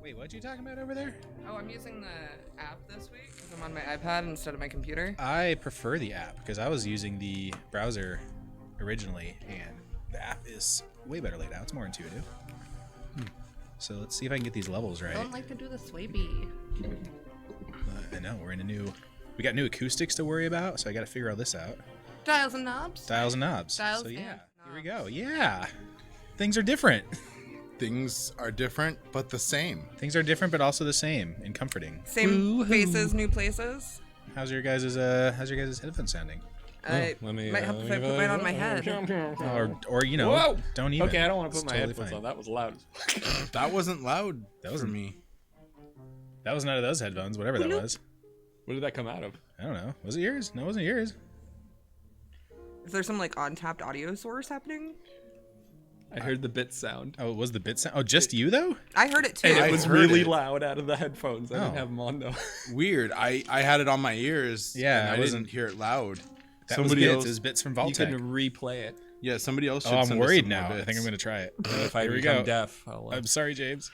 Wait, what you talking about over there? Oh, I'm using the app this week because I'm on my iPad instead of my computer. I prefer the app because I was using the browser originally, and the app is way better laid out. It's more intuitive. So let's see if I can get these levels right. I don't like to do the swayby. I know, we got new acoustics to worry about, so I got to figure all this out. Dials and knobs. Dials and knobs. Dials so yeah, and here we go. Yeah, things are different. Things are different, but the same. Things are different, but also the same and comforting. Same Woo-hoo. faces, new places. How's your guys' headphones sounding? I let me, might have to put mine on my head. Or you know, Whoa! don't even. Okay, I don't want to It's put my totally headphones fine. on. That was loud. That wasn't loud. That for wasn't me. That was none of those headphones, whatever that was. Where did that come out of? I don't know. Was it yours? No, it wasn't yours. Is there some like untapped audio source happening? I heard the bit sound. Oh, it was the bit sound. Oh, just you though? I heard it too. And I it was heard really it. loud out of the headphones. I Oh. didn't have them on though. Weird. I had it on my ears. Yeah, and I I wasn't- didn't hear it loud. That Somebody was bits. else. It was bits from You Vault-Tec. can replay it. Yeah, somebody else. Should Oh, I'm send us worried some more now. I bits. think I'm gonna try it. If I Here we become go. deaf, I'll, I'm sorry, James.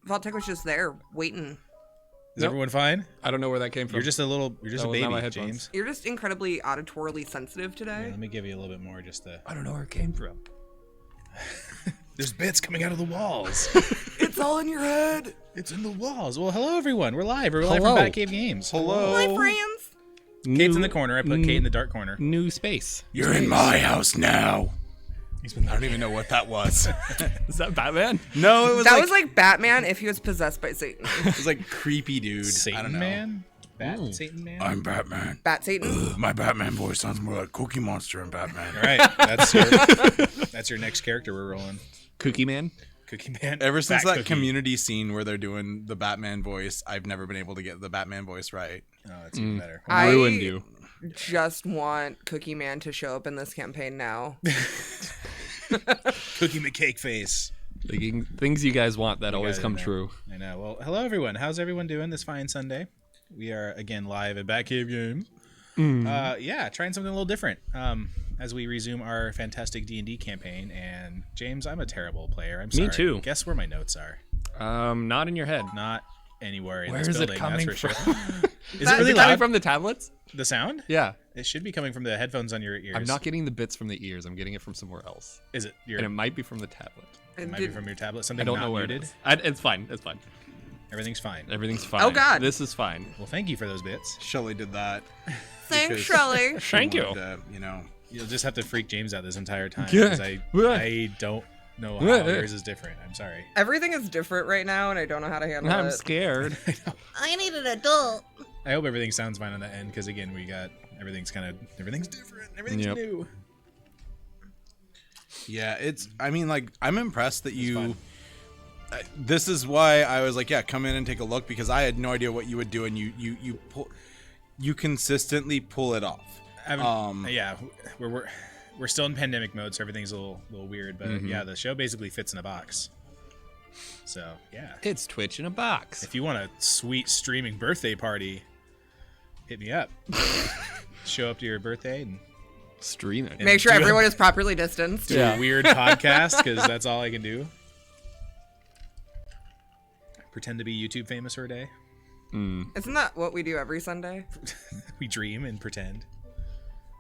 Vault-Tec was just there waiting. Is Nope. everyone fine? I don't know where that came from. You're just a That a was not baby, my headphones. James. You're just incredibly auditorily sensitive Yeah, today. let me give you a little bit more. Just to... I don't know where it came from. There's bits coming out of the walls. It's all in your head. It's in the walls. Well, hello everyone. We're live. We're live Hello. from Batcave Games. Hello. Hi, friends. Kate's in the corner. I put Kate in the dark corner. New space. You're in my house now. I don't even know what that was. Is that Batman? No, it was That like, was like Batman if he was possessed by Satan. it was like creepy dude. I Satan don't know. Man? Satan Man? I'm Batman. Bat Satan. My Batman voice sounds more like Cookie Monster and Batman. All right. That's your next character we're rolling. Cookie Man? Cookie Man. Ever since Bat that Cookie. Community scene where they're doing the Batman voice, I've never been able to get the Batman voice right. Oh, that's even better. I Ruined you. just want Cookie Man to show up in this campaign now. Cookie McCake Face. Things you guys want that always guys come know. true. I know. Well, hello everyone. How's everyone doing this fine Sunday? We are again live at Batcave Games. Yeah, trying something a little different. As we resume our fantastic D&D campaign. And James, I'm a terrible player. I'm sorry. Me too. Guess where my notes are? Not in your head. Not anywhere in Where this is it building. coming that's for from? sure. Is Is it really it coming loud? from the tablets? The sound? Yeah. It should be coming from the headphones on your ears. I'm not getting the bits from the ears. I'm getting it from somewhere else. Is it? And it might be from the tablet. It might be from your tablet. Something I don't not know where muted. it is. It's fine. It's fine. Everything's fine. Everything's fine. Oh, God. This is fine. Well, thank you for those bits. Shelly did that. Thanks, Because- Shelley. She Thank you. wanted to, you know. You'll just have to freak James out this entire time Yeah. because I don't know how yours is different. I'm sorry. Everything is different right now, and I don't know how to handle I'm it. scared. I need an adult. I hope everything sounds fine on the end because again, everything's different. Everything's Yep. new. Yeah, I mean, like, I'm impressed that you. fun. This is why I was like, yeah, come in and take a look because I had no idea what you would do, and you consistently pull it off. Yeah, we're still in pandemic mode, so everything's a little weird. But yeah, the show basically fits in a box. So yeah, It's Twitch in a box. if you want a sweet streaming birthday party, hit me up. Show up to your birthday and Stream it. Make sure do a- everyone is properly distanced. do a weird podcast because that's all I can do. Pretend to be YouTube famous for a day. Isn't that what we do every Sunday? We dream and pretend.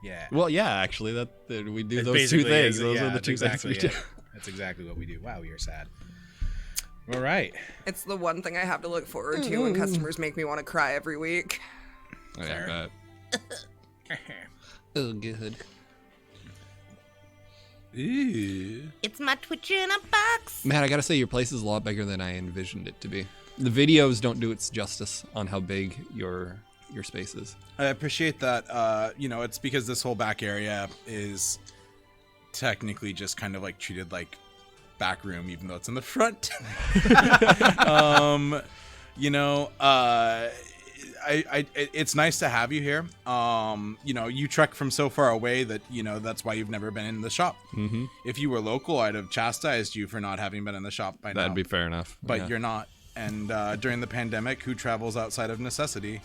Yeah. Well, yeah, actually, that we do That's those two basically things. exa- Those yeah, are the that's two exactly things we it. do. That's exactly what we do. Wow, we are sad. All right. It's the one thing I have to look forward to when customers make me want to cry every week. Oh, Fair. yeah, but... oh, good. Ew. It's my Twitch in a box. Man, I gotta say, your place is a lot bigger than I envisioned it to be. The videos don't do its justice on how big your space is. I appreciate that. You know, it's because this whole back area is technically just kind of like treated like back room, even though it's in the front. You know, it's nice to have you here. You know, you trek from so far away that, you know, that's why you've never been in the shop. Mm-hmm. If you were local, I'd have chastised you for not having been in the shop by now. That'd be fair enough. But yeah. you're not. And during the pandemic, who travels outside of necessity?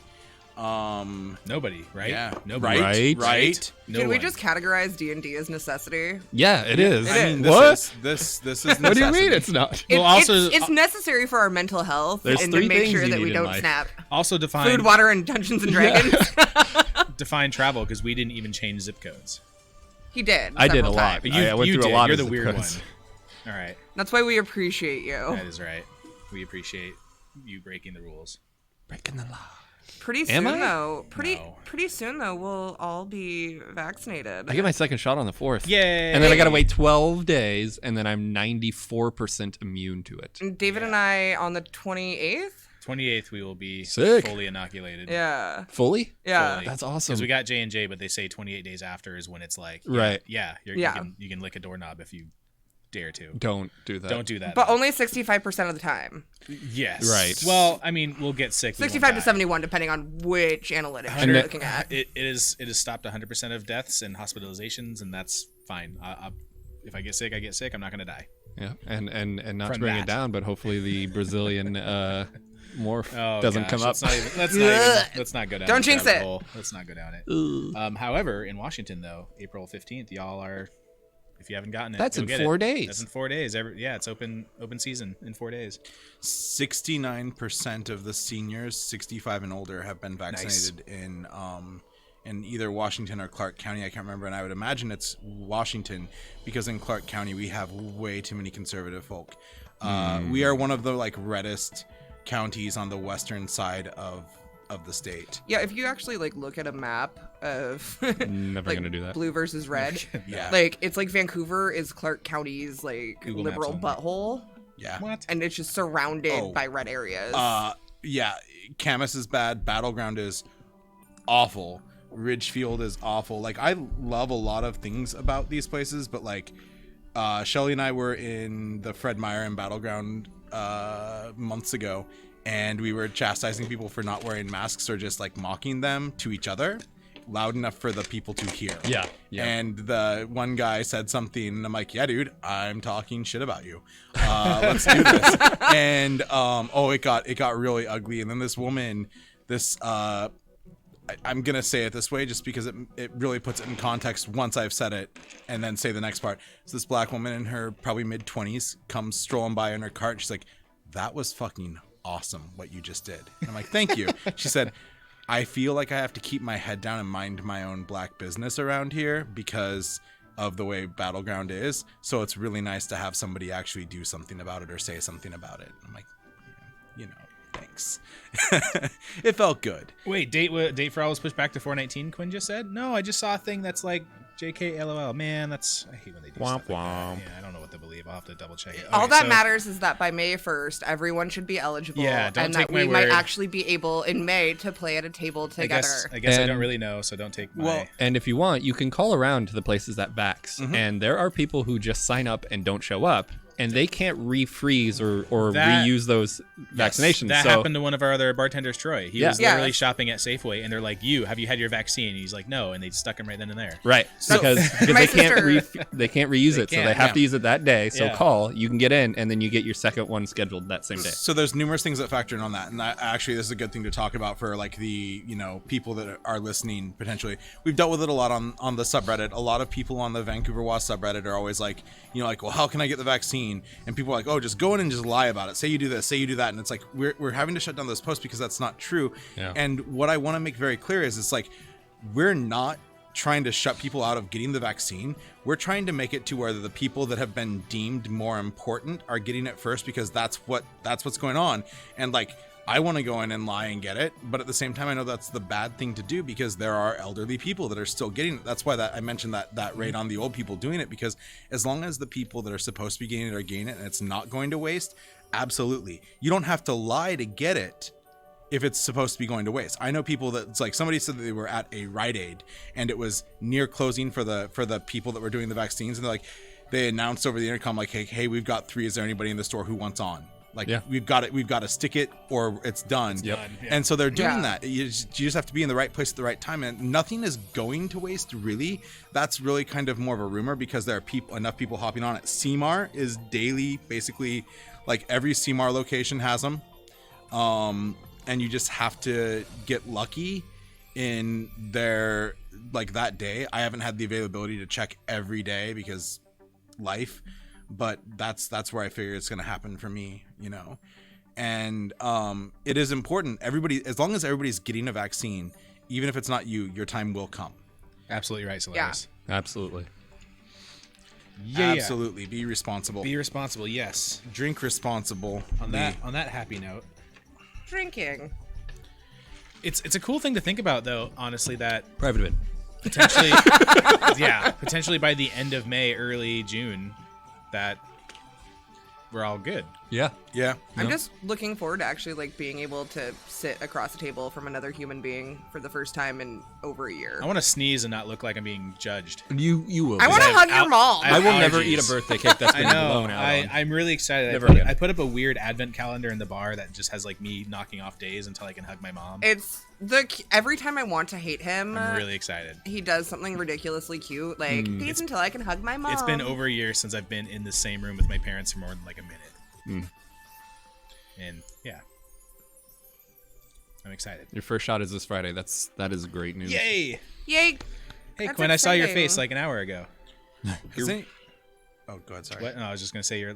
Nobody, right? Yeah. Nobody. Right. No Can we one. just categorize D&D as necessity? Yeah, it is. It I mean, What? This is What do you mean necessity. it's not? Well, also- it's necessary for our mental health There's and three to make things sure you that need we in don't life. snap. Also define Food, water, and Dungeons and Dragons. define travel because we didn't even change zip codes. He did. I did a several lot. times. But you, I went you through did. a lot You're of the zip weird codes. one. All right, That's why we appreciate you. that is right. We appreciate you breaking the rules. Breaking the law. Pretty Am soon I? though. No. Pretty soon though, we'll all be vaccinated. I get my second shot on the 4th. Yay! And then I gotta wait 12 days, and then I'm 94% immune to it. David and I on the 28th. 28th we will be Sick. fully inoculated. Yeah. Fully? Yeah. Fully. That's awesome. Because we got J&J, but they say 28 days after is when it's like, Right. Yeah, Yeah. you can lick a doorknob if you dare to. Don't do that. Don't do that. But though. only 65% of the time. Yes. Right. Well, I mean, we'll get sick. we won't 65 to die. 71, depending on which analytics And you're that- looking at. It has stopped 100% of deaths and hospitalizations, and that's fine. If I get sick, I get sick. I'm not going to die. Yeah, and not to From bring that. it down, but hopefully the Brazilian morph Oh, doesn't gosh, come up. Let's not go down. Don't that jinx rabbit it. hole. Let's not go down it. However, in Washington though, April 15th, y'all are. If you haven't gotten it, That's go in get 4 it. days. That's in 4 days. It's open season in 4 days. 69% of the seniors 65 and older have been vaccinated in either Washington or Clark County. I can't remember, and I would imagine it's Washington because in Clark County we have way too many conservative folk. We are one of the reddest counties on the western side of the state. Yeah, if you actually look at a map of Never gonna do that. blue versus red, Yeah. it's like Vancouver is Clark County's Google liberal Maps only. butthole, Yeah. What? and it's just surrounded Oh. by red areas. Yeah, Camas is bad. Battleground is awful. Ridgefield is awful. I love a lot of things about these places, but Shelly and I were in the Fred Meyer and Battleground months ago, and we were chastising people for not wearing masks or just mocking them to each other loud enough for the people to hear. Yeah. And the one guy said something, and I'm like, yeah, dude, I'm talking shit about you. Let's do this. And it got really ugly. And then this woman, I'm gonna say it this way just because it really puts it in context once I've said it, and then say the next part. So this black woman in her probably mid-20s comes strolling by in her cart. She's like, that was fucking awesome what you just did. And I'm like, thank you. She said, I feel like I have to keep my head down and mind my own black business around here because of the way Battleground is. So it's really nice to have somebody actually do something about it or say something about it. I'm like, thanks. It felt good. Wait, date for all was pushed back to 4/19. Quinn just said. No, I just saw a thing that's like JK LOL. Man, I hate when they do Womp stuff like womp. that. Yeah, I don't know what to believe. I'll have to double check it. All Okay, that so- matters is that by May 1st, everyone should be eligible, Yeah, don't and take that my we might word. actually be able in May to play at a table together. I guess I don't And- really know, so don't take my. Well, And if you want, you can call around to the places that vax. And there are people who just sign up and don't show up, and they can't refreeze or That- reuse those vaccinations. That so happened to one of our other bartenders, Troy. He Yeah. was literally Yeah. shopping at Safeway, and they're like, have you had your vaccine? And he's like, no, and they stuck him right then and there. right, So- because My they can't sister- they can't reuse it, so can't, they have yeah. to use it that day. So Yeah. call, you can get in, and then you get your second one scheduled that same day. So there's numerous things that factor in on that, and actually this is a good thing to talk about for the people that are listening potentially. We've dealt with it a lot on the subreddit. A lot of people on the Vancouver WAS subreddit are always like, well, how can I get the vaccine? And people are like, oh, just go in and just lie about it. Say you do this, say you do that, and it's like we're having to shut down those posts because that's not true. Yeah. And what I want to make very clear is it's like we're not trying to shut people out of getting the vaccine. We're trying to make it to where the people that have been deemed more important are getting it first because that's what's going on. And I want to go in and lie and get it, but at the same time I know that's the bad thing to do because there are elderly people that are still getting it. That's why I mentioned that rate on the old people doing it, because as long as the people that are supposed to be getting it are getting it and it's not going to waste, absolutely. You don't have to lie to get it if it's supposed to be going to waste. I know people that it's like somebody said that they were at a Rite Aid and it was near closing for the people that were doing the vaccines, and they announced over the intercom like, hey, we've got 3. Is there anybody in the store who wants on? Yeah. We've got to stick it or it's done. done, yeah. And so they're doing Yeah. that. You just have to be in the right place at the right time, and nothing is going to waste really. That's really kind of more of a rumor because there are enough people hopping on it. CMAR is daily, basically every CMAR location has them. and you just have to get lucky in their like that day. I haven't had the availability to check every day because life, but that's where I figure it's going to happen for me, you know. And it is important. Everybody, as long as everybody's getting a vaccine, even if it's not you, your time will come. Absolutely right, Solaris. Absolutely. Yeah. Absolutely. Be responsible. Be responsible. Yes. Drink responsible. On that happy note, Drinking. it's a cool thing to think about, though. Honestly, that Private event. potentially, potentially by the end of May, early June, that we're all good. Yeah. Yeah. I'm just looking forward to actually like being able to sit across the table from another human being for the first time in over a year. I want to sneeze and not look like I'm being judged. You will. I want to I have hug your al- mom. I I have will never allergies. eat a birthday cake that's I been know. blown out on. I'm really excited. Never I again. put up a weird advent calendar in the bar that just has like me knocking off days until I can hug my mom. It's every time I want to hate him, I'm really excited. he does something ridiculously cute, like days until I can hug my mom. It's been over a year since I've been in the same room with my parents for more than like a minute. And yeah, I'm excited. Your first shot is this Friday. That is great news. Yay! Yay! Hey, That's Quinn, I saw your exciting. face like an hour ago. Oh, go ahead. Sorry. What? No, I was just gonna say your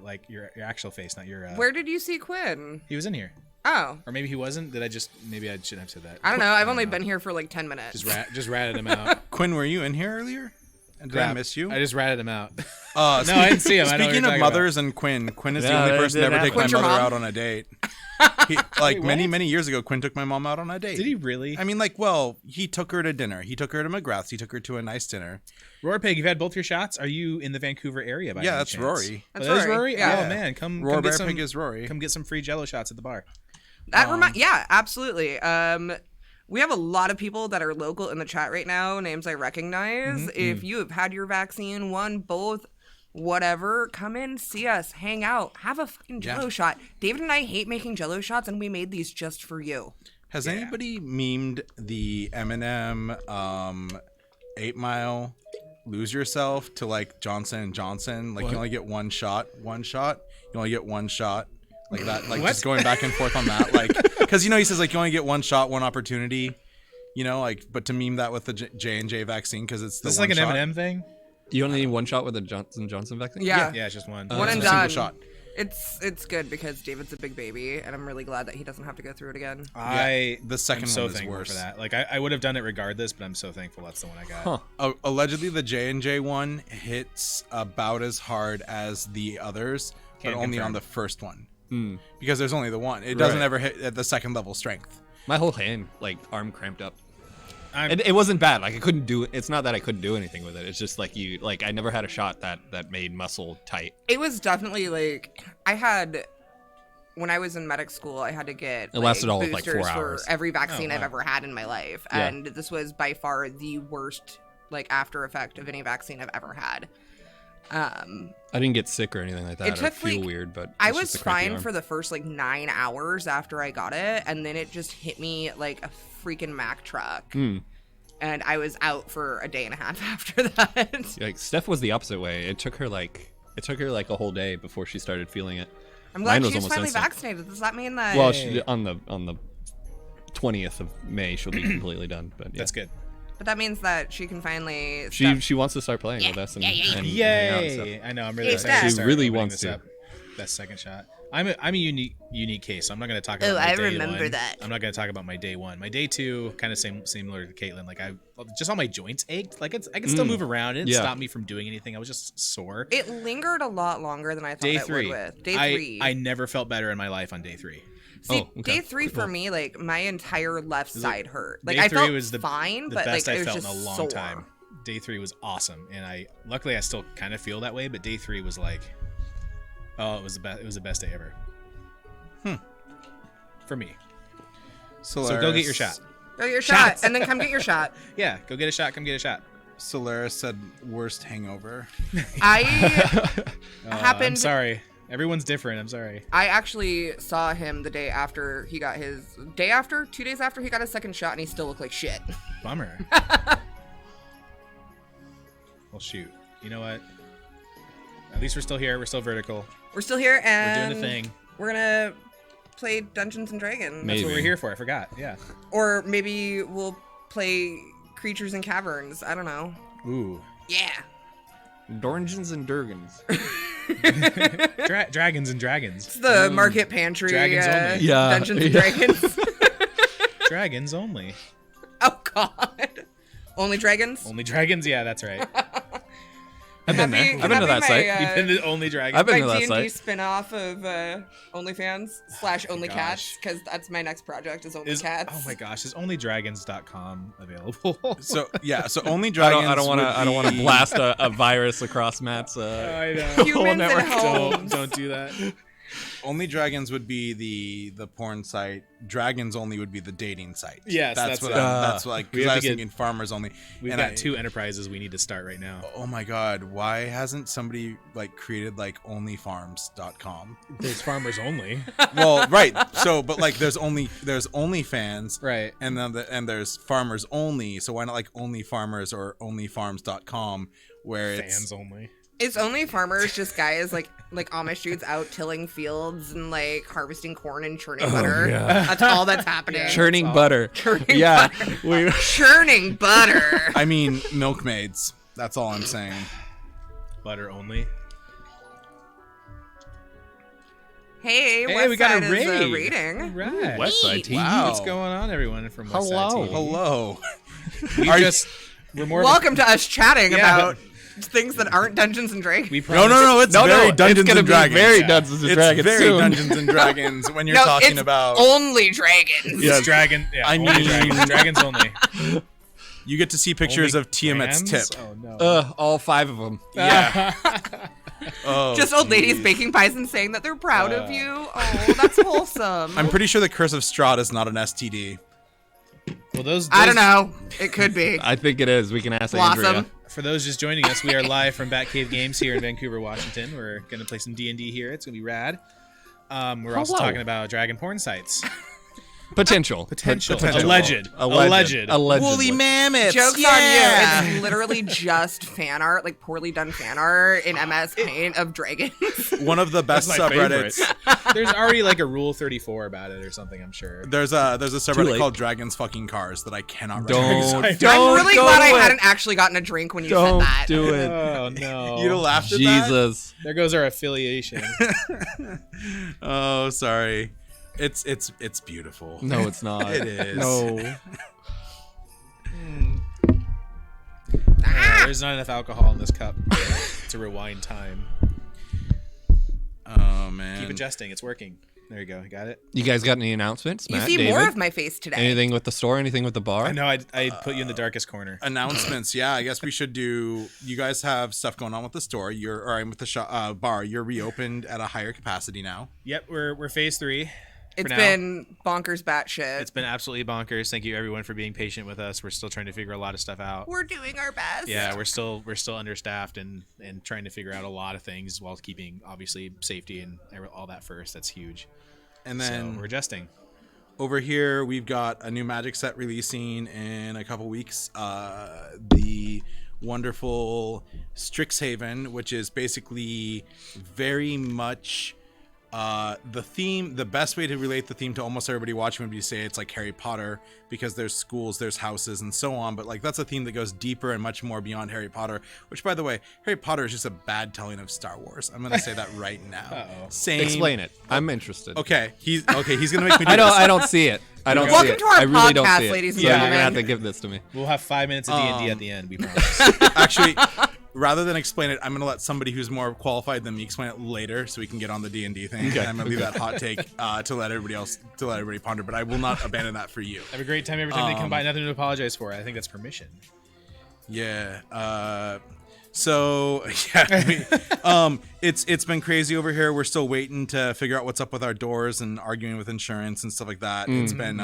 actual face, not your. Where did you see Quinn? He was in here, Oh, or maybe he wasn't. Maybe I shouldn't have said that. I don't know. I've only been here for like 10 minutes. Just ratted him out. Quinn, were you in here earlier? And did I Crap. miss you? I just ratted him out. No, I didn't see him. I know what Speaking you're of talking mothers and Quinn is the Yeah, only that person to did ever take my Quinn's your mother mom? out on a date. Many years ago, Quinn took my mom out on a date. Did he really? I mean, he took her to dinner. He took her to McGrath's. He took her to a nice dinner. Roar Pig, you've had both your shots. Are you in the Vancouver area by Yeah, any that's chance? Rory. Oh, That's that is Rory. Rory? Yeah. Oh man, come Roar get Bear some. Pig is Rory. Come get some free Jello shots at the bar. That yeah, absolutely. We have a lot of people that are local in the chat right now, names I recognize. If you have had your vaccine, one, both, whatever, come in, see us, hang out, have a fucking Jello shot. David and I hate making Jello shots, and we made these just for you. Has anybody memed the Eminem 8 Mile lose yourself to like Johnson & Johnson? Like you only get one shot. You only get one shot. Like that, like just going back and forth on that. Like, because he says like you only get one shot, one opportunity. Like, but to meme that with the J&J vaccine because it's the This is one like an shot. Eminem thing. You only need one shot with the Johnson & Johnson vaccine? Yeah. Yeah, it's just one. One and It's a single done. shot. It's good because David's a big baby, and I'm really glad that he doesn't have to go through it again. The second I'm so one is thankful worse. for that. Like I would have done it regardless, but I'm so thankful that's the one I got. Huh. Allegedly, the J&J one hits about as hard as the others, Can't but only confirm. on the first one. Because there's only the one. It doesn't ever hit at the second level strength. My whole hand, arm cramped up. I'm- It wasn't bad. Like I couldn't do. It's not that I couldn't do anything with it. It's just I never had a shot that made muscle tight. It was definitely when I was in medic school, I had to get It lasted all of, boosters 4 for hours. every vaccine Oh, I've wow. ever had in my life, Yeah. and this was by far the worst after effect of any vaccine I've ever had. I didn't get sick or anything like that. It or took, feel weird, but I it's was just a crampy fine arm. for the first 9 hours after I got it, and then it just hit me like a freaking Mack truck. And I was out for a day and a half after that. Like Steph was the opposite way. It took her a whole day before she started feeling it. I'm glad Mine was she's almost finally instant. vaccinated. Does that mean that? Well, on the 20th of May, she'll be completely done. But yeah. That's good. But that means that she can finally. She wants to start playing with us and hang out and Yay! stuff. I know. I'm really Hey, excited. Steph. to She start really opening wants this to. up. That second shot. I'm a unique case. So I'm not going to talk about. Oh, my I day remember one. that. I'm not going to talk about my day one. My day two, kind of similar to Caitlin. Like just all my joints ached. Like I can still move around. It didn't Yeah. stop me from doing anything. I was just sore. It lingered a lot longer than I thought Day it three. would with. Day I- three. I never felt better in my life on day three. See, Oh, okay. day three for me, my entire left side hurt. Day I three felt was the fine, the but best it I was felt in just a long sore. time. Day three was awesome, and luckily I still kind of feel that way. But day three was like, oh, it was the best. It was the best day ever. For me. So go get your shot. Go get your shot, and then come get your shot. Yeah, go get a shot. Come get a shot. Solaris said worst hangover. I I'm happened. sorry. Everyone's different. I'm sorry. I actually saw him the day after he got his 2 days after he got his second shot, and he still looked like shit. Bummer. Well, shoot. You know what? At least we're still here. We're still vertical. We're still here, We're and doing the thing. We're gonna play Dungeons and Dragons. That's what Maybe. we're here for. I forgot. Yeah. Or maybe we'll play Creatures and Caverns. I don't know. Ooh. Yeah. Dorngens and Durgans. Dragons and Dragons. It's the Market Pantry. Dragons only. Yeah. Dungeons and Dragons. Dragons only. Oh, God. Only dragons? Only dragons? Yeah, that's right. I've been there. I've been to that site. You've been the only dragon. I've been to My that D&D site. spin-off of OnlyFans / Only gosh. Cats, because that's my next project is Only Cats. Oh my gosh, is onlydragons.com available? So only I dragons. don't want to blast a virus across Matt's. I know. Humans network. and Don't, homes. don't do that. Only dragons would be the porn site. Dragons only would be the dating site. Yes, that's what. it. That's like We because have I to was get- thinking farmers only. We've And got 2 enterprises we need to start right now. Oh my god, why hasn't somebody like created like onlyfarms.com? There's farmers only. Well, right. So, but like there's OnlyFans, Right. and then and there's farmers only. So why not like onlyfarmers or onlyfarms.com where it's Fans only. Is Only Farmers just guys like Amish dudes out tilling fields and like harvesting corn and churning butter? yeah. That's all that's happening. Yeah. Churning all. butter. Churning Yeah. butter. Churning butter. I mean milkmaids. That's all I'm saying. Butter only. Hey, Hey, we got a Westside is, raid. rating. Right. Westside team. Wow. What's going on, everyone from Westside Hello. Team? Hello. We're more. Welcome to us chatting Yeah. about things that aren't Dungeons and Dragons. We No, promised- it's very Dungeons it's gonna and be Dragons. very Yeah. Dungeons and It's Dragons very soon. Dungeons and Dragons when you're no, talking it's about. only dragons. It's dragon. Yeah, I only mean- dragons. Dragons only. You get to see pictures Only of Tiamat's clans? tip. Oh no. All 5 of them. Yeah. Oh, Just old ladies geez. baking pies and saying that they're proud of you. Oh, that's wholesome. I'm pretty sure the Curse of Strahd is not an STD. Well, those. I don't know. It could be. I think it is. We can ask Blossom. Andrea. For those just joining us, we are live from Batcave Games here in Vancouver, Washington. We're gonna play some D&D here. It's gonna be rad. We're also Hello. talking about dragon porn sites. Potential. Potential. Potential. Alleged. Allegedly. Woolly mammoths. Joke's yeah. on you. It's literally just fan art, like poorly done fan art in MS Paint of dragons. One of the best That's my subreddits. There's already like a Rule 34 about it or something, I'm sure. There's a subreddit late. called Dragons Fucking Cars that I cannot Don't. recognize. Don't I'm really go glad I to it. hadn't actually gotten a drink when you Don't said that. do it. Oh no. You'd have laughed at Jesus. There goes our affiliation. that? Oh, sorry. It's beautiful. No, it's not. It is. No. There's not enough alcohol in this cup to rewind time. Oh man. Keep adjusting. It's working. There you go. You got it? You guys got any announcements? You Matt, see David? more of my face today. Anything with the store? Anything with the bar? I know I put you in the darkest corner. Announcements. Yeah, I guess we should do. You guys have stuff going on with the store. With the bar. You're reopened at a higher capacity now. Yep, we're phase 3. It's now. been bonkers batshit. It's been absolutely bonkers. Thank you everyone for being patient with us. We're still trying to figure a lot of stuff out. We're doing our best. Yeah, we're still understaffed and trying to figure out a lot of things while keeping obviously safety and all that first. That's huge. And So then we're adjusting. over here, we've got a new Magic set releasing in a couple weeks. The wonderful Strixhaven, which is basically very much the theme. The best way to relate the theme to almost everybody watching would be to say it's like Harry Potter, because there's schools, there's houses, and so on. But like that's a theme that goes deeper and much more beyond Harry Potter. Which, by the way, Harry Potter is just a bad telling of Star Wars. I'm gonna say that right now. Uh-oh. Same. Explain it. I'm interested. Okay, he's gonna make me do I don't. this. I don't see it. I don't Welcome see it. to our I really don't podcast, see it. ladies and So you're gentlemen. gonna have to give this to me. We'll have 5 minutes of D&D at the end, we promise. Actually, rather than explain it, I'm gonna let somebody who's more qualified than me explain it later, so we can get on the D&D thing. Okay. And I'm gonna leave that hot take to let everybody ponder. But I will not abandon that for you. Have a great time every time they come by. Nothing to apologize for. I think that's permission. Yeah. So yeah, it's been crazy over here. We're still waiting to figure out what's up with our doors and arguing with insurance and stuff like that. It's been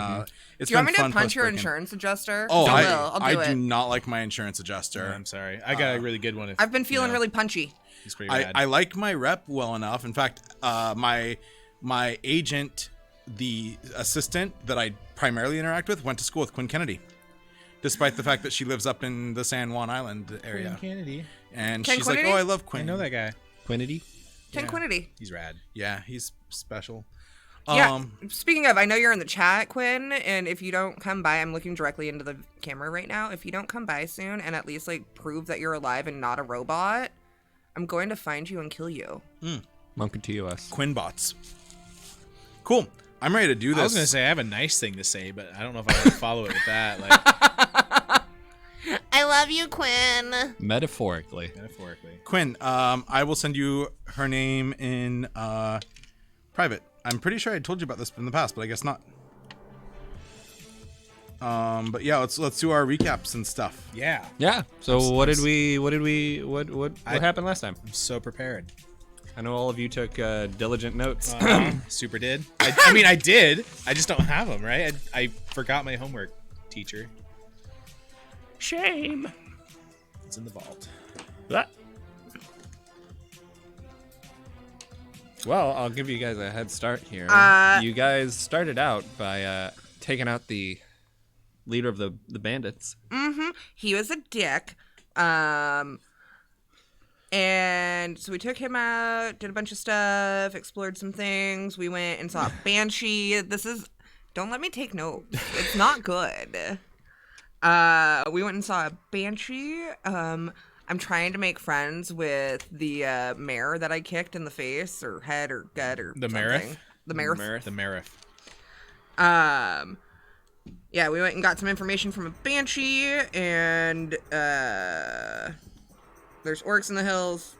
it's Do you want been me to fun punch your post-breaking. insurance adjuster? Oh, I I, will. I'll I do do it. not like my insurance adjuster. I'm sorry. I got a really good one. I've been feeling Yeah. really punchy. He's pretty rad. I like my rep well enough. In fact, my agent, the assistant that I primarily interact with, went to school with Quinn Kennedy, despite the fact that she lives up in the San Juan Island area. Quinn Kennedy. And Ken she's Quinity? like, "Oh, I love I Quinn." know that guy. Quinity. Ken Yeah. Quinity. He's rad. Yeah, he's special. Yeah. Speaking of, I know you're in the chat, Quinn, and if you don't come by, I'm looking directly into the camera right now. If you don't come by soon and at least like prove that you're alive and not a robot, I'm going to find you and kill you. Monkey TOS. Quinn bots. Cool. I'm ready to do this. I was gonna say I have a nice thing to say, but I don't know if I want to follow it with that. Like, I love you, Quinn. Metaphorically. Quinn, I will send you her name in private. I'm pretty sure I told you about this in the past, but I guess not. But yeah, let's do our recaps and stuff. yeah, Yeah. So what happened last time? I'm so prepared. I know all of you took diligent notes. Super did. I mean, I did. I just don't have them, right? I forgot my homework, teacher. Shame. It's in the vault. Well, I'll give you guys a head start here. You guys started out by taking out the leader of the bandits. He was a dick. And so we took him out, did a bunch of stuff, explored some things. We went and saw a banshee. Don't let me take notes. It's not good. We went and saw a banshee. I'm trying to make friends with the mare that I kicked in the face or head or gut or The something. Marith? The Marith. The Marith. Yeah, we went and got some information from a banshee, and there's orcs in the hills.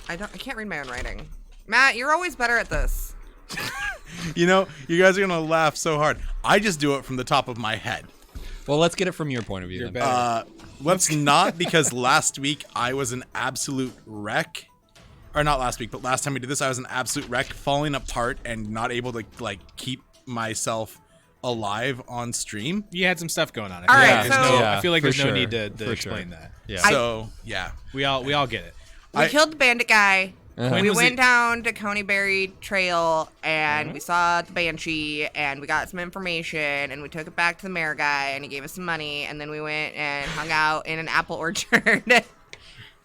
I can't read my own writing. Matt, you're always better at this. You know, you guys are gonna laugh so hard. I just do it from the top of my head. Well, let's get it from your point of view. You're Then. better. Let's not, because last week I was an absolute wreck. Or not last week, but last time we did this, I was an absolute wreck, falling apart and not able to like keep myself alive on stream. You had some stuff going on. All right, there's so- I feel like for there's no sure, need to for explain sure. that. Yeah. So yeah, We all get it. We killed the bandit guy. When We was went it- down to Coneyberry Trail, and we saw the banshee, and we got some information, and we took it back to the mayor guy, and he gave us some money, and then we went and hung out in an apple orchard.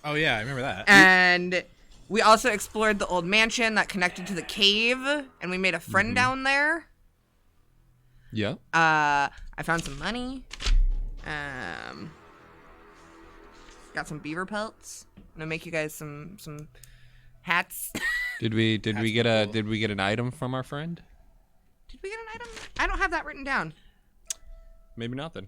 Oh yeah, I remember that. And we also explored the old mansion that connected to the cave, and we made a friend down there. Yeah. I found some money. Got some beaver pelts. I'm gonna make you guys some hats. Did we That's get cool. did we get an item from our friend? Did we get an item? I don't have that written down. Maybe not then.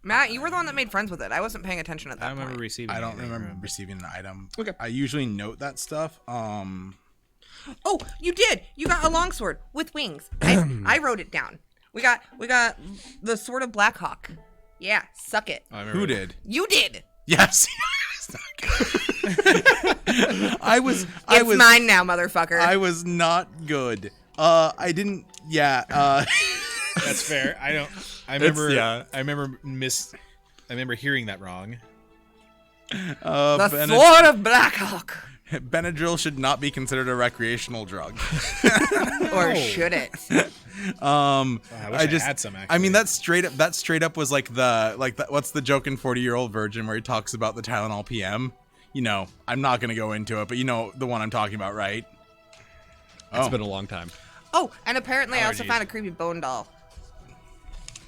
Matt, you were the one that made friends with it. I wasn't paying attention at I that don't remember point. receiving. I don't anything remember from- receiving an item. Okay. I usually note that stuff. Oh, you did. You got a longsword with wings. I wrote it down. We got the sword of Blackhawk. Yeah, suck it. Oh, I remember Who that. did? You did. Yes. It's not good. I was It's mine now, motherfucker. I was not good. I didn't. Yeah. That's fair. I remember. yeah. I remember hearing that wrong. the sword of Blackhawk. Benadryl should not be considered a recreational drug. Or should it? I wish I had some, I mean, actually. that straight up was like the what's the joke in 40-Year-Old Virgin where he talks about the Tylenol PM? You know, I'm not gonna go into it, but you know the one I'm talking about, right? It's Oh. been a long time. Oh, and apparently I also Allergies. found a creepy bone doll.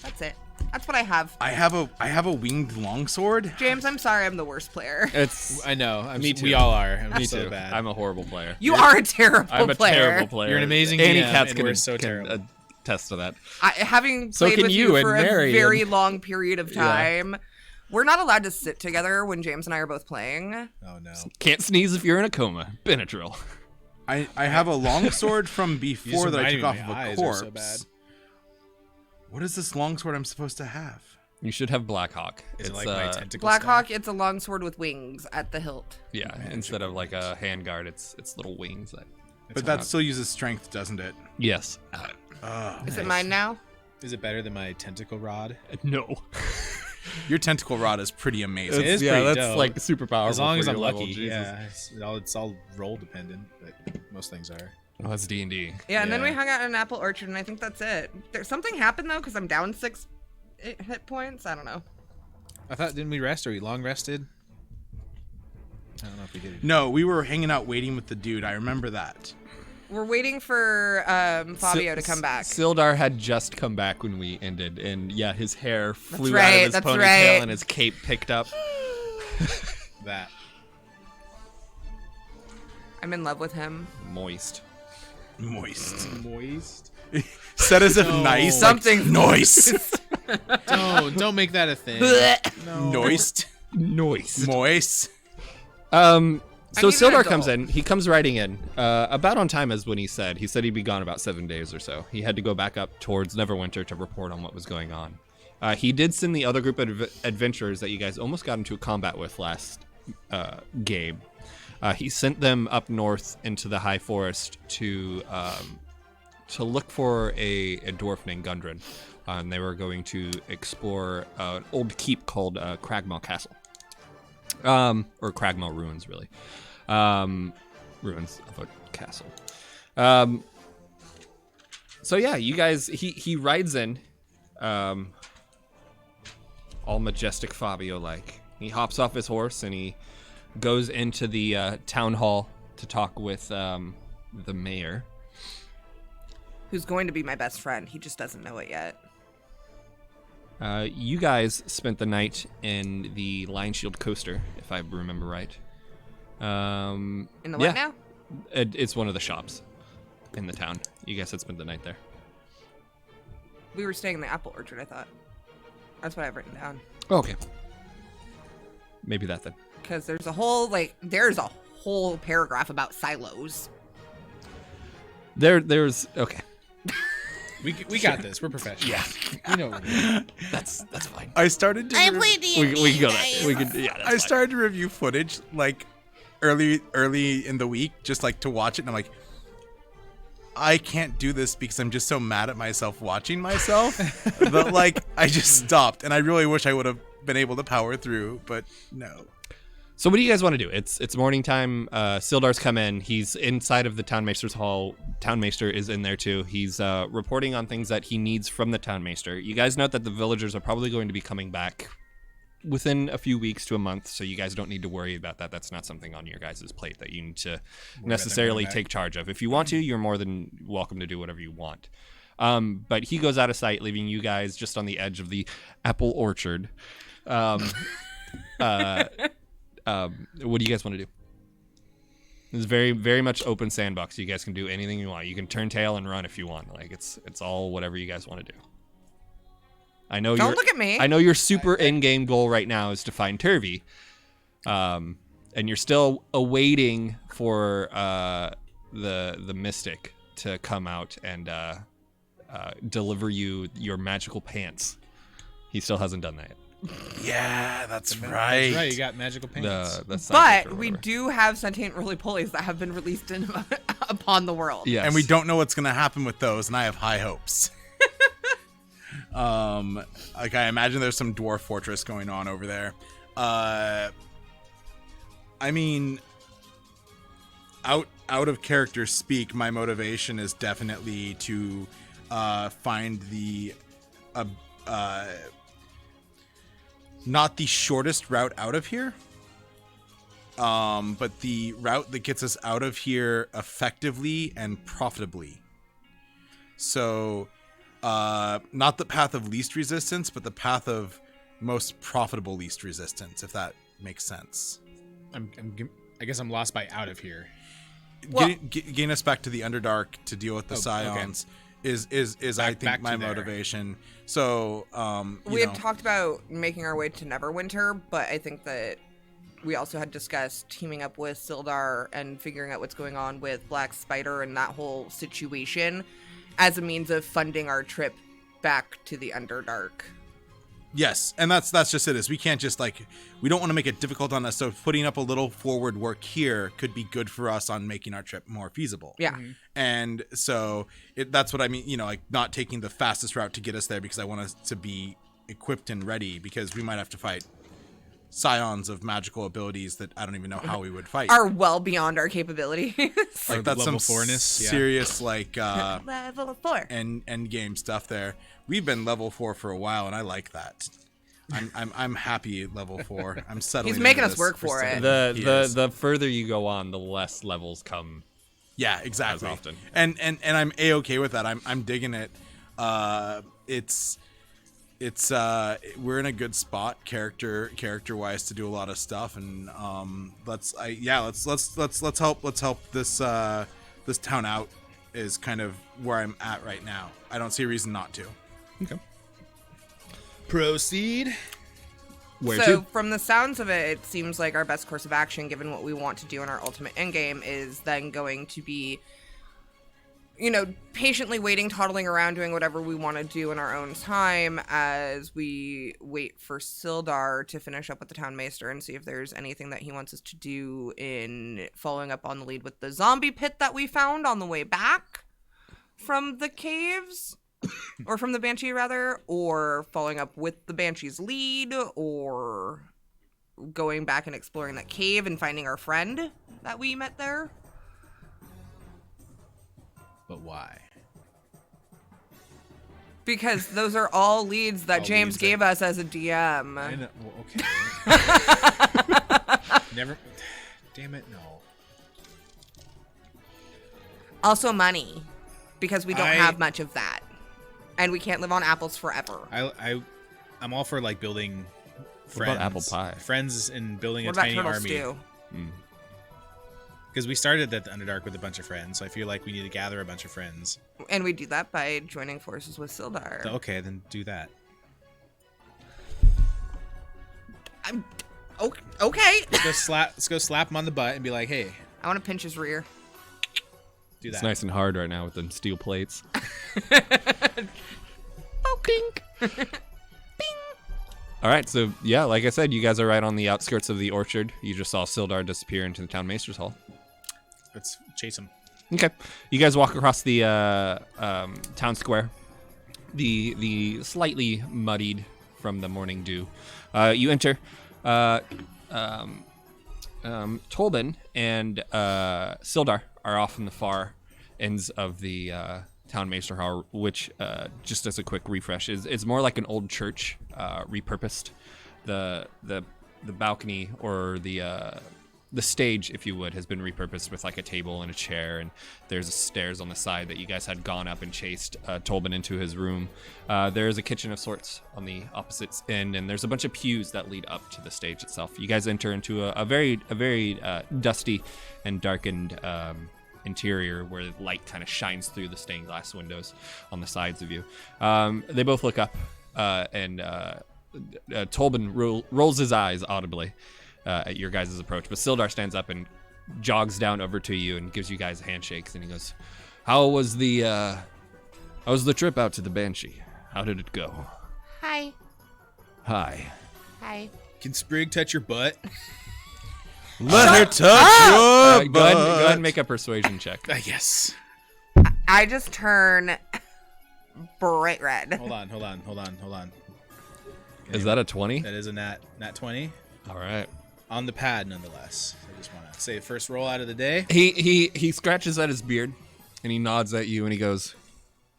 That's it. That's what I have. I have a winged longsword. James, I'm sorry I'm the worst player. It's I know. Me too. We all are. I'm me so too. bad. I'm a horrible player. You are a terrible I'm a player. terrible player. You're an amazing Annie DM, Katz and can, we're so can terrible. attest to that. Having So played can with you you for and a Marion. very long period of Yeah. time, we're not allowed to sit together when James and I are both playing. Oh no. Can't sneeze if you're in a coma. Benadryl. I have a longsword from before that I reminded took off me, of my a eyes are corpse. so bad. What is this longsword I'm supposed to have? You should have Blackhawk. Is it It's like my tentacle Blackhawk, staff? it's a longsword with wings at the hilt. yeah. Instead of like a handguard, it's little wings. But that still uses strength, doesn't it? Yes. Is it mine now? Is it better than my tentacle rod? No. Your tentacle rod is pretty amazing. It is yeah, pretty that's dope. like super powerful. As long for as I'm your level, lucky, Jesus. yeah. It's all role dependent, but most things are. Oh, that's D&D. Yeah, and then we Yeah. hung out in an apple orchard, and I think that's it. Something happened though, because I'm down 6 hit points. I don't know. I thought, didn't we rest? Or we long rested? I don't know if we did. No, we were hanging out waiting with the dude. I remember that. We're waiting for Fabio to come back. Sildar had just come back when we ended, and yeah, his hair flew out right, of his that's ponytail right. and his cape picked up. That. I'm in love with him. Moist. Moist. Said as if No. nice. Something's Noise. Don't make that a thing. No. Noist. Moist. Moist. So need an Sildar adult. comes in. He comes riding in about on time as when he said. He said he'd be gone about 7 days or so. He had to go back up towards Neverwinter to report on what was going on. He did send the other group of adventurers that you guys almost got into a combat with last game. He sent them up north into the high forest to look for a dwarf named Gundren. And they were going to explore an old keep called Cragmaw Castle. Or Cragmaw Ruins, really. Ruins of a castle. So yeah, you guys, he rides in, all majestic Fabio-like. He hops off his horse and he goes into the town hall to talk with the mayor. Who's going to be my best friend. He just doesn't know it yet. You guys spent the night in the Lion Shield coaster, if I remember right. In the what now? It's one of the shops in the town. You guys had spent the night there. We were staying in the apple orchard, I thought. That's what I've written down. Okay. Maybe that then. Because there's a whole paragraph about silos. There's okay. We got this. We're professionals. Yeah. We know what we're doing. That's fine. I started to. I play D&D, We can go guys. there. We can. Yeah, that's I started to review footage like early in the week, just like to watch it, and I'm like, I can't do this because I'm just so mad at myself watching myself. But like, I just stopped, and I really wish I would have been able to power through, but no. So what do you guys want to do? It's morning time. Sildar's come in. He's inside of the Townmaster's hall. Townmaster is in there too. He's reporting on things that he needs from the Townmaster. You guys note that the villagers are probably going to be coming back within a few weeks to a month, so you guys don't need to worry about that. That's not something on your guys' plate that you need to necessarily take charge of. If you want to, you're more than welcome to do whatever you want. But he goes out of sight, leaving you guys just on the edge of the apple orchard. What do you guys want to do? It's very, very much open sandbox. You guys can do anything you want. You can turn tail and run if you want. Like it's all whatever you guys want to do. I know. Don't look at me. I know your super in-game goal right now is to find Turvy, and you're still awaiting for the Mystic to come out and deliver you your magical pants. He still hasn't done that yet. Yeah, that's That's right. right. You got magical pants. The psychic But or we whatever. do have sentient roly-polies that have been released upon the world. Yes. And we don't know what's gonna happen with those, and I have high hopes. Like I imagine there's some dwarf fortress going on over there. I mean, out of character speak, my motivation is definitely to find the not the shortest route out of here, but the route that gets us out of here effectively and profitably. So, not the path of least resistance, but the path of most profitable least resistance, if that makes sense. I guess I'm lost by out of here. Well- Gain us back to the Underdark to deal with the Scions is I Back think my to there. motivation. So, We had talked about making our way to Neverwinter, but I think that we also had discussed teaming up with Sildar and figuring out what's going on with Black Spider and that whole situation as a means of funding our trip back to the Underdark. Yes, and that's just it. Is we can't just we don't want to make it difficult on us. So putting up a little forward work here could be good for us on making our trip more feasible. Yeah. And so that's what I mean. You know, like not taking the fastest route to get us there because I want us to be equipped and ready because we might have to fight scions of magical abilities that I don't even know how we would fight. Are well beyond our capabilities. Like that's level some 4-ness, yeah. serious Level 4. end game stuff there. We've been level 4 for a while, and I like that. I'm happy at level 4. I'm settling. He's making into us work for it. stability. The further you go on, the less levels come Yeah, exactly. as often. And I'm A-okay with that. I'm digging it. It's we're in a good spot character wise to do a lot of stuff, and let's help this this town out is kind of where I'm at right now. I don't see a reason not to. Okay. Proceed. Where So to? from the sounds of it, it seems like our best course of action, given what we want to do in our ultimate endgame, is then going to be, patiently waiting, toddling around, doing whatever we want to do in our own time as we wait for Sildar to finish up with the town maester and see if there's anything that he wants us to do in following up on the lead with the zombie pit that we found on the way back from the caves. Or from the Banshee, rather, or following up with the Banshee's lead, or going back and exploring that cave and finding our friend that we met there. But why? Because those are all leads that All James leads gave that- us as a DM. I know. Well, okay. Never. Damn it! No. Also money, because we don't I- have much of that. And we can't live on apples forever. I'm all for like building What friends. about apple pie? Friends and building What a about tiny turtle army. stew? Because we started at the Underdark with a bunch of friends, so I feel like we need to gather a bunch of friends. And we do that by joining forces with Sildar. Okay, then do that. Okay. Let's go slap him on the butt and be like, hey, I want to pinch his rear. do that. It's nice and hard right now with them steel plates. Pink. All right, so yeah, like I said, you guys are right on the outskirts of the orchard. You just saw Sildar disappear into the town maester's hall. Let's chase him. Okay, you guys walk across the town square, the slightly muddied from the morning dew. You enter. Tolbin and Sildar are off in the far ends of the town maester hall, which, just as a quick refresh, is more like an old church, repurposed. The balcony or the stage, if you would, has been repurposed with like a table and a chair, and there's stairs on the side that you guys had gone up and chased Tolbin into his room. There is a kitchen of sorts on the opposite end, and there's a bunch of pews that lead up to the stage itself. You guys enter into a very dusty and darkened interior where light kind of shines through the stained glass windows on the sides of you. They both look up, and Tolbin rolls his eyes audibly at your guys' approach, but Sildar stands up and jogs down over to you and gives you guys handshakes, and he goes, how was the trip out to the Banshee? How did it go? Hi. Hi. Hi. Can Sprig touch your butt? Let her touch your Go ahead butt. and make a persuasion check. Yes. I just turn bright red. Hold on. Is that a 20? That is a nat 20 All right. on the pad, nonetheless. I just want to say first roll out of the day. He scratches at his beard, and he nods at you, and he goes,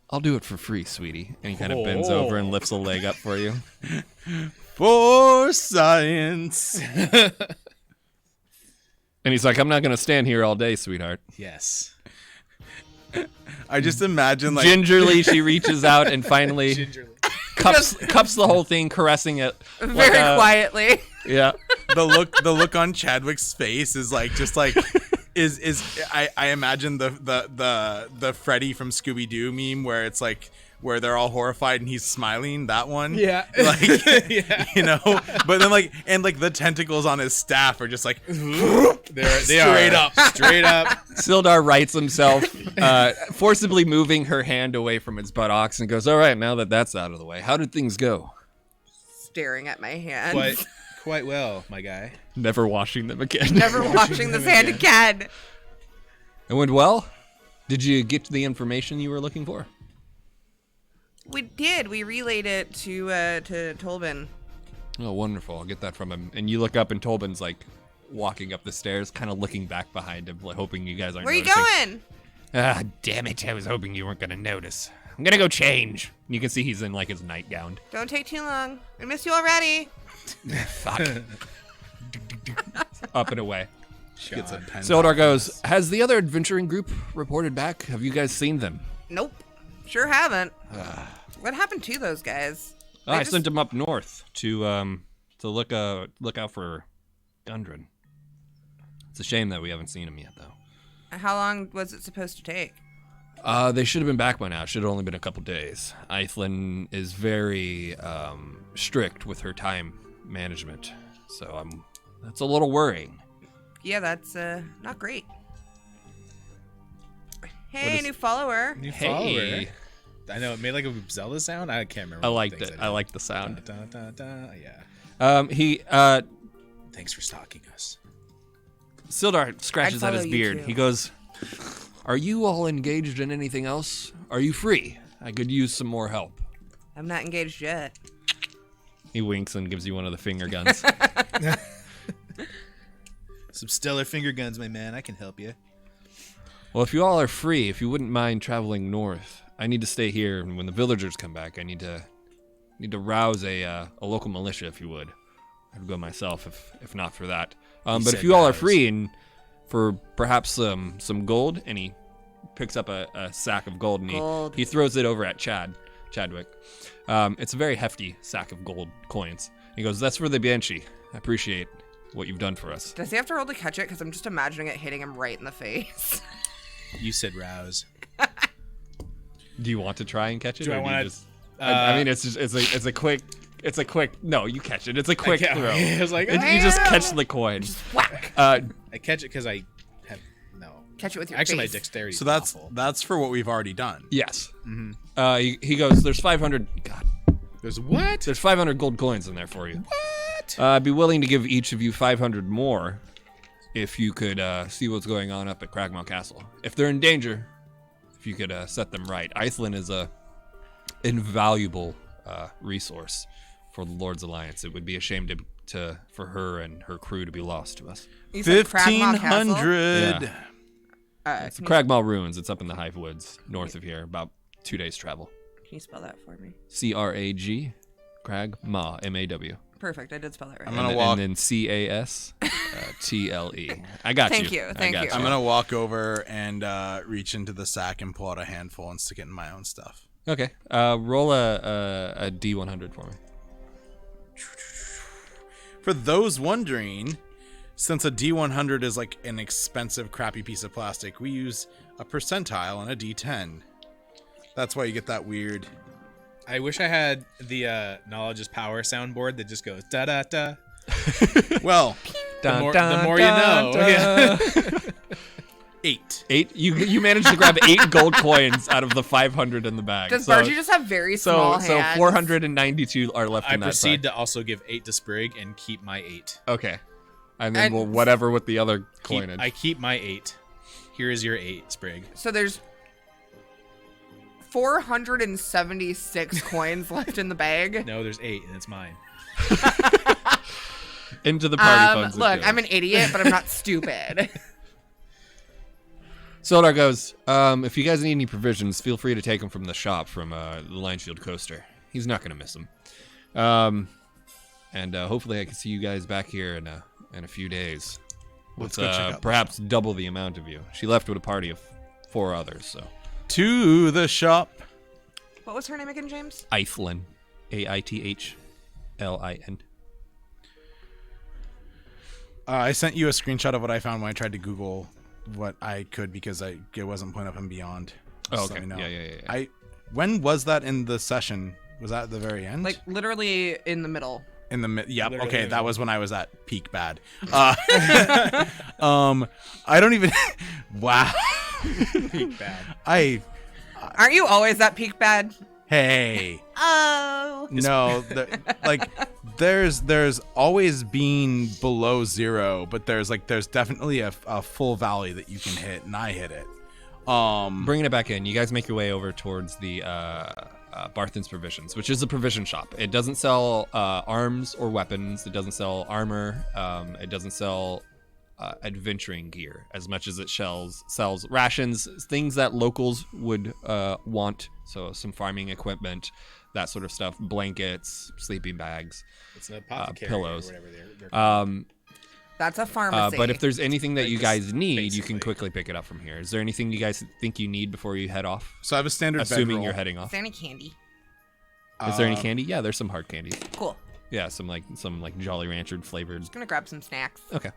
I'll do it for free, sweetie. And he kind of bends over and lifts a leg up for you. For science. And he's like, I'm not going to stand here all day, sweetheart. Yes. I just imagine like Gingerly, she reaches out and finally Gingerly. cups the whole thing, caressing it. Very quietly. Yeah. the look on Chadwick's face is like just like is I imagine the Freddy from Scooby Doo meme where it's like where they're all horrified and he's smiling, that one. Yeah. Like Yeah. you know, but then like and like the tentacles on his staff are just like They Straight up. Straight up. Sildar rights himself, forcibly moving her hand away from its buttocks and goes, all right, now that that's out of the way, how did things go? Staring at my hands. Quite well, my guy. Never washing them again. Never washing this hand again. It went well? Did you get the information you were looking for? We did. We relayed it to Tolbin. Oh, wonderful. I'll get that from him. And you look up and Tolbin's like walking up the stairs, kind of looking back behind him, like, hoping you guys aren't Where are you noticing. going? Ah, damn it. I was hoping you weren't going to notice. I'm going to go change. You can see he's in like his nightgown. Don't take too long. I miss you already. Fuck. Up and away. Gets a pen. Sildar goes, has the other adventuring group reported back? Have you guys seen them? Nope. Sure haven't. What happened to those guys? I sent them up north to look out for Gundren. It's a shame that we haven't seen him yet, though. How long was it supposed to take? They should have been back by now. It should have only been a couple days. Eithlin is very strict with her time management, so that's a little worrying. Yeah, that's not great. Hey, new follower. New Hey. follower. I know it made like a Zelda sound. I can't remember. I what liked things it. did. I liked the sound. Yeah. He Thanks for stalking us. Sildar scratches I'd at his follow you beard. too. He goes, "Are you all engaged in anything else? Are you free? I could use some more help." I'm not engaged yet. He winks and gives you one of the finger guns. Some stellar finger guns, my man. I can help you. Well, if you all are free, if you wouldn't mind traveling north, I need to stay here, and when the villagers come back, I need to rouse a local militia, if you would. I'd go myself if not for that. But if said you all are rouse. free and for perhaps some gold, and he picks up a sack of gold and Gold. he throws it over at Chadwick. It's a very hefty sack of gold coins. He goes, "That's for the Banshee. I appreciate what you've done for us." Does he have to roll to catch it? Because I'm just imagining it hitting him right in the face. You said rouse. Do you want to try and catch it? Do I or wanna- just? I mean, it's a quick. No, you catch it. It's a quick throw. I was like, You just catch the coin. Whack. I catch it because I have no. Catch it with your Actually, my face. dexterity. So is awful. that's for what we've already done. Yes. He goes, "There's 500. God, There's what? there's 500 gold coins in there for you. What? I'd be willing to give each of you 500 more, if you could see what's going on up at Cragmaw Castle. If they're in danger, if you could set them right. Eithlin is a invaluable resource for the Lord's Alliance. It would be a shame for her and her crew to be lost to us." You said Cragmaw Castle? 1500. Uh, It's the can, you, Cragmaw Ruins. It's up in the Hive Woods, north of here, about 2 days travel. can you spell that for me? Crag, Cragmaw, M-A-W. Perfect. I did spell that right. I'm gonna walk. And then C-A-S-T-L-E. I got Thank you. you, I thank got you. I'm gonna walk over and reach into the sack and pull out a handful and stick it in my own stuff. Okay. Roll a D100 for me. For those wondering, since a D100 is like an expensive, crappy piece of plastic, we use a percentile and a D10. That's why you get that weird. I wish I had the knowledge is power soundboard that just goes da da da. Well, The more you know. Yeah. 8. 8. You managed to grab 8 gold coins out of the 500 in the bag. Does so, Bargy just have very small so hands? 492 are left I in that proceed sack. to also give 8 to Sprig and keep my 8. Okay. And then And- we'll whatever with the other coinage. I keep my 8. Here is your 8, Sprig. So there's 476 coins left in the bag. No, there's 8, and it's mine. Into the party funds. it Look, goes. I'm an idiot, but I'm not stupid. Sildar goes, if you guys need any provisions, feel free to take them from the shop from the Linesfield Coaster. He's not going to miss them. And hopefully I can see you guys back here in a few days. Let's With go check out the perhaps double the amount of you. She left with a party of 4 others, so. To the shop. What was her name again, James? Eithlin. A-I-T-H-L-I-N. I sent you a screenshot of what I found when I tried to Google what I could because it wasn't pulling up and beyond. Oh, Just okay. let me know. Yeah. When was that in the session? Was that at the very end? Like literally in the middle. In the yep. Literally Okay, in that the- was when I was at peak bad. I don't even. Wow. Peak bad. Aren't you always that peak bad? Hey. Oh. No, there's always been below 0, but there's definitely a full valley that you can hit, and I hit it. Bringing it back in, you guys make your way over towards the Barthen's Provisions, which is a provision shop. It doesn't sell arms or weapons. It doesn't sell armor. It doesn't sell adventuring gear as much as it sells rations, things that locals would want. So some farming equipment, that sort of stuff, blankets, sleeping bags. It's an apothecary pillows. or whatever they're called. That's a pharmacy. But if there's anything that you guys need, you basically. can quickly pick it up from here. Is there anything you guys think you need before you head off? So I have a standard Assuming bedroll. you're heading off. Is there any candy? Is there any candy? Yeah, there's some hard candies. Cool. Yeah, some Jolly Rancher flavored. Just gonna grab some snacks. Okay.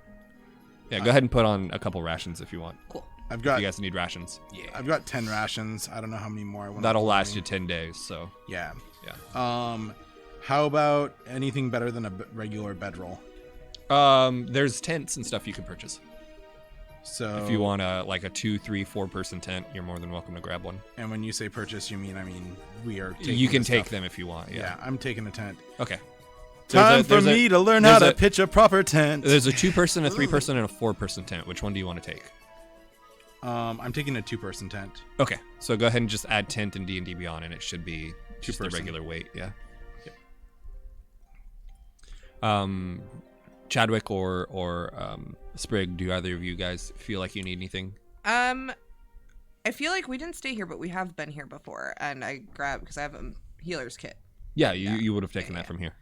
Yeah, go ahead and put on a couple rations if you want. Cool. I've If got you guys need rations. Yeah. I've got 10 rations. I don't know how many more I want. That'll last you 10 days, so Yeah. yeah. How about anything better than a regular bedroll? There's tents and stuff you can purchase. So If you want a 2, 3, 4 person tent, you're more than welcome to grab one. And when you say purchase, you mean we are. Taking You can the take stuff. them if you want. Yeah, Yeah. I'm taking a tent. Okay. Time for me to learn how to pitch a proper tent. There's a 2-person, a 3-person, and a 4-person tent. Which one do you want to take? I'm taking a 2-person tent. Okay, so go ahead and just add tent and D&D Beyond, and it should be just the 2-person. regular weight. Yeah. Yep. Chadwick or Sprig, do either of you guys feel like you need anything? I feel like we didn't stay here, but we have been here before, and I grabbed because I have a healer's kit. Yeah, you would have taken that from here.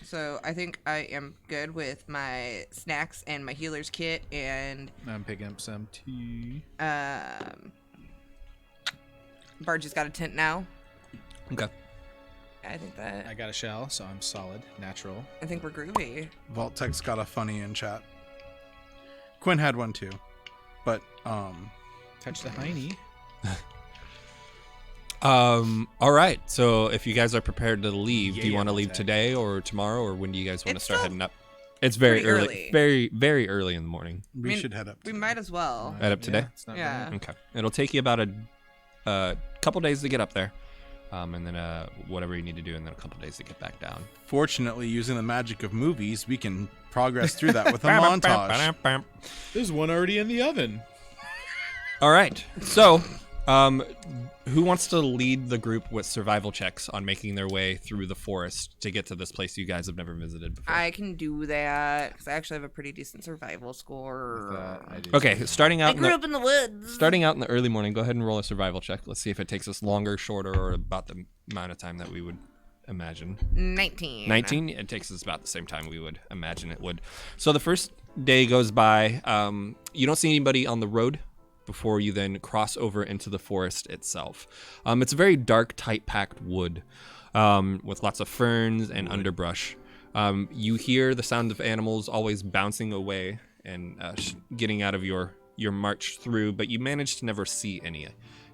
So I think I am good with my snacks and my healer's kit, and I'm picking up some tea. Bargie's got a tent now. Okay. I think that I got a shell, so I'm solid, natural. I think we're groovy. Vault-Tech's got a funny in chat. Quinn had one too, but Touch the hiney. All right. So if you guys are prepared to leave, do you Yeah, want to leave Vault-Tech. today or tomorrow, or when do you guys want to It's start still heading up? It's very pretty early. early. Very, very early in the morning. we I mean, should head up. We might as well. Head up today? It's not Yeah. bad. Okay. It'll take you about a couple days to get up there, and then whatever you need to do, and then a couple days to get back down. Fortunately, using the magic of movies, we can progress through that with a montage. There's one already in the oven. All right. So, who wants to lead the group with survival checks on making their way through the forest to get to this place you guys have never visited before? I can do that because I actually have a pretty decent survival score. I do. Okay, starting I out grew up in the woods. starting out in the early morning, go ahead and roll a survival check. Let's see if it takes us longer, shorter, or about the amount of time that we would imagine. 19. 19? It takes us about the same time we would imagine it would. So the first day goes by. You don't see anybody on the road before you then cross over into the forest itself. It's a very dark, tight-packed wood with lots of ferns and underbrush. You hear the sound of animals always bouncing away and getting out of your march through, but you manage to never see any.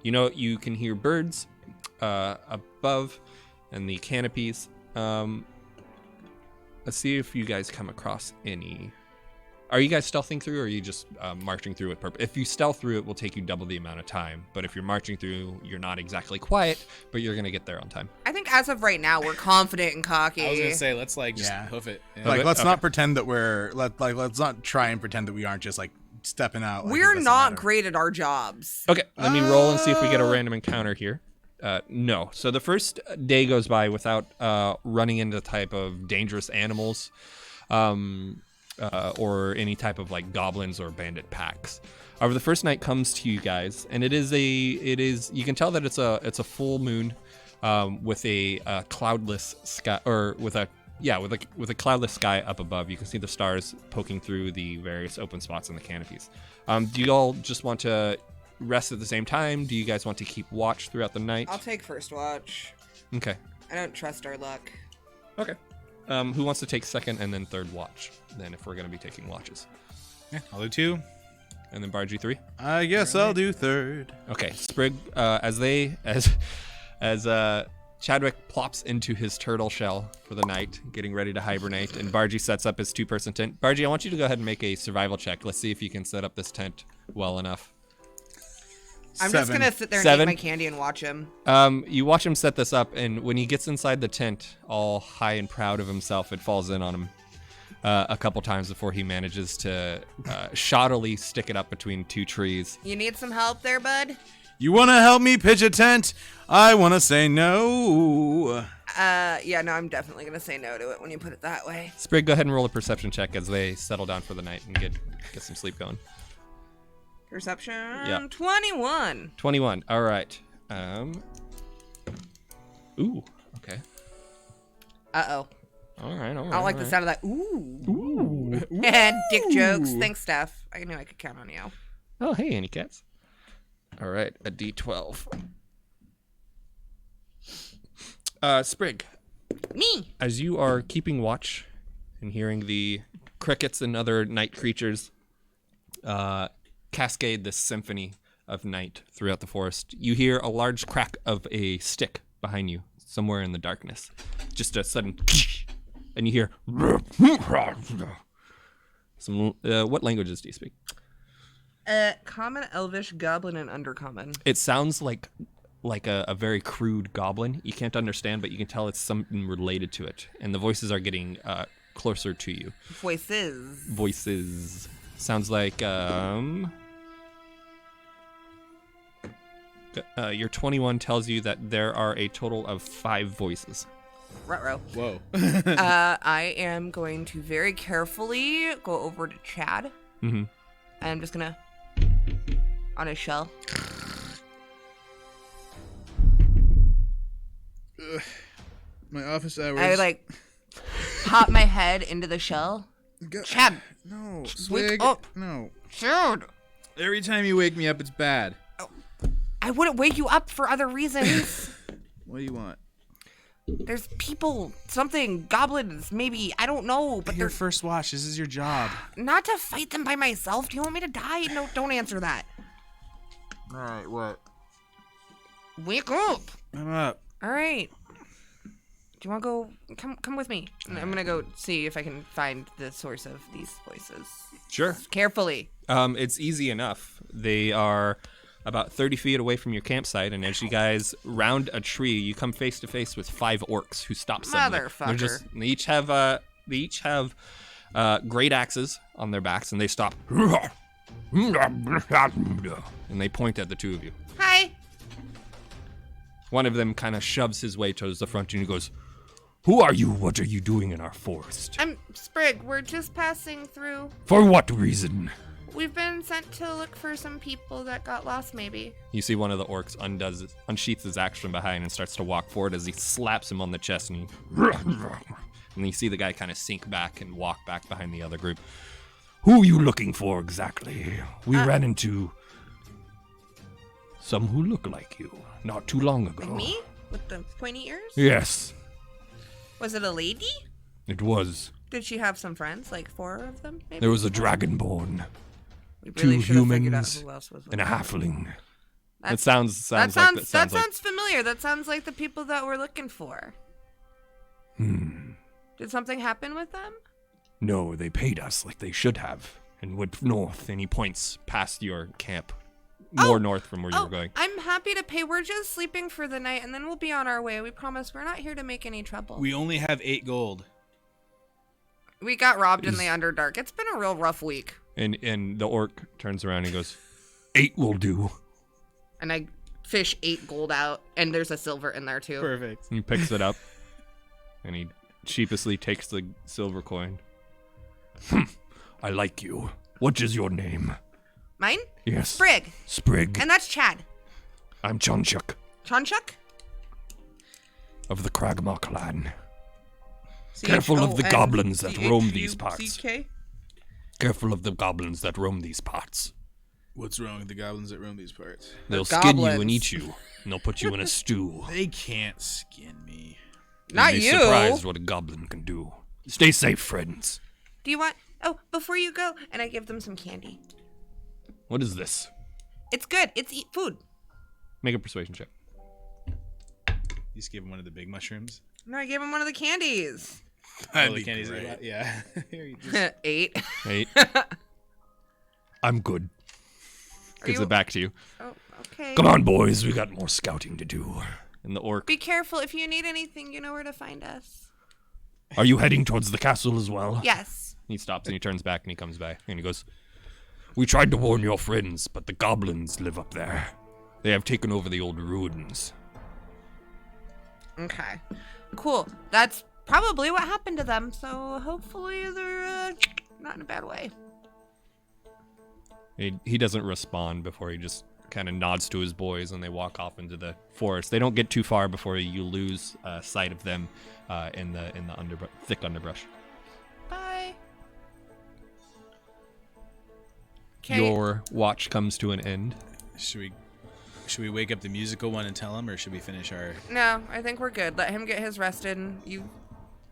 You can hear birds above and the canopies. Let's see if you guys come across any. Are you guys stealthing through, or are you just marching through with purpose? If you stealth through, it will take you double the amount of time. But if you're marching through, you're not exactly quiet, but you're going to get there on time. I think as of right now, we're confident and cocky. I was gonna say let's just Yeah. hoof it. Yeah. Like, it? let's Okay. not pretend that let's not try and pretend that we aren't just stepping out. Like, it We're doesn't not matter. great at our jobs. Okay, let me roll and see if we get a random encounter here. No. So the first day goes by without running into type of dangerous animals. Or any type of goblins or bandit packs. However, the first night comes to you guys, and it is you can tell that it's a full moon with a cloudless sky, or with a cloudless sky up above. You can see the stars poking through the various open spots in the canopies. Do you all just want to rest at the same time? Do you guys want to keep watch throughout the night? I'll take first watch. Okay. I don't trust our luck. Okay. Who wants to take second and then third watch? Then, if we're going to be taking watches, Yeah, I'll do 2. and then Bargy 3. I guess I'll do third. Okay, Sprig, as Chadwick plops into his turtle shell for the night, getting ready to hibernate, and Bargy sets up his 2-person tent. Bargy, I want you to go ahead and make a survival check. Let's see if you can set up this tent well enough. I'm just 7. gonna sit there and 7? eat my candy and watch him. You watch him set this up, and when he gets inside the tent, all high and proud of himself, it falls in on him a couple times before he manages to shoddily stick it up between 2 trees. You need some help there, bud? You want to help me pitch a tent? I want to say no. Yeah, no, I'm definitely gonna say no to it when you put it that way. Sprig, go ahead and roll a perception check as they settle down for the night and get some sleep going. Perception. Yeah. 21. 21. All right. Ooh. Okay. Uh-oh. All right. I don't like the sound of that. Ooh. And dick jokes. Thanks, Steph. I knew I could count on you. Oh, hey, Annie Cats. All right, a D12. Sprig. Me. As you are keeping watch and hearing the crickets and other night creatures cascade this symphony of night throughout the forest, you hear a large crack of a stick behind you, somewhere in the darkness. Just a sudden, and you hear some. What languages do you speak? Common, Elvish, Goblin, and Undercommon. It sounds like a very crude goblin. You can't understand, but you can tell it's something related to it. And the voices are getting closer to you. Voices. Sounds like your 21 tells you that there are a total of 5 voices. Ruh-roh. Whoa. I am going to very carefully go over to Chad. Mm-hmm. I'm just gonna on his shell. My office hours. I pop my head into the shell. Chad. No. Wake up. No. Chad. Every time you wake me up, it's bad. I wouldn't wake you up for other reasons. What do you want? There's people, something, goblins, maybe, I don't know, but Your they're first watch. This is your job. not to fight them by myself. Do you want me to die? No, don't answer that. All right. What? Wake up. I'm up. All right. Do you want to go? Come with me. I'm gonna go see if I can find the source of these voices. Sure. Carefully. It's easy enough. They are about 30 feet away from your campsite, and as you guys round a tree, you come face to face with 5 orcs who stop suddenly. Motherfucker. They each have great axes on their backs, and they stop. And they point at the two of you. Hi. One of them kind of shoves his way towards the front, and he goes, "Who are you? What are you doing in our forest?" I'm Sprig. We're just passing through. For what reason? We've been sent to look for some people that got lost, maybe. You see one of the orcs unsheaths his axe from behind and starts to walk forward as he slaps him on the chest, and and you see the guy kind of sink back and walk back behind the other group. Who are you looking for exactly? We ran into some who look like you not too long ago. Like me? With the pointy ears? Yes, Was it a lady? it was. Did she have some friends? Like 4 of them, maybe? There was a dragonborn, We really 2 should have figured out humans, who else was with and a them. halfling. That That sounds sounds like familiar. That sounds like the people that we're looking for. Did something happen with them? No, they paid us like they should have and went north, and he points past your camp, more north from where you were going. I'm happy to pay. We're just sleeping for the night, and then we'll be on our way. We promise we're not here to make any trouble. We only have 8 gold. We got robbed in the Underdark. It's been a real rough week. And the orc turns around and goes, 8 will do. And I fish 8 gold out, and there's a silver in there too. Perfect. He picks it up, and he sheepishly takes the silver coin. I like you. What is your name? Mine? Yes. Sprig. Sprig. And that's Chad. I'm Chonchuk Chonchuk? of the Cragmaw clan. C-H-O-N-C-H-U-C-K? Careful of the goblins that roam these parts. C-K? Careful of the goblins that roam these parts. What's wrong with the goblins that roam these parts? They'll skin you and goblins. eat you, and they'll put you in a stew. They can't skin me. Not You'd be you. surprised what a goblin can do. Stay safe, friends. Do you want... Oh, before you go, and I give them some candy. What is this? It's good. It's food. Make a persuasion check. You just give him one of the big mushrooms. No, I gave him one of the candies. Oh, the candies. Yeah. Here you just... 8. 8. I'm good. Gives you- it back to you. Oh, okay. Come on, boys. We got more scouting to do. And the orc. Be careful. If you need anything, you know where to find us. Are you heading towards the castle as well? Yes. He stops and he turns back and he comes back and he goes, "We tried to warn your friends, but the goblins live up there. They have taken over the old ruins." Okay. Cool. That's probably what happened to them, so hopefully they're not in a bad way. He doesn't respond before he just kind of nods to his boys, and they walk off into the forest. They don't get too far before you lose sight of them in the thick underbrush. Bye. Okay. Your watch comes to an end. Should we wake up the musical one and tell him, or should we finish our? No, I think we're good. Let him get his rest in. You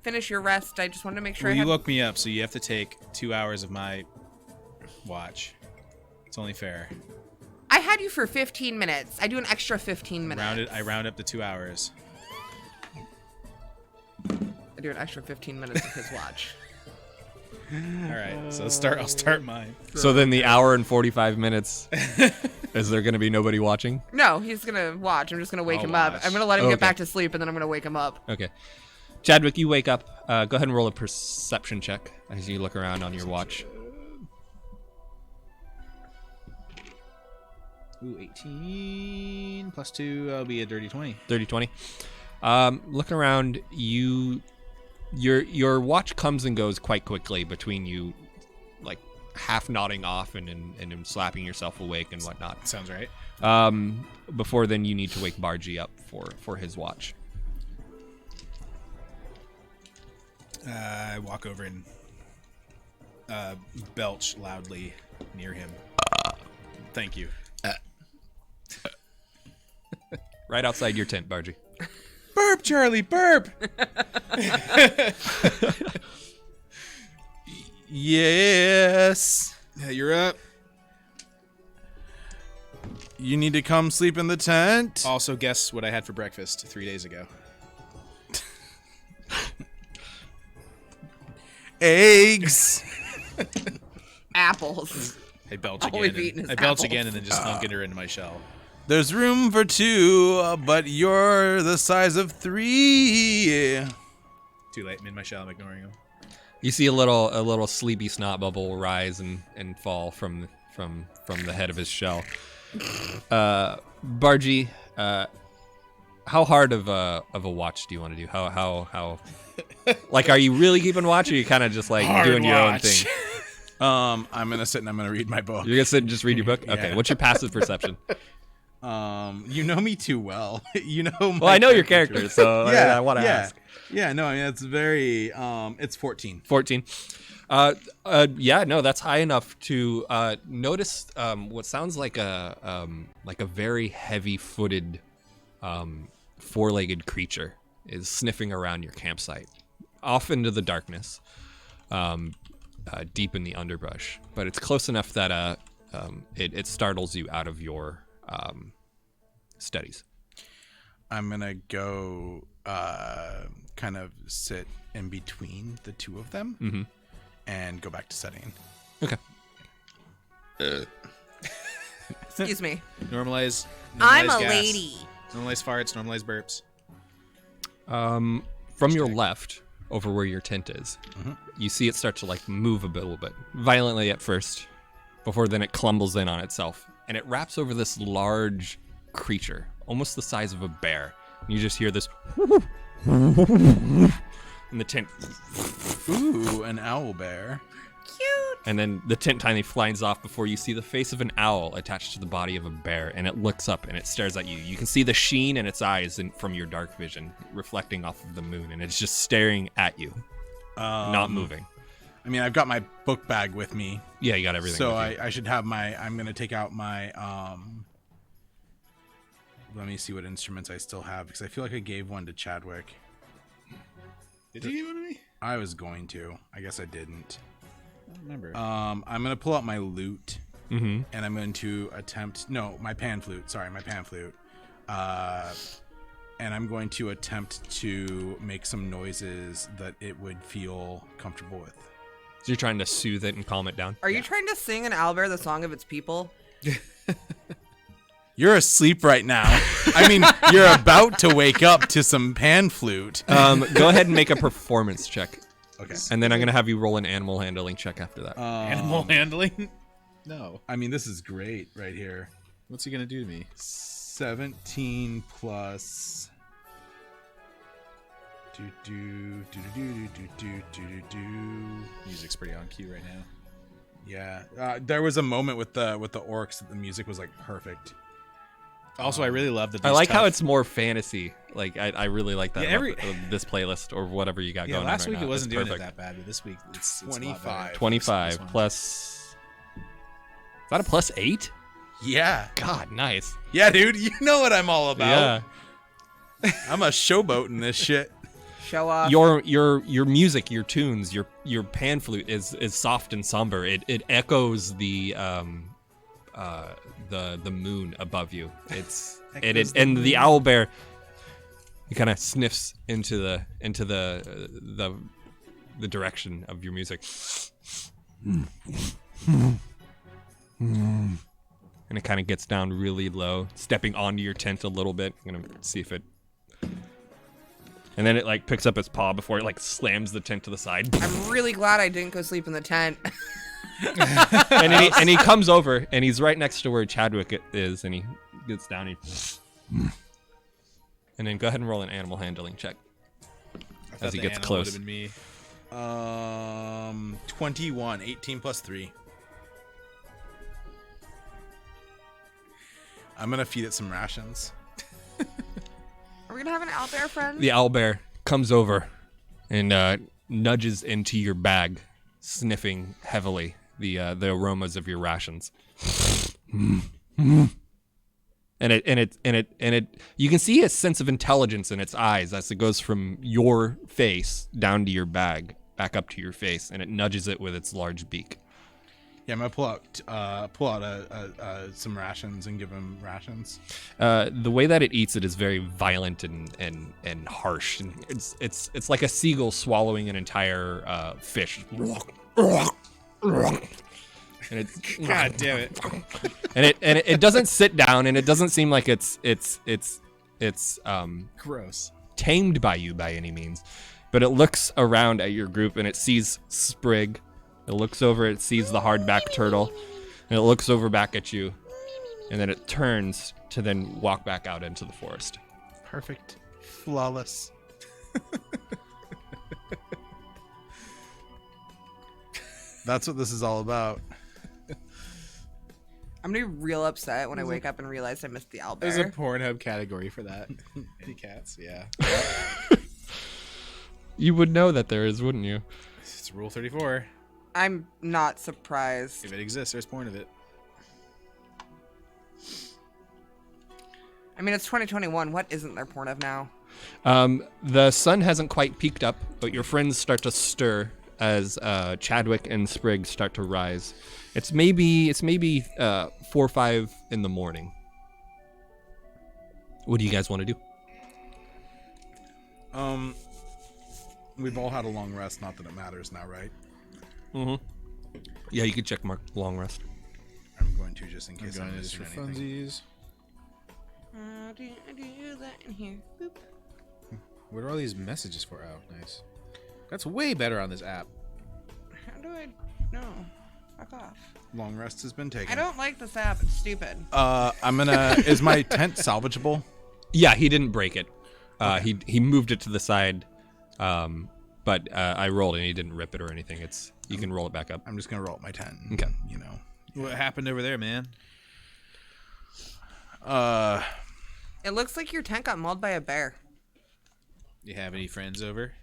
finish your rest. I just wanted to make sure Well, I you had... woke me up, so you have to take 2 hours of my watch. It's only fair. I had you for 15 minutes. I do an extra 15 minutes. I round up the 2 hours. I do an extra 15 minutes of his watch. All right, so I'll start mine. So then the hour and 45 minutes, is there going to be nobody watching? No, he's gonna watch. I'm just gonna wake I'll him up. watch. I'm gonna let him Okay. get back to sleep, and then I'm gonna wake him up. Okay. Chadwick, you wake up. Go ahead and roll a perception check as you look around on your watch. Ooh, 18 plus 2, that'll be a dirty 20. 30-20. Looking around, your watch comes and goes quite quickly between you, like half nodding off and slapping yourself awake and whatnot. Sounds right. Before then, you need to wake Bargy up for his watch. I walk over and belch loudly near him. Thank you. Right outside your tent, Bargy. Burp, Charlie, burp! Yes. Yeah, you're up. You need to come sleep in the tent. Also, guess what I had for breakfast 3 days ago. Eggs. Apples. I belch All we've again. eaten is I belch apples. again and then just thunk her into my shell. There's room for 2, but you're the size of 3. Too late. I'm in my shell. I'm ignoring him. You see a little sleepy snot bubble rise and fall from the head of his shell. Bargy, how hard of a watch do you want to do? How like, are you really keeping watch, or are you kind of just like Hard doing your own watch. thing? I'm gonna sit and I'm gonna read my book. You're gonna sit and just read your book? Okay. Yeah. What's your passive perception? You know me too well. You know. Well, I know your character, so I want to ask. Yeah, no, I mean it's very. It's 14. 14. Yeah, no, that's high enough to notice what sounds like a very heavy-footed, four-legged creature is sniffing around your campsite, off into the darkness, deep in the underbrush. But it's close enough that it startles you out of your studies. I'm gonna go kind of sit in between the two of them and go back to studying. Okay. Excuse me. Normalize I'm a gas. lady. Normalize farts. Normalize burps. From your left, over where your tent is, you see it start to like move a little bit, violently at first, before then it clumbles in on itself, and it wraps over this large creature, almost the size of a bear. And you just hear this, and the tent, Ooh, an owl bear. Cute. and then the tent tiny flies off before you see the face of an owl attached to the body of a bear, and it looks up and it stares at you. You can see the sheen in its eyes from your dark vision, reflecting off of the moon, and it's just staring at you, not moving. I mean, I've got my book bag with me, Yeah, you got everything. so with you. I should have my. I'm gonna take out my. Let me see what instruments I still have, because I feel like I gave one to Chadwick. Did you give one to me? I was going to. I guess I didn't. I don't remember. I'm gonna pull out my lute, Mm-hmm. and I'm going to attempt. No, my pan flute. Sorry, my pan flute. And I'm going to attempt to make some noises that it would feel comfortable with. So you're trying to soothe it and calm it down? Are you trying to sing an owlbear the song of its people? You're asleep right now. I mean, you're about to wake up to some pan flute. Go ahead and make a performance check. Okay. And then I'm going to have you roll an animal handling check after that. Animal handling? No. I mean, this is great right here. What's he gonna do to me? 17 plus. Music's pretty on cue right now. Yeah. There was a moment with the orcs that the music was like perfect. Also, I really love that. I like how it's more fantasy. Like I really like that Yeah, about this playlist or whatever you got going on. Last week right it now. wasn't It's doing it perfect. that bad, but this week it's 25. 25 plus. Is that a plus 8? Yeah. God, nice. Yeah, dude. You know what I'm all about. Yeah. I'm a showboat in this shit. Show off. Your music, your tunes, your pan flute is soft and somber. It echoes the moon above you. It's and the owl bear. He kind of sniffs into the direction of your music. And it kind of gets down really low, stepping onto your tent a little bit. I'm gonna see if it. And then it like picks up its paw before it like slams the tent to the side. I'm really glad I didn't go sleep in the tent. and he comes over and he's right next to where Chadwick is, and he gets down. And then go ahead and roll an animal handling check as he gets close. Been me. 21, 18 plus 3. I'm gonna feed it some rations. Are we gonna have an out there, friend? The owlbear comes over and nudges into your bag, sniffing heavily the aromas of your rations. And it you can see a sense of intelligence in its eyes as it goes from your face down to your bag, back up to your face, and it nudges it with its large beak. Yeah, I'm gonna pull out some rations and give him rations. The way that it eats it is very violent and harsh. And it's like a seagull swallowing an entire fish. And it's God damn it! and it doesn't sit down, and it doesn't seem like it's Gross. tamed by you by any means, but it looks around at your group and it sees Sprig. It looks over, it sees the hardback turtle, and it looks over back at you, and then it turns to then walk back out into the forest. Perfect. Flawless. That's what this is all about. I'm gonna be real upset when I wake up and realize I missed the owlbear. There's a Pornhub category for that. Kitty cats, yeah. You would know that there is, wouldn't you? It's Rule 34. I'm not surprised. If it exists, there's porn of it. I mean, it's 2021. What isn't there porn of now? The sun hasn't quite peaked up, but your friends start to stir as Chadwick and Sprig start to rise. It's maybe 4 or 5 in the morning. What do you guys want to do? We've all had a long rest. Not that it matters now, right? Mm-hmm. Yeah, you could check mark long rest. I'm going to just in case I'm I'm going to just missing for anything. funsies. How do I do that in here? Boop. What are all these messages for? Oh, nice. That's way better on this app. How do I? No. Fuck off. Long rest has been taken. I don't like this app. It's stupid. I'm gonna. Is my tent salvageable? Yeah, he didn't break it. He moved it to the side, but I rolled and he didn't rip it or anything. You can roll it back up. I'm just gonna roll up my tent. Okay. You know. What happened over there, man? It looks like your tent got mauled by a bear. You have any friends over?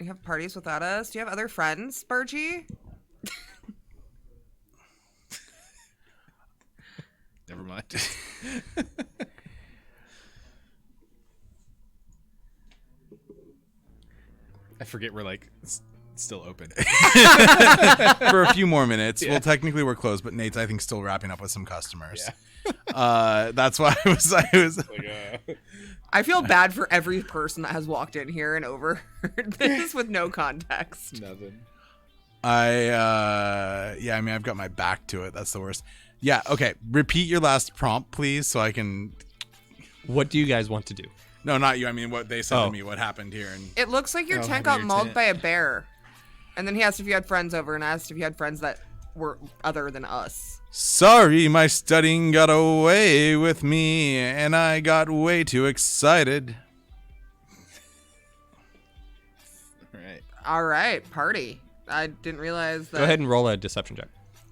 You have parties without us? Do you have other friends, Burgee? Never mind. I forget we're like still open. For a few more minutes. Well, technically we're closed, but Nate's I think still wrapping up with some customers. Yeah. That's why I was. I feel bad for every person that has walked in here and overheard this with no context. Nothing. I mean I've got my back to it. That's the worst. Yeah. Okay. Repeat your last prompt, please, so I can. What do you guys want to do? No, not you. I mean, what they said Oh. to me, what happened here, and It looks like your tent got mauled by a bear. And then he asked if you had friends over and asked if you had friends that were other than us. sorry, my studying got away with me, and I got way too excited. All right. All right, party. I didn't realize that. Go ahead and roll a deception check.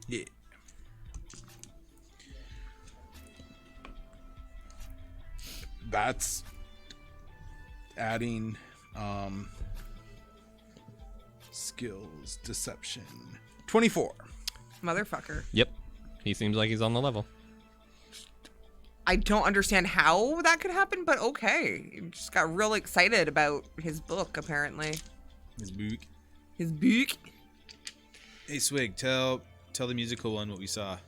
Yeah. That's adding skills, deception. 24. Motherfucker. Yep. He seems like he's on the level. I don't understand how that could happen, but okay. He just got real excited about his book, apparently. His book. His book? Hey, Swig, tell the musical one what we saw.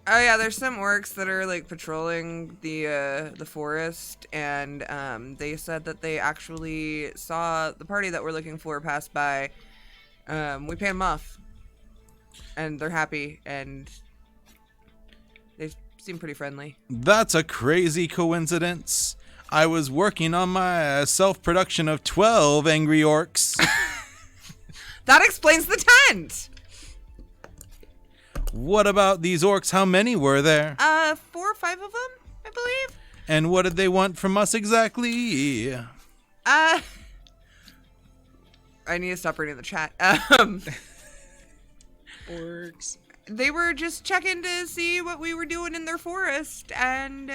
Oh yeah, there's some orcs that are like patrolling the forest, and they said that they actually saw the party that we're looking for pass by. We paid them off, and they're happy, and they seem pretty friendly. That's a crazy coincidence. I was working on my self-production of 12 angry orcs. That explains the tent. What about these orcs? How many were there? 4 or 5 of them, I believe. And what did they want from us exactly? I need to stop reading the chat. Orcs. They were just checking to see what we were doing in their forest, and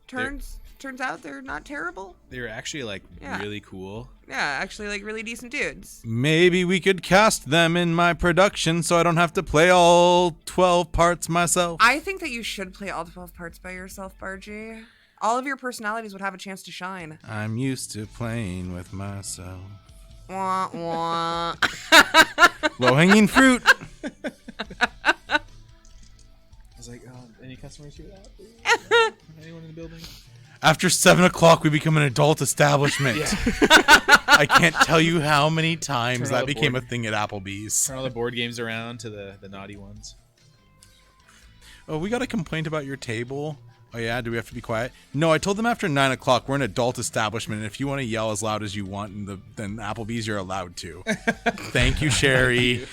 turns out they're not terrible. They were actually like Yeah. really cool. Yeah, actually, like really decent dudes. Maybe we could cast them in my production so I don't have to play all 12 parts myself. I think that you should play all 12 parts by yourself, Bargy. All of your personalities would have a chance to shine. I'm used to playing with myself. Wah, wah. Low-hanging fruit. I was like, any customers hear that? Please? Anyone in the building? After 7 o'clock, we become an adult establishment. I can't tell you how many times Turn all that the became board- a thing at Applebee's. Turn all the board games around to the naughty ones. Oh, we got a complaint about your table. Oh, yeah? Do we have to be quiet? No, I told them after 9 o'clock, we're an adult establishment, and if you want to yell as loud as you want, then Applebee's, you're allowed to. Thank you, Sherry.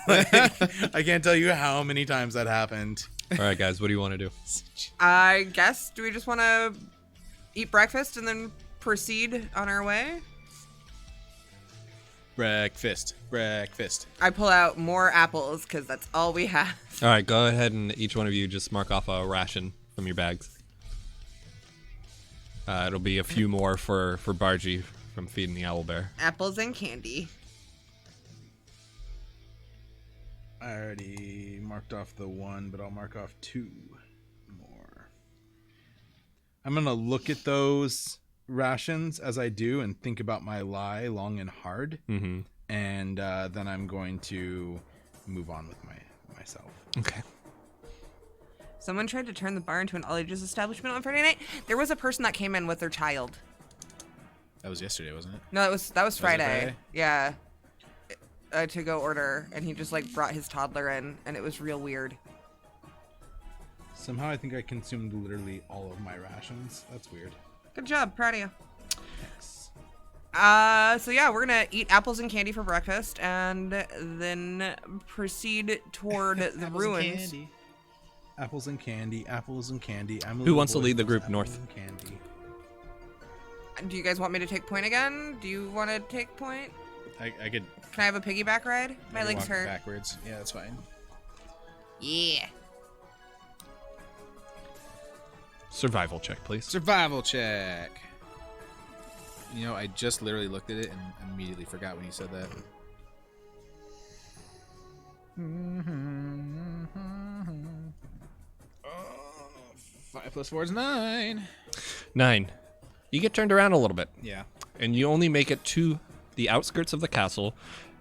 I can't tell you how many times that happened. All right, guys, what do you want to do? I guess, do we just want to eat breakfast and then proceed on our way? Breakfast. I pull out more apples, because that's all we have. All right, go ahead and each one of you just mark off a ration from your bags. It'll be a few more for Bargy from feeding the owlbear. Apples and candy. I already marked off the 1, but I'll mark off 2 more. I'm going to look at those rations as I do and think about my lie long and hard. Mm-hmm. And then I'm going to move on with myself. Okay. Someone tried to turn the bar into an all-ages establishment on Friday night. There was a person that came in with their child. That was yesterday, wasn't it? No, that was Friday. Friday? Yeah. To go order, and he just like brought his toddler in, and it was real weird. Somehow I think I consumed literally all of my rations. That's weird. Good job, proud of you. Thanks. So yeah, we're gonna eat apples and candy for breakfast, and then proceed toward the ruins. Apples and candy, apples and candy. Who wants to lead the group north? Candy. Do you guys want me to take point again? Do you want to take point? I could. Can I have a piggyback ride? My I could legs walk hurt. backwards. Yeah, that's fine. Yeah. Survival check, please. Survival check. You know, I just literally looked at it and immediately forgot when you said that. 5 plus 4 is 9. 9. You get turned around a little bit, Yeah. and you only make it to the outskirts of the castle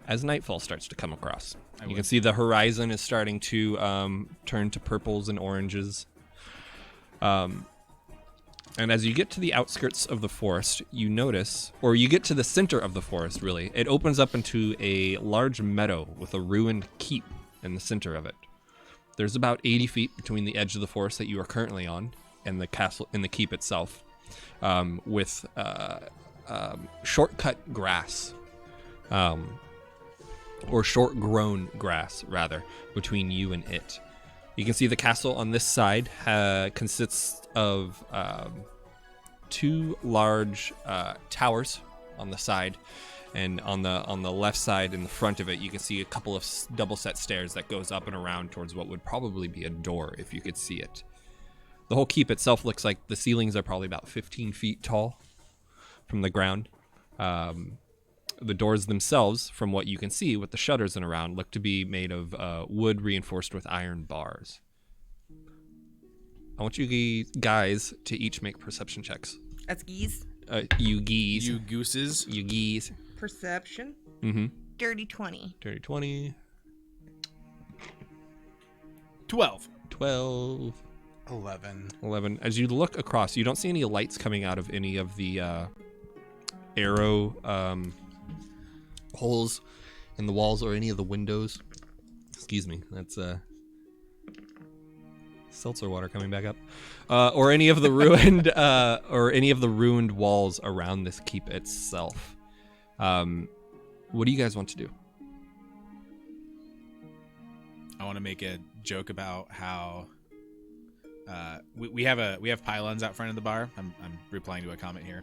as nightfall starts to come across. You can see the horizon is starting to turn to purples and oranges. And as you get to the outskirts of the forest, you notice, or you get to the center of the forest, really, it opens up into a large meadow with a ruined keep in the center of it. There's about 80 feet between the edge of the forest that you are currently on and the castle and the keep itself, with shortcut grass, or short-grown grass, rather, between you and it. You can see the castle on this side consists of 2 large towers on the side, and on the left side in the front of it, you can see a couple of double set stairs that goes up and around towards what would probably be a door if you could see it. The whole keep itself looks like the ceilings are probably about 15 feet tall from the ground. The doors themselves, from what you can see with the shutters and around, look to be made of wood reinforced with iron bars. I want you guys to each make perception checks. That's geese. You geese. You gooses. You geese. Perception. Mm-hmm. Dirty 20. Dirty 20. 12. 12. 11. As you look across, you don't see any lights coming out of any of the arrow holes in the walls or any of the windows. Excuse me. That's seltzer water coming back up. Or any of the ruined walls around this keep itself. What do you guys want to do? I want to make a joke about how we have pylons out front of the bar. I'm replying to a comment here,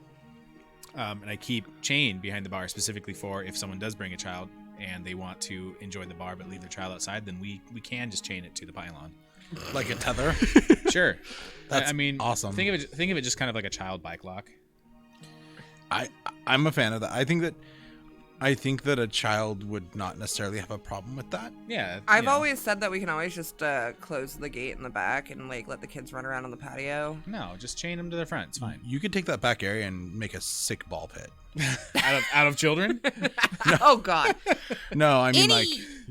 and I keep chain behind the bar specifically for if someone does bring a child and they want to enjoy the bar but leave their child outside, then we can just chain it to the pylon, Like a tether. Sure. That's I mean, awesome. Think of it just kind of like a child bike lock. I'm a fan of that. I think that a child would not necessarily have a problem with that. Yeah. I've you know. always said that we can always just close the gate in the back and like let the kids run around on the patio. No, just chain them to the front. It's fine. You could take that back area and make a sick ball pit. out of children. Oh God. No, I mean like.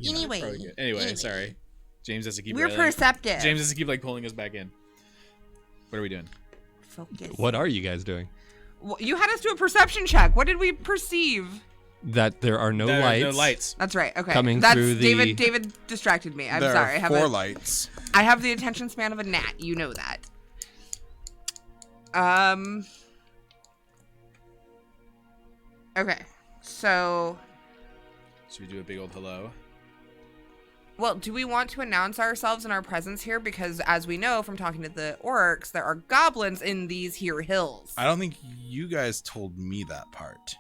Anyway. Anyway, sorry. James has to keep. We're perceptive. James has to keep like pulling us back in. What are we doing? Focus. What are you guys doing? Well, you had us do a perception check. What did we perceive? That there are no There are lights. no lights. That's right. Okay. Coming That's through the- David distracted me. I'm There sorry. are 4 lights. I have the attention span of a gnat. You know that. Okay. So, Should we do a big old hello? well, do we want to announce ourselves and our presence here? Because as we know from talking to the orcs, there are goblins in these here hills. I don't think you guys told me that part.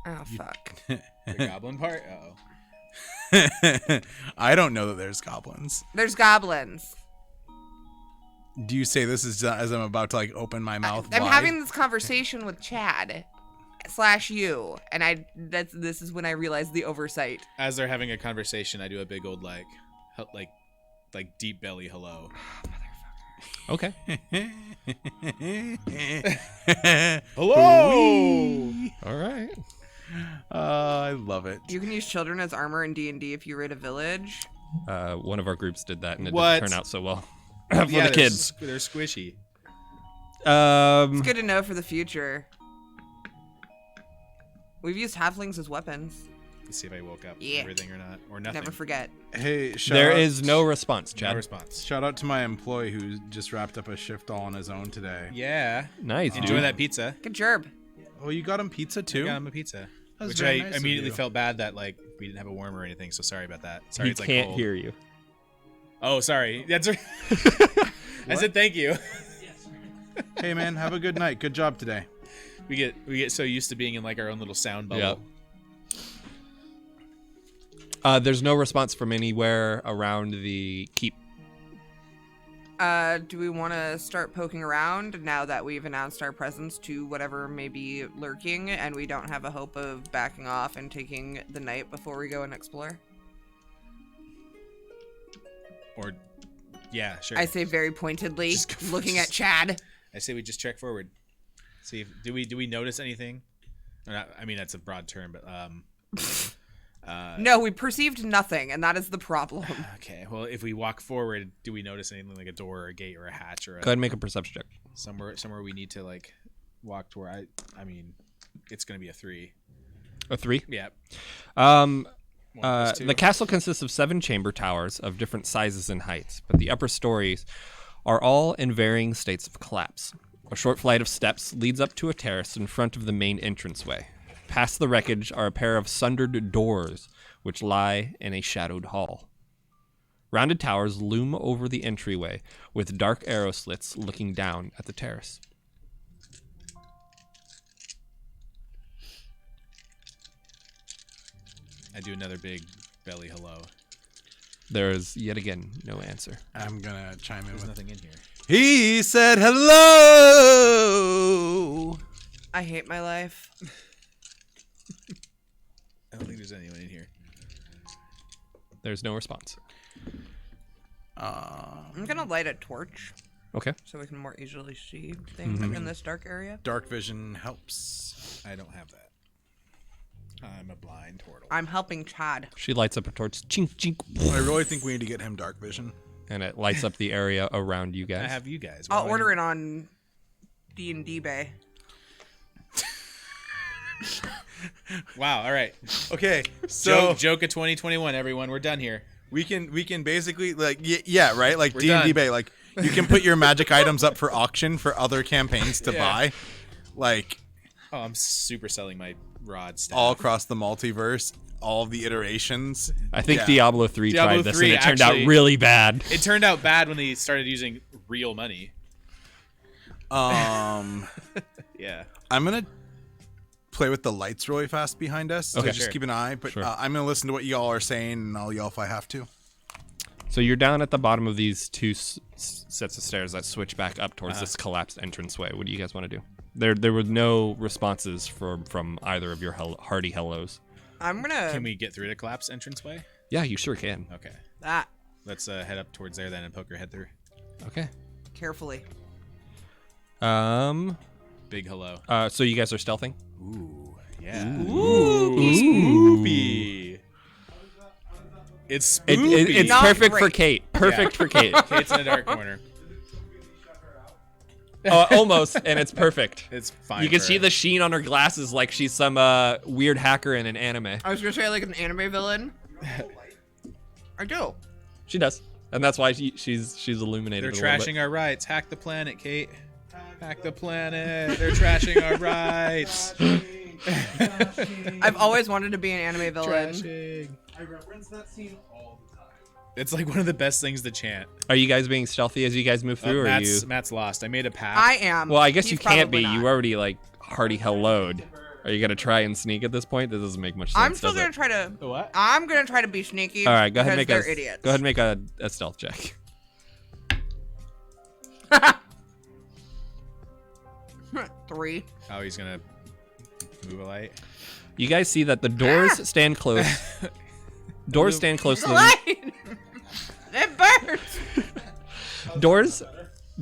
Oh, fuck. The goblin part? Uh-oh. I don't know that there's goblins. There's goblins. Do you say this as I'm about to like open my mouth I'm wide? having this conversation with Chad / you, and this is when I realized the oversight. As they're having a conversation, I do a big old like deep belly hello. Okay. Hello. All right. I love it. You can use children as armor in D&D if you raid a village. One of our groups did that, and it What? didn't turn out so well for Yeah, the kids. They're squishy. It's good to know for the future. We've used halflings as weapons. Let's see if I woke up from Yeah. everything or not, or nothing. Never forget. Hey, There is no response, No Chad. response. Shout out to my employee who just wrapped up a shift all on his own today. Yeah. Nice, Enjoy dude. that pizza. Good job. Oh, you got him pizza too? I got him a pizza. That was Which very I nice of immediately you. felt bad that like we didn't have a worm or anything, so sorry about that. Sorry, He it's like can't cold. hear you. Oh, sorry. That's right. I said thank you. Hey man, have a good night. Good job today. We get so used to being in like our own little sound bubble. There's no response from anywhere around the keep. Do we want to start poking around now that we've announced our presence to whatever may be lurking and we don't have a hope of backing off and taking the night before we go and explore? Or yeah, sure. I say very pointedly, Just go- looking at Chad. I say we just trek forward. See if do we notice anything? Or not, I mean that's a broad term, but No, we perceived nothing, and that is the problem. okay. Well, if we walk forward, do we notice anything like a door or a gate or a hatch or Go ahead and make a perception check. somewhere we need to like walk to where I mean it's gonna be a 3. A 3? Yeah. Um, One plus 2. the castle consists of 7 chamber towers of different sizes and heights, but the upper stories are all in varying states of collapse. A short flight of steps leads up to a terrace in front of the main entranceway. Past the wreckage are a pair of sundered doors, which lie in a shadowed hall. Rounded towers loom over the entryway, with dark arrow slits looking down at the terrace. I do another big belly hello. There is yet again no answer. I'm gonna chime in There's with, nothing in here. He said hello. I hate my life. I don't think there's anyone in here. There's no response. I'm gonna light a torch Okay. so we can more easily see things in this dark area. Dark vision helps. I don't have that. I'm a blind turtle. I'm helping Chad. She lights up a torch. Chink, chink. I really think we need to get him dark vision. And it lights up the area around you I guys. have you guys. I'll order it on D&D Bay. Wow. All right. Okay, so Joke of 2021. Everyone, we're done here. we can basically like yeah, right? Like We're D&D done. Bay, like you can put your magic items up for auction for other campaigns to Yeah. buy, like Oh, I'm super selling my rod staff. all across the multiverse, all of the iterations. I think Yeah. Diablo 3 Diablo tried this 3 and it turned actually- out really bad. It turned out bad when they started using real money. Yeah. I'm gonna play with the lights really fast behind us. So Okay. just Sure. keep an eye. But Sure. I'm gonna listen to what y'all are saying, and I'll yell if I have to. So you're down at the bottom of these two sets of stairs that switch back up towards this collapsed entranceway. What do you guys want to do? There were no responses from either of your hearty hellos. I'm gonna... Can we get through the collapse entranceway? Yeah, you sure can. Okay. That. Let's head up towards there then and poke our head through. Okay. Carefully. Big hello. So you guys are stealthing? Ooh. Yeah. Ooh. Spoopy. It's spoopy. It's Not perfect for great. Kate. Perfect for Kate. Kate's in a dark corner. Almost, and it's perfect. It's fine. You can for see her. the sheen on her glasses like she's some weird hacker in an anime. I was gonna say like an anime villain. I do. She does. And that's why she's illuminated They're a little bit. trashing our rights. Hack the planet, Kate. Hack the planet. They're trashing our rights. I've always wanted to be an anime villain. Trashing. I reference that scene all the time. It's like one of the best things to chant. Are you guys being stealthy as you guys move through, or are you? Matt's lost. I made a pact. I am. Well, I guess He's you can't be. probably You not. already like hearty helloed. Are you gonna try and sneak at this point? That doesn't make much sense. I'm still does gonna it? try to. The what? I'm gonna try to be sneaky. All right, go ahead and because make they're idiots. go ahead and make a stealth check. 3. Oh, he's gonna move a light. You guys see that the doors stand close. Doors stand close to the Light. It burns.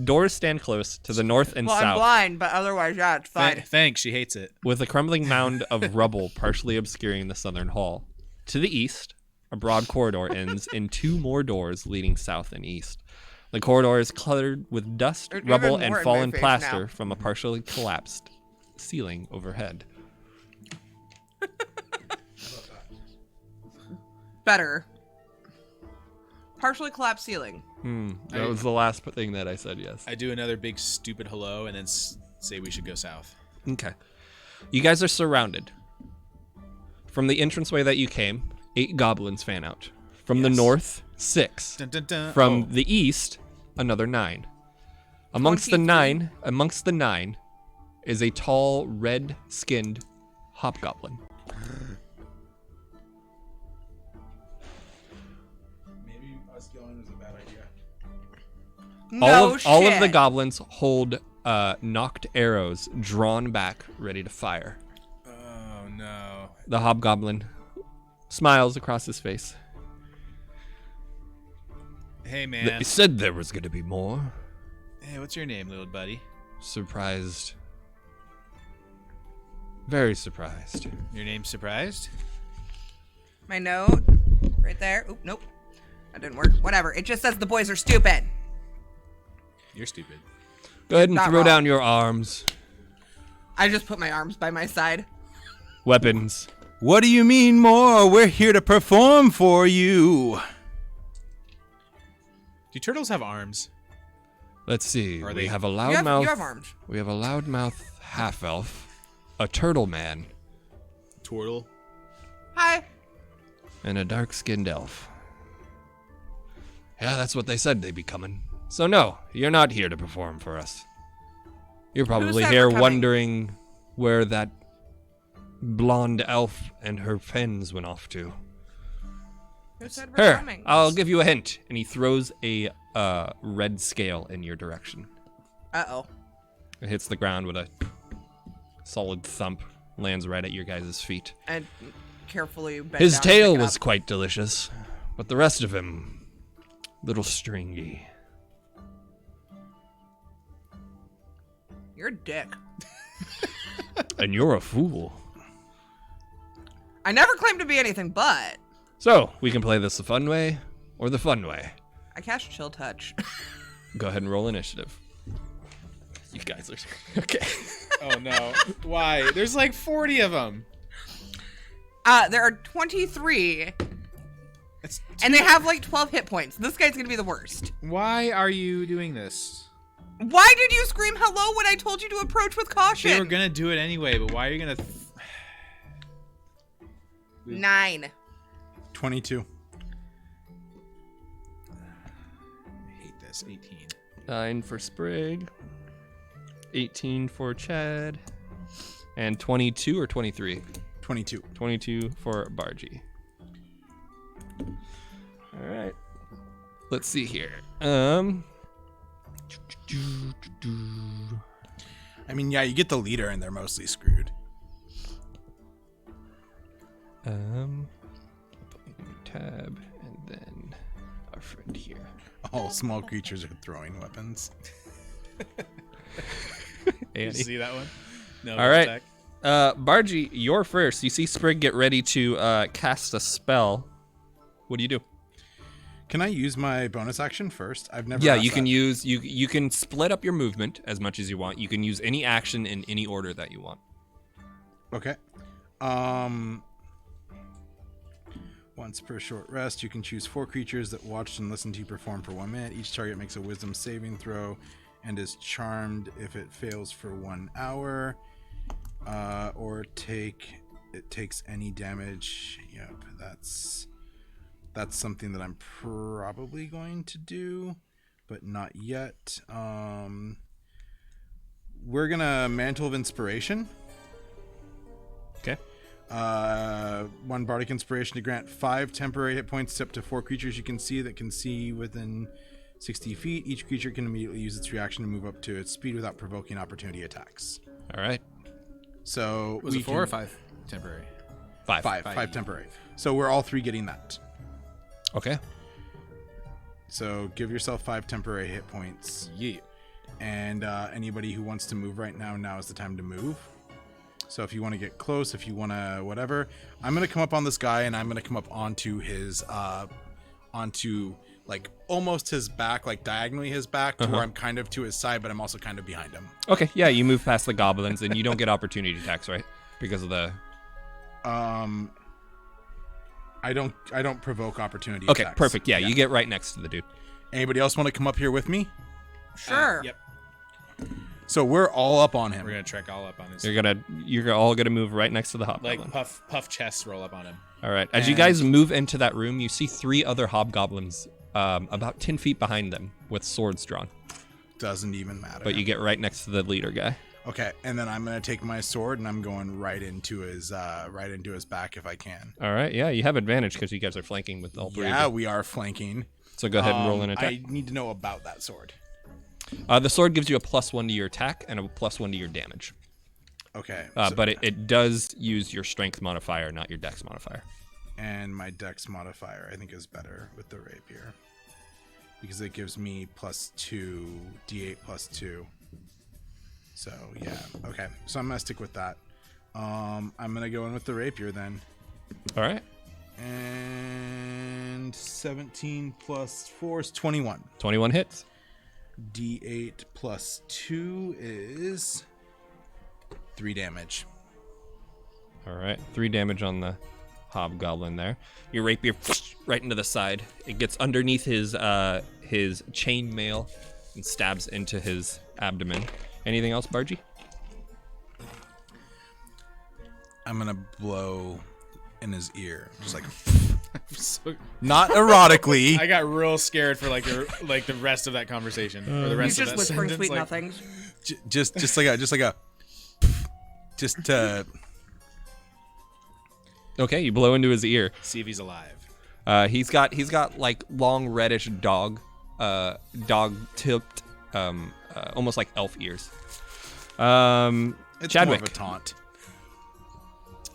doors stand close to the north and Well, I'm south, blind, but otherwise, yeah, it's fine. Thanks. She hates it. with a crumbling mound of rubble partially obscuring the southern hall. To the east, a broad corridor ends in 2 more doors leading south and east. The corridor is cluttered with dust, There's rubble, even and more in my fallen face plaster now. from a partially collapsed ceiling overhead. Better. Partially collapsed ceiling. That was the last thing that I said, yes. I do another big stupid hello and then say we should go south. Okay. You guys are surrounded. From the entranceway that you came, 8 goblins fan out. From the north, 6. Dun, dun, dun. From Oh. the east, another 9. Amongst the 9 is a tall, red-skinned hobgoblin. Maybe us killing is a bad idea. No all of the shit. goblins hold knocked arrows drawn back, ready to fire. Oh no. The hobgoblin smiles across his face. Hey man. They said there was going to be more. Hey, what's your name, little buddy? Surprised. Very surprised. Your name's Surprised? My note. Right there. Oop, nope. That didn't work. Whatever. It just says the boys are stupid. You're stupid. Go ahead and Not throw wrong. down your arms. I just put my arms by my side. Weapons. What do you mean more? We're here to perform for you. Do turtles have arms? Let's see. Are We they- have a You have loudmouth. arms. We have a loudmouth half-elf, a turtle man, Turtle. Hi. and a dark-skinned elf. Yeah, that's what they said they'd be coming. So no, you're not here to perform for us. You're probably said here we're coming? wondering where that blonde elf and her friends went off to. Who said we're Here, coming? I'll give you a hint. And he throws a red scale in your direction. Uh-oh. It hits the ground with a solid thump, lands right at your guys' feet. And carefully bend His down and tail pick it was up. quite delicious, but the rest of him, little stringy. You're a dick. And you're a fool. I never claimed to be anything but. So, we can play this the fun way or the fun way. I cast Chill Touch. Go ahead and roll initiative. You guys are... Okay. Oh no. Why? There's like 40 of them. There are 23, It's and they have like 12 hit points. This guy's gonna be the worst. Why are you doing this? Why did you scream hello when I told you to approach with caution? They were gonna do it anyway, but why are you gonna? 9. 22. I hate this. 18. 9 for Sprig. 18 for Chad. And 22 or 23? 22. 22 for Bargy. All right. Let's see here. I mean, yeah, you get the leader and they're mostly screwed. Tab and then our friend here. All small creatures are throwing weapons. Did you Annie. see that one? No. All right. attack. Bargy, you're first. You see Sprig get ready to cast a spell. What do you do? Can I use my bonus action first? I've never. Yeah, asked you can that. use you can split up your movement as much as you want. You can use any action in any order that you want. Okay. Once per short rest, you can choose 4 creatures that watched and listened to you perform for 1 minute. Each target makes a wisdom saving throw and is charmed if it fails for 1 hour. Or it takes any damage. Yep, that's something that I'm probably going to do, but not yet. We're gonna Mantle of Inspiration. Okay. 1 bardic inspiration to grant 5 temporary hit points up to 4 creatures you can see that can see within 60 feet. Each creature can immediately use its reaction to move up to its speed without provoking opportunity attacks. All right. So Was we it 4 can- or 5 temporary? 5. 5 temporary. So we're all 3 getting that. Okay. So give yourself 5 temporary hit points. Yeah. And anybody who wants to move right now is the time to move. So if you want to get close, if you want to whatever, I'm going to come up on this guy and I'm going to come up onto his, onto like almost his back, like diagonally his back to where I'm kind of to his side, but I'm also kind of behind him. Okay. Yeah, you move past the goblins and you don't get opportunity attacks, right? Because of the. I don't provoke opportunity Okay. attacks. Perfect. Yeah, you get right next to the dude. Anybody else want to come up here with me? Sure. Yep. So we're all up on him. We're gonna trek all up on his. You're all gonna move right next to the hobgoblin. Like puff chests roll up on him. All right. As you guys move into that room, you see 3 other hobgoblins, about 10 feet behind them, with swords drawn. Doesn't even matter. But you get right next to the leader guy. Okay, and then I'm gonna take my sword and I'm going right into his back if I can. All right. Yeah, you have advantage because you guys are flanking with all 3 Yeah, of you. we are flanking. So go ahead and roll an attack. I need to know about that sword. The sword gives you a +1 to your attack and a +1 to your damage. Okay. But it does use your strength modifier, not your dex modifier. And my dex modifier I think is better with the rapier because it gives me +2 d8 +2. So yeah, okay. So I'm gonna stick with that. I'm gonna go in with the rapier then. All right. And 17 + 4 is 21. 21 hits. D8 +2 is 3 damage. All right. 3 damage on the hobgoblin there. Your rapier right into the side. It gets underneath his chain mail and stabs into his abdomen. Anything else, Bargy? I'm gonna blow in his ear, just like So, not erotically. I got real scared for like the rest of that conversation or the He's rest of just that whispering sentence. sweet Like, nothings. just to Okay, you blow into his ear. see if he's alive. He's got like long reddish dog tipped, almost like elf ears. It's Chadwick. more of a taunt.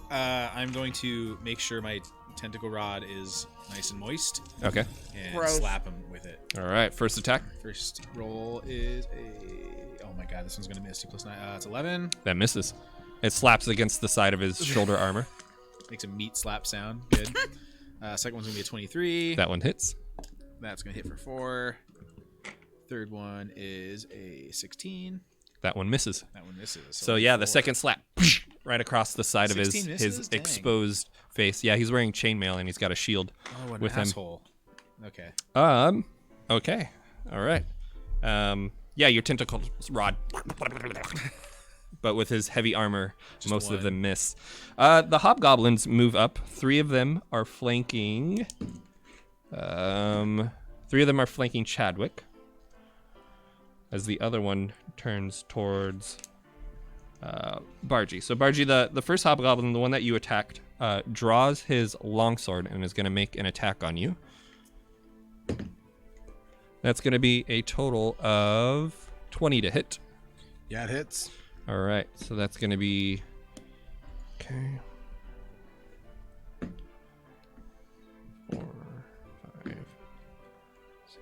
I'm going to make sure my tentacle rod is nice and moist Okay. and Gross. slap him with it. All right. First attack. First roll is oh my god, this one's gonna miss. 2 + 9. It's 11. That misses. It slaps against the side of his shoulder armor. Makes a meat slap sound. Good. Second one's gonna be a 23. That one hits. That's gonna hit for 4. Third one is a 16. That one misses. That one misses. So yeah, the second slap right across the side of 16 his misses? Dang. exposed face. Yeah, he's wearing chainmail and he's got a shield Oh, what an with him. asshole. Okay. Okay. All right. Yeah, your tentacle rod. But with his heavy armor, most of one. them miss. The hobgoblins move up. 3 of them are flanking. 3 of them are flanking Chadwick. As the other one turns towards Bargy. So Bargy, the first hobgoblin, the one that you attacked, draws his longsword and is going to make an attack on you. That's going to be a total of 20 to hit. Yeah, it hits. All right, so that's going to be... Okay. 4, 5, 6, 7,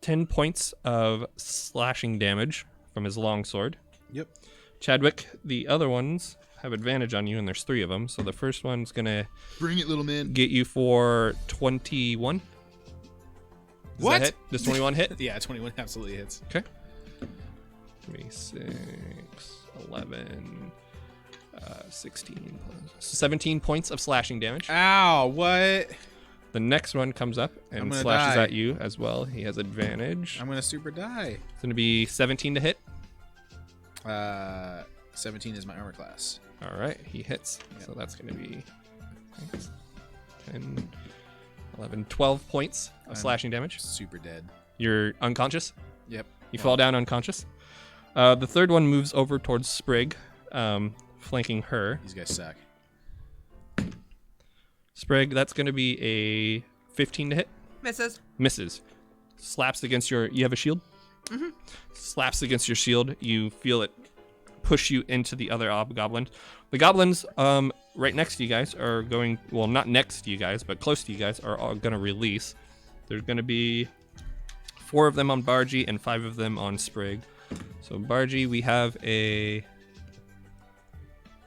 10 points of slashing damage from his longsword. Yep. Chadwick, the other ones have advantage on you, and there's 3 of them. So the first one's going to Bring it, little man. get you for 21. Does What? that hit? Does 21 hit? Yeah, 21 absolutely hits. Okay. 6, 11, 16, 17 points of slashing damage. Ow, what? The next one comes up I'm and gonna slashes die. at you as well. He has advantage. I'm going to super die. It's going to be 17 to hit. 17 is my armor class. All right, he hits. So that's going to be 10, 11, 12 points of slashing damage. Super dead. You're unconscious. Yep. You fall down unconscious. The third one moves over towards Sprig, flanking her. These guys suck. Sprig, that's going to be a 15 to hit. Misses. Misses. Slaps against your... You have a shield? Mm-hmm. Slaps against your shield. You feel it push you into the other hobgoblin. The goblins right next to you guys are going... Well, not next to you guys, but close to you guys are all going to release. There's going to be 4 of them on Bargy and 5 of them on Sprig. So Bargy, we have a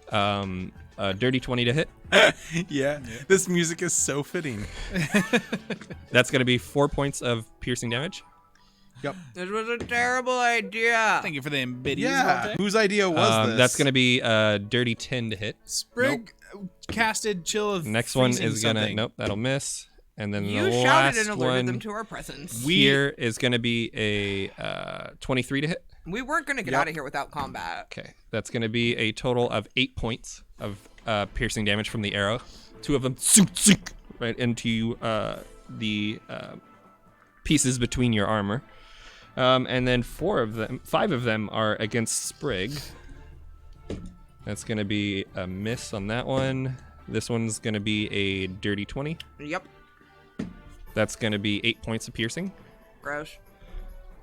dirty 20 to hit. Yeah. This music is so fitting. That's going to be 4 points of piercing damage. Yep. This was a terrible idea. Thank you for the biddies. Yeah. Whose idea was this? That's going to be a dirty 10 to hit. Sprig casted chill of Next one freezing is going to... something. Nope, that'll miss. And then You the shouted last and alerted them one to our presence. here is going to be a 23 to hit. We weren't going to get out of here without combat. Okay, that's going to be a total of 8 points of piercing damage from the arrow. 2 of them sink right into the pieces between your armor. And then 5 of them are against Sprig. That's going to be a miss on that one. This one's going to be a dirty 20. Yep. That's going to be 8 points of piercing. Gross.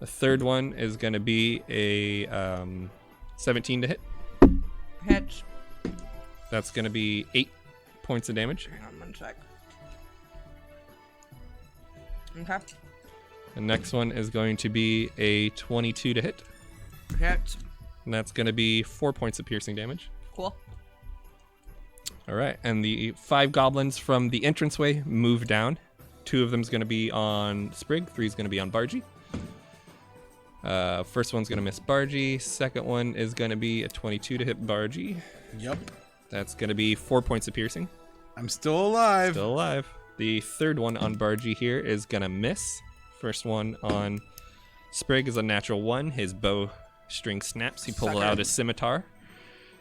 The third one is going to be a 17 to hit. Hits. That's going to be 8 points of damage. Hang on 1 sec. Okay. The next one is going to be a 22 to hit. Hits. And that's going to be 4 points of piercing damage. Cool. All right. And the 5 goblins from the entranceway move down. 2 of them is going to be on Sprig. 3 is going to be on Bargy. First one's going to miss Bargy. Second one is going to be a 22 to hit Bargy. Yep. That's going to be 4 points of piercing. I'm still alive. Still alive. The third one on Bargy here is going to miss. First one on Sprig is a natural 1. His bow string snaps. He pulls Sucker. out his scimitar.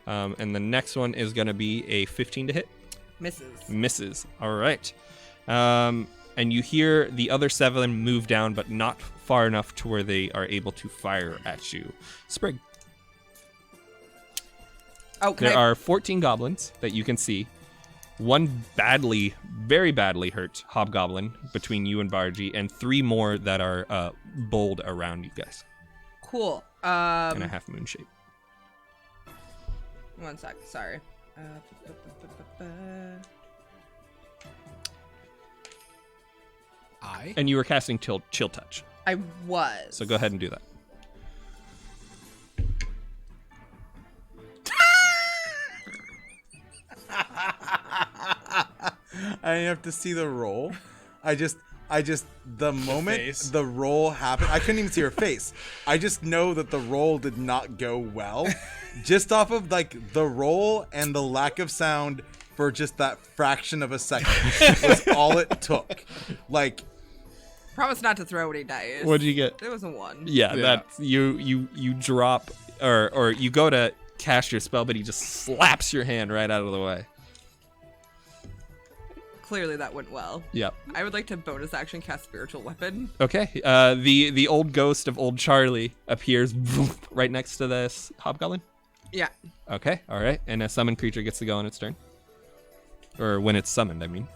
And the next one is going to be a 15 to hit. Misses. Misses. All right. And you hear the other 7 move down, but not far enough to where they are able to fire at you. Sprig. Oh, There are 14 goblins that you can see. one badly, very badly hurt hobgoblin between you and Bargy, and 3 more that are bold around you guys Cool. in a half moon shape. One sec. Sorry. And you were casting chill touch, I was. so go ahead and do that. I have to see the roll. I just the moment face. the roll happened, I couldn't even see her face. I just know that the roll did not go well, just off of like the roll and the lack of sound for just that fraction of a second was all it took. Like, Promise not to throw any dice. What did you get? It was a 1. Yeah, that's you drop or you go to cast your spell, but he just slaps your hand right out of the way. Clearly that went well. Yep. I would like to bonus action cast Spiritual Weapon. Okay. The old ghost of old Charlie appears right next to this hobgoblin. Yeah. Okay. All right. And a summoned creature gets to go on its turn, or when it's summoned, I mean.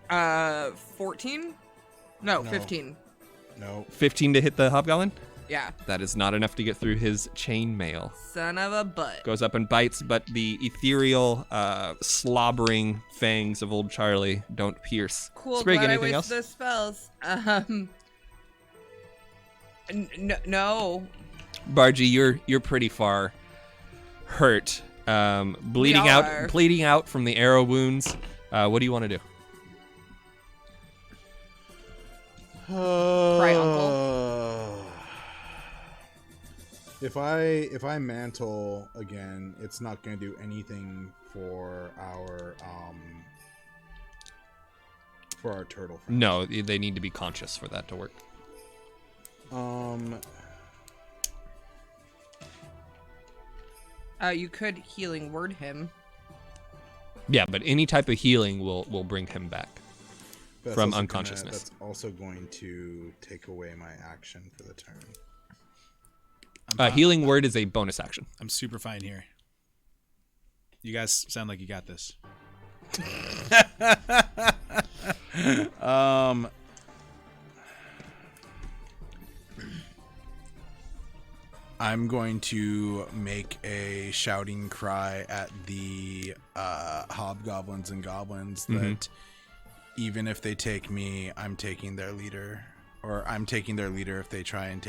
14? No, 15. no. 15 to hit the hobgoblin. Yeah. That is not enough to get through his chain mail. Son of a butt. Goes up and bites, but the ethereal, slobbering fangs of old Charlie don't pierce. Cool. Sprig, glad anything I else? wasted those spells. No. Bargy, you're pretty far hurt. Bleeding We are. out from the arrow wounds. What do you want to do? Cry, uncle. If I mantle again, it's not going to do anything for our turtle friend. No, they need to be conscious for that to work. You could healing word him. Yeah, but any type of healing will bring him back But that's from also unconsciousness. That's also going to take away my action for the turn. Healing word is a bonus action. I'm super fine here. You guys sound like you got this. I'm going to make a shouting cry at the hobgoblins and goblins that even if they take me, I'm taking their leader, or I'm taking their leader if they try and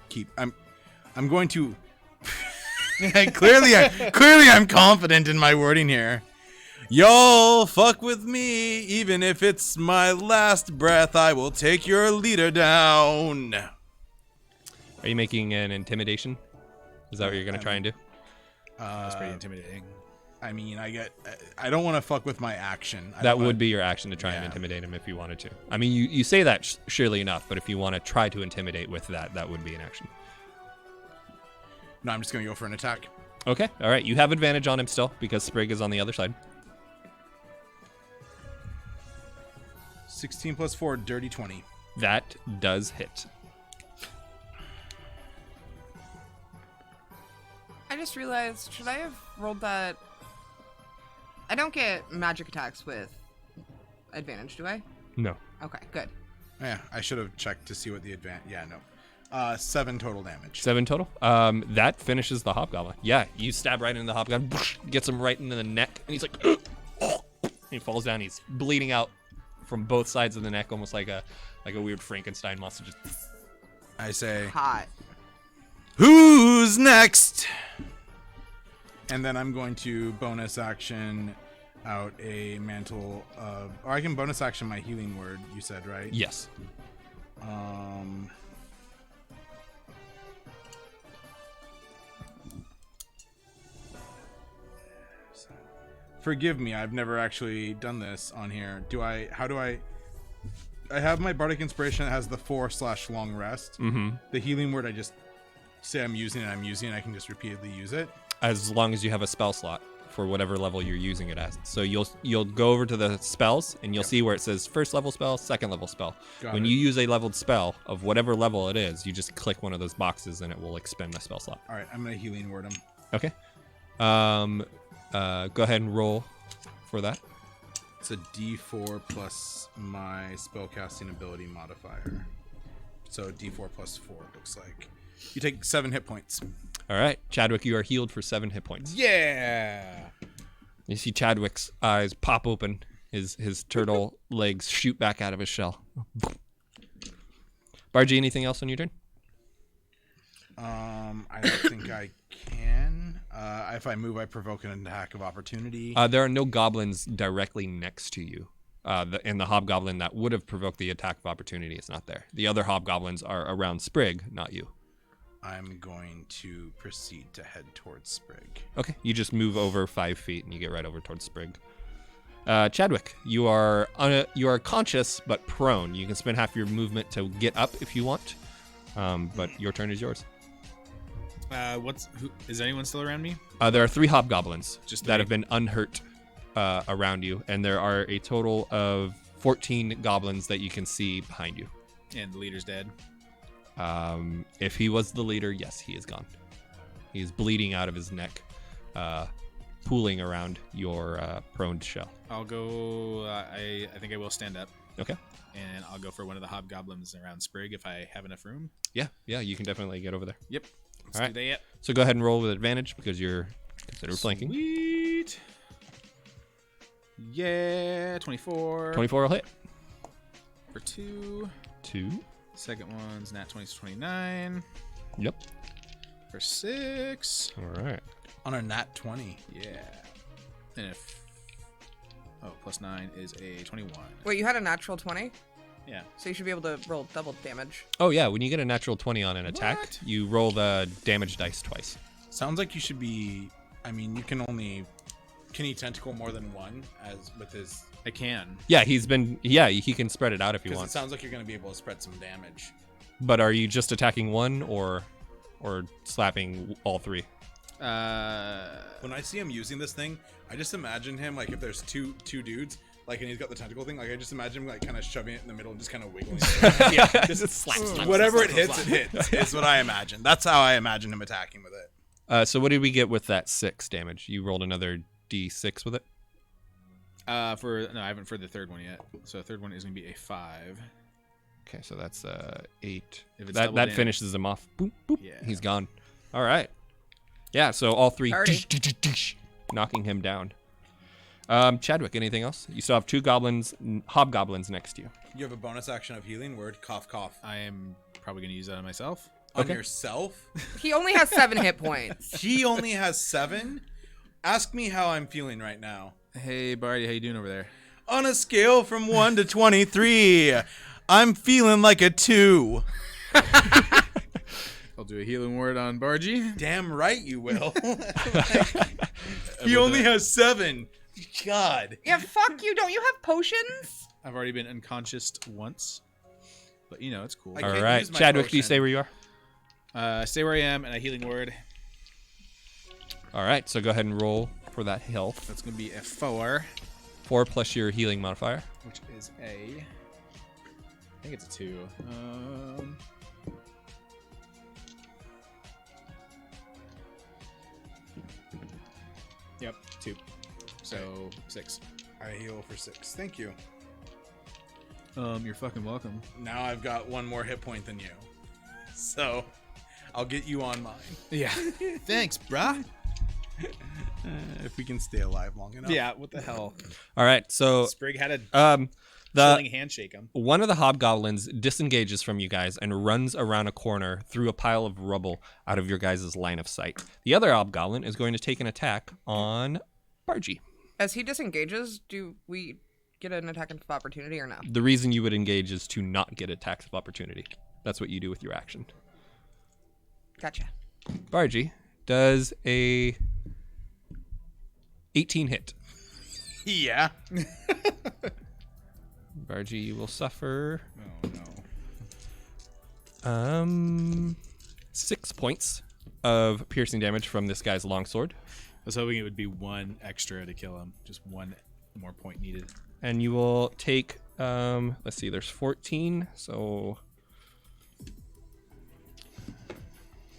keep. I'm going to. clearly, I'm confident in my wording here. Y'all fuck with me, even if it's my last breath. I will take your leader down. Are you making an intimidation? Is that what you're going to try and do? That's pretty intimidating. I mean, I don't want to fuck with my action. That would be your action to try and intimidate him if you wanted to. I mean, you say that surely enough, but if you want to try to intimidate with that, that would be an action. No, I'm just going to go for an attack. Okay, all right. You have advantage on him still because Sprig is on the other side. 16 plus 4, dirty 20. That does hit. I just realized, should I have rolled that? I don't get magic attacks with advantage, do I? No. Okay, good. Yeah, I should have checked to see what the advantage. Yeah, no. 7 total damage. 7 total. That finishes the hobgoblin. Yeah, you stab right into the hobgoblin, gets him right into the neck, and he's like, and he falls down. He's bleeding out from both sides of the neck, almost like a weird Frankenstein monster. Just I say, Hot. who's next? And then I'm going to bonus action out a mantle of, or I can bonus action my healing word. You said, right? yes. Forgive me, I've never actually done this on here. How do I have my bardic inspiration that has the 4/long rest. Mm-hmm. The healing word, I just say I'm using it, I can just repeatedly use it. As long as you have a spell slot for whatever level you're using it as. So you'll go over to the spells and you'll see where it says first level spell, second level spell. When you use a leveled spell of whatever level it is, you just click one of those boxes and it will expend the spell slot. All right, I'm gonna healing word him. Okay. Go ahead and roll for that. It's a D4 plus my spellcasting ability modifier. So D4 plus 4 looks like. You take 7 hit points. All right, Chadwick, you are healed for 7 hit points. Yeah. You see Chadwick's eyes pop open. His turtle legs shoot back out of his shell. Bargy, anything else on your turn? I don't think I can. If I move, I provoke an attack of opportunity. There are no goblins directly next to you. And the hobgoblin that would have provoked the attack of opportunity is not there. The other hobgoblins are around Sprig, not you. I'm going to proceed to head towards Sprig. Okay, you just move over 5 feet and you get right over towards Sprig. Chadwick, you are conscious but prone. You can spend half your movement to get up if you want, but your turn is yours. Is anyone still around me? There are 3 hobgoblins Just that 3? have been unhurt around you, and there are a total of 14 goblins that you can see behind you. And the leader's dead. If he was the leader, yes, he is gone. He's bleeding out of his neck, pooling around your prone shell. I'll go. I think I will stand up, Okay. and I'll go for one of the hobgoblins around Sprig if I have enough room. Yeah, you can definitely get over there. Yep. Let's All right. do that. So go ahead and roll with advantage because you're considered flanking. Sweet. Yeah, 24. 24 will hit. For 2. 2. Second one's nat 20 to 29. Yep. For 6. All right. On a nat 20. Yeah. And if. Oh, plus 9 is a 21. Wait, you had a natural 20? Yeah. So you should be able to roll double damage. Oh, yeah. When you get a natural 20 on an attack, What? you roll the damage dice twice. Sounds like you should be. I mean, you can only. Can he tentacle more than one as with his? I can. Yeah, he can spread it out if he Because it wants. sounds like you're going to be able to spread some damage. But are you just attacking one or slapping all 3? When I see him using this thing, I just imagine him like if there's two dudes, like and he's got the tentacle thing, like I just imagine him like kind of shoving it in the middle and just kind of wiggling. Yeah, just slap. Whatever it hits, it hits. Is what I imagine. That's how I imagine him attacking with it. So what did we get with that 6 damage? You rolled another D6 with it? I haven't for the third one yet. So the third one is going to be a 5. Okay, so that's 8. If it's That double damage. finishes him off. Boop, boop. Yeah. He's gone. All right. Yeah, so all 3 Party. knocking him down. Chadwick, anything else? You still have 2 hobgoblins next to you. You have a bonus action of healing word. Cough, cough. I am probably going to use that on myself. On Okay. yourself. He only has 7 hit points. He only has 7. Ask me how I'm feeling right now. Hey, Barty, how you doing over there? On a scale from 1 to 23, I'm feeling like a 2. I'll do a healing word on Bargy. Damn right you will. He only has 7. God. Yeah, fuck you. Don't you have potions? I've already been unconscious once. But, it's cool. I All can't right. use my Chadwick, do you potion. stay where you are? Stay where I am, and a healing word. All right, so go ahead and roll for that health. That's going to be a 4, 4 plus your healing modifier. which is I think it's a 2. Yep, 2. So 6. I heal for 6. Thank you. You're fucking welcome. Now I've got 1 more hit point than you. So, I'll get you on mine. Yeah. Thanks, bruh. If we can stay alive long enough. Yeah, what the hell? All right, so Sprig had a the chilling handshake him. one of the hobgoblins disengages from you guys and runs around a corner through a pile of rubble out of your guys' line of sight. The other hobgoblin is going to take an attack on Bargy. As he disengages, do we get an attack of opportunity or no? The reason you would engage is to not get attacks of opportunity. That's what you do with your action. Gotcha. Bargy does a 18 hit. Yeah. Bargy, you will suffer Oh, no. 6 points of piercing damage from this guy's longsword. I was hoping it would be 1 extra to kill him. Just 1 more point needed. And you will take, let's see, there's 14, so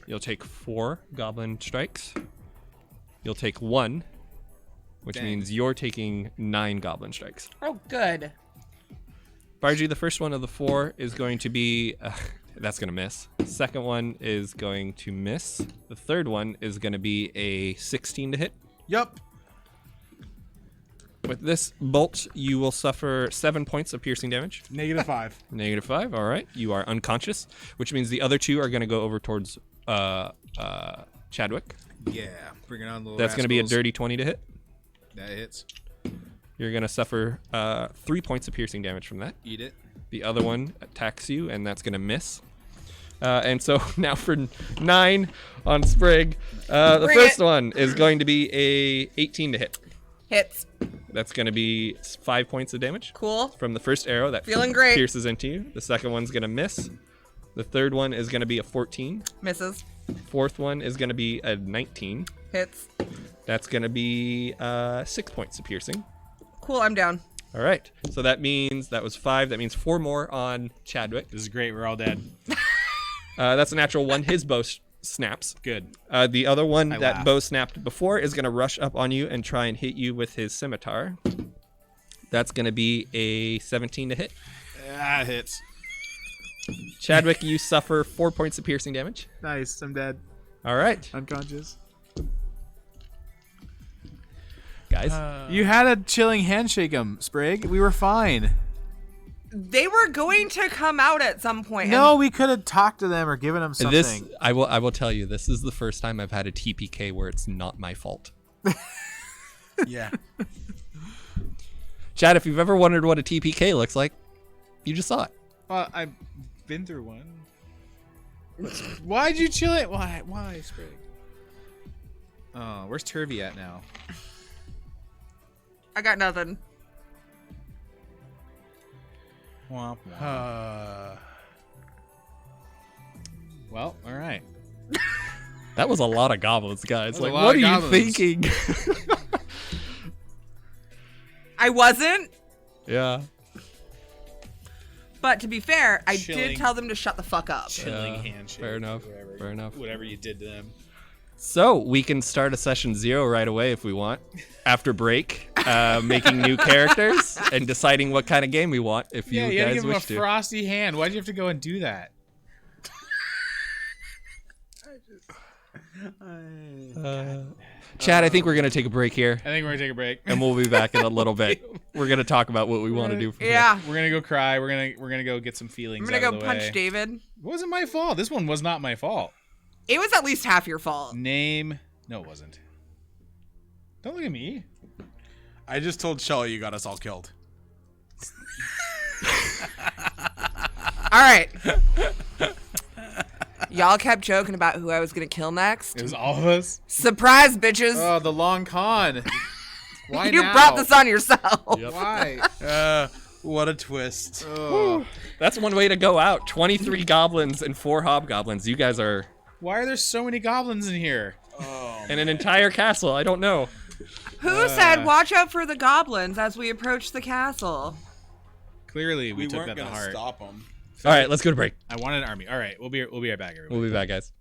you'll take 4 goblin strikes. You'll take 1, which Dang. means you're taking 9 goblin strikes. Oh, good. Bargy, the first one of the 4 is going to be... that's going to miss. The second one is going to miss. The third one is going to be a 16 to hit. Yup. With this bolt, you will suffer 7 points of piercing damage. -5. -5, all right. You are unconscious, which means the other 2 are going to go over towards Chadwick. Yeah, bring it on, little That's going to be a rascals. dirty 20 to hit. That hits. You're going to suffer 3 points of piercing damage from that. Eat it. The other one attacks you, and that's going to miss. And so now for 9 on Sprig. The Bring first it. one is going to be a 18 to hit. Hits. That's going to be 5 points of damage Cool. from the first arrow that Feeling great. pierces into you. The second one's going to miss. The third one is going to be a 14. Misses. Fourth one is going to be a 19. Hits. That's going to be 6 points of piercing. Cool, I'm down. All right. So that means that was 5. That means 4 more on Chadwick. This is great. We're all dead. That's a natural 1. His bow snaps. Good. The other one I that laugh. bow snapped before is going to rush up on you and try and hit you with his scimitar. That's going to be a 17 to hit. Ah, hits. Chadwick, you suffer 4 points of piercing damage. Nice. I'm dead. All right, Unconscious. guys. You had a chilling handshake him, Sprig. We were fine. They were going to come out at some point. No, we could have talked to them or given them something. This I will tell you. This is the first time I've had a TPK where it's not my fault. Yeah. Chad, if you've ever wondered what a TPK looks like, you just saw it. Well, I've been through one. Why'd you chill it? Why, Sprig? Oh, where's Turvy at now? I got nothing. Womp womp. Well, all right. That was a lot of goblins, guys. That was Like, a lot what are of you goblins. thinking? I wasn't, Yeah. but to be fair, I Chilling. did tell them to shut the fuck up. Chilling handshake. fair enough, Whatever, fair enough. Whatever you did to them. So we can start a session 0 right away if we want. After break, making new characters and deciding what kind of game we want. If you Yeah, you gotta guys give him a wish to. frosty hand. Why'd you have to go and do that? Chad, I think we're gonna take a break here, I think we're gonna take a break. and we'll be back in a little bit. We're gonna talk about what we want to do. From here. Yeah. We're gonna go cry. We're gonna go get some feelings. I'm gonna out go of the punch way. David. It wasn't my fault. This one was not my fault. It was at least half your fault. Name? No, it wasn't. Don't look at me. I just told Shelly you got us all killed. All right. Y'all kept joking about who I was gonna kill next. It was all of us. Surprise, bitches! Oh, the long con. Why you now? brought this on yourself. Why? What a twist. Oh. That's one way to go out. 23 goblins and 4 hobgoblins. You guys are Why are there so many goblins in here? in an entire castle. I don't know. Who said watch out for the goblins as we approach the castle? Clearly, we We took weren't that to gonna heart. stop them. All right, let's go to break. I wanted an army. All right, we'll be right back, everybody. We'll be back, guys.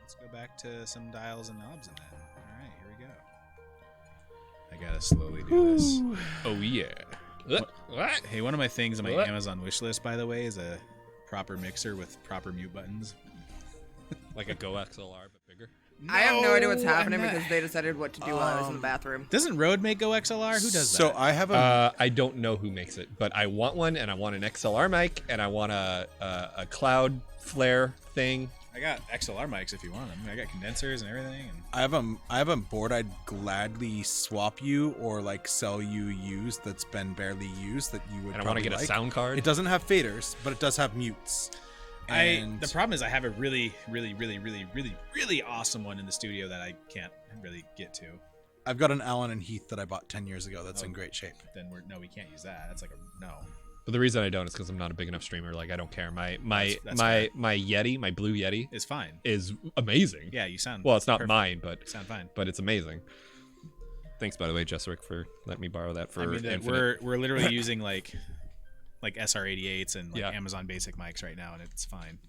let's go back to some dials and knobs and then. All right, here we go. I gotta slowly do this. Oh yeah. What? Hey, one of my things on my What? Amazon wish list, by the way, is a proper mixer with proper mute buttons. Like a Go XLR but bigger. I have no idea what's No, happening I'm not- because they decided what to do while I was in the bathroom. Doesn't Rode make Go XLR? Who does So that? I have a I don't know who makes it, but I want one, and I want an XLR mic, and I want a cloud flare thing. I got XLR mics if you want them. I got condensers and everything. And I have a board I'd gladly swap you or like sell you used that's been barely used that you would. And I want to probably get a like. sound card. It doesn't have faders, but it does have mutes. And the problem is I have a really, really, really, really, really, really awesome one in the studio that I can't really get to. I've got an Allen and Heath that I bought 10 years ago. That's Oh. in great shape. Then we can't use that. That's like a no. But the reason I don't is because I'm not a big enough streamer. Like I don't care. My That's my Yeti, my blue Yeti, It's fine. is amazing. Yeah, you sound. Well, it's not perfect. mine, but You sound fine. it's amazing. Thanks, by the way, Jessrick, for letting me borrow that for I mean, Infinite. we're literally using like SR88s and like Yeah. Amazon Basic mics right now, and it's fine.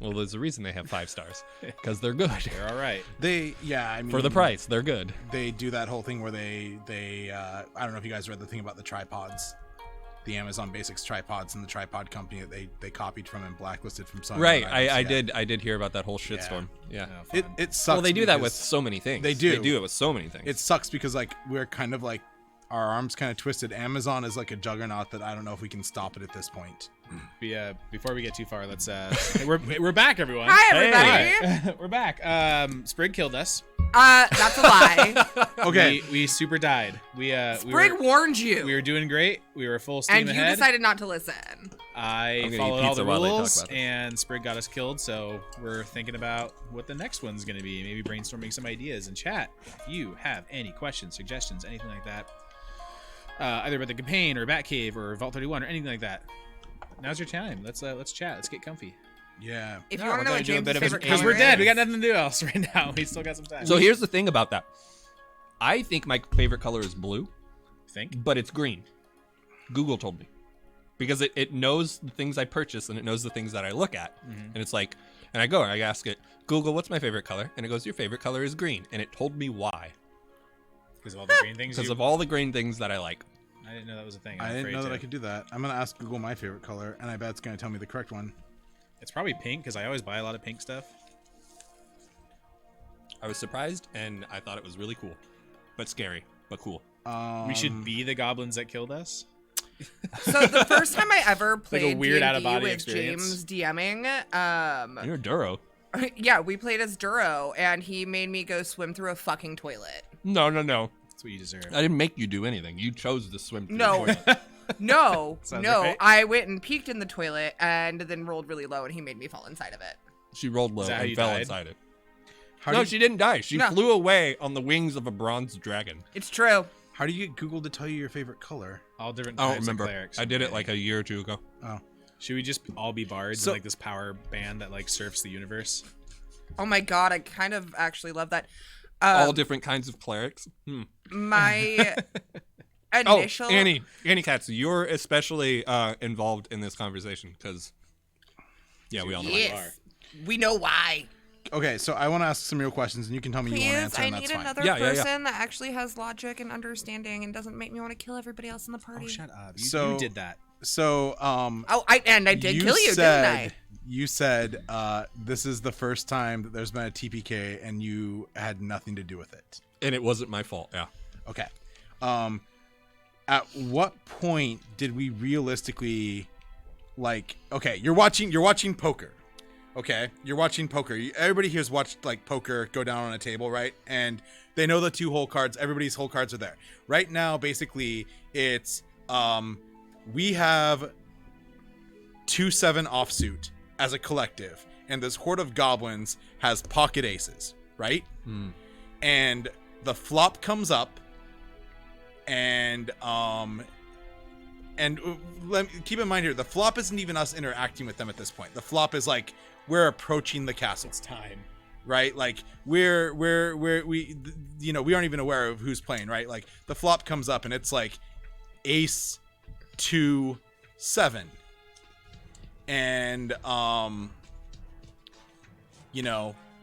Well, there's a reason they have 5 stars because they're good They're all right. I mean, for the price. They're good. They do that whole thing where they I don't know if you guys read the thing about the tripods, the Amazon Basics tripods and the tripod company that they copied from and blacklisted from some. Right. I did hear about that whole shitstorm. Yeah. No, It fine. it sucks. Well, they do that with because so many things. They do. They do it with so many things. It sucks because like we're kind of like our arms kind of twisted. Amazon is like a juggernaut that I don't know if we can stop it at this point. Before we get too far, let's we're back, everyone. Hi, everybody. Hey. We're back. Sprig killed us. That's a lie. Okay. We super died. Sprig warned you, We were doing great. We were full steam and you ahead. decided not to listen. I gonna eat followed all pizza the while they talk rules, about this. and Sprig got us killed. So we're thinking about what the next one's going to be. Maybe brainstorming some ideas in chat. If you have any questions, suggestions, anything like that, either about the campaign or Batcave or Vault 31 or anything like that, now's your time. Let's chat. Let's get comfy. Yeah. If No, you want we're to know gonna what do a James' bit of favorite because color we're dead. is- We got nothing to do else right now. We still got some time. So here's the thing about that. I think my favorite color is blue, think. but it's green. Google told me. Because it knows the things I purchase and it knows the things that I look at. And it's like, and I go and I ask it, Google, what's my favorite color? And it goes, your favorite color is green. And it told me why. Because of all the green things. Because of all the green things that I like. I didn't know that was a thing. I I'm didn't afraid know that to. I could do that. I'm gonna ask Google my favorite color, and I bet it's gonna tell me the correct one. It's probably pink because I always buy a lot of pink stuff. I was surprised and I thought it was really cool. But scary, but cool. We should be the goblins that killed us. So the first time I ever like a played weird D&D out-of-body with experience. James DMing, You're Duro. yeah, we played as Duro, and he made me go swim through a fucking toilet. No. That's what you deserve. I didn't make you do anything. You chose to swim through No. the toilet. No, Sounds no, right. I went and peeked in the toilet and then rolled really low, and he made me fall inside of it. She rolled low Is that how and you fell died? inside it. How No, do you, she didn't die. She No. flew away on the wings of a bronze dragon. It's true. how do you get Google to tell you your favorite color? All different I don't types remember. of clerics. I did it like a year or two ago. Oh, Should we just all be bards So- in like this power band that like surfs the universe? Oh my god, I kind of actually love that. All different kinds of clerics. My Oh, initial. Annie Katz, you're especially involved in this conversation because, yeah, we all know why you are. Yes, we know why. okay. So I want to ask some real questions, and you can tell me you won't Please, answer, I and that's need fine. another Yeah, yeah, yeah. person that actually has logic and understanding and doesn't make me want to kill everybody else in the party. Oh, shut up! You, So- you did that. So, Oh, I did kill you, didn't I? You said this is the first time that there's been a TPK, and you had nothing to do with it. And it wasn't my fault. Yeah. Okay. At what point did we realistically, like, okay, you're watching poker. Okay, you're watching poker. Everybody here's watched like poker go down on a table, right? And they know the two hole cards. Everybody's hole cards are there. Right now, basically, it's we have 2-7 offsuit as a collective, and this horde of goblins has pocket aces, right? And the flop comes up, and keep in mind here, the flop isn't even us interacting with them at this point. The flop is like we're approaching the castle. It's Time. right? Like we aren't even aware of who's playing, right? Like the flop comes up and it's like ace 2 7, and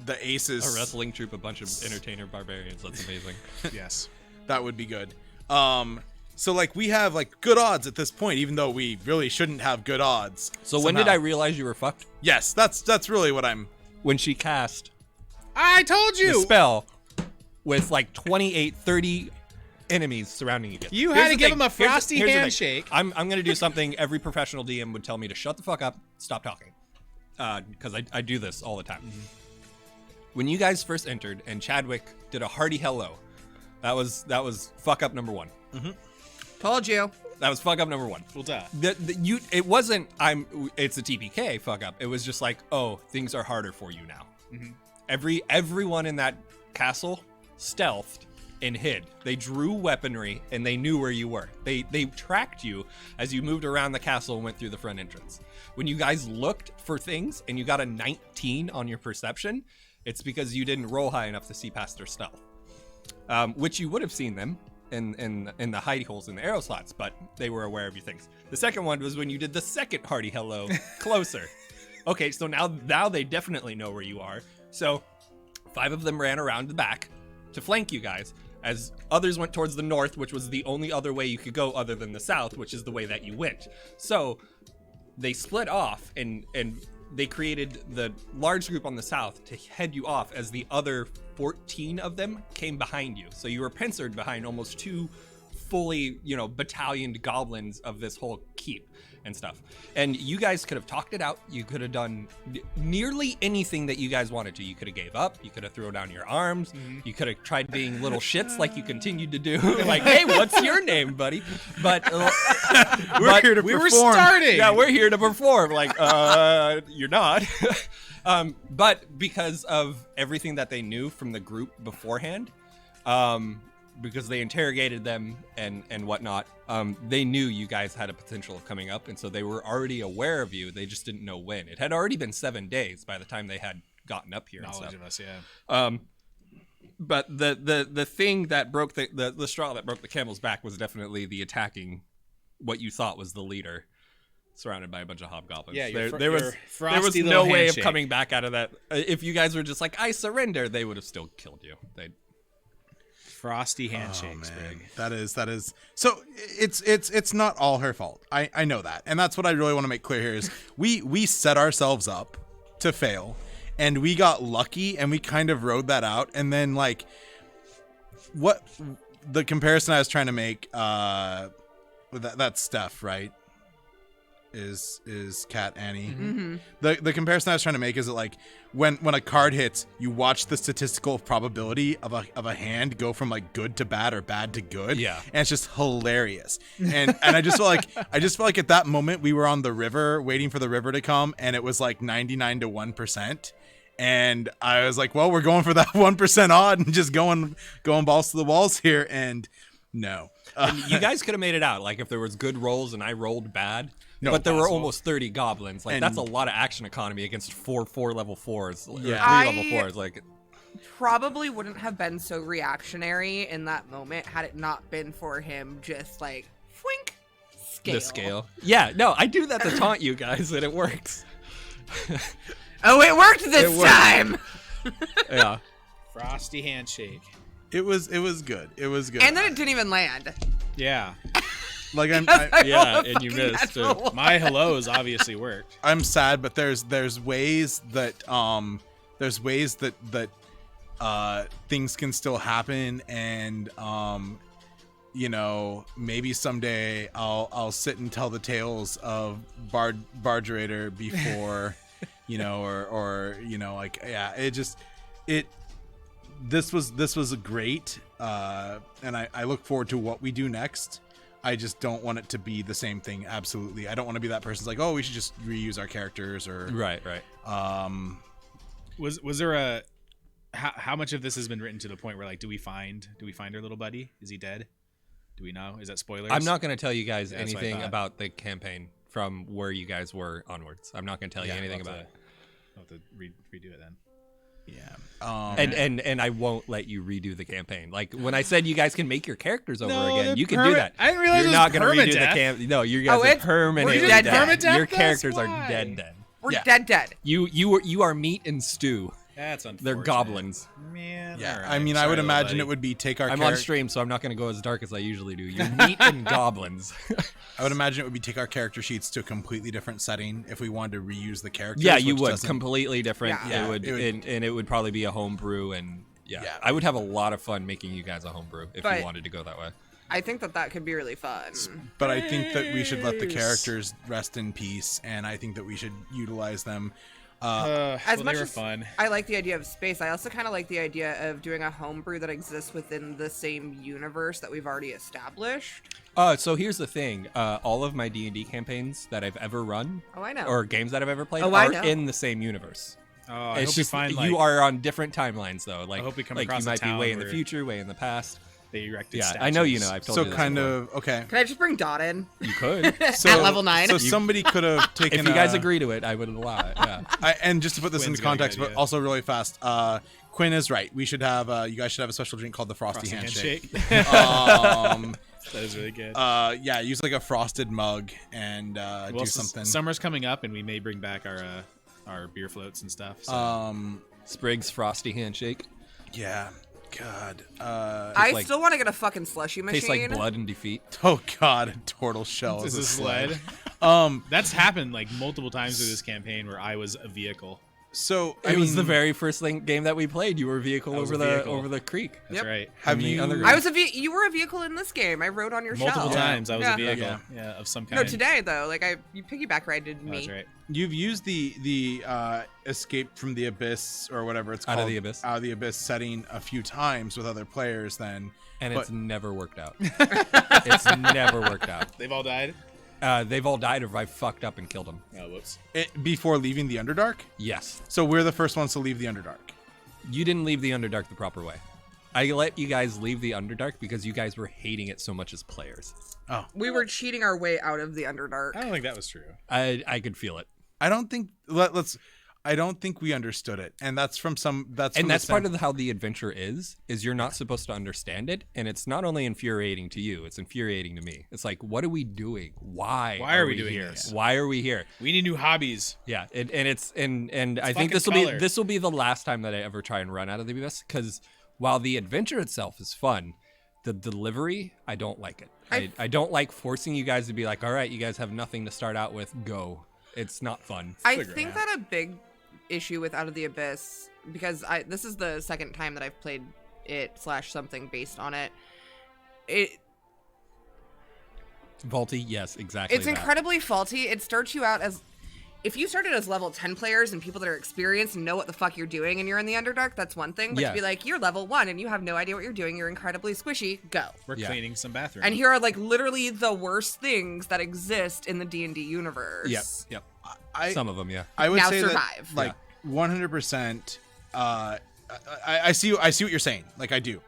the aces. A wrestling troupe, a bunch of entertainer barbarians. That's amazing. Yes. That would be good. So like we have like good odds at this point, even though we really shouldn't have good odds. So when did I realize you were fucked? Yes, that's really what I'm. When she cast I told the you. spell with like 28, 30 enemies surrounding you. You Here's had to the give thing. him a frosty Here's the thing. handshake. I'm gonna do something every professional DM would tell me to shut the fuck up, stop talking, because I do this all the time. When you guys first entered and Chadwick did a hearty hello, that was fuck up number one. Told you. That was fuck up number one. Well, duh. It wasn't it's a TPK fuck up. It was just like, oh, things are harder for you now. Everyone in that castle stealthed and hid. They drew weaponry and they knew where you were. They tracked you as you moved around the castle and went through the front entrance. When you guys looked for things and you got a 19 on your perception, it's because you didn't roll high enough to see past their stealth. Which you would have seen them in the hidey holes in the arrow slots, but they were aware of your things. The second one was when you did the second hearty hello closer. Okay, so now they definitely know where you are. So 5 of them ran around the back to flank you guys, as others went towards the north, which was the only other way you could go other than the south, which is the way that you went. So they split off and they created the large group on the south to head you off as the other 14 of them came behind you. So you were pincered behind almost 2 fully, battalioned goblins of this whole keep and stuff. And you guys could have talked it out. You could have done nearly anything that you guys wanted to. You could have gave up. You could have thrown down your arms. You could have tried being little shits like you continued to do. Like, hey, what's your name, buddy? But We're here to We perform. were starting. yeah, we're here to perform. Like, you're not. But because of everything that they knew from the group beforehand, because they interrogated them and whatnot, they knew you guys had a potential of coming up, and so they were already aware of you. They just didn't know when. It had already been 7 days by the time they had gotten up here. Knowledge and of stuff. us, yeah. But the thing that broke the straw that broke the camel's back was definitely the attacking what you thought was the leader, surrounded by a bunch of hobgoblins. Yeah, there was your frosty no little way handshake. of coming back out of that. If you guys were just like, I surrender, they would have still killed you. They'd Frosty handshake, Man, Sprig. that is so it's not all her fault. I know that, and that's what I really want to make clear here is we set ourselves up to fail, and we got lucky, and we kind of rode that out, and then like what the comparison I was trying to make that's Steph, right? Is Cat Annie. The comparison I was trying to make is that like when a card hits, you watch the statistical probability of a hand go from like good to bad or bad to good. Yeah. And it's just hilarious. And I just felt like at that moment we were on the river waiting for the river to come, and it was like 99 to 1%. And I was like, well, we're going for that 1% odd and just going balls to the walls here. And no. and you guys could have made it out. Like if there was good rolls and I rolled bad. No, but there were possible. almost 30 goblins. Like And- that's a lot of action economy against four level 4s. Or Yeah. 3 level 4s. Like Probably wouldn't have been so reactionary in that moment had it not been for him just like fwink scale. the scale. Yeah, no, I do that to taunt you guys, and it works. Oh, it worked this It worked. time. Yeah. Frosty handshake. It was good. It was good. And then it didn't even land. Yeah. like I Yeah, rolled a and you fucking missed, natural too. one. My hellos obviously worked. I'm sad, but there's ways that things can still happen, and maybe someday I'll sit and tell the tales of Bargerator before this was great, and I look forward to what we do next. I just don't want it to be the same thing. Absolutely, I don't want to be that person's like, oh, we should just reuse our characters or Right. Was there a how much of this has been written to the point where like do we find our little buddy? Is he dead? Do we know? Is that spoilers? I'm not going to tell you guys That's what I anything thought. about the campaign from where you guys were onwards. I'm not going to tell you anything about it. I'll have to redo it then. Yeah. And I won't let you redo the campaign. Like when I said you guys can make your characters over No, again, they're you can do that. I didn't realize You're it was not going to redo the permadeath. camp. No, you guys Oh, are it's- permanently we're dead. dead. Permadeath? Your That's characters are why. dead. We're Yeah. dead. You are meat and stew. That's unfortunate. They're goblins. Man. Yeah, all right. I mean, I Sorry, would little imagine buddy. it would be take our I'm on stream, so I'm not going to go as dark as I usually do. You're meat and goblins. I would imagine it would be take our character sheets to a completely different setting if we wanted to reuse the characters. Yeah, you which would. doesn't- Completely different. Yeah. It would, It would- and it would probably be a homebrew, and yeah, Yeah. I would have a lot of fun making you guys a homebrew if But- you wanted to go that way. I think that could be really fun. But I think that we should let the characters rest in peace, and I think that we should utilize them. As much they were as fun. I like the idea of space, I also kind of like the idea of doing a homebrew that exists within the same universe that we've already established. So here's the thing: all of my D&D campaigns that I've ever run, Oh, I know. or games that I've ever played, Oh, I are know. in the same universe. Oh, I It's hope just you find like you are on different timelines though. Like, hope we come like across you a might be town way in the where- future, way in the past. they erected Yeah, statues. I know you know. I've told So you this kind before. of okay. Can I just bring Dot in? You could. So, At level 9? So somebody could have taken. If you guys agree to it, I would allow it. Yeah. And just to put this Quinn's into got a good context, but idea. also really fast, Quinn is right. We should have. You guys should have a special drink called the Frosty, Frosty Handshake. handshake. Um, That is really good. yeah, use like a frosted mug and well, do something. Summer's coming up, and we may bring back our beer floats and stuff. So. Sprig's frosty handshake. Yeah. God. I like- still want to get a fucking slushy machine. Tastes like blood and defeat. Oh God, a turtle shell This is a is sled. sled. That's happened like multiple times through this campaign where I was a vehicle. So It was the very first game that we played. You were a vehicle I was over a the vehicle. over the creek. That's Yep. right. Have in the you? underground. I was you were a vehicle in this game. I rode on your Multiple shell. times I was Yeah. a vehicle. Yeah. Yeah, of some kind. No, today though, like you piggyback rided Oh, me. that's right. You've used the escape from the abyss or whatever it's Out called, of the Abyss. out of the abyss setting a few times with other players. Then And but- it's never worked out. It's never worked out. They've all died. They've all died or I fucked up and killed them. Oh, whoops. before leaving the Underdark. Yes. So we're the first ones to leave the Underdark. You didn't leave the Underdark the proper way. I let you guys leave the Underdark because you guys were hating it so much as players. Oh, We were cheating our way out of the Underdark. I don't think that was true. I could feel it. I don't think let's. I don't think we understood it, and that's from some. That's And from that's the part of how the adventure is you're not supposed to understand it, and it's not only infuriating to you, it's infuriating to me. It's like, what are we doing? Why are we doing here? this? Why are we here? We need new hobbies. Yeah, and I think fucking this will color. be the last time that I ever try and run out of the abyss, because while the adventure itself is fun, the delivery, I don't like it. I don't like forcing you guys to be like, all right, you guys have nothing to start out with, go. It's not fun. I Figure it think out. that a big issue with Out of the Abyss, because this is the second time that I've played it / something based on it. Vaulty, yes, exactly. It's incredibly faulty. It starts you out as, if you started as level 10 players and people that are experienced and know what the fuck you're doing and you're in the Underdark, that's one thing. But Yeah. to be like, you're level 1 and you have no idea what you're doing, you're incredibly squishy, go. We're Yeah. cleaning some bathrooms. And here are like literally the worst things that exist in the D&D universe. Yep. I Some of them, yeah. I would Now say survive. that like 100%. I see what you're saying. Like I do.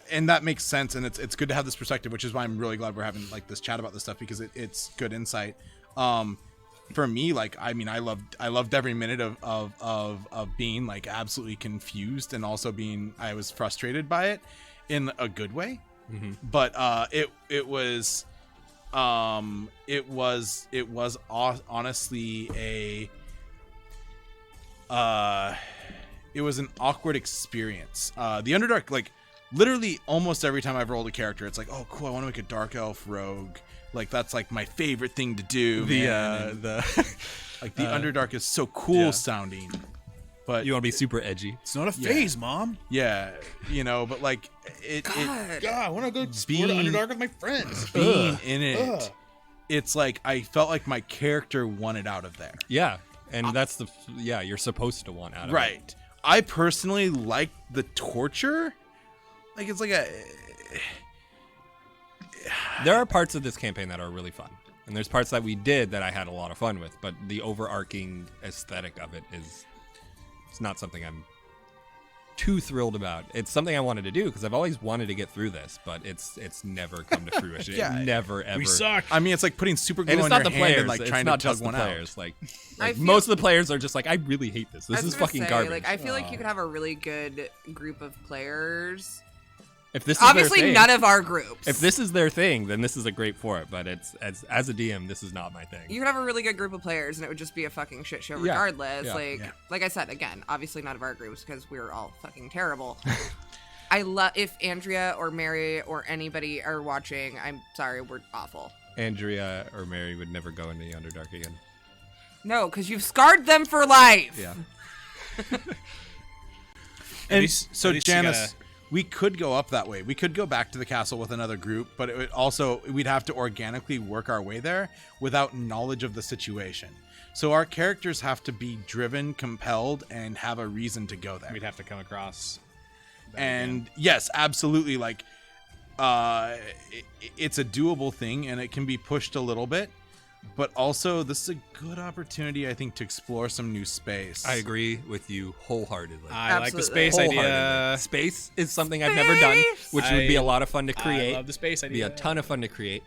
And that makes sense, and it's good to have this perspective, which is why I'm really glad we're having like this chat about this stuff, because it's good insight. For me, like I mean, I loved every minute of being like absolutely confused, and also I was frustrated by it in a good way. Mm-hmm. But it was honestly it was an awkward experience. The Underdark, like literally almost every time I've rolled a character, it's like, oh cool, I want to make a dark elf rogue. Like that's like my favorite thing to do. man. And, like the Underdark is so cool sounding. But You want to be super edgy. it's not a phase, Mom. yeah, but like God. God, I want to go explore the Underdark with my friends. being in it, it's like I felt like my character wanted out of there. Yeah, and that's you're supposed to want out of it. Right. I personally like the torture. Like it's like There are parts of this campaign that are really fun. And there's parts that we did that I had a lot of fun with, but the overarching aesthetic of it it's not something I'm too thrilled about. It's something I wanted to do because I've always wanted to get through this, but it's never come to fruition. Yeah. It never ever. We suck. I mean, it's like putting super glue And it's on not your the hand players. and like It's trying not to tug just the one out. players. Like I feel- most of the players are just like, I really hate this. I This was is gonna fucking say, garbage. Like, I feel like you could have a really good group of players. If this is Obviously, their thing, none of our groups. If this is their thing, then this is a great for it. But it's as a DM, this is not my thing. You could have a really good group of players, and it would just be a fucking shit show Yeah. regardless. Yeah. Like I said, again, obviously none of our groups because we're all fucking terrible. I love if Andrea or Mary or anybody are watching. I'm sorry, we're awful. Andrea or Mary would never go into the Underdark again. No, because you've scarred them for life. Yeah. And so, at least you Janice, we could go up that way. We could go back to the castle with another group, but it would also we'd have to organically work our way there without knowledge of the situation. So our characters have to be driven, compelled, and have a reason to go there. We'd have to come across. that And again. yes, absolutely. Like, it's a doable thing, and it can be pushed a little bit. But also, this is a good opportunity, I think, to explore some new space. I agree with you wholeheartedly. I like the Absolutely. space idea. Wholeheartedly. Space is something I've never done, which would be a lot of fun to create. I love the space Be idea. a ton of fun to create.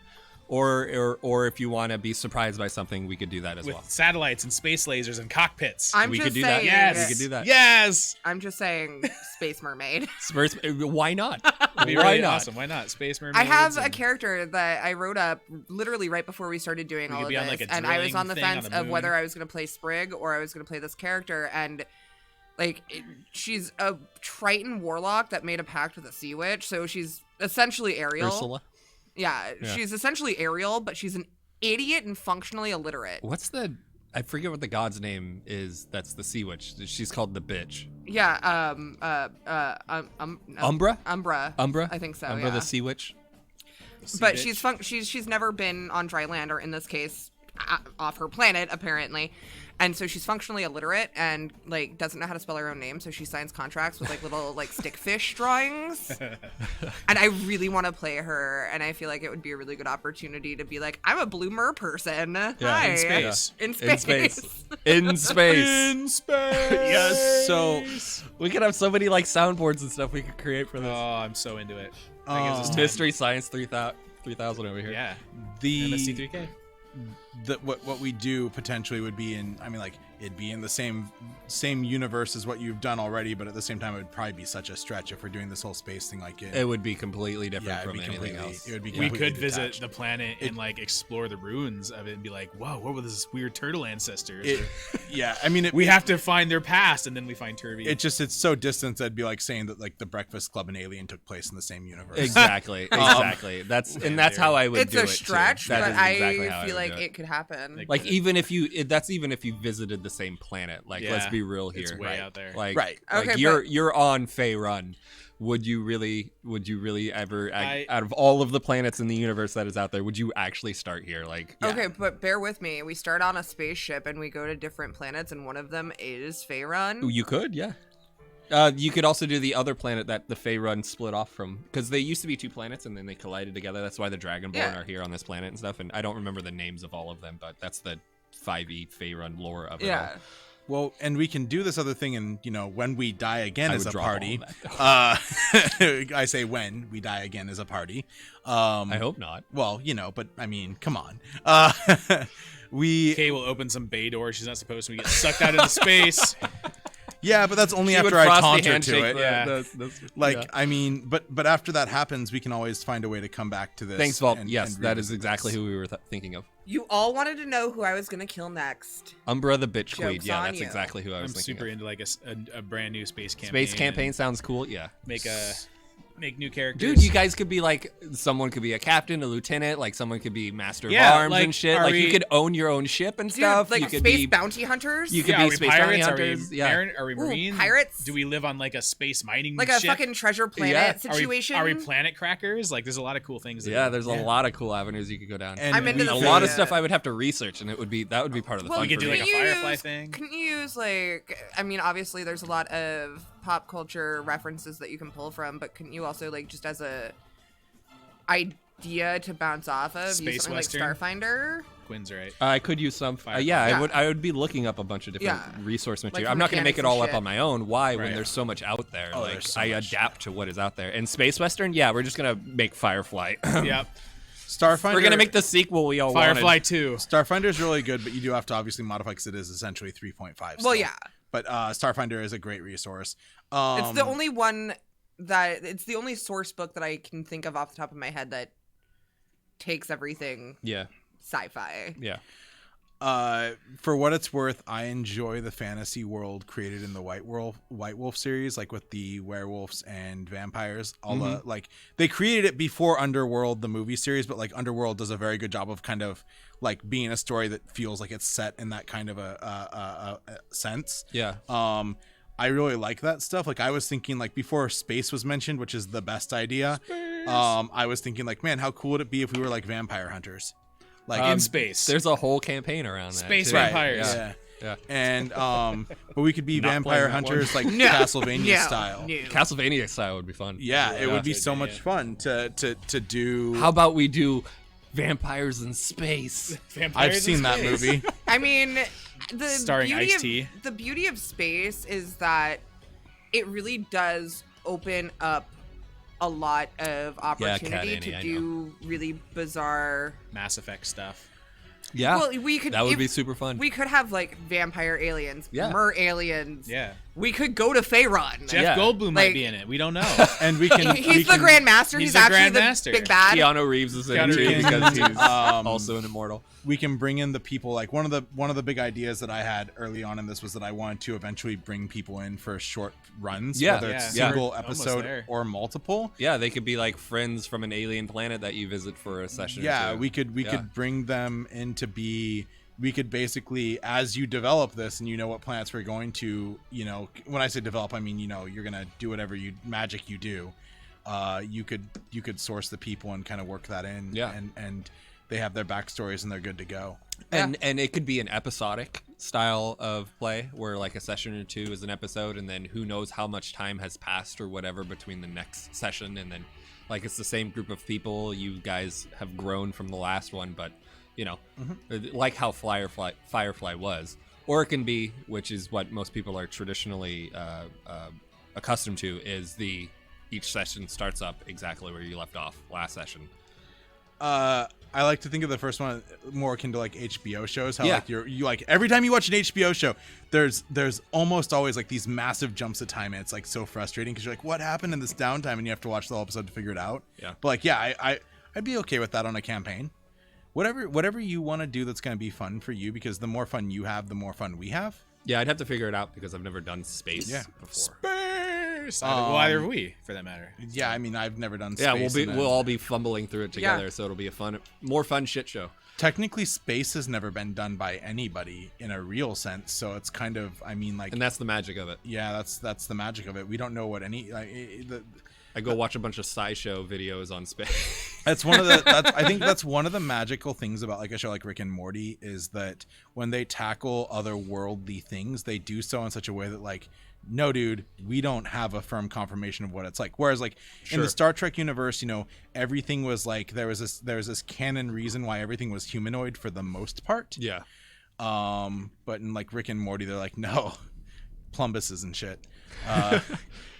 Or if you want to be surprised by something, we could do that as with well. satellites and space lasers and cockpits. I'm We just could do saying. that. Yes. We could do that. Yes. I'm just saying, Space Mermaid. Spurs, why not? It'd be Why really not? awesome. Why not? Space mermaids. I have a and- character that I wrote up literally right before we started doing We all could of be on, this, like, a and I was drilling on the thing on fence the of moon. whether I was going to play Sprig or I was going to play this character, and she's a Triton warlock that made a pact with a sea witch, so she's essentially Ariel. Ursula? Yeah, Yeah. she's essentially Ariel, but she's an idiot and functionally illiterate. What's the... I forget what the god's name is. That's the sea witch. She's called the bitch. Yeah, Umbra? Umbra. I think so. Umbra yeah. the sea witch. But bitch. she's never been on dry land, or in this case, off her planet apparently, and so she's functionally illiterate and like doesn't know how to spell her own name. So she signs contracts with like little like stickfish drawings, and I really want to play her, and I feel like it would be a really good opportunity to be like, I'm a blue mer person. Hi. in space. In In space. space. In space. In space. Yes. So We could have so many like soundboards and stuff we could create for this. Oh, I'm so into it. That gives us time. Mystery Science 3000 over here. Yeah. the MST3K. what we do potentially would be in, I mean, like, it'd be in the same universe as what you've done already, but at the same time it would probably be such a stretch if we're doing this whole space thing like It would be completely different it'd from be anything completely- else. it would be We completely could visit detached. the planet and like explore the ruins of it and be like, whoa, what were this weird turtle ancestors? Yeah, I mean, we have to find their past, and then we find Turvy. it's so distant that'd be like saying that like the Breakfast Club and Alien took place in the same universe. Exactly. Exactly. That's how I would It's do a it too. stretch, That but is exactly how I feel would like do it could happen. Like even if that's even if you visited the same planet. Like let's Yeah, be real here. it's way out there. Like Right. Like Okay, you're on Fey Run. Would you really ever out of all of the planets in the universe that is out there, would you actually start here? Like Okay, but bear with me. We start on a spaceship and we go to different planets, and one of them is Faerun. you could, yeah. You could also do the other planet that the Fey Run split off from, because they used to be two planets and then they collided together. That's why the Dragonborn Yeah. are here on this planet and stuff. And I don't remember the names of all of them, but that's the 5e Fey Run lore of it Yeah. all. Well, and we can do this other thing, and when we die again I as would a drop all party. of I say when we die again as a party. I hope not. Well, but I mean, come on. We Kay will open some bay door she's not supposed to. We get sucked out into space. yeah, but that's only She would after I frosty taunt her handshake to it. Yeah. yeah. I mean, but after that happens, we can always find a way to come back to this. Thanks, Vault. and- Yes, and that is revisit exactly this. who we were thinking of. You all wanted to know who I was gonna kill next. Umbra the Bitch Queen. Joke's Yeah, on that's you. exactly who I I'm was thinking super of. into like a brand new space campaign. Space campaign sounds cool. Yeah. Make new characters. Dude, you guys could be like, someone could be a captain, a lieutenant, like someone could be master of Yeah, arms like, and shit. are Like you we- could own your own ship and Dude, stuff. like you could space be bounty hunters? you could Yeah, be are we space pirates? bounty Are hunters. we, Yeah. Are we Ooh, marines? pirates? Do we live on like a space mining Like a ship? fucking treasure planet Yeah. situation? Are we planet crackers? Like, there's a lot of cool things. to Yeah, do. there's a lot of cool avenues you could go down. And I'm into we- the a lot of Yeah. stuff I would have to research, and that would be part of the Well, fun. We could for do me. like a Firefly thing. Can you use I mean, obviously there's a lot of pop culture references that you can pull from, but can you also like just as a idea to bounce off of use Space something Western? like Starfinder? Quinn's right. I could use some. Firefly. Yeah, Yeah. I would be looking up a bunch of different Yeah. resource material. Like I'm not going to make mechanics it all and up shit. on my own. Why? When Right. there's so much out there. Oh, like there's so I much. adapt to what is out there. And Space Western, yeah, we're just gonna make Firefly. Yep. Starfinder. We're gonna make the sequel we all Firefly wanted. 2. Starfinder's really good, but you do have to obviously modify because it is essentially 3.5. Well, still. yeah. But Starfinder is a great resource. It's the only one that it's the only source book that I can think of off the top of my head that takes everything Yeah. sci-fi. Yeah. For what it's worth, I enjoy the fantasy world created in the White Wolf series, like with the werewolves and vampires. Like they created it before Underworld, the movie series, but like Underworld does a very good job of kind of like being a story that feels like it's set in that kind of a sense. Yeah. I really like that stuff. Like I was thinking, like before space was mentioned, which is the best idea. I was thinking like, man, how cool would it be if we were like vampire hunters? Like in space. There's a whole campaign around Space that. vampires. Yeah. And but we could be Not vampire playing that hunters like No. Castlevania No. style. No. Castlevania style would be fun. Yeah, it would be so Yeah. much fun to do. How about we do vampires in space? Vampires I've seen in that space. movie. I mean, the Starring beauty Ice-T. of the beauty of space is that it really does open up a lot of opportunity Annie, I to do really bizarre. Mass Effect stuff. Yeah. Well, we could. that would if- be super fun. We could have like vampire aliens, Yeah. mer aliens. Yeah. We could go to Faerun. Jeff Yeah. Goldblum might Like- be in it. We don't know. And we can. He's we the can, Grandmaster. he's He's the actually Grandmaster. the big bad. Keanu Reeves is in Keanu it too Reeves. because he's Um, also an immortal. We can bring in the people. Like one of the big ideas that I had early on in this was that I wanted to eventually bring people in for short runs, Yeah. whether it's Yeah. single We're almost episode there. or multiple. Yeah, they could be like friends from an alien planet that you visit for a session. Yeah, or two. we could bring them in to be. We could basically, as you develop this and you know what planets we're going to, you know, when I say develop, I mean, you know, you're gonna do whatever magic you do. You could source the people and kind of work that in. Yeah. And they have their backstories and they're good to go. And it could be an episodic style of play where like a session or two is an episode, and then who knows how much time has passed or whatever between the next session, and then like it's the same group of people. You guys have grown from the last one, but you know, like how Firefly was, or it can be, which is what most people are traditionally accustomed to, is each session starts up exactly where you left off last session. I like to think of the first one more akin to like HBO shows. How Yeah. like you like every time you watch an HBO show, there's almost always like these massive jumps of time, and it's like so frustrating because you're like, what happened in this downtime, and you have to watch the whole episode to figure it out. Yeah. But like, yeah, I'd be okay with that on a campaign. Whatever you want to do that's going to be fun for you, because the more fun you have, the more fun we have. Yeah, I'd have to figure it out because I've never done space before. Space. Well, either have we, for that matter. Yeah, I mean, I've never done space. Yeah, we'll all be fumbling through it together, Yeah. so it'll be a more fun shit show. Technically, space has never been done by anybody in a real sense, so it's kind of, I mean, like, And that's the magic of it. yeah, that's the magic of it. We don't know what any I go watch a bunch of SciShow videos on space. That's one of the. I think that's one of the magical things about like a show like Rick and Morty is that when they tackle otherworldly things, they do so in such a way that like, no, dude, we don't have a firm confirmation of what it's like. Whereas like in the Star Trek universe, you know, everything was like there was this canon reason why everything was humanoid for the most part. Yeah. But in like Rick and Morty, they're like, no, plumbuses and shit.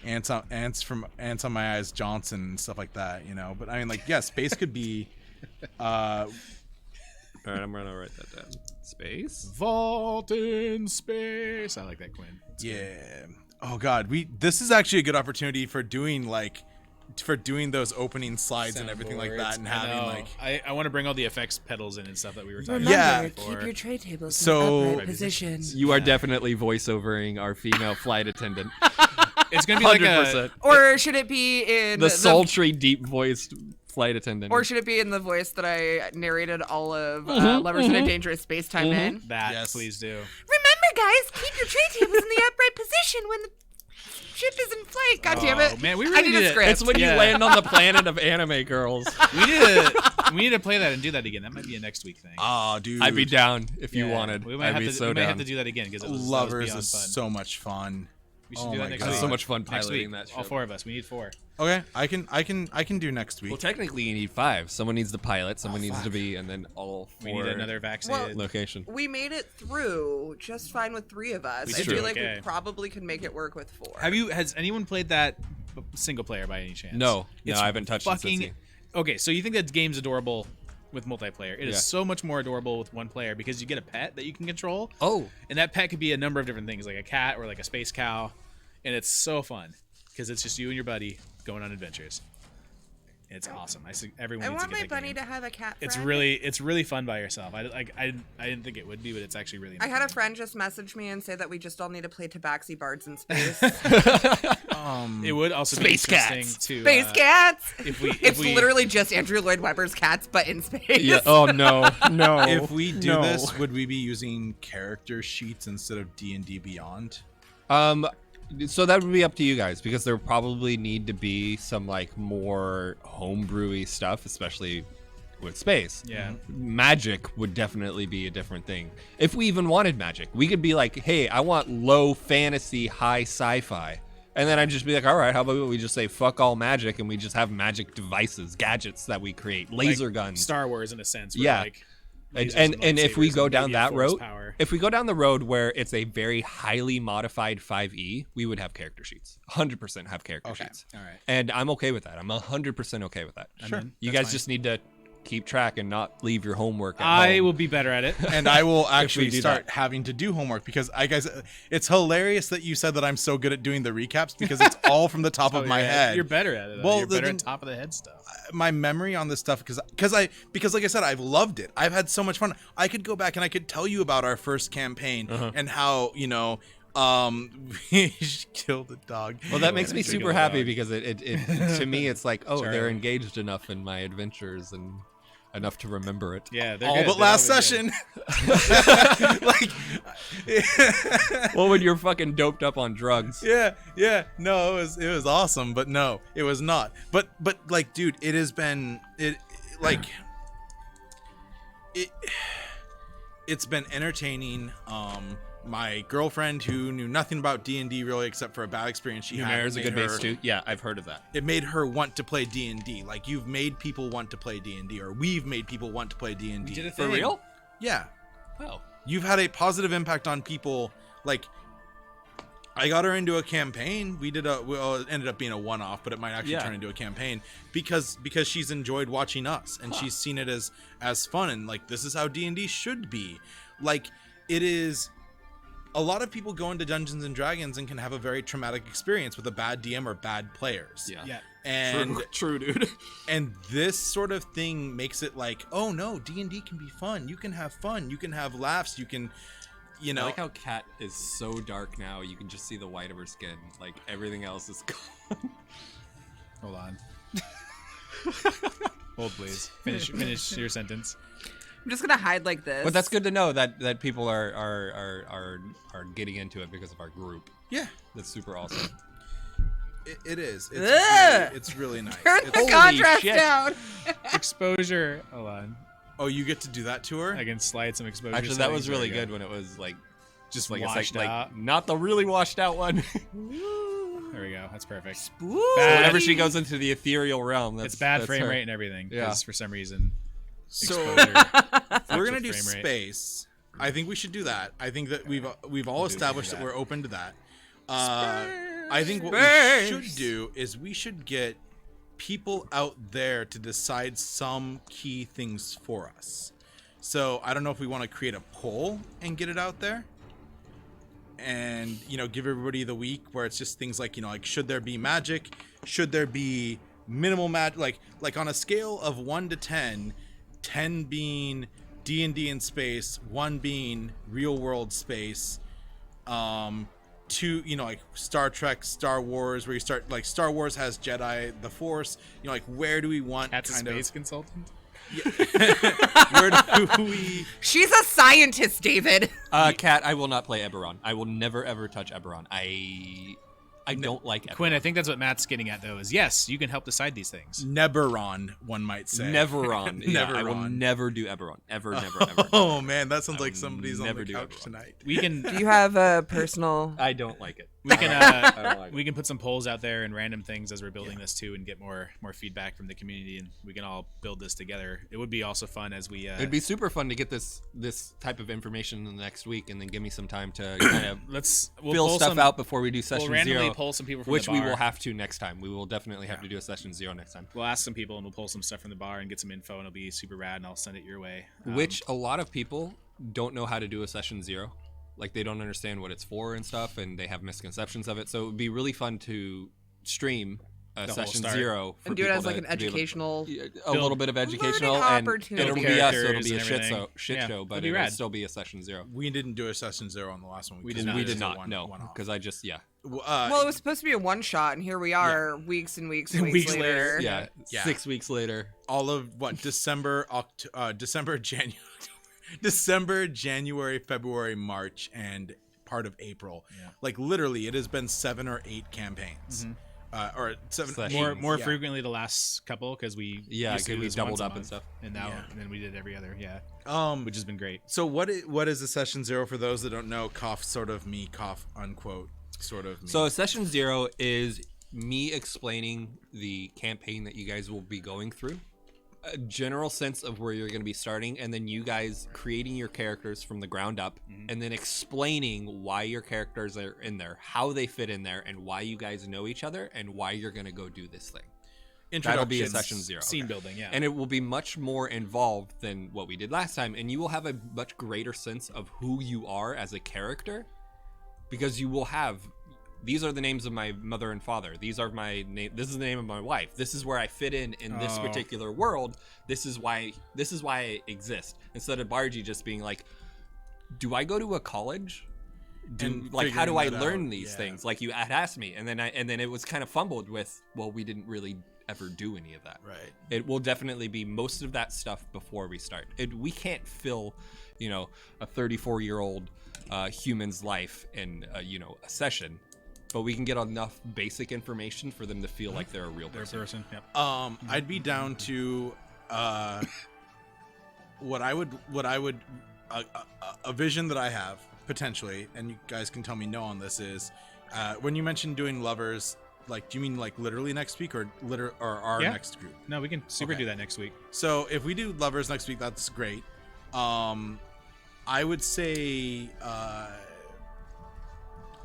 Ants on my eyes, Johnson and stuff like that, you know. But I mean, like, yeah, space could be. All right, I'm gonna write that down. Space. Vault in space. I like that, Quinn. It's Yeah. good. Oh God, this is actually a good opportunity for doing those opening slides and everything like that, and having like. I want to bring all the effects pedals in and stuff that we were talking Remember, Yeah. about before. keep your tray tables So- in upright position. You are definitely voiceovering our female flight attendant. It's gonna be like 100%. a. Or should it be in The sultry, deep-voiced flight attendant. Or should it be in the voice that I narrated all of Lovers in a Dangerous Space-Time in? That, Yes. please do. Remember, guys, keep your tray tables in the upright position when the ship is in flight. God damn it! Oh, man, we I really need need a to- script. It's when you Yeah. land on the planet of anime girls. We need to play that and do that again. That might be a next week thing. Oh, dude, I'd be down if you Yeah. wanted. We might I'd have be to. so we might down. have to do that again because Lovers beyond is fun. so much fun. We should Oh do my that next God. week. It's so much fun Next piloting week. that ship. All four of us. We need 4. Okay, I can do next week. Well, technically, you need 5. Someone needs the pilot. Someone needs to be, and then all 4. We need another vaccinated. location. We made it through just fine with 3 of us. We I did. feel like Okay. we probably could make it work with 4. Has anyone played that single player by any chance? No, It's I haven't touched it since fucking. you- Okay, so you think that game's adorable with multiplayer? It is Yeah. so much more adorable with one player because you get a pet that you can control, Oh, and that pet could be a number of different things, like a cat or like a space cow, and it's so fun. because it's just you and your buddy going on adventures. It's awesome. Everyone I needs to want get my that bunny game. to have a cat friend. It's really fun by yourself. I didn't think it would be, but it's actually really. I had a friend just message me and say that we just all need to play Tabaxi Bards in Space. It would also Space be interesting cats. to Space cats! If we literally just Andrew Lloyd Webber's cats, but in space. Yeah. Oh no. No. If we do no. this, would we be using character sheets instead of D&D Beyond? So that would be up to you guys, because there probably need to be some like more homebrewy stuff, especially with space. Yeah. Magic would definitely be a different thing. If we even wanted magic, we could be like, hey, I want low fantasy, high sci-fi. And then I'd just be like, all right, how about we just say fuck all magic and we just have magic devices, gadgets that we create, laser like guns. Star Wars in a sense. Where Yeah. like And lasers if we lightsabers go and down maybe that a force road, power. if we go down the road where it's a very highly modified 5e, we would have character sheets. 100% have character sheets. All right. And I'm okay with that. I'm 100% okay with that. Sure. You That's guys fine. just need to keep track and not leave your homework at I home. will be better at it. And I will actually do start that. having to do homework because it's hilarious that you said that I'm so good at doing the recaps because it's all from the top of my head. You're better at it. Though. Well, You're better then- at top of the head stuff. My memory on this stuff because like I said, I've loved it. I've had so much fun. I could go back and I could tell you about our first campaign and how we killed the dog. Well, that makes me Trigger super the happy dog. because it to me it's like, oh, Sorry. they're engaged enough in my adventures and enough to remember it. Yeah, they're all good. but They're last always good. session. Like Well, when you're fucking doped up on drugs. yeah, no, it was awesome, but no, it was not. But like, dude, it's been entertaining. My girlfriend, who knew nothing about D&D really except for a bad experience she had, Numerair's a good made base her- too. Yeah, I've heard of that. It made her want to play D&D. Like, you've made people want to play D&D, or we've made people want to play D&D. We did a For thing. real? Yeah. Oh. You've had a positive impact on people. Like, I got her into a campaign. It ended up being a one-off, but it might actually turn into a campaign because she's enjoyed watching us and she's seen it as fun, and like, this is how D&D should be. Like, it is. A lot of people go into Dungeons and Dragons and can have a very traumatic experience with a bad DM or bad players. Yeah. And True, dude. and this sort of thing makes it like, oh no, D&D can be fun. You can have fun. You can have laughs. You can, I like how Kat is so dark now. You can just see the white of her skin. Like, everything else is gone. Hold on. Hold, please. Finish your sentence. I'm just gonna hide like this. But that's good to know that people are getting into it because of our group. Yeah, That's super awesome. it is. Ugh. It's really nice. Turn It's- the contrast shit. down. Exposure. Hold on. oh, you get to do that to her? I can slide some exposure. Actually, that was settings. really There we good when it was like Just like washed it's out. not the really washed out one. There we go. That's perfect. Bad. Whenever she goes into the ethereal realm, that's It's bad that's frame her. rate and everything. Yeah. Because for some reason, So exposure. we're gonna with do frame rate. space. I think we should do that. I think that we've all established that we're open to that. I think what we Space. should do is we should get people out there to decide some key things for us. So I don't know if we want to create a poll and get it out there, and give everybody the week where it's just things like like, should there be magic? Should there be minimal magic? Like on a scale of 1 to 10, 10 being D&D in space, 1 being real world space, 2 like Star Trek, Star Wars, where you start like Star Wars has Jedi, the Force, like, where do we want That's a kind space of consultant. where do we She's a scientist, David. Kat, I will not play Eberron. I will never ever touch Eberron. I don't like Eberron. Quinn, I think that's what Matt's getting at, though, is yes, you can help decide these things. Neberon, one might say. Neveron. Yeah, I will Neveron. never do Eberron. Ever, never, ever. Oh man, that sounds like will somebody's on never the do couch Eberron. tonight. We can Do you have a personal? I don't like it. we can I don't like we can put some polls out there and random things as we're building this too, and get more feedback from the community, and we can all build this together. It would be also fun as we It'd be super fun to get this type of information in the next week, and then give me some time to kind of we'll fill pull stuff some, out before we do session We'll randomly 0, pull some people from which the we bar. will have to next time. We will definitely have to do a session 0 next time. We'll ask some people and we'll pull some stuff from the bar and get some info, and it'll be super rad, and I'll send it your way. Which a lot of people don't know how to do a session 0. Like, they don't understand what it's for and stuff, and they have misconceptions of it. So it would be really fun to stream whole session start. 0 for And do it people as like to an be able to- educational. a little bit of educational, learning and opportunity. it'll be us. So it'll Characters be a and shit everything. Yeah, show, but it'll be it'll rad. still be a session 0. We didn't do a session 0 on the last one. We because did not. We just did not, one- no, one off. because I just Well, it was supposed to be a one shot, and here we are, weeks and weeks and weeks, Weeks later. later. Yeah. 6 weeks later. all of what December, January, December, January, February, March, and part of April. Yeah. Like literally, it has been 7 or 8 campaigns, or 7 Sessions. More yeah. frequently the last couple because we Yeah, used to do we this doubled once a up and month, stuff. and now Yeah. and then we did every other which has been great. So what is the session 0 for those that don't know? Cough sort of me, cough unquote sort of me. So session 0 is me explaining the campaign that you guys will be going through, a general sense of where you're going to be starting, and then you guys creating your characters from the ground up, and then explaining why your characters are in there, how they fit in there, and why you guys know each other, and why you're going to go do this thing. That'll be a Introductions. session 0. Scene building, yeah. And it will be much more involved than what we did last time, and you will have a much greater sense of who you are as a character, because you will have, these are the names of my mother and father, these are my name, this is the name of my wife, this is where I fit in this particular world, this is why I exist, instead of Bargy just being like, do I go to a college? And Like, how do I figuring that learn out, these yeah. things? Like, you had asked me, and then it was kind of fumbled with, well, we didn't really ever do any of that. Right. It will definitely be most of that stuff before we start. We can't fill, a 34-year-old human's life in, a session, but we can get enough basic information for them to feel like they're a real person. Yep. I'd be down to what I would a vision that I have potentially, and you guys can tell me no on this, is when you mentioned doing lovers, like, do you mean like literally next week or our Yeah. next group? No, we can super Okay. do that next week. So if we do lovers next week, that's great. I would say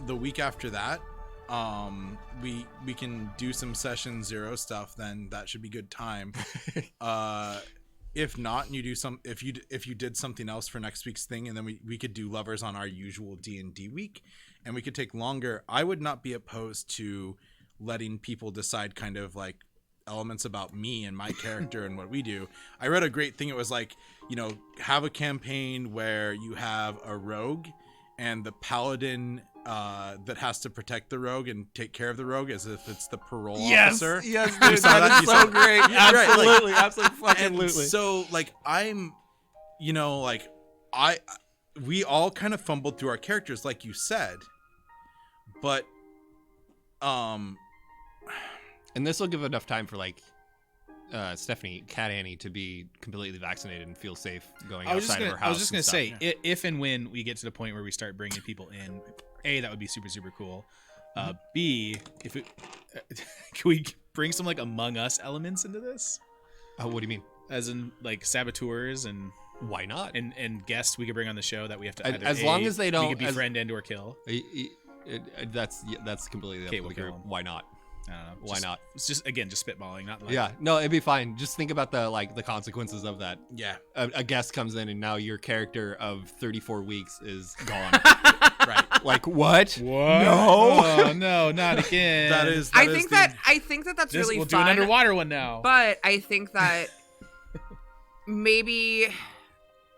the week after that, we can do some session 0 stuff. Then that should be good time. If not, and you do if you did something else for next week's thing, and then we could do lovers on our usual D&D week, and we could take longer. I would not be opposed to letting people decide kind of like elements about me and my character and what we do. I read a great thing. It was like, have a campaign where you have a rogue and the paladin that has to protect the rogue and take care of the rogue as if it's the parole officer. Yes, You dude, saw that that? is You so saw- great. Yeah, right, like- Absolutely, absolutely, fucking And absolutely. so like we all kind of fumbled through our characters like you said, but And this will give enough time for like Stephanie, Cat Annie to be completely vaccinated and feel safe going outside of her house. I was just gonna and stuff. say, if and when we get to the point where we start bringing people in, A, that would be super super cool. B, if it, can we bring some like Among Us elements into this, Oh, what do you mean? as in like saboteurs and Why not? guests we could bring on the show that we have to As long as they don't- we could befriend and or kill. That's completely up Okay, to we'll the kill group. them. Why not? I don't know. Why not? It's just spitballing, not like Yeah, no, it'd be fine. Just think about the consequences of that. yeah, A guest comes in and now your character of 34 weeks is gone. right. Like what? What? No. Oh, no, not again. That is. I think that's Just, really we'll fun. do an underwater one now. But I think that maybe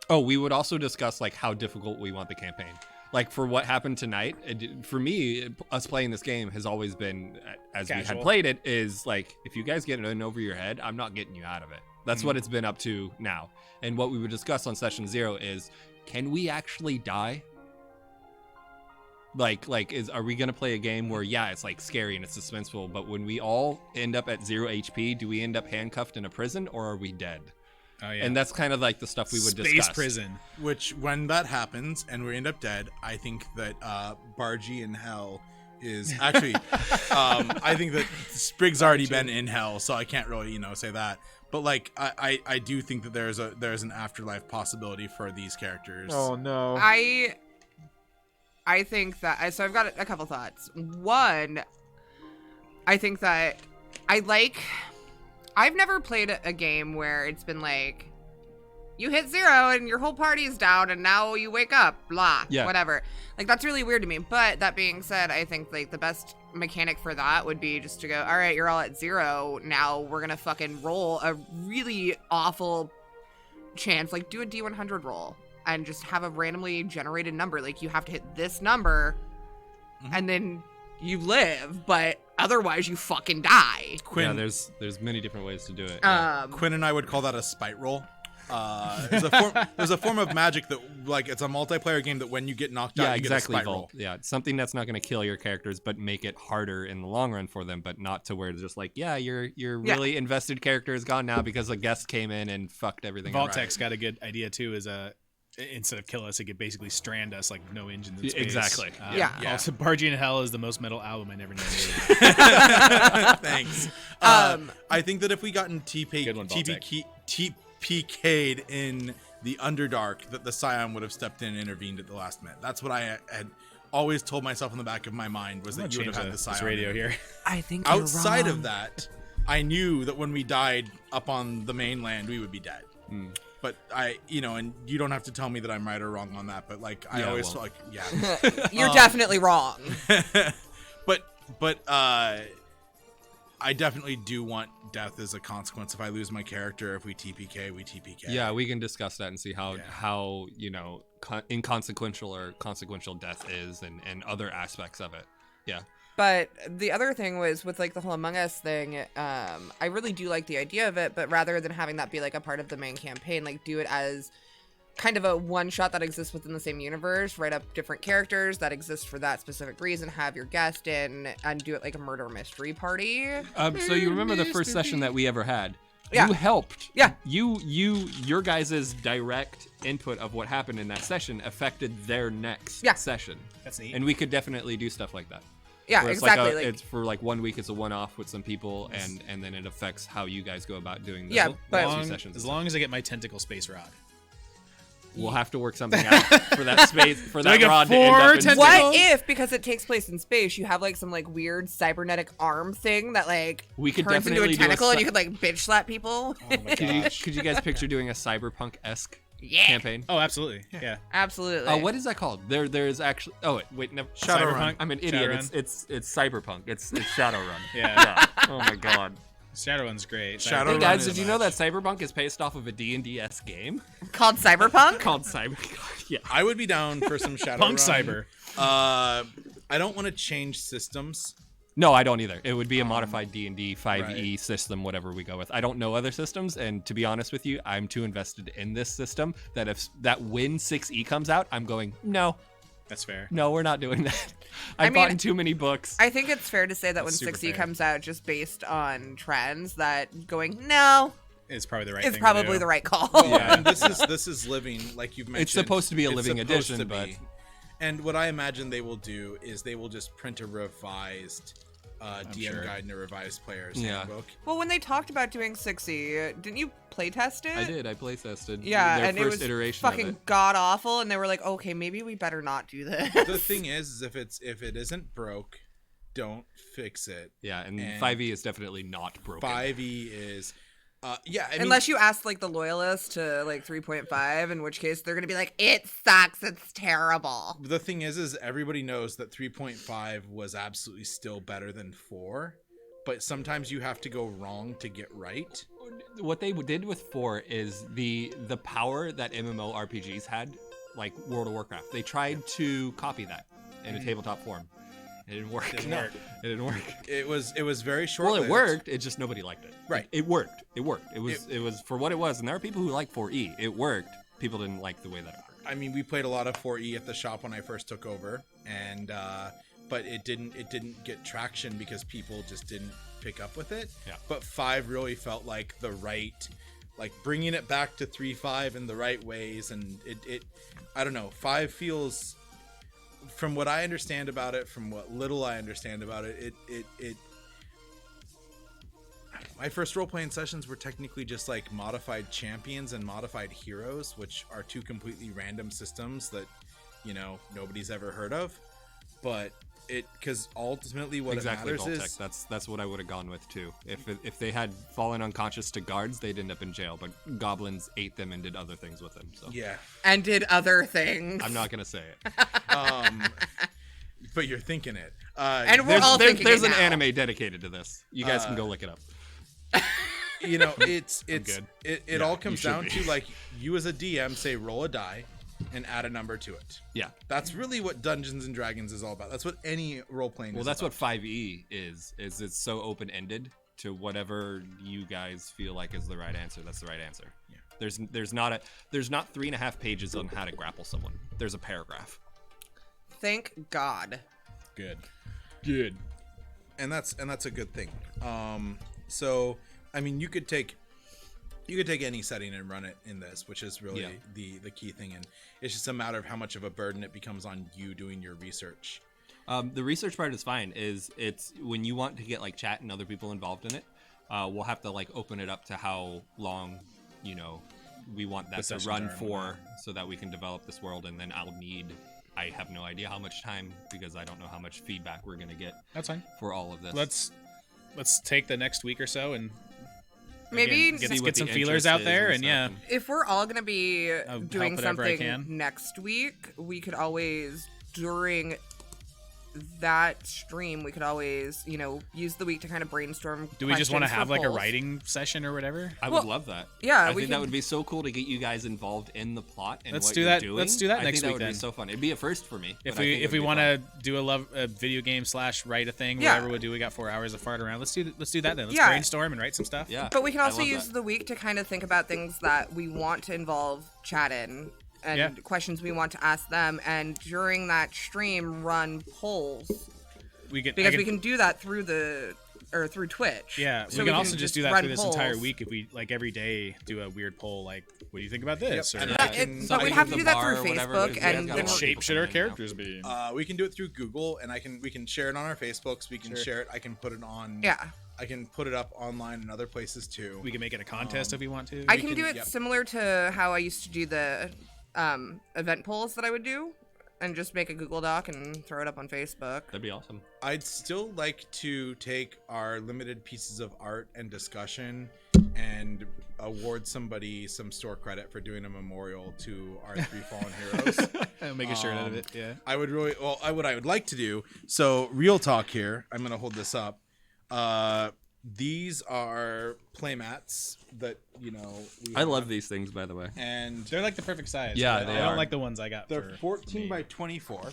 Oh, we would also discuss like how difficult we want the campaign. Like for what happened tonight, for me, us playing this game has always been, as we Casual. had played it, is like, if you guys get in over your head, I'm not getting you out of it. That's what it's been up to now. And what we would discuss on session 0 is, can we actually die? Are we gonna play a game where, yeah, it's like scary and it's suspenseful, but when we all end up at 0 HP, do we end up handcuffed in a prison or are we dead? Oh yeah. And that's kind of like the stuff we would Space discuss. prison. Which, when that happens and we end up dead, I think that Bargy in hell is actually. I think that Sprig's already been in hell, so I can't really, say that. But like, I do think that there's an afterlife possibility for these characters. Oh no. I think that, so I've got a couple thoughts. One, I think that I've never played a game where it's been like, you hit 0 and your whole party's down and now you wake up, blah, whatever. Like, that's really weird to me. But that being said, I think, like, the best mechanic for that would be just to go, all right, you're all at 0. Now we're going to fucking roll a really awful chance. Like, do a D100 roll and just have a randomly generated number. Like, you have to hit this number and then you live, but otherwise you fucking die. Quinn, there's many different ways to do it. Quinn and I would call that a spite roll. There's a form of magic that, like, it's a multiplayer game that when you get knocked out, you get a spite roll. Yeah, something that's not going to kill your characters, but make it harder in the long run for them, but not to where it's just like, your really invested character is gone now because a guest came in and fucked everything up. Vault-Tech's got a good idea too. Is instead of kill us, it could basically strand us like no engines in space. Exactly. Also, Barging in Hell is the most metal album I never knew. Thanks. I think that if we gotten TPK'd in the Underdark, that the Scion would have stepped in and intervened at the last minute. That's what I had always told myself in the back of my mind, was that you would have had the Scion. This radio here. I think outside of that, I knew that when we died up on the mainland, we would be dead. But and you don't have to tell me that I'm right or wrong on that, but like I always felt like, you're definitely wrong. but I definitely do want death as a consequence. If I lose my character, if we TPK, we TPK. Yeah, we can discuss that and see how inconsequential or consequential death is and other aspects of it. Yeah. But the other thing was with like the whole Among Us thing, I really do like the idea of it, but rather than having that be like a part of the main campaign, like do it as kind of a one shot that exists within the same universe, write up different characters that exist for that specific reason, have your guest in, and do it like a murder mystery party. So you remember the first session that we ever had? Yeah. You helped. Yeah. Your guys' direct input of what happened in that session affected their next session. That's neat. And we could definitely do stuff like that. Yeah, where it's exactly. Like it's for like 1 week, it's a one-off with some people, and then it affects how you guys go about doing the two sessions. As long as I get my tentacle space rod. We'll have to work something out for that space, for that rod to 4 end up in tentacles? What if, because it takes place in space, you have like some like weird cybernetic arm thing that like we could turns into definitely a tentacle and you could like bitch slap people? Oh my gosh. Could you guys picture doing a cyberpunk-esque Yeah. campaign? Oh, absolutely. Yeah. Absolutely. What is that called? There's actually. Oh wait, never. Shadowrun. I'm an idiot. Shadowrun. It's cyberpunk. It's Shadowrun. Yeah. Oh my god. Shadowrun's great. Shadowrun Hey guys, is did you know that Cyberpunk is based off of a D&D-esque game Called Cyberpunk? called Cyber? Yeah. I would be down for some Shadowrun. Punk Cyber. I don't want to change systems. No, I don't either. It would be a modified D&D 5e system, whatever we go with. I don't know other systems, and to be honest with you, I'm too invested in this system that when 6e comes out, I'm going, no. That's fair. No, we're not doing that. I've bought too many books. I think it's fair to say that when super 6e fair. comes out, just based on trends, that going no It's probably the right is thing probably to do. the right call. Yeah, and this is living, like you've mentioned. It's supposed to be a It's living supposed edition, to but be. And what I imagine they will do is they will just print a revised DM sure. guide and a revised player's Yeah. handbook. Well, when they talked about doing 6e, didn't you playtest it? I did. I play tested. Yeah, their and first it was iteration of fucking it. god awful, and they were like, okay, maybe we better not do this. The thing is if it isn't broke, don't fix it. Yeah, and And 5e is definitely not broken. 5e is I mean, Unless you ask like the loyalists to like 3.5, in which case they're gonna be like, it sucks, it's terrible. the thing is everybody knows that 3.5 was absolutely still better than 4, but sometimes you have to go wrong to get right. What they did with 4 is the power that MMORPGs had, like World of Warcraft. They tried to copy that in a tabletop form. It didn't work. Didn't work. It didn't work. It was very short. Well, it worked. It just nobody liked it. Right. It worked. It worked. It was for what it was, and there are people who like 4E. It worked. People didn't like the way that it worked. I mean, we played a lot of 4E at the shop when I first took over, and but it didn't get traction because people just didn't pick up with it. Yeah. But 5 really felt like the right, like bringing it back to 3.5 in the right ways, and it I don't know. 5 feels, from what I understand about it, from what little I understand about it, my first role-playing sessions were technically just like modified champions and modified heroes, which are two completely random systems that, you know, nobody's ever heard of. But because ultimately what Exactly, it matters Voltec. is That's what I would have gone with too. If they had fallen unconscious to guards, they'd end up in jail. But goblins ate them and did other things with them. So yeah. And did other things. I'm not gonna say it. But you're thinking it. And we're all thinking There's it an now. anime dedicated to this. You guys can go look it up. you know, it's good. it all comes you should down be. to like you as a DM say roll a die and add a number to it. Yeah. That's really what Dungeons and Dragons is all about. That's what any role playing Well, is. that's about. what 5e is it's so open-ended to whatever you guys feel like is the right answer. That's the right answer. Yeah. There's not 3.5 pages on how to grapple someone. There's a paragraph. Thank God. Good. and that's a good thing. So I mean, you could take any setting and run it in this, which is really the key thing, and it's just a matter of how much of a burden it becomes on you doing your research. The research part is fine. It's when you want to get like chat and other people involved in it, we'll have to like open it up to how long, we want that to sessions run are and for, whatnot. so that we can develop this world, and then I have no idea how much time because I don't know how much feedback we're gonna get That's fine. for all of this. Let's take the next week or so and Maybe again, See what get some the feelers interest out is there, and stuff, if we're all gonna be help doing whatever I something can. next week, we could always during that stream we could always use the week to kind of brainstorm. do we just want to questions for have like a polls. writing session or whatever? I Well, would love that. yeah, I we think that can- would be so cool to get you guys involved in the plot and Let's what do you're that- doing. let's do that I next think that week would then. be so fun. It'd be a first for me. If but I think we it'd be want fun. to do a video game / write a thing, Yeah. whatever we do, we got 4 hours to fart around. Let's do that then. Let's Yeah. brainstorm and write some stuff. Yeah, But we can I also love use that. the week to kind of think about things that we want to involve chat in and Yeah. questions we want to ask them, and during that stream run polls because we can do that through through Twitch. Yeah, So we can also just do that run through this entire polls. week if we like every day do a weird poll like, what do you think about this? Yep, Or and But, I can- but something we'd have with to the do that bar through or whatever, Facebook, because you guys and got a then lot of shape people should our coming in now. characters be? We can do it through Google, and we can share it on our Facebooks. We can share it. I can put it on. yeah. I can put it up online in other places too. We can make it a contest if we want to. I We can do can- it yep. similar to how I used to do the event polls that I would do, and just make a Google Doc and throw it up on Facebook. That'd be awesome. I'd still like to take our limited pieces of art and discussion and award somebody some store credit for doing a memorial to our 3 fallen heroes. I'll make a shirt out of it. Yeah. I would really what I would like to do. So real talk here. I'm gonna hold this up. These are playmats that we I love have, these things, by the way. and They're like the perfect size. Yeah, but they I don't are. like the ones I got. they're for 14 me. by 24,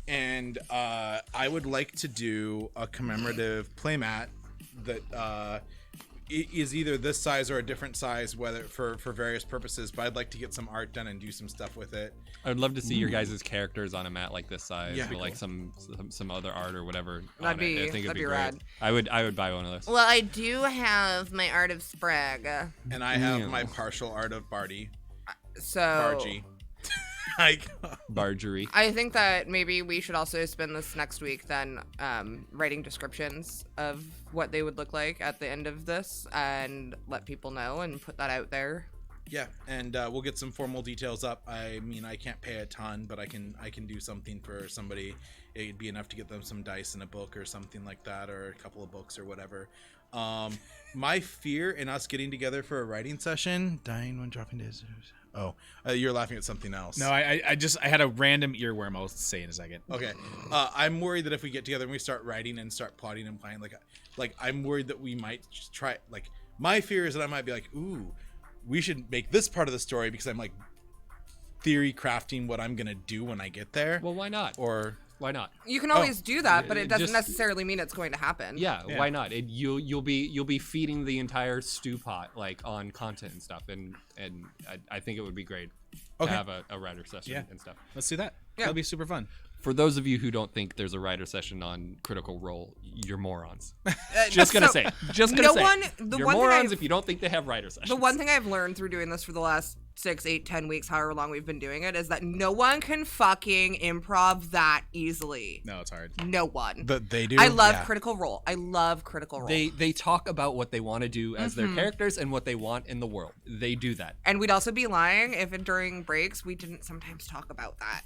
and I would like to do a commemorative playmat that is either this size or a different size, whether for various purposes. But I'd like to get some art done and do some stuff with it. I would love to see your guys' characters on a mat like this size, Yeah. or like some other art or whatever. That'd on it. be- I think it'd that'd be be great. rad. I would buy one of those. Well, I do have my Art of Sprague. And I have Yeah. my partial art of Barty, So Bargy. Like, Bargery. I think that maybe we should also spend this next week then writing descriptions of what they would look like at the end of this, and let people know and put that out there. yeah, and we'll get some formal details up. I mean, I can't pay a ton, but I can do something for somebody. It'd be enough to get them some dice and a book or something like that, or a couple of books or whatever. My fear in us getting together for a writing session, dying when dropping days. Oh, you're laughing at something else. No, I had a random earworm. I'll say in a second. Okay, I'm worried that if we get together and we start writing and start plotting and planning, like I'm worried that we might try. Like, my fear is that I might be like, ooh, we should make this part of the story because I'm like theory crafting what I'm gonna do when I get there. Well, why not? Or Why not? You can always do that, but it doesn't just- necessarily mean it's going to happen. Yeah, Yeah. why not? You'll be feeding the entire stew pot like on content and stuff, and I think it would be great to Okay. have a writer session Yeah. and stuff. Let's do that. Yeah. That'll be super fun. For those of you who don't think there's a writer session on Critical Role, you're morons. Uh, Just gonna so- say, just gonna no say, one- the you're one thing morons I've- if you don't think they have writer sessions. The one thing I've learned through doing this for the last 6, 8, 10 weeks, however long we've been doing it, is that no one can fucking improv that easily. No, it's hard. No one. that they do. I love Yeah. Critical Role. I love Critical Role. They talk about what they want to do as Mm-hmm. their characters and what they want in the world. They do that. And we'd also be lying if during breaks we didn't sometimes talk about that.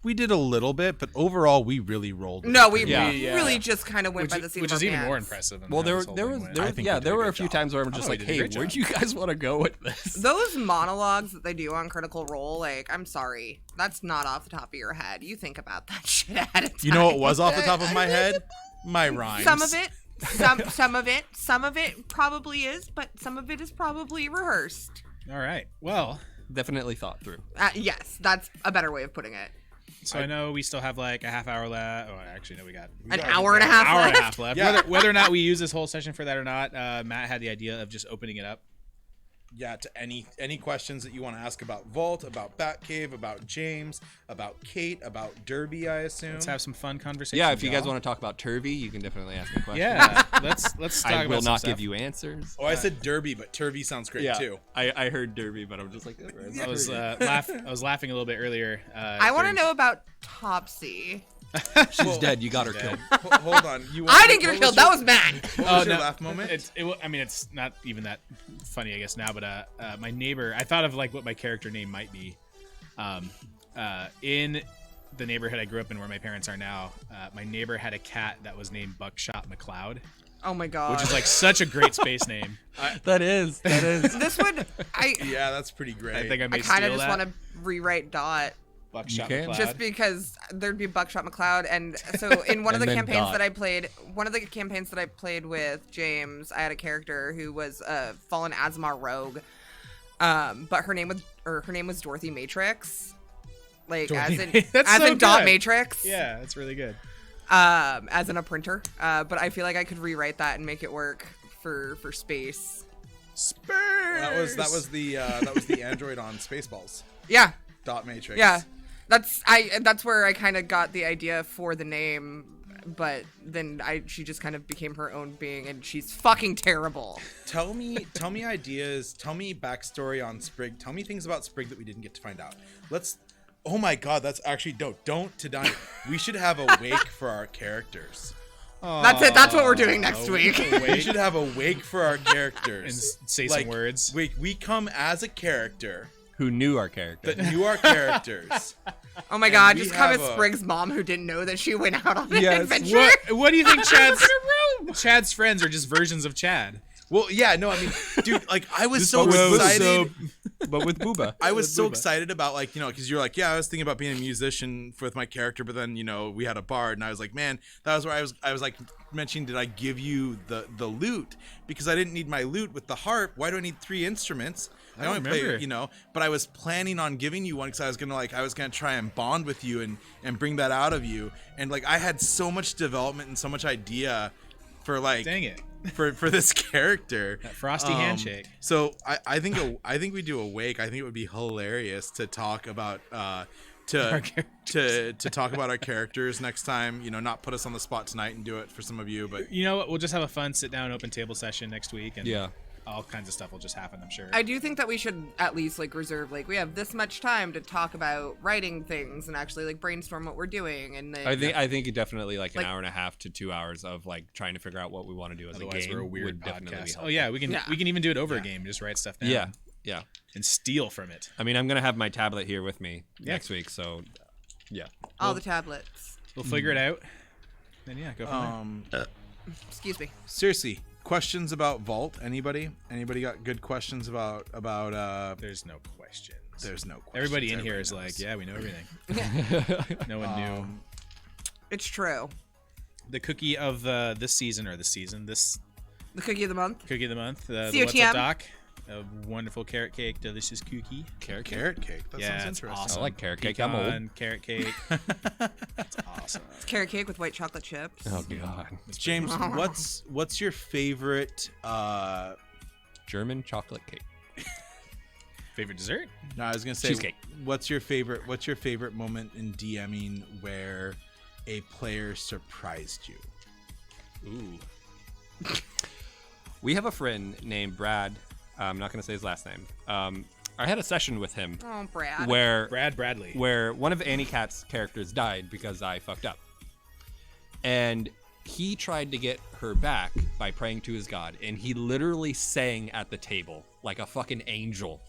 We did a little bit, but overall, we really rolled. with No, it. we Yeah. really just kind of went Which, by the seat which of is our even more pants. impressive. Than Well, how there this whole there thing was went. there, I think yeah we did there a were a good few job. times where I'm just Oh, we like, did a hey, great where'd job. you guys want to go with this? Those monologues that they do on Critical Role, like, I'm sorry, that's not off the top of your head. You think about that shit ahead of time. You know what was off the top of my head? My rhymes. Some of it, some of it probably is, but some of it is probably rehearsed. All right. Well, Definitely thought through. Yes, that's a better way of putting it. so I know we still have like a half hour left. Oh, actually, no, we got An hour and a half hour left. and a half left. Yeah. Whether or not we use this whole session for that or not, Matt had the idea of just opening it up. Yeah, to any questions that you want to ask about Vault, about Batcave, about James, about Kate, about Derby, I assume. Let's have some fun conversation. Yeah, if you guys y'all. want to talk about Turvy, you can definitely ask me questions. Yeah, let's talk I about will some not stuff. give you answers. Oh, I said Derby, but Turvy sounds great too. I heard Derby, but I'm just like, I was laughing a little bit earlier. I want to know about Topsy. she's dead. You got her killed. Hold on. I didn't get her killed. That was Matt. What was your no, laugh moment? It's not even that funny, I guess now. But my neighbor, I thought of like what my character name might be. In the neighborhood I grew up in, where my parents are now, my neighbor had a cat that was named Buckshot McCloud, Oh my god. which is like such a great space name. That is. This would Yeah, that's pretty great. I think I may I kind steal of just that. want to rewrite Dot. Buckshot You can. McCloud. Just because there'd be Buckshot McCloud, and so in one of And the then campaigns Dot. that I played with James, I had a character who was a fallen Asmar rogue, but her name was Dorothy Matrix, like Dorothy- That's as so in Dot good. Matrix, Yeah, that's really good. as in a printer. But I feel like I could rewrite that and make it work for space. That was the android on Spaceballs. Yeah, Dot Matrix. yeah. That's where I kind of got the idea for the name, but then she just kind of became her own being, and she's fucking terrible. Tell me ideas. Tell me backstory on Sprig. Tell me things about Sprig that we didn't get to find out. Oh my god, that's actually don't tonight. We should have a wake for our characters. That's it. That's what we're doing next week. We should have a wake for our And characters. say some words. We come as a character Who knew our character? that knew our characters. Oh my god, we just come have as a- Sprig's mom who didn't know that she went out on an Yes. adventure. What do you think Chad's friends are just versions of Chad? Well, yeah, no, I mean, dude, like I was so Bro, excited. but with Booba. I was so excited about like, because you're like, yeah, I was thinking about being a musician with my character, but then, we had a bard and I was like, man, that was where I was like mentioning, did I give you the lute? Because I didn't need my lute with the harp. Why do I need 3 instruments? I only remember. play, but I was planning on giving you one because I was gonna try and bond with you and bring that out of you. And like I had so much development and so much idea for like Dang it. for this character. That frosty handshake. So I think we do a wake. I think it would be hilarious to talk about to talk about our characters next time. Not put us on the spot tonight and do it for some of you, but You know what? We'll just have a fun sit down open table session next week, and Yeah. all kinds of stuff will just happen, I'm sure. I do think that we should at least like reserve we have this much time to talk about writing things and actually like brainstorm what we're doing, and then I think definitely like an Like- hour and a half to 2 hours of like trying to figure out what we want to do as Otherwise, a game we're a weird would definitely be podcast. helpful. Oh yeah, we can Yeah. we can even do it over a game. Just write stuff down. Yeah. And steal from it. I mean, I'm gonna have my tablet here with me next week, so yeah. all the tablets. We'll figure it out. Then yeah, go from Excuse me. seriously, questions about Vault? Anybody got good questions about there. There's no questions. there's no questions. Everybody in here is Everybody like, knows. yeah, we know everything. No one knew. It's true. The cookie of this season, this The cookie of the month. cookie of the month, the COTM. What's Up Doc, a wonderful carrot cake, delicious cookie. Carrot cake. That Yeah, sounds it's interesting. awesome. I like carrot cake. I'm old. Pecan carrot cake. It's awesome. It's carrot cake with white chocolate chips. Oh god. James, what's your favorite? German chocolate cake. Favorite dessert? No, I was gonna say Cheesecake. What's your favorite moment in DMing where a player surprised you? Ooh. We have a friend named Brad. I'm not gonna say his last name. I had a session with him Oh, Brad. where Brad Bradley. where one of Annie Cat's characters died because I fucked up. And he tried to get her back by praying to his god, and he literally sang at the table like a fucking angel.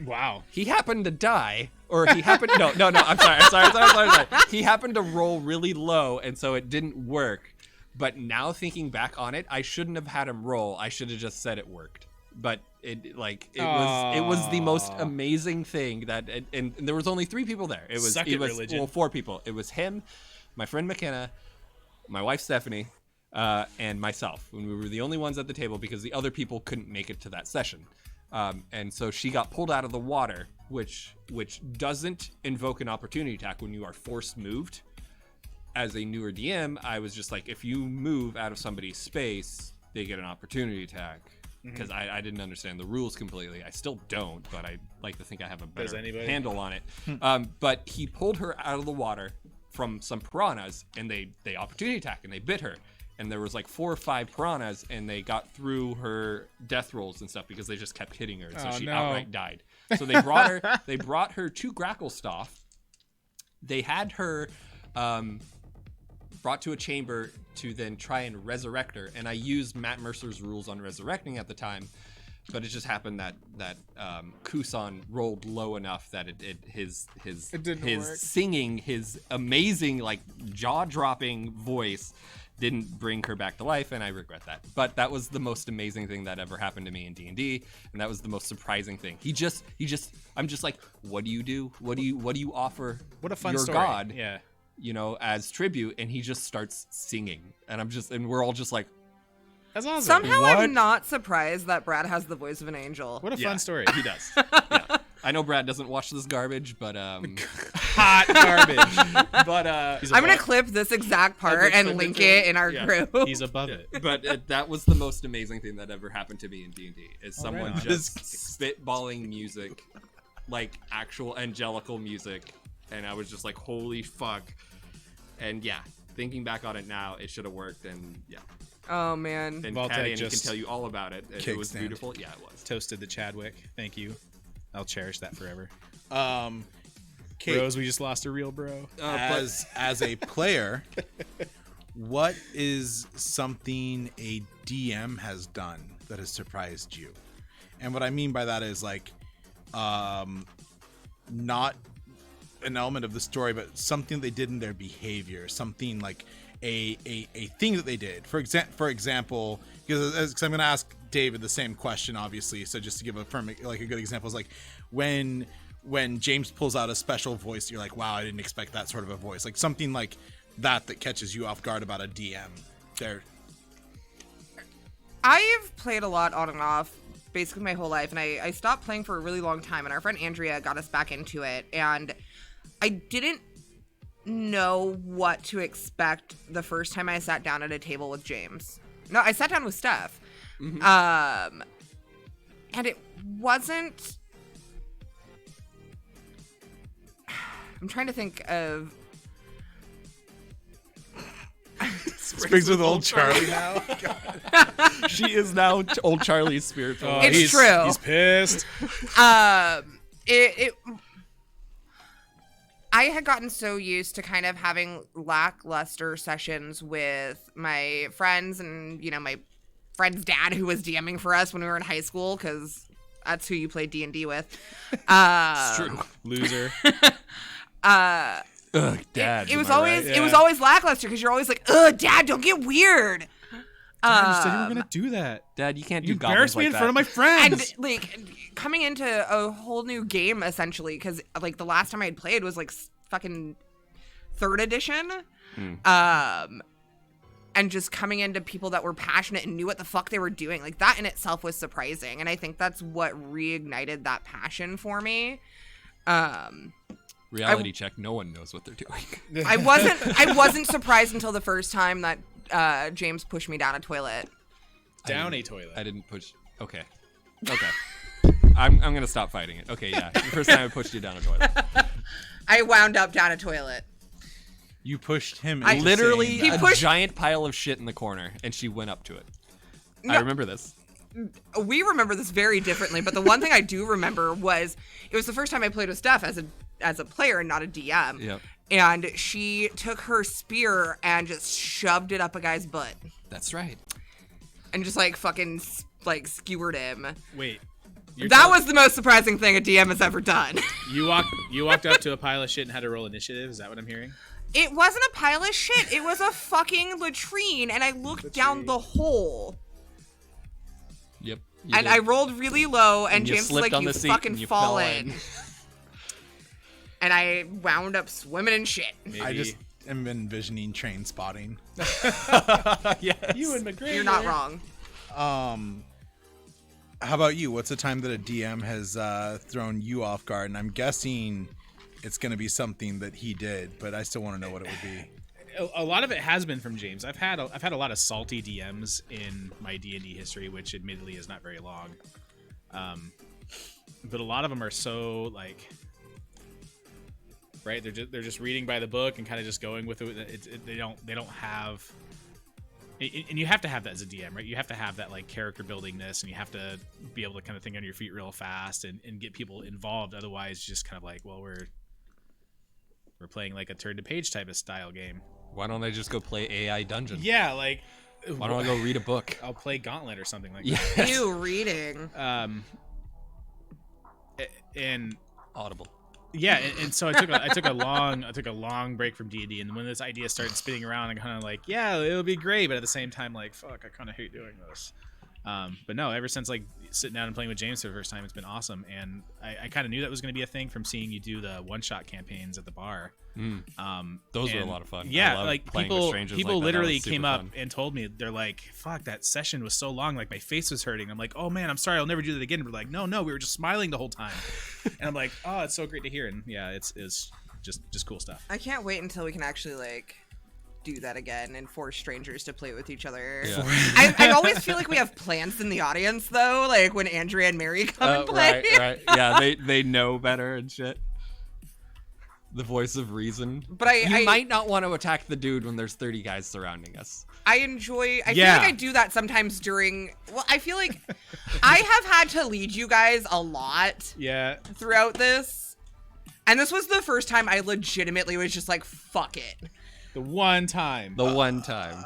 Wow. He happened to die, or he happened. No. I'm sorry. He happened to roll really low, and so it didn't work. But now thinking back on it, I shouldn't have had him roll. I should have just said it worked. But it was the most amazing thing that, and there was only 3 people there. It was religion. Well, 4 people. It was him, my friend McKenna, my wife Stephanie, and myself. When we were the only ones at the table because the other people couldn't make it to that session. And so she got pulled out of the water, which doesn't invoke an opportunity attack when you are force moved. As a newer DM, I was just like, if you move out of somebody's space, they get an opportunity attack. Because I didn't understand the rules completely. I still don't, but I like to think I have a better handle on it. But he pulled her out of the water from some piranhas, and they opportunity attack, and they bit her. And there was like 4 or 5 piranhas, and they got through her death rolls and stuff because they just kept hitting her, and so she outright died. So they brought her to Gracklestaff. They had her brought to a chamber to then try and resurrect her. And I used Matt Mercer's rules on resurrecting at the time, but it just happened that Kusan rolled low enough that his singing, his amazing like jaw-dropping voice didn't bring her back to life, and I regret that. But that was the most amazing thing that ever happened to me in D&D, and that was the most surprising thing. I'm just like, what do you do? What do you offer? What a fun your story. god? Yeah. You know, as tribute, and he just starts singing, and we're all just like, That's awesome. Somehow What? I'm not surprised that Brad has the voice of an angel. What a fun story. He does. Yeah. I know Brad doesn't watch this garbage, but Hot garbage. but I'm gonna clip this exact part and link it in our group. He's above it. but that was the most amazing thing that ever happened to me in D&D. Is someone right on. just spitballing music, like actual angelical music, and I was just like, holy fuck. And yeah, thinking back on it now, it should have worked, and yeah. Oh man. And Vaultec Cat Annie can just tell you all about it. And it was kickstand. beautiful. Yeah, it was. Toasted the Chadwick. Thank you. I'll cherish that forever. Kate, Bros, we just lost a real bro. as a player, what is something a DM has done that has surprised you? And what I mean by that is like, not an element of the story, but something they did in their behavior, something like a thing that they did. For example, because I'm going to ask David the same question, obviously. So just to give a good example is like when James pulls out a special voice, you're like, wow, I didn't expect that sort of a voice. Like something like that catches you off guard about a DM. There. I've played a lot on and off basically my whole life, and I stopped playing for a really long time, and our friend Andrea got us back into it, and I didn't know what to expect the first time I sat down at a table with James. No, I sat down with Steph. Mm-hmm. And it wasn't... I'm trying to think of... Springs with old Charlie now. She is now old Charlie's spiritual. It's true. He's pissed. I had gotten so used to kind of having lackluster sessions with my friends and, you know, my friend's dad who was DMing for us when we were in high school, because that's who you played D&D with. It's true. Loser. Ugh, Dad. It was I always right? it was Yeah. always lackluster because you're always like, ugh, Dad, don't get weird. Dad, you said you were gonna do that. Dad, you can't do You embarrassed me like in that. front of my friends. And like coming into a whole new game essentially, because like the last time I had played was like fucking 3rd edition. And just coming into people that were passionate and knew what the fuck they were doing, like that in itself was surprising, and I think that's what reignited that passion for me. Reality check. No one knows what they're doing. I wasn't surprised until the first time that James pushed me down a toilet. Down a toilet. I didn't push. Okay. I'm gonna stop fighting it. Okay, yeah. The first time I pushed you down a toilet. I wound up down a toilet. You pushed him. I- into Literally saying a that. giant pile of shit in the corner, and she went up to it. I No. remember this. We remember this very differently, but the one thing I do remember was it was the first time I played with Steph as a player and not a DM. Yep. And she took her spear and just shoved it up a guy's butt That's right. and just like fucking like skewered him. Wait, That was the most surprising thing a DM has ever done. You walked up to a pile of shit and had to roll initiative. Is that what I'm hearing? It wasn't a pile of shit. It was a fucking latrine, and I looked down the hole. Yep. And I rolled really low, and you James was like, slipped on you the seat fucking and you fall fell in. And I wound up swimming in shit. Maybe. I just am envisioning train spotting. Yes. You and McGregor. You're not wrong. How about you? What's a time that a DM has thrown you off guard? And I'm guessing it's going to be something that he did, but I still want to know what it would be. A lot of it has been from James. I've had a lot of salty DMs in my D&D history, which admittedly is not very long. But a lot of them are so like, right? They're just reading by the book and kind of just going with it. They don't have. And you have to have that as a DM, right? You have to have that like character buildingness, and you have to be able to kind of think on your feet real fast and get people involved. Otherwise, just kind of like, well, we're playing like a turn to page type of style game. Why don't I just go play AI Dungeon? Yeah, like Why don't I go read a book? I'll play Gauntlet or something like Yeah. that. Ew, reading. And Audible. yeah, and so I took a long break from D&D, and when this idea started spinning around, I'm kind of like, yeah, it'll be great, but at the same time, like, fuck, I kind of hate doing this. But no, ever since like sitting down and playing with James for the first time, it's been awesome, and I kind of knew that was going to be a thing from seeing you do the one-shot campaigns at the bar. Those were a lot of fun. I Yeah, love like playing with strangers people like that. That literally was super came up fun. and told me, they're like, fuck, that session was so long, like my face was hurting. I'm like, oh man, I'm sorry, I'll never do that again. We're like, no, we were just smiling the whole time. And I'm like, oh, it's so great to hear. And yeah, it's just cool stuff. I can't wait until we can actually like do that again and force strangers to play with each other. Yeah. I always feel like we have plants in the audience though, like when Andrea and Mary come and play. Right. Yeah, they know better and shit. The voice of reason. But you I might not want to attack the dude when there's 30 guys surrounding us. I feel Yeah. like I do that sometimes during, well, I feel like I have had to lead you guys a lot Yeah. throughout this. And this was the first time I legitimately was just like, fuck it. The one time. The one time.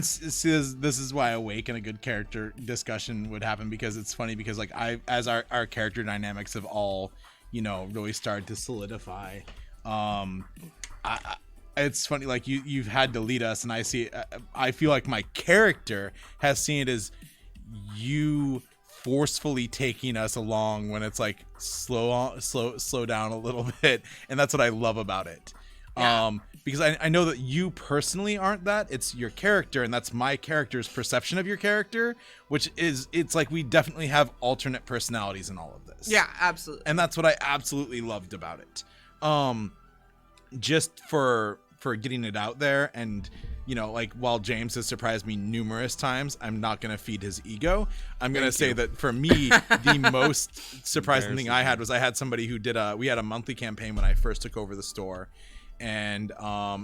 See, this is why Awake and a good character discussion would happen, because it's funny because like as our character dynamics have all, really started to solidify. It's funny, like you've had to lead us, and I feel like my character has seen it as you forcefully taking us along when it's like slow down a little bit, and that's what I love about it. Yeah. Because I know that you personally aren't that. It's your character, and that's my character's perception of your character, it's like we definitely have alternate personalities in all of this. Yeah, absolutely. And that's what I absolutely loved about it. Just for getting it out there, and like while James has surprised me numerous times, I'm not going to feed his ego. I'm going to say that for me, the most surprising thing I had was I had somebody who we had a monthly campaign when I first took over the store. And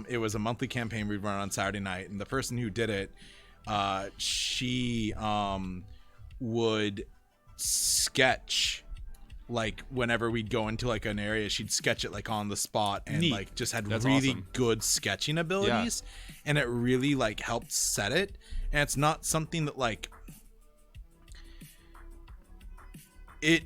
it was a monthly campaign we'd run on Saturday night, and the person who did it, she would sketch, like whenever we'd go into like an area, she'd sketch it like on the spot, and Neat. like just had That's really awesome. good sketching abilities, and it really like helped set it. And it's not something that like it.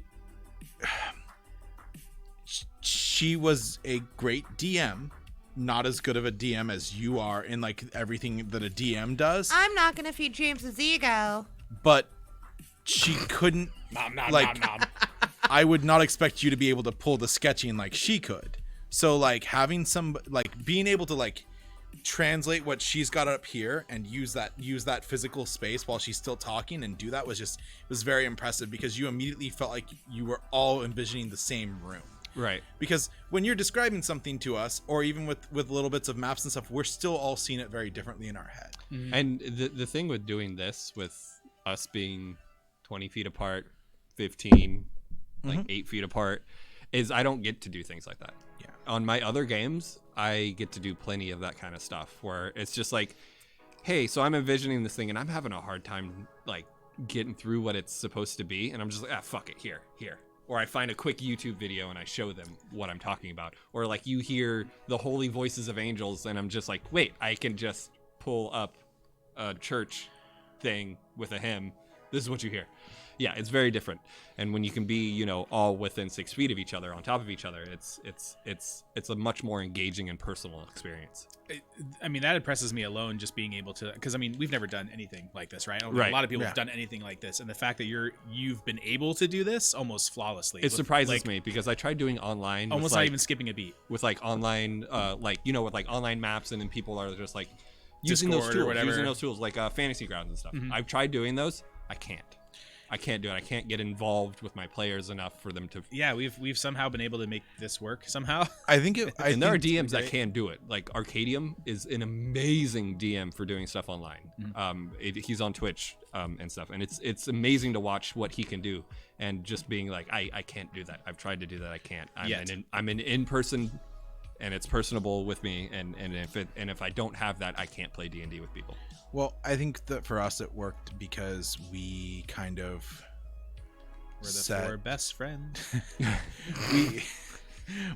She was a great DM, not as good of a DM as you are in like everything that a DM does, I'm not gonna feed James's ego. but she couldn't like I would not expect you to be able to pull the sketching like she could. So like having some like being able to like translate what she's got up here and use that physical space while she's still talking and do that was very impressive, because you immediately felt like you were all envisioning the same room. Right. Because when you're describing something to us, or even with little bits of maps and stuff, we're still all seeing it very differently in our head. And the thing with doing this, with us being 20 feet apart, 15, like 8 feet apart, is I don't get to do things like that. Yeah. On my other games, I get to do plenty of that kind of stuff where it's just like, hey, so I'm envisioning this thing and I'm having a hard time like getting through what it's supposed to be. And I'm just like, fuck it, here. Or I find a quick YouTube video and I show them what I'm talking about. Or like you hear the holy voices of angels and I'm just like, wait, I can just pull up a church thing with a hymn This is what you hear. Yeah, it's very different. And when you can be, you know, all within 6 feet of each other, on top of each other, it's a much more engaging and personal experience. I mean, that impresses me alone, just being able to, because I mean, we've never done anything like this, right? Right. A lot of people have done anything like this, and the fact that you've been able to do this almost flawlessly. It surprises me because I tried doing online, almost with, not like, even skipping a beat. with like online, like, you know, with like online maps, and then people are just like using Discord or whatever. those tools like fantasy grounds and stuff. I've tried doing those. I can't do it. I can't get involved with my players enough for them to. Yeah, we've somehow been able to make this work somehow. I think it. And there are DMs that can do it. Like Arcadium is an amazing DM for doing stuff online. He's on Twitch and stuff, and it's amazing to watch what he can do. And just being like, I can't do that. I've tried to do that. I can't. I'm an in-person, and it's personable with me. And if I don't have that, I can't play D&D with people. Well, I think that for us it worked because we kind of We're the four best friends.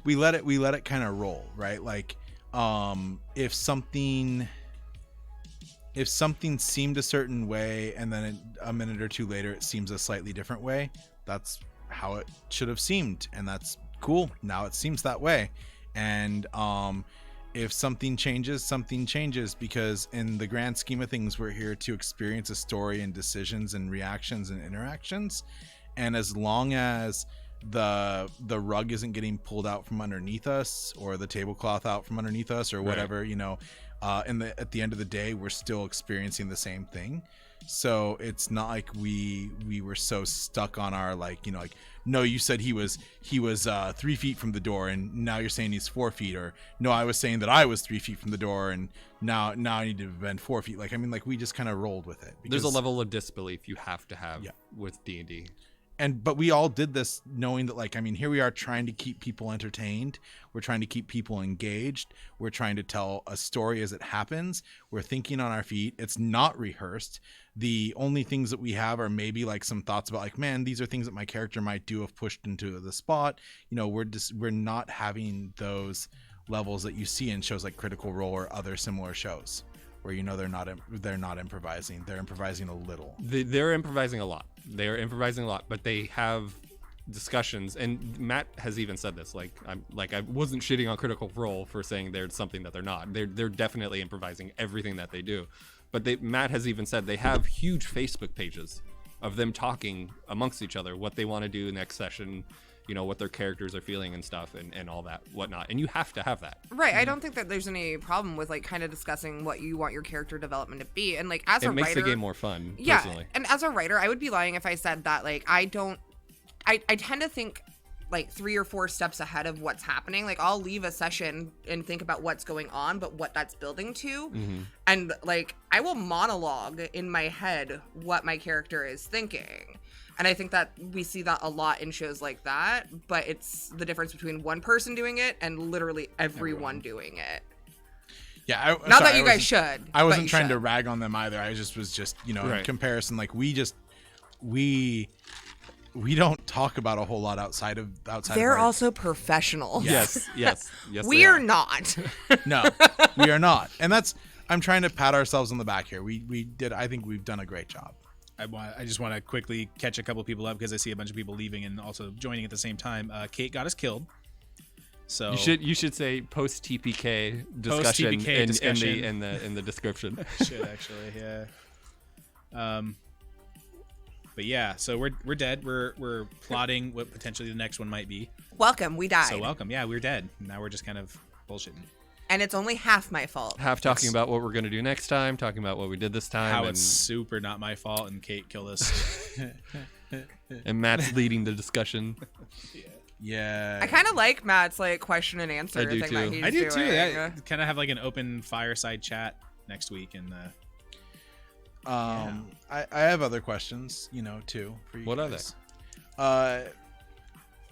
we let it kind of roll, right? Like, if something seemed a certain way, and then a minute or two later it seems a slightly different way, that's how it should have seemed, and that's cool. Now it seems that way, and if something changes, because in the grand scheme of things, we're here to experience a story and decisions and reactions and interactions. And as long as the rug isn't getting pulled out from underneath us, or the tablecloth out from underneath us, or whatever, you know, at the end of the day, we're still experiencing the same thing. So it's not like we were so stuck on our, like, you know, like, no, you said he was 3 feet from the door, and now you're saying he's 4 feet, or no, I was saying that I was 3 feet from the door, and now I need to bend 4 feet. Like, I mean, like, we just kind of rolled with it. There's a level of disbelief you have to have with D&D. But we all did this knowing that, like, I mean, here we are trying to keep people entertained. We're trying to keep people engaged. We're trying to tell a story as it happens. We're thinking on our feet. It's not rehearsed. The only things that we have are maybe like some thoughts about, like, man, these are things that my character might do if pushed into the spot. You know, we're not having those levels that you see in shows like Critical Role or other similar shows, where, you know, they're not improvising. They're improvising a little. They're improvising a lot. But they have discussions, and Matt has even said this. Like, I wasn't shitting on Critical Role for saying they're something that they're not. They're definitely improvising everything that they do. But Matt has even said they have huge Facebook pages of them talking amongst each other, what they want to do next session, you know, what their characters are feeling and stuff, and all that whatnot. And you have to have that. Right. I don't think that there's any problem with, like, kind of discussing what you want your character development to be. And, like, as a writer, it makes the game more fun. Yeah. Personally. And as a writer, I would be lying if I said that, like, I tend to think like 3 or 4 steps ahead of what's happening. Like, I'll leave a session and think about what's going on, but what that's building to. And, like, I will monologue in my head what my character is thinking. And I think that we see that a lot in shows like that, but it's the difference between one person doing it and literally everyone doing it. Yeah, not that you guys should. I wasn't trying to rag on them either. I was just, you know, right. In comparison, like, we don't talk about a whole lot outside of They're of our... also professionals. Yes. We are not. No, we are not. And I'm trying to pat ourselves on the back here. I think we've done a great job. I just want to quickly catch a couple people up because I see a bunch of people leaving and also joining at the same time. Kate got us killed. So you should say post TPK discussion, discussion. in the description. Should actually, yeah. But yeah, so we're dead. We're plotting what potentially the next one might be. Welcome, we died. So welcome, yeah, we're dead. Now we're just kind of bullshitting. And it's only half my fault. Half talking about what we're gonna do next time, talking about what we did this time. How it's super not my fault, and Kate killed us. And Matt's leading the discussion. Yeah. I kind of like Matt's, like, question and answer thing that he's doing. I do too. I kind of have like an open fireside chat next week, and I have other questions, you know, too. For you what guys. are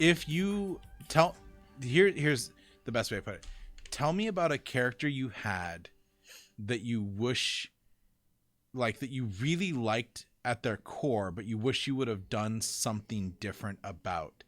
they? If you tell, here's the best way to put it. Tell me about a character you had that you wish, like, that you really liked at their core, but you wish you would have done something different about.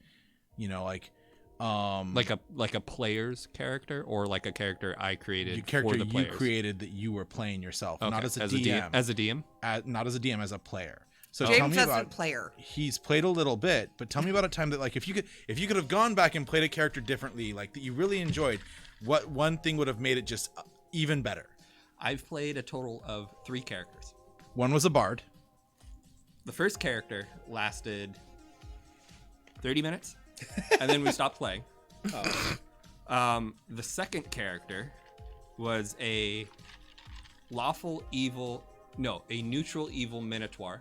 You know, like a player's character, or like a character I created for the players. You created that you were playing yourself, not as a DM. As a DM? Not as a DM, as a player. So tell James me doesn't about. player. He's played a little bit, but tell me about a time that, like, if you could have gone back and played a character differently, like that you really enjoyed, what one thing would have made it just even better? I've played a total of 3 characters. One was a bard. The first character lasted 30 minutes, and then we stopped playing. The second character was a neutral evil minotaur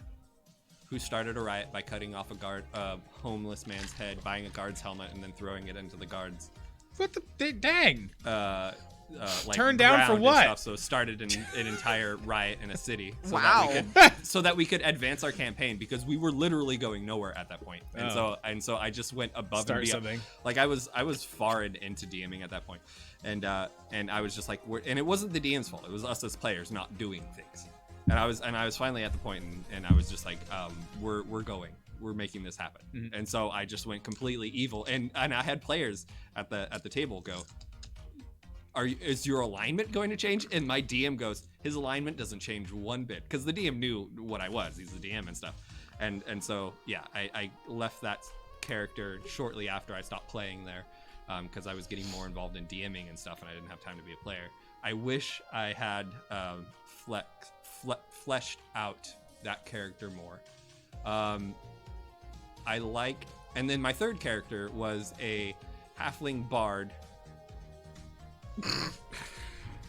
who started a riot by cutting off a homeless man's head, buying a guard's helmet, and then throwing it into the guards. What the dang? Like Turned down for ground and what? stuff, so it started an entire riot in a city. So Wow. so that we could advance our campaign, because we were literally going nowhere at that point. And so I just went above Start and beyond. something. Like I was far into DMing at that point. And I was just like, and it wasn't the DM's fault. It was us as players not doing things. And I was finally at the point, and I was just like, we're making this happen. Mm-hmm. And so I just went completely evil, and I had players at the table go, is your alignment going to change? And my DM goes, his alignment doesn't change one bit, because the DM knew what I was. He's the DM and stuff. And so yeah, I left that character shortly after I stopped playing there, because I was getting more involved in DMing and stuff, and I didn't have time to be a player. I wish I had fleshed out that character more. And then my third character was a halfling bard.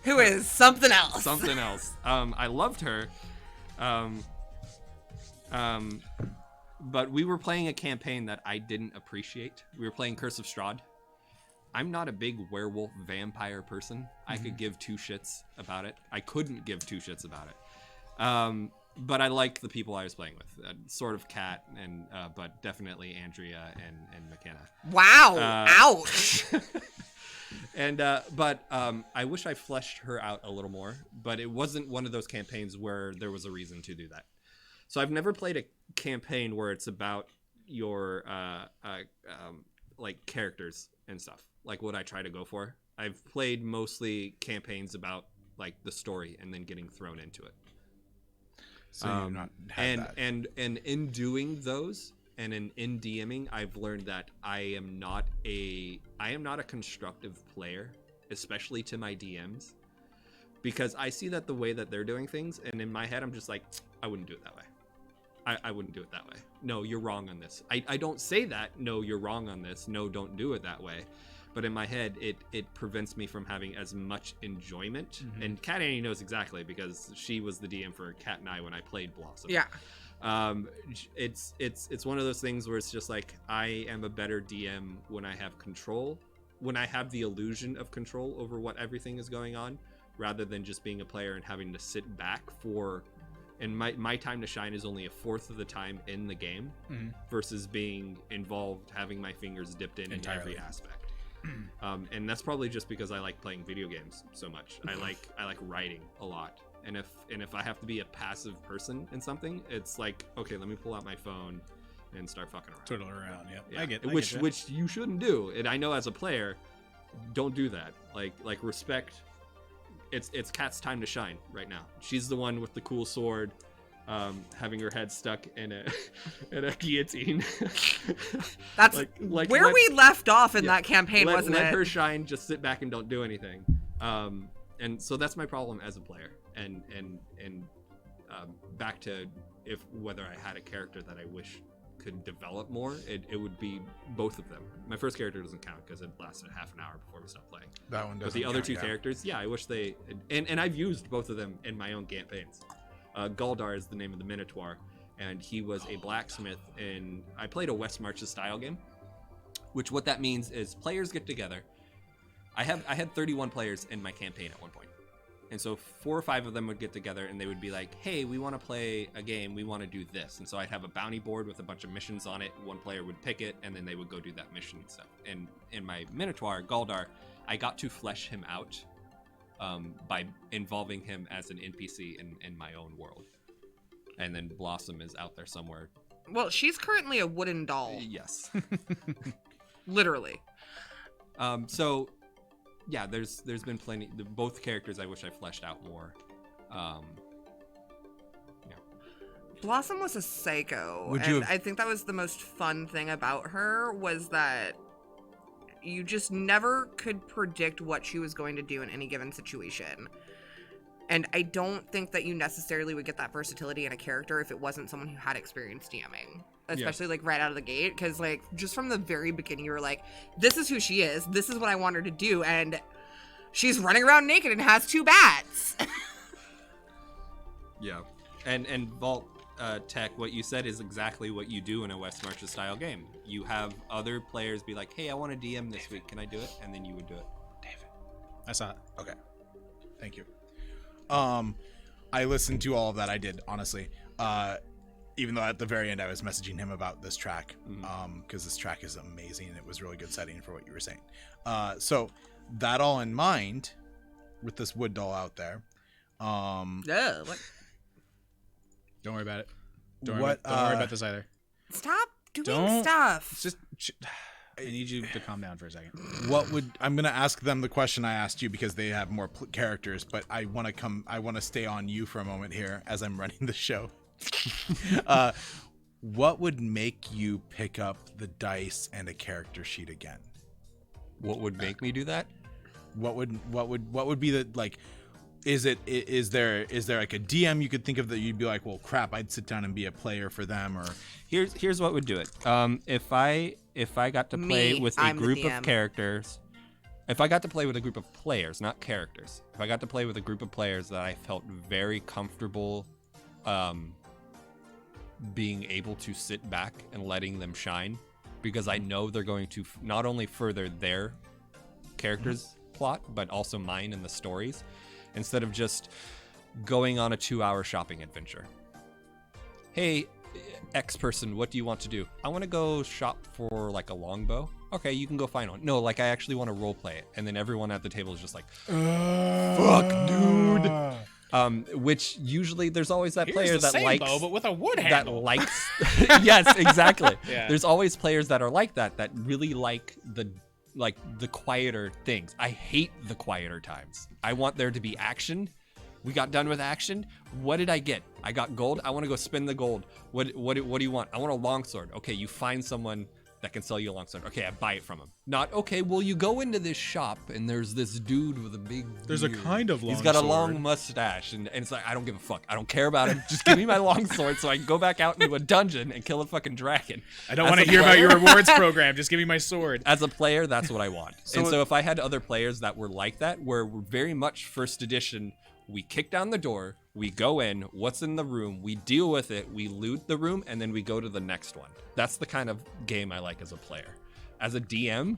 Who is something else. Something else. I loved her. But we were playing a campaign that I didn't appreciate. We were playing Curse of Strahd. I'm not a big werewolf vampire person. I could give 2 shits about it. I couldn't give 2 shits about it. But I liked the people I was playing with. Sort of Kat, and but definitely Andrea and McKenna. Wow. Ouch. But I wish I fleshed her out a little more, but it wasn't one of those campaigns where there was a reason to do that. So I've never played a campaign where it's about your like characters and stuff, like what I try to go for. I've played mostly campaigns about like the story and then getting thrown into it. So you've not had that. And in doing those, and in DMing, I've learned that I am not a constructive player, especially to my DMs, because I see that the way that they're doing things, and in my head I'm just like, I wouldn't do it that way. I wouldn't do it that way. No, you're wrong on this. I don't say that. No, you're wrong on this. No, don't do it that way. But in my head, it prevents me from having as much enjoyment. Mm-hmm. And Kat Annie knows exactly, because she was the DM for Kat and I when I played Blossom. Yeah. It's one of those things where it's just like, I am a better DM when I have control, when I have the illusion of control over what everything is going on, rather than just being a player and having to sit back for. And my time to shine is only 1/4 of the time in the game, mm-hmm. versus being involved, having my fingers dipped in every aspect. And that's probably just because I like playing video games so much. I like writing a lot. And if I have to be a passive person in something, it's like, okay, let me pull out my phone and start fucking around. Twiddle around, yeah. Which you shouldn't do. And I know as a player, don't do that. Like respect. It's Kat's time to shine right now. She's the one with the cool sword, having her head stuck in a guillotine. That's where we left off in that campaign, wasn't it? Let her shine. Just sit back and don't do anything. And so that's my problem as a player. And back to whether I had a character that I wish could develop more, it would be both of them. My first character doesn't count because it lasted half an hour before we stopped playing. That one doesn't. But the other two characters, yeah, I wish they. And I've used both of them in my own campaigns. Galdar is the name of the Minotaur, and he was a blacksmith. And I played a West Marches style game, which what that means is players get together. I had 31 players in my campaign at one point. And so 4 or 5 of them would get together and they would be like, hey, we want to play a game. We want to do this. And so I'd have a bounty board with a bunch of missions on it. One player would pick it and then they would go do that mission and stuff. And in my Minotaur, Galdar, I got to flesh him out by involving him as an NPC in my own world. And then Blossom is out there somewhere. Well, she's currently a wooden doll. Yes. Literally. So... yeah, there's been plenty. Both characters I wish I fleshed out more. Blossom was a psycho, Would and you have- I think that was the most fun thing about her was that you just never could predict what she was going to do in any given situation. And I don't think that you necessarily would get that versatility in a character if it wasn't someone who had experience DMing, especially like right out of the gate. Because like just from the very beginning, you were like, "This is who she is. This is what I want her to do," and she's running around naked and has 2 bats. Yeah, and Vault Tech, what you said is exactly what you do in a West Marches style game. You have other players be like, "Hey, I want to DM this week. Can I do it?" And then you would do it. David, I saw it. Okay. Thank you. I listened to all of that. I did, honestly. Even though at the very end I was messaging him about this track, because this track is amazing and it was really good setting for what you were saying. So that all in mind, with this wood doll out there, Yeah, what? Don't worry about it. What, Don't worry about this either. Stop doing Don't- stuff. It's just, I need you to calm down for a second. I'm gonna ask them the question I asked you because they have more characters, but I want to stay on you for a moment here as I'm running the show. What would make you pick up the dice and a character sheet again? What would make me do that? What would be the like? Is there like a DM you could think of that you'd be like, well, crap, I'd sit down and be a player for them, or Here's what would do it. If I got to play Me, with a I'm the group of DM. characters, if I got to play with a group of players, not characters, if I got to play with a group of players that I felt very comfortable being able to sit back and letting them shine, because I know they're going to not only further their characters' plot, but also mine and the stories, instead of just going on a 2-hour shopping adventure. Hey, X person, what do you want to do? I want to go shop for like a longbow. Okay, you can go find one. No, like I actually want to role play it. And then everyone at the table is just like, fuck, dude. Which usually there's always that player Here's the that same likes bow, but with a wood that handle. likes yes, exactly. Yeah. There's always players that are like that really like the quieter things. I hate the quieter times. I want there to be action. We got done with action. What did I get? I got gold. I want to go spend the gold. What do you want? I want a longsword. Okay, you find someone that can sell you a longsword. Okay, I buy it from him. Not, okay, well, you go into this shop and there's this dude with a big There's a beard. kind of He's got a longsword. long mustache, and it's like, I don't give a fuck. I don't care about him. Just give me my longsword so I can go back out into a dungeon and kill a fucking dragon. I don't As want a to hear about player- your rewards program. Just give me my sword. As a player, that's what I want. So- And so if I had other players that were like that, where we're very much first edition, we kick down the door, we go in, what's in the room, we deal with it, we loot the room, and then we go to the next one. That's the kind of game I like as a player. As a DM,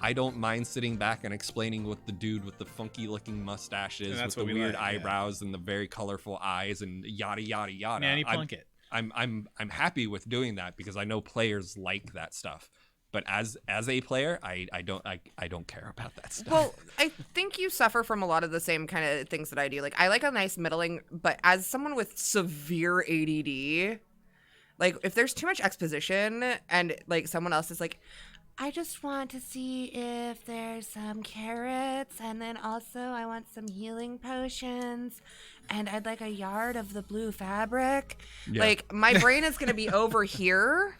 I don't mind sitting back and explaining what the dude with the funky looking mustache is, And that's with the what we weird like, yeah. eyebrows and the very colorful eyes and yada yada yada. Nanny Plunkett. I'm happy with doing that because I know players like that stuff. But as a player, I don't care about that stuff. Well, I think you suffer from a lot of the same kind of things that I do. Like, I like a nice middling, but as someone with severe ADD, like, if there's too much exposition and, like, someone else is like, I just want to see if there's some carrots, and then also I want some healing potions, and I'd like a yard of the blue fabric. Yeah. Like, my brain is going to be over here,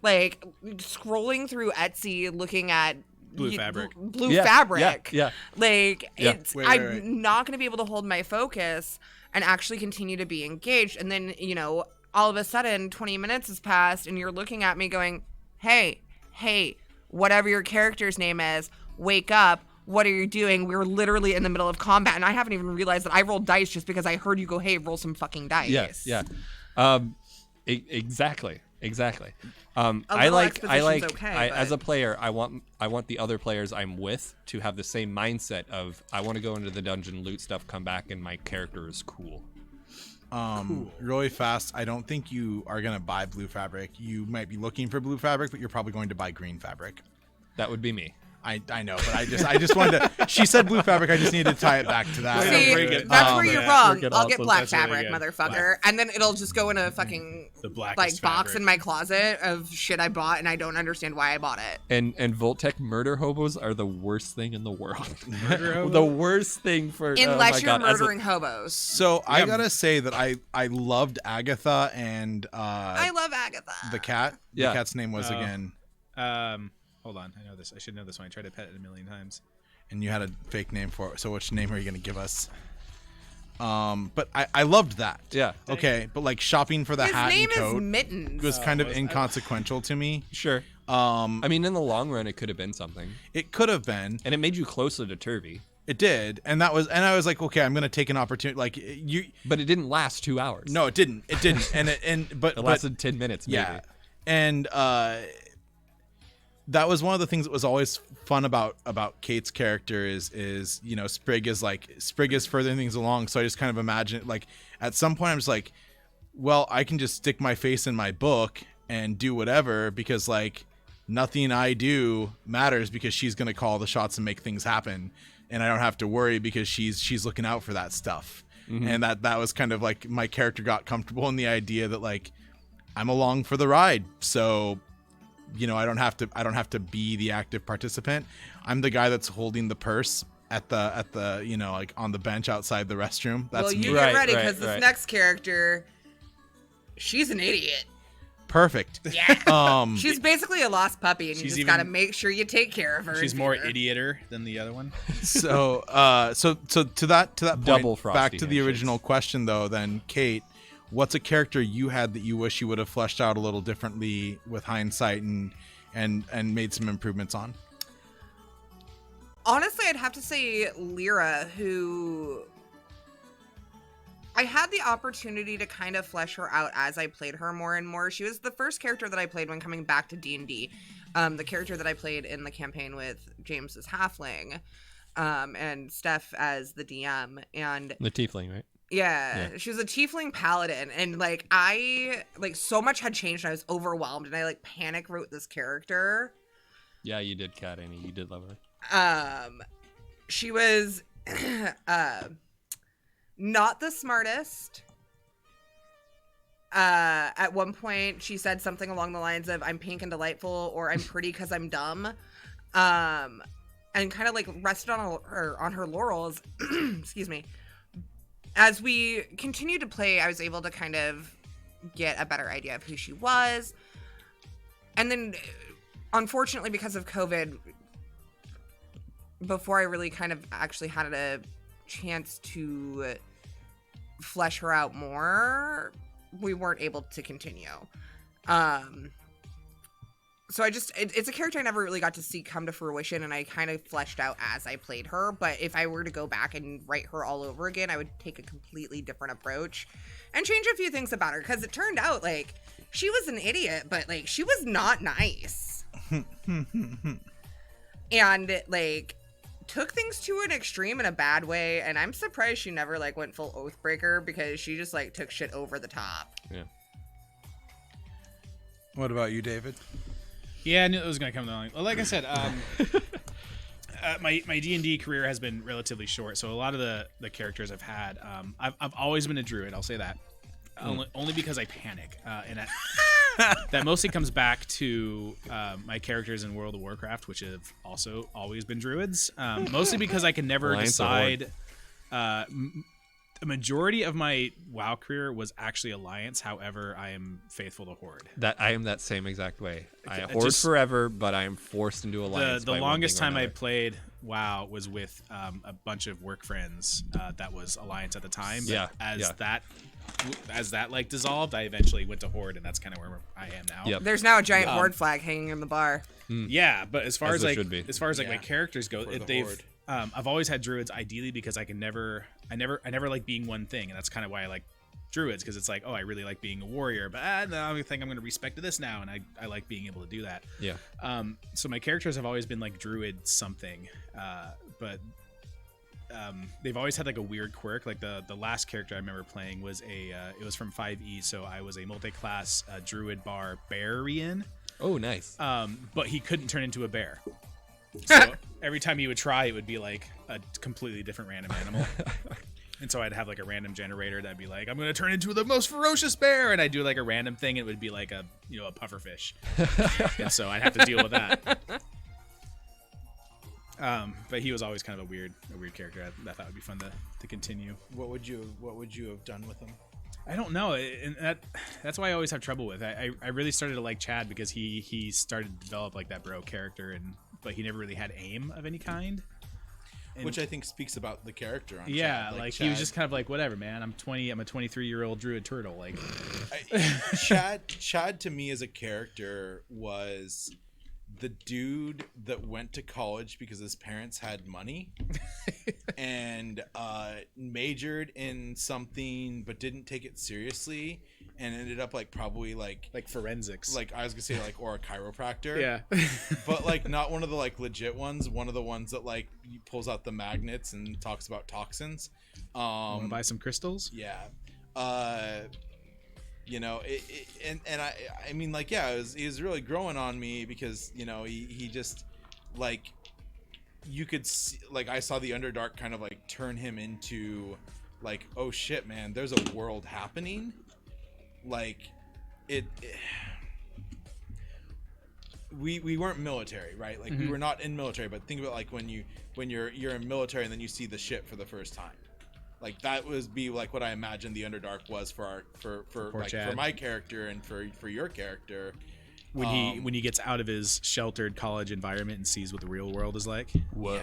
like, scrolling through Etsy, looking at Blue fabric. Blue Yeah, fabric. yeah. Like, Yeah. it's Wait, I'm not going to be able to hold my focus and actually continue to be engaged. And then, you know, all of a sudden 20 minutes has passed and you're looking at me going, hey, whatever your character's name is, wake up. What are you doing? We're literally in the middle of combat, and I haven't even realized that I rolled dice just because I heard you go, hey, roll some fucking dice. Yeah. Exactly. A little exposition's okay, as but- a player, I want the other players I'm with to have the same mindset of I want to go into the dungeon, loot stuff, come back, and my character is cool. Really fast, I don't think you are gonna buy blue fabric. You might be looking for blue fabric, but you're probably going to buy green fabric. That would be me. I know, but I just wanted to. She said blue fabric. I just needed to tie it back to that. See, Bring it. that's where you're wrong. Freaking I'll get awesome. black That's really fabric, good. motherfucker, and then it'll just go in a fucking The blackest like box fabric. in my closet of shit I bought, and I don't understand why I bought it. And Voltec murder hobos are the worst thing in the world. Murder hobo? The worst thing for Unless oh my you're God, as a- murdering hobos. So I gotta say that I loved Agatha and I love Agatha. the cat. Yeah. The cat's name was again, Hold on. I know this. I should know this one. I tried to pet it a million times. and you had a fake name for it. So which name are you gonna give us? But I loved that. Yeah. Okay, but like shopping for the His hat name and is coat Mittens. was kind of inconsequential to me. Sure. I mean, in the long run, it could have been something, It could have been. and it made you closer to Turvy, It did, and I was like, okay, I'm gonna take an opportunity. Like you, but it didn't last 2 hours. no, it didn't, but it lasted 10 minutes. Maybe. yeah, and that was one of the things that was always fun about Kate's character is you know Sprig is furthering things along. So I just kind of imagine like at some point I'm just like, well, I can just stick my face in my book and do whatever because like nothing I do matters because she's gonna call the shots and make things happen, and I don't have to worry because she's looking out for that stuff. And that was kind of like my character got comfortable in the idea that like I'm along for the ride, so you know I don't have to be the active participant. I'm the guy that's holding the purse at the you know like on the bench outside the restroom. That's well, you me. get Right, ready right, because this right. next character, she's an idiot. Perfect. Yeah. She's basically a lost puppy, and you She's just gotta even- make sure you take care of her. She's and more feed her. idioter than the other one. So to that point, Double frosty back to the handshakes. original question though, then Kate, what's a character you had that you wish you would have fleshed out a little differently with hindsight and made some improvements on? Honestly, I'd have to say Lyra, who I had the opportunity to kind of flesh her out as I played her more and more. She was the first character that I played when coming back to D&D. The character that I played in the campaign with James as Halfling, and Steph as the DM. And The tiefling, right? yeah, she was a tiefling paladin, and so much had changed, and I was overwhelmed, and I panic wrote this character. Yeah, you did, Kat Annie. You did love her. She was not the smartest. At one point she said something along the lines of "I'm pink and delightful" or "I'm pretty because I'm dumb," and kind of rested on her laurels. Excuse me. As we continued to play, I was able to kind of get a better idea of who she was, and then unfortunately because of COVID, before I really kind of actually had a chance to flesh her out more, we weren't able to continue. So it's a character I never really got to see come to fruition, and I kind of fleshed out as I played her. But if I were to go back and write her all over again, I would take a completely different approach and change a few things about her, because it turned out she was an idiot, but she was not nice. And took things to an extreme in a bad way, and I'm surprised she never went full Oathbreaker, because she just took shit over the top. Yeah. What about you, David? Yeah, I knew it was going to come down. Well, like I said, my D&D career has been relatively short, so a lot of the characters I've had, I've always been a druid, I'll say that. Only because I panic. And that mostly comes back to my characters in World of Warcraft, which have also always been druids. Mostly because I can never Alliance or Horde? decide. The majority of my WoW career was actually Alliance. However, I am faithful to Horde. That I am that same exact way. I It hoard just- forever, but I am forced into alliance. The by one longest thing or time I another. played WoW was with a bunch of work friends that was Alliance at the time. But Yeah, as that dissolved, I eventually went to Horde, and that's kind of where I am now. Yep. There's now a giant Horde flag hanging in the bar. Yeah, but as far As as there should be. my characters go, For the they've Horde. I've always had druids ideally because I never like being one thing, and that's kind of why I like druids, because it's I really like being a warrior, but no, I think I'm going to respect this now, and I like being able to do that. Yeah. So my characters have always been druid something, but they've always had a weird quirk. The last character I remember playing was it was from 5e, so I was a multi-class druid barbarian. Oh, nice. But he couldn't turn into a bear. So every time he would try, it would be like a completely different random animal. And so I'd have like a random generator that'd be like, I'm going to turn into the most ferocious bear. And I'd do like a random thing. It would be like a pufferfish. And so I'd have to deal with that. But he was always kind of a weird character. I thought would be fun to continue. What would you have done with him? I don't know. And that's why I always have trouble with. I really started to like Chad because he started to develop like that bro character, but he never really had aim of any kind. And which I think speaks about the character on yeah, Chad. like Chad, he was just kind of like, whatever, man. I'm 20. I'm a 23-year-old druid turtle. Like, Chad to me as a character was the dude that went to college because his parents had money and majored in something but didn't take it seriously and ended up like probably like forensics. Like I was gonna say like or a chiropractor. Yeah. But like not one of the like legit ones, one of the ones that like pulls out the magnets and talks about toxins. Want to buy some crystals? Yeah. You know, I mean, like, yeah, he was really growing on me because, you know, he just, like, you could see, like, I saw the Underdark kind of, like, turn him into, like, oh, shit, man, there's a world happening. Like, we weren't military, right? Like, we were not in military, but think about, like, when you're in military and then you see the shit for the first time. Like that was be like what I imagined the Underdark was for my character and for your character. When he gets out of his sheltered college environment and sees what the real world is like. Whoa. Yeah.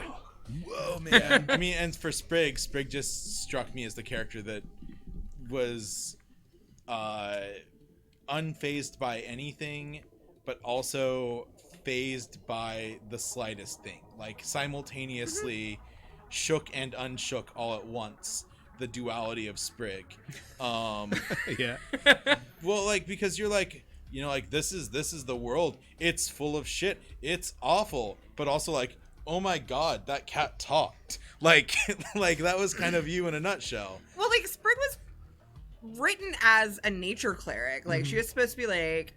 Whoa, man. I mean, and for Sprig just struck me as the character that was unfazed by anything, but also fazed by the slightest thing. Like simultaneously shook and unshook all at once, the duality of Sprig. Yeah. Well, like because you're like, you know, like this is the world. It's full of shit. It's awful, but also like, oh my god, that cat talked. Like like that was kind of you in a nutshell. Well, like Sprig was written as a nature cleric. Like she was supposed to be like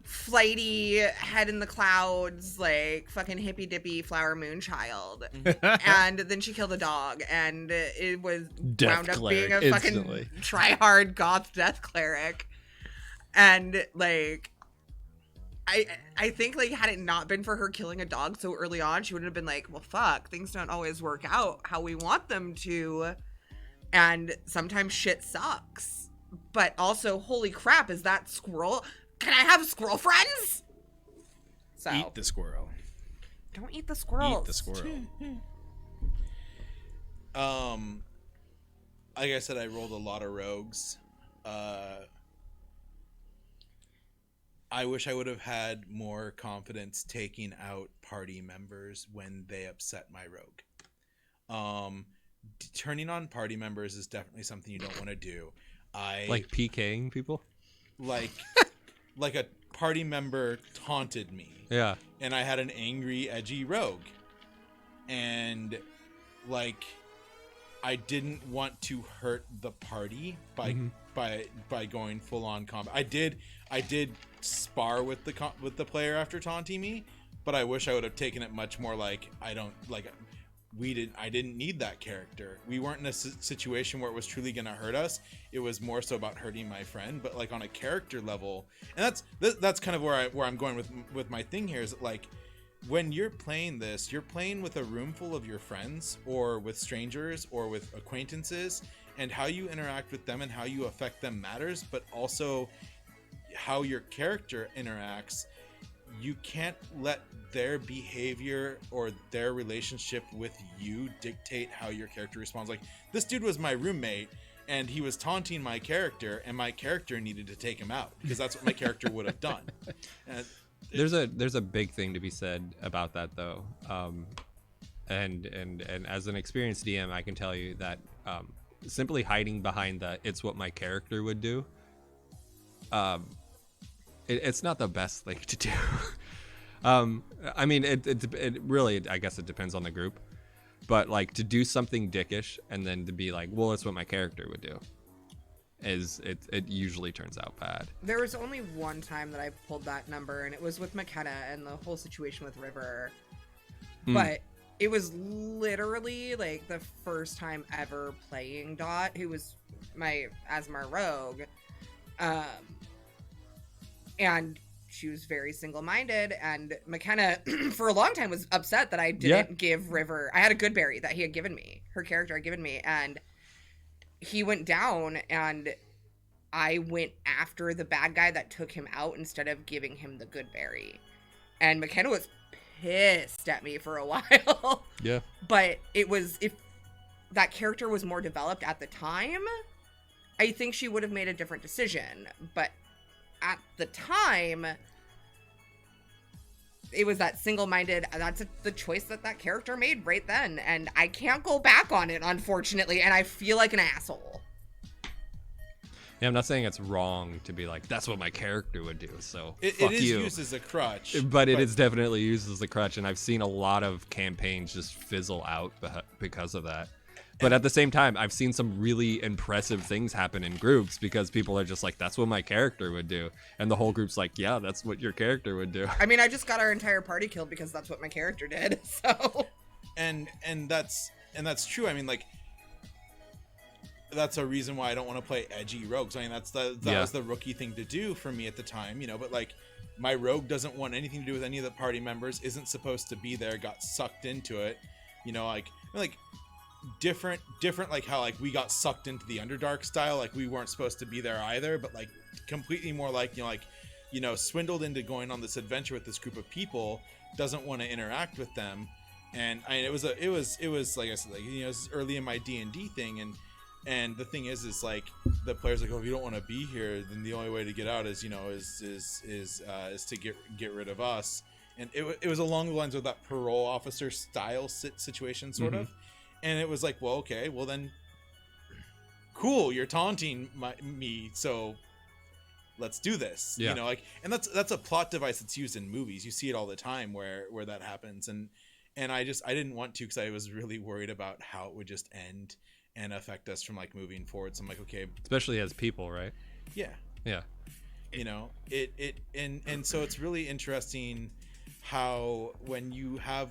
flighty, head in the clouds, like fucking hippy dippy flower moon child. And then she killed a dog and it was wound up being a fucking try hard goth death cleric. And like I think like had it not been for her killing a dog so early on, she would have been like, well fuck, things don't always work out how we want them to, and sometimes shit sucks. But also, holy crap, is that squirrel? Can I have squirrel friends? So eat the squirrel. Don't eat the squirrels. Eat the squirrel. Like I said, I rolled a lot of rogues. I wish I would have had more confidence taking out party members when they upset my rogue. Turning on party members is definitely something you don't want to do. Like PKing people? Like a party member taunted me. Yeah. And I had an angry, edgy rogue. And like I didn't want to hurt the party by going full on combat. I did spar with the player after taunting me, but I wish I would have taken it much more like I didn't need that character. We weren't in a situation where it was truly going to hurt us. It was more so about hurting my friend, but like on a character level. And that's kind of where I'm going with my thing here is that, like, when you're playing this, you're playing with a room full of your friends or with strangers or with acquaintances, and how you interact with them and how you affect them matters, but also how your character interacts. You can't let their behavior or their relationship with you dictate how your character responds. Like, this dude was my roommate and he was taunting my character, and my character needed to take him out because that's what my character would have done. And there's a big thing to be said about that though. And as an experienced DM, I can tell you that simply hiding behind the "it's what my character would do," it's not the best thing to do. I mean, it really, I guess it depends on the group, but like to do something dickish and then to be like, well, it's what my character would do, it usually turns out bad. There was only one time that I pulled that number, and it was with McKenna and the whole situation with River. But it was literally like the first time ever playing Dot, who was my rogue. And she was very single-minded, and McKenna for a long time was upset that I didn't give River. I had a good berry that he had given me, her character had given me, and he went down, and I went after the bad guy that took him out instead of giving him the good berry. And McKenna was pissed at me for a while. Yeah. But it was, if that character was more developed at the time, I think she would have made a different decision. But at the time, it was that single-minded, that's the choice that character made right then, and I can't go back on it, unfortunately, and I feel like an asshole. Yeah, I'm not saying it's wrong to be like, that's what my character would do, so It fuck is you. used as a crutch, But it is definitely used as a crutch, and I've seen a lot of campaigns just fizzle out because of that. But at the same time, I've seen some really impressive things happen in groups because people are just like, that's what my character would do. And the whole group's like, yeah, that's what your character would do. I mean, I just got our entire party killed because that's what my character did, so... and that's true. I mean, like, that's a reason why I don't want to play edgy rogues. I mean, that was the rookie thing to do for me at the time, you know, but like, my rogue doesn't want anything to do with any of the party members, isn't supposed to be there, got sucked into it, you know, like different like how like we got sucked into the Underdark style, like we weren't supposed to be there either, but like completely more like, you know, swindled into going on this adventure with this group of people, doesn't want to interact with them. And I mean, it was like I said, like, you know, this is early in my D&D thing, and the thing is like the players like, oh, if you don't want to be here, then the only way to get out is, you know, is to get rid of us. And it was along the lines of that parole officer style situation sort of. And it was like, well, okay, well then, cool, you're taunting me, so let's do this. Yeah. You know, like, and that's a plot device that's used in movies. You see it all the time where that happens, and I didn't want to because I was really worried about how it would just end and affect us from like moving forward. So I'm like, okay, Especially as people, right? yeah, you know, and so it's really interesting how when you have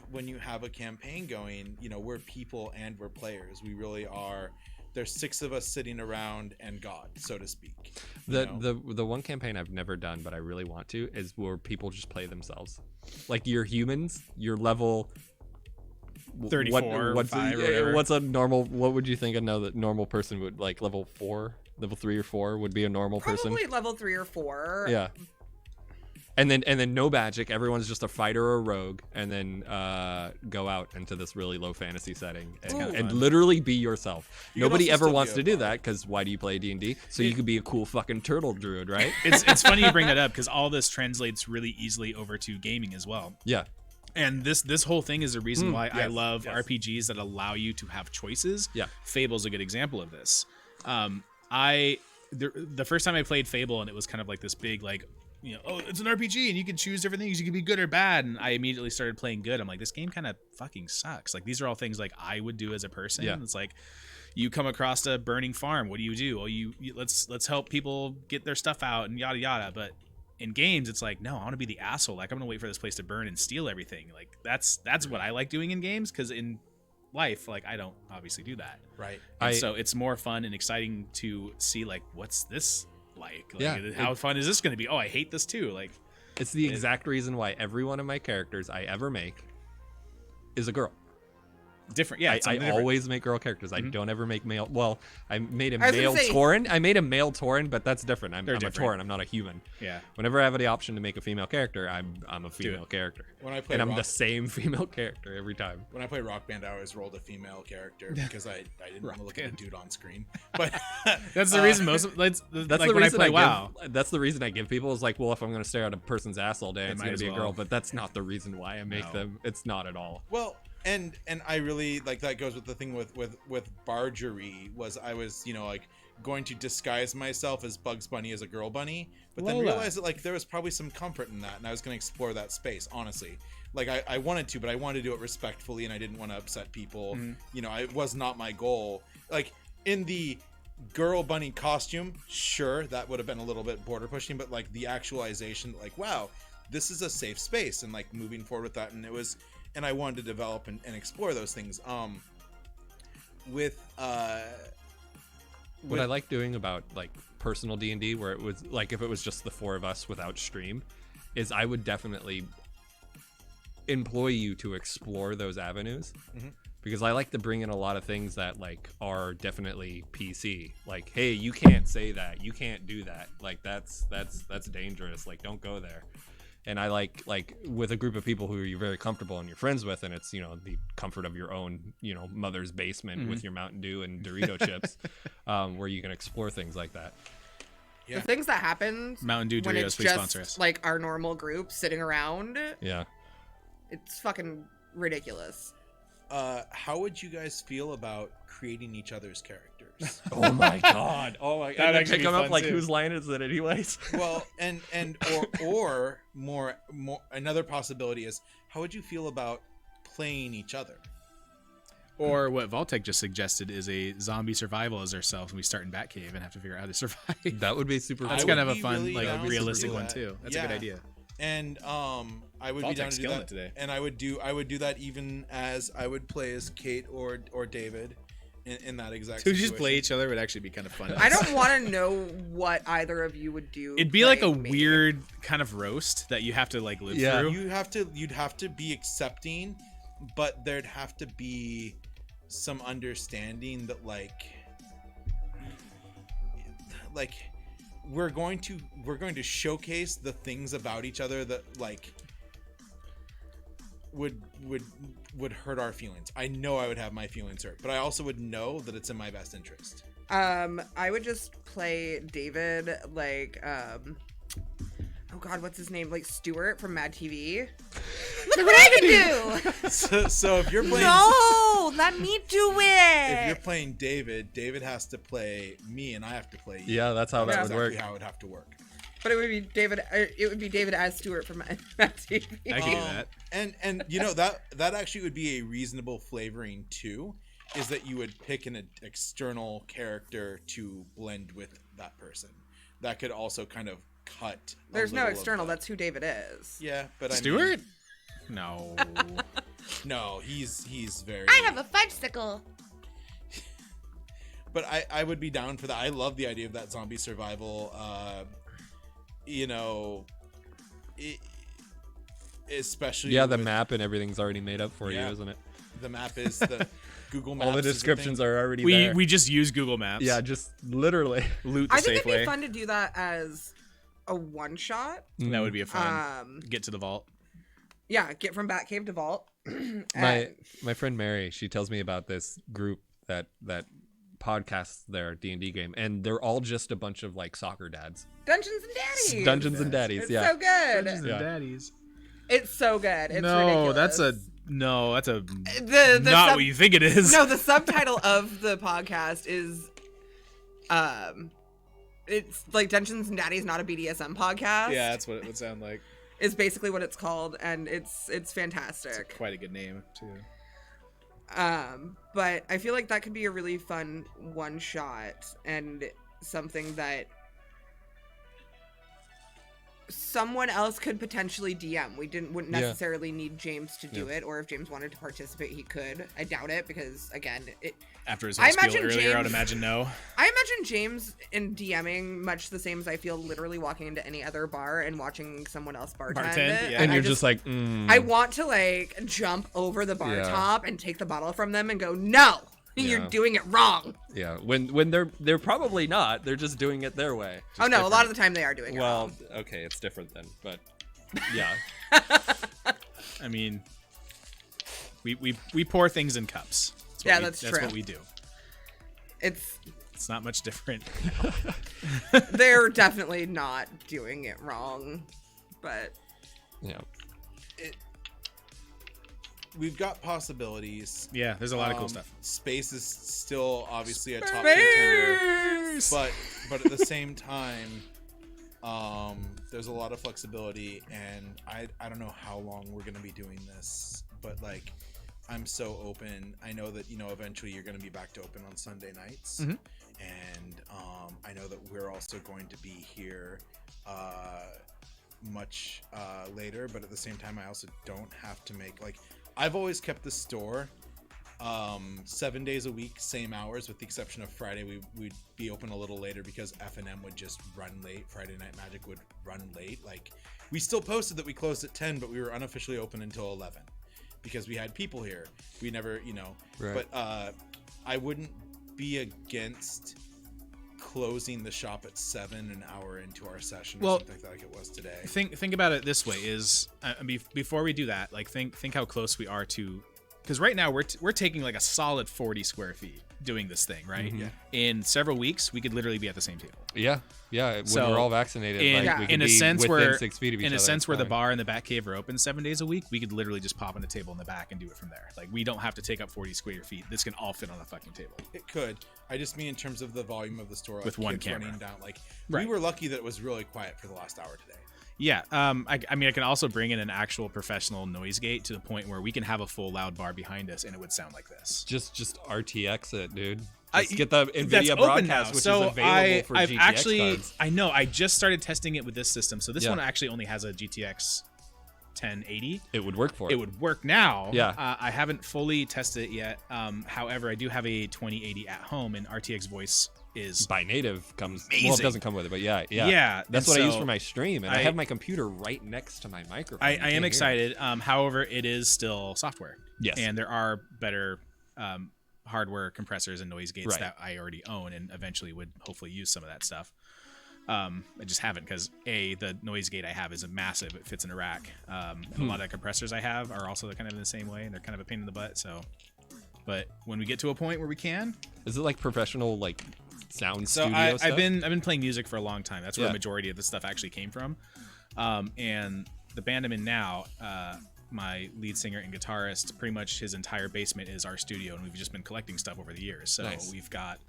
a campaign going, you know, we're people and we're players. We really are. There's 6 of us sitting around and God, so to speak. The one campaign I've never done but I really want to is where people just play themselves. Like, you're humans, you're level 34 5 or whatever. What's a normal, what would you think another normal person would, like, level 3 or 4 would be a normal person? Probably level 3 or 4. Yeah. And then no magic, everyone's just a fighter or a rogue, and then go out into this really low fantasy setting and literally be yourself. You can Nobody also ever still wants be to a do bard. that, because why do you play D&D? So you could be a cool fucking turtle druid, right? It's funny you bring that up because all this translates really easily over to gaming as well. Yeah. And this whole thing is the reason why I yes, love yes. RPGs that allow you to have choices. Yeah. Fable's a good example of this. The first time I played Fable, and it was kind of like this big, like, you know, oh, it's an RPG and you can choose different things. You can be good or bad. And I immediately started playing good. I'm like, this game kind of fucking sucks. Like, these are all things like I would do as a person. Yeah. It's like, you come across a burning farm. What do? Oh, you let's help people get their stuff out and yada yada. But in games, it's like, no, I want to be the asshole. Like, I'm gonna wait for this place to burn and steal everything. Like, that's what I like doing in games, because in life, like, I don't obviously do that. Right. And so it's more fun and exciting to see, like, what's this like? Yeah, How fun is this going to be? Oh, I hate this too. Like, It's the exact reason why every one of my characters I ever make is a girl. different. Yeah, I always make girl characters. I don't ever make male. Well, I made a I was gonna male say- Tauren. I made a male Tauren, but that's different. I'm a different. Tauren. I'm not a human. Yeah. Whenever I have the option to make a female character, I'm a female character. When I play And I'm Rock, the same female character every time. when I play Rock Band, I always rolled a female character because I didn't want to look at a Band. dude on screen. But That's the reason most of That's like the when reason I play WoW. That's the reason I give people is like, well, if I'm going to stare at a person's ass all day, it's might going as to be a well. girl. But that's not the reason why I make No. them. It's not at all. well, and I really like that goes with the thing with Bargery was I was, you know, like going to disguise myself as Bugs Bunny as a girl bunny, but then Lola. realized that like there was probably some comfort in that, and I was going to explore that space, honestly. Like I wanted to, but I wanted to do it respectfully, and I didn't want to upset people. You know, it was not my goal. Like in the girl bunny costume, sure, that would have been a little bit border pushing, but like the actualization, like, wow, this is a safe space, and like moving forward with that, and and I wanted to develop and explore those things. What I like doing about like personal D&D, where it was like if it was just the four of us without stream, is I would definitely employ you to explore those avenues, because I like to bring in a lot of things that like are definitely PC. Like, hey, you can't say that, you can't do that. Like that's dangerous. Like, don't go there. And I like with a group of people who you're very comfortable and you're friends with, and it's, the comfort of your own, mother's basement with your Mountain Dew and Dorito chips, where you can explore things like that. The things that happen Mountain Dew when Doritos, it's please just sponsor us. like our normal group sitting around, Yeah. it's fucking ridiculous. How would you guys feel about creating each other's characters? Oh my god. Oh my god. That'd And actually pick be them fun, up like too. whose line is it anyways? Well, or more another possibility is, how would you feel about playing each other? Or what Vaultec just suggested is a zombie survival as ourselves, and we start in Batcave and have to figure out how to survive. That would be super That's cool. kind of a be fun, really like down to realistic do one that. too. That's a good Yeah. idea. And I would be down Vaultec's to do killing that it today. And I would do that even as I would play as Kate or David in that exact To situation. just play each other would actually be kind of fun. I don't want to know what either of you would do. It'd be like a playing me. weird kind of roast that you have to like live through. You'd have to be accepting, but there'd have to be some understanding that like we're going to showcase the things about each other that like would hurt our feelings. I know I would have my feelings hurt, but I also would know that it's in my best interest. I would just play David like oh god, what's his name? Like Stuart from Mad TV. Look what I can do! So if you're playing No! Let me do if you're it! playing David has to play me and I have to play you. Yeah, that's how that That's would work. exactly how it would have to work. But it would be David. It would be David as Stuart from Mad TV. I can do that. And that actually would be a reasonable flavoring too, is that you would pick an external character to blend with that person. That could also kind of cut. There's no external. That's who David is. Yeah, but Stuart? No. No, he's very. I have a fudgesicle. But I would be down for that. I love the idea of that zombie survival. Especially Yeah, the with- map and everything's already made up for Yeah. you, isn't it? The map is the Google Maps. All the is a descriptions thing. are already We there. we just use Google Maps. Yeah, just literally. Loot the I think it'd Safeway. be fun to do that as a one shot. That would be a fun. Um, Get to the vault. yeah, get from Batcave to Vault. My friend Mary, she tells me about this group that podcasts their D&D game, and they're all just a bunch of like soccer dads. Dungeons and Daddies. Dungeons and Daddies, It's yeah. so good. Dungeons Yeah. and Daddies. It's so good. It's No, ridiculous. that's a the not sub- what you think it is. No, the subtitle of the podcast is it's like Dungeons and Daddies, not a BDSM podcast. Yeah, that's what it would sound like. Is basically what it's called, and it's fantastic. It's quite a good name too. But I feel like that could be a really fun one shot and something that someone else could potentially DM. Wouldn't Yeah. necessarily need James to do Yeah. it, or if James wanted to participate, he could. I doubt it because again, After his I whole spiel imagine earlier, I would James- imagine no. I imagine James in DMing much the same as I feel literally walking into any other bar and watching someone else bartend. Bartend, yeah. And I you're just like, I want to like jump over the bar Yeah. top and take the bottle from them and go, no, you're Yeah. doing it wrong. yeah. When they're probably not. They're just doing it their way. Oh no, a lot of the time they are doing it Well, wrong. okay, it's different then, but yeah. I mean, we pour things in cups. Yeah, That's that's true. what we do. It's not much different. They're definitely not doing it wrong, but Yeah. We've got possibilities. Yeah, there's a lot of cool stuff. Space is still obviously a top contender, but at the same time, there's a lot of flexibility, and I don't know how long we're gonna be doing this, but like, I'm so open. I know that eventually you're gonna be back to open on Sunday nights, and I know that we're also going to be here much later, but at the same time, I also don't have to make like. I've always kept the store 7 days a week, same hours, with the exception of Friday. We'd be open a little later because F&M would just run late. Friday Night Magic would run late. Like, we still posted that we closed at 10, but we were unofficially open until 11 because we had people here. We never, Right. But I wouldn't be against closing the shop at 7 an hour into our session or something like it was today. Think about it this way: is before we do that, like think how close we are to, because right now we're taking like a solid 40 square feet doing this thing, right? Yeah. In several weeks, we could literally be at the same table. Yeah. When So, we're all vaccinated, In, like, we could in a be sense within where 6 feet of each in other. a sense It's where the fine. bar and the back cave are open 7 days a week, we could literally just pop on a table in the back and do it from there. Like, we don't have to take up 40 square feet. This can all fit on a fucking table. It could. I just mean in terms of the volume of the store, like With one kids camera. running down. Like, Right. we were lucky that it was really quiet for the last hour today. Yeah, I mean, I can also bring in an actual professional noise gate to the point where we can have a full loud bar behind us and it would sound like this. Just RTX it, dude. I- Just get the That's NVIDIA open broadcast, now, which so is available for I've GTX actually, cards. I know, I just started testing it with this system. So this Yeah. one actually only has a GTX 1080. It would work for It would work now. Yeah. I haven't fully tested it yet. However, I do have a 2080 at home, and RTX voice is By native comes. Well, it Amazing. doesn't come with it, but yeah. Yeah, That's and what I use so for my stream, and I I- have my computer right next to my microphone. I You can't am hear it. excited. However, it is still software. Yes. And there are better hardware compressors and noise gates Right. that I already own and eventually would hopefully use some of that stuff. I just haven't because the noise gate I have is a massive. It fits in a rack. And a lot of the compressors I have are also kind of in the same way, and they're kind of a pain in the butt. So, but when we get to a point where we can, Is it like professional like sound so studio stuff? I've been playing music for a long time. That's where Yeah. the majority of the stuff actually came from. And the band I'm in now, my lead singer and guitarist, pretty much his entire basement is our studio, and we've just been collecting stuff over the years. So Nice. we've got,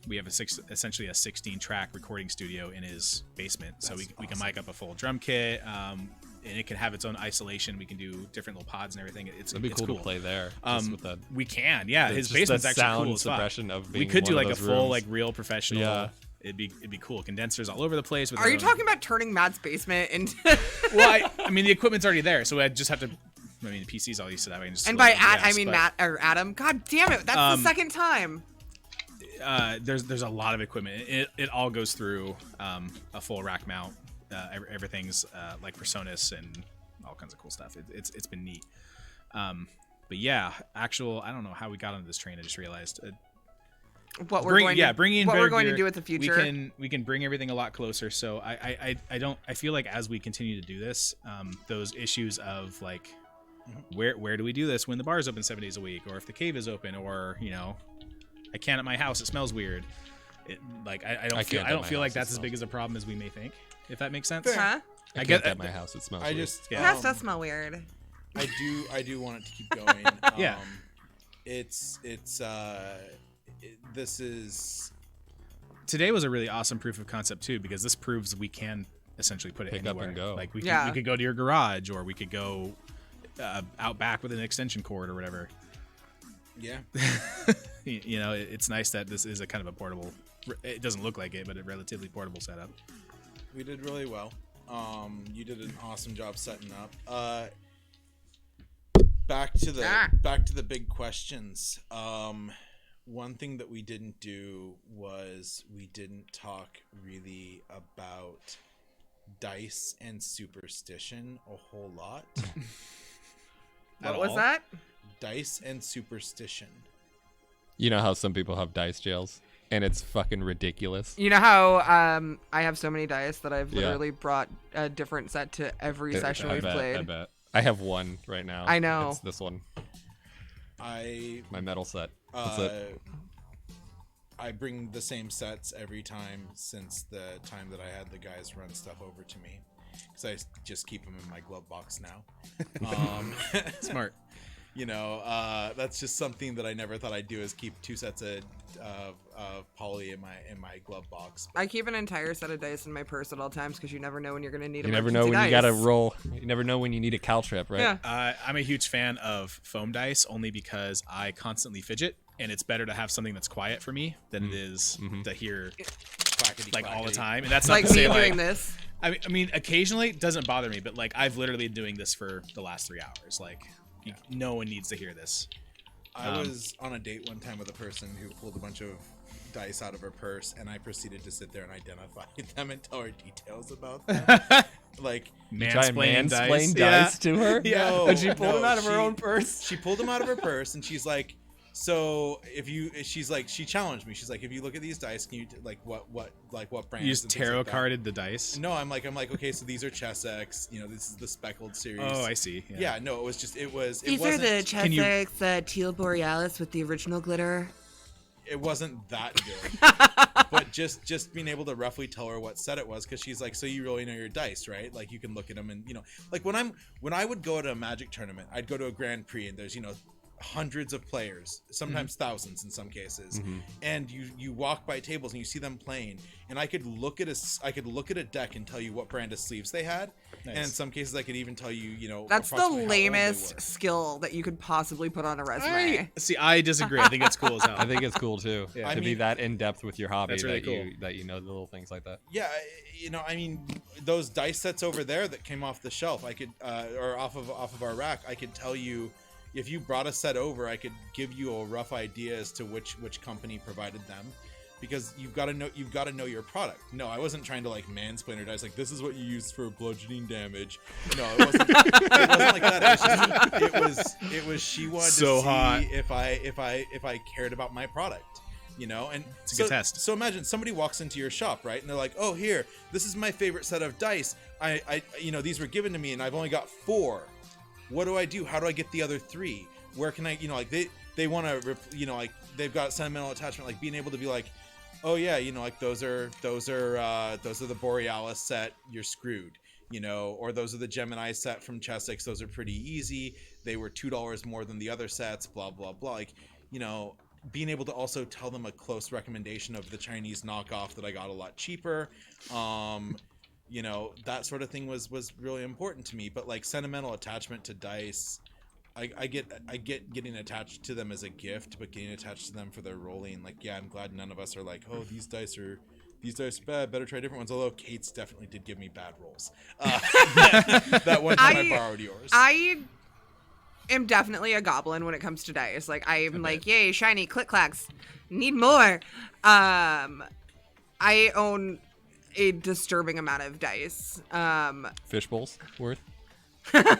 we have essentially a 16-track recording studio in his basement. So we can mic up a full drum kit, and it can have its own isolation. We can do different little pods and everything. It's That'd be it's cool to play there. Just with that. We can, yeah. the- His just basement's the actually sound cool as fuck. suppression of We being could do one of like a those full, rooms. like real professional. Yeah. It'd be cool. Condensers all over the place. With Are their you own- talking about turning Matt's basement into? Well, I mean, the equipment's already there, so I just have to. I mean, the PC's all used to that. I can just And slowly by progress, I mean but, Matt or Adam. God damn it! That's the second time. There's a lot of equipment. It all goes through a full rack mount. Everything's like Personas and all kinds of cool stuff. It's been neat. But yeah, I don't know how we got onto this train. I just realized. What we're going to bringing in what better we're going to gear, do with the future. We can bring everything a lot closer. So I feel like as we continue to do this, those issues of like where do we do this when the bar is open 7 days a week, or if the cave is open, or I can't at my house, it smells weird. I don't can't at don't my feel like house, it that's as smells big as a problem as we may think, if that makes sense. Huh? I get get at my house. It smells. I weird. just Yeah. That does smell weird. I do want it to keep going. Yeah. This is Today was a really awesome proof of concept too, because this proves we can essentially put it Pick up anywhere. and go. Like we Yeah. could go to your garage, or we could go out back with an extension cord or whatever. yeah. It's nice that this is a kind of a portable. It doesn't look like it, but a relatively portable setup. We did really well. You did an awesome job setting up. Back to the big questions. One thing that we didn't do was we didn't talk really about dice and superstition a whole lot. What was that? Dice and superstition. You know how some people have dice jails, and it's fucking ridiculous. You know how I have so many dice that I've Yeah. literally brought a different set to every session we've played. I bet. I have one right now. I know. It's this one. My metal set. That's it. I bring the same sets every time since the time that I had the guys run stuff over to me, because I just keep them in my glove box now. Smart. That's just something that I never thought I'd do, is keep two sets of poly in my glove box. I keep an entire set of dice in my purse at all times because you never know when you're going to need You never know when you gotta roll. You never know when you need a caltrip, right? Yeah. I'm a huge fan of foam dice, only because I constantly fidget, and it's better to have something that's quiet for me than it is to hear Clackety like all the clackety. time. And that's not Like to me say doing like this. I mean, occasionally it doesn't bother me, but like I've literally been doing this for the last 3 hours. Like, no one needs to hear this. I was on a date one time with a person who pulled a bunch of dice out of her purse, and I proceeded to sit there and identify them and tell her details about them. Like, Mansplaining mansplain dice to her. Yeah. No, And she pulled no, them out of her she- own purse. She pulled them out of her purse, and she's like, "So she challenged me. She's like, if you look at these dice, can you what brands?" You just and things tarot like that?" carded the dice. No, I'm like, okay, so these are Chessex. This is the speckled series. Oh, I see. Yeah, no, it was just it These are wasn't the Can you- Chessex Teal Borealis with the original glitter. it wasn't that good. But just being able to roughly tell her what set it was, because she's like, so you really know your dice, right? Like you can look at them, and like when I would go to a Magic tournament, I'd go to a Grand Prix, and there's hundreds of players, sometimes thousands in some cases, and you walk by tables and you see them playing, and I could look at a deck and tell you what brand of sleeves they had. Nice. And in some cases I could even tell you That's the approximately how old they lamest were. skill that you could possibly put on a resume. I disagree. I think it's cool as hell. I think it's cool too Yeah. I to be mean- that in depth with your hobby That's really that you know the little things like that. Yeah, I mean, those dice sets over there that came off the shelf, I could, or off of our rack, I could tell you, if you brought a set over, I could give you a rough idea as to which company provided them, because you've got to know your product. No, I wasn't trying to like mansplain or dice like this is what you use for bludgeoning damage. No, it wasn't. It wasn't like that. It was she wanted So to see hot. if I cared about my product. And It's a good test. So imagine somebody walks into your shop, right? And they're like, "Oh, here, this is my favorite set of dice. I these were given to me, and I've only got 4. What do I do? How do I get the other 3? Where can I, like they want to, like they've got sentimental attachment, like being able to be like, oh yeah, like those are the Borealis set. You're screwed, or those are the Gemini set from Chessex. Those are pretty easy. They were $2 more than the other sets. Blah blah blah. Like, being able to also tell them a close recommendation of the Chinese knockoff that I got a lot cheaper. That sort of thing was really important to me. But like sentimental attachment to dice, I get getting attached to them as a gift, but getting attached to them for their rolling, like, yeah, I'm glad none of us are like, oh, these dice are bad, better try different ones. Although Kate's definitely did give me bad rolls. That one time I borrowed yours. I am definitely a goblin when it comes to dice. Like I'm like, yay, shiny click clacks. Need more. I own a disturbing amount of dice. Fish bowls worth. You think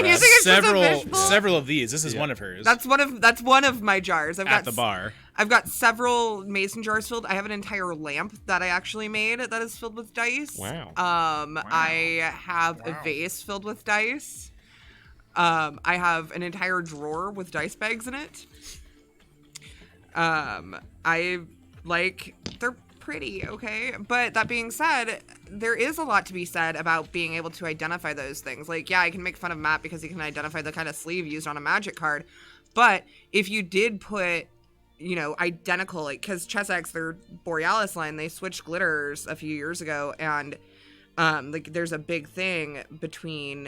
it's just a fishbowl? Several of these. This is one of hers. That's one of my jars. at the bar. I've got several mason jars filled. I have an entire lamp that I actually made that is filled with dice. Wow. I have a vase filled with dice. I have an entire drawer with dice bags in it. They're pretty, okay? But that being said, there is a lot to be said about being able to identify those things. Like, yeah, I can make fun of Matt because he can identify the kind of sleeve used on a Magic card. But if you did put, identical, like, because Chessex, their Borealis line, they switched glitters a few years ago, and there's a big thing between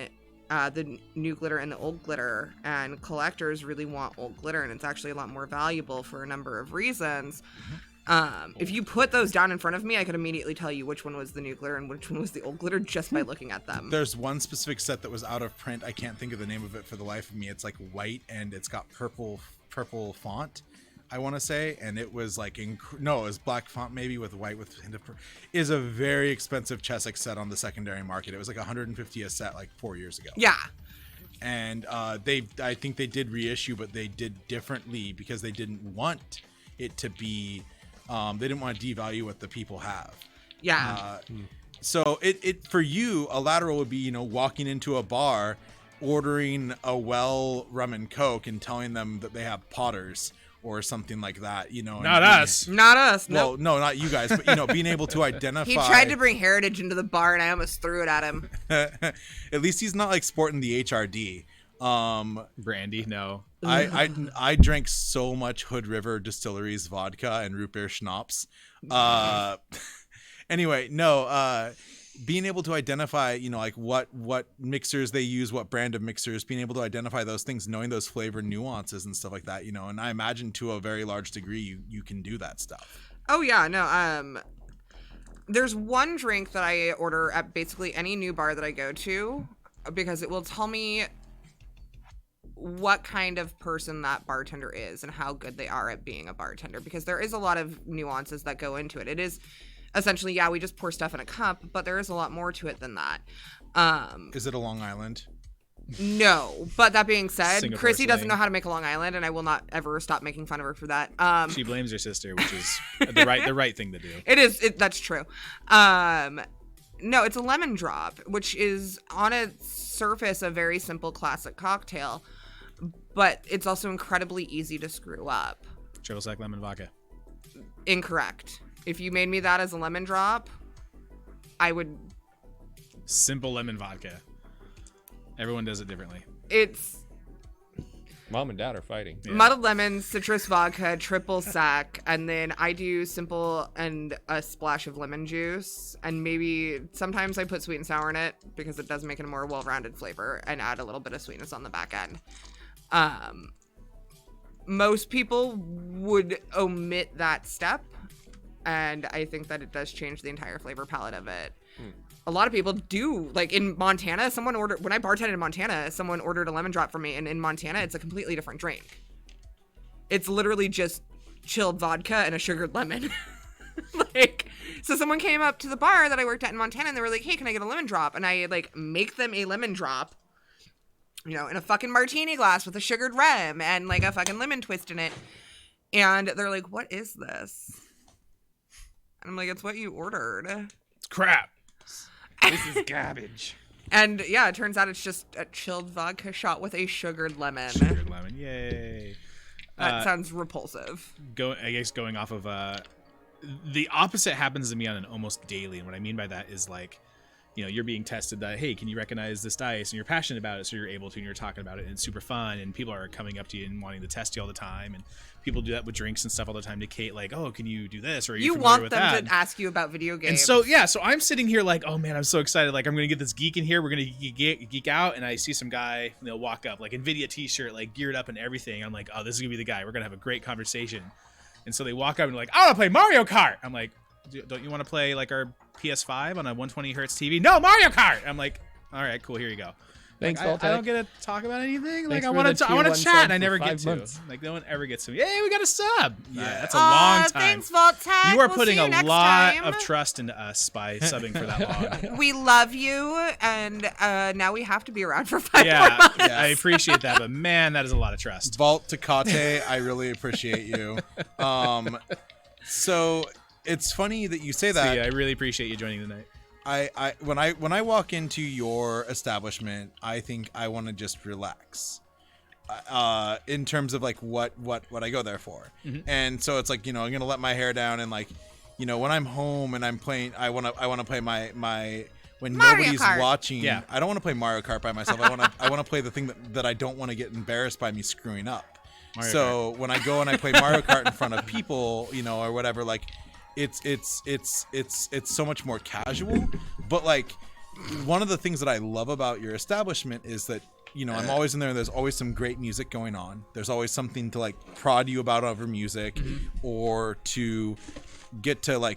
the new glitter and the old glitter, and collectors really want old glitter, and it's actually a lot more valuable for a number of reasons. If you put those down in front of me, I could immediately tell you which one was the new glitter and which one was the old glitter just by looking at them. There's one specific set that was out of print. I can't think of the name of it for the life of me. It's like white and it's got purple font, I want to say, and it was like it was black font maybe with white with hint of is a very expensive Chessex set on the secondary market. It was like $150 a set like 4 years ago. Yeah. And I think they did reissue, but they did differently because they didn't want it to be they didn't want to devalue what the people have. Yeah. So it for you, a lateral would be, walking into a bar, ordering a well rum and coke and telling them that they have Potters or something like that, Not us. Not us. Well, Nope. no, not you guys, but being able to identify. He tried to bring heritage into the bar and I almost threw it at him. At least he's not like sporting the HRD. Brandy, no. I drank so much Hood River Distilleries vodka and root beer schnapps. Anyway, no. Being able to identify, like what mixers they use, what brand of mixers, being able to identify those things, knowing those flavor nuances and stuff like that, and I imagine to a very large degree you can do that stuff. Oh yeah, no. There's one drink that I order at basically any new bar that I go to because it will tell me what kind of person that bartender is and how good they are at being a bartender, because there is a lot of nuances that go into it. It is essentially, yeah, we just pour stuff in a cup, but there is a lot more to it than that. Is it a Long Island? No, but that being said, Singapore Chrissy doesn't slang. know how to make a Long Island, and I will not ever stop making fun of her for that. She blames her sister, which is the right thing to do. It is. That's true. No, it's a lemon drop, which is on its surface a very simple classic cocktail, but it's also incredibly easy to screw up. Triple sec lemon vodka. Incorrect. If you made me that as a lemon drop, I would. Simple lemon vodka. Everyone does it differently. It's Mom and Dad are fighting. Yeah. muddled lemon, citrus vodka, triple sec, and then I do simple and a splash of lemon juice, and maybe sometimes I put sweet and sour in it because it does make it a more well-rounded flavor and add a little bit of sweetness on the back end. Most people would omit that step, and I think that it does change the entire flavor palette of it. A lot of people do, like in Montana, when I bartended in Montana, someone ordered a lemon drop from me, and in Montana, it's a completely different drink. It's literally just chilled vodka and a sugared lemon. So someone came up to the bar that I worked at in Montana, and they were like, hey, can I get a lemon drop? And I, make them a lemon drop, in a fucking martini glass with a sugared rum and, a fucking lemon twist in it. And they're like, what is this? And I'm like, it's what you ordered. It's crap. This is garbage. And yeah, it turns out it's just a chilled vodka shot with a sugared lemon. Sugared lemon. Yay. That sounds repulsive. Going off of the opposite happens to me on an almost daily, and what I mean by that is you're being tested that, hey, can you recognize this dice, and you're passionate about it, so you're able to, and you're talking about it, and it's super fun, and people are coming up to you and wanting to test you all the time, and people do that with drinks and stuff all the time to Kate, oh, can you do this, or are you familiar want with them that? to ask you about video games. And so I'm sitting here oh man, I'm so excited, I'm gonna get this geek in here, we're gonna geek out, and I see some guy walk up, Nvidia t-shirt, geared up and everything. I'm like, oh, this is gonna be the guy, we're gonna have a great conversation. And so they walk up and I want to play Mario Kart. I'm like, don't you want to play our PS5 on a 120 hertz TV? No, Mario Kart. I'm like, all right, cool, here you go. Thanks, I Voltec. don't get to talk about anything. Thanks I for want the to tier one chat, sub and I never for get 5 to. months. No one ever gets to. Yay, we got a sub. Yeah, that's a Aw, long time. Thanks, Voltec. You are We'll putting see you a next lot time. of trust into us by subbing for that long. We love you, and now we have to be around for 5 more Yeah, months. I appreciate that, but man, that is a lot of trust. Vault to Kate, I really appreciate you. So it's funny that you say that. So, yeah, I really appreciate you joining tonight. When I walk into your establishment, I think I want to just relax. In terms of what I go there for. Mm-hmm. And so it's I'm gonna let my hair down, and when I'm home and I'm playing, I wanna play my when Mario nobody's Kart. watching. Yeah. I don't want to play Mario Kart by myself. I want to play the thing that I don't want to get embarrassed by me screwing up. Mario So when I go and I play Mario Kart in front of people, or whatever, it's so much more casual. But one of the things that I love about your establishment is that I'm always in there, and there's always some great music going on. There's always something to prod you about over music, or to get to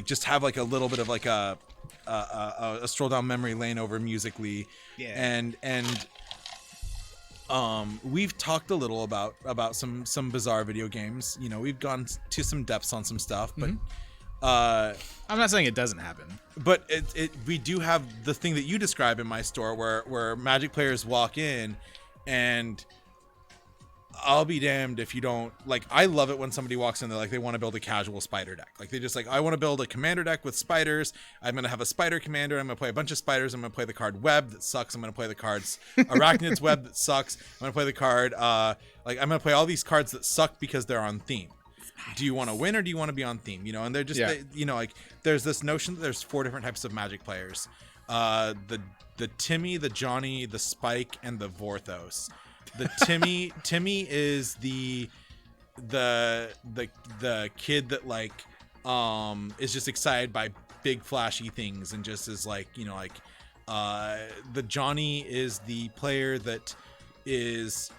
just have a little bit of a stroll down memory lane over musically. Yeah. And we've talked a little about some bizarre video games. We've gone to some depths on some stuff, but I'm not saying it doesn't happen. but we do have the thing that you describe in my store where Magic players walk in, and I'll be damned if you don't I love it when somebody walks in, they're they want to build a casual spider deck. They just I want to build a commander deck with spiders. I'm going to have a spider commander. I'm going to play a bunch of spiders. I'm going to play the card Web that sucks. I'm going to play the cards Arachnid's Web that sucks. I'm going to play the card I'm going to play all these cards that suck because they're on theme. Do you want to win, or do you want to be on theme? And they're just there's this notion that there's 4 different types of Magic players. The Timmy, the Johnny, the Spike, and the Vorthos. The Timmy is the kid that is just excited by big flashy things, and just is the Johnny is the player that is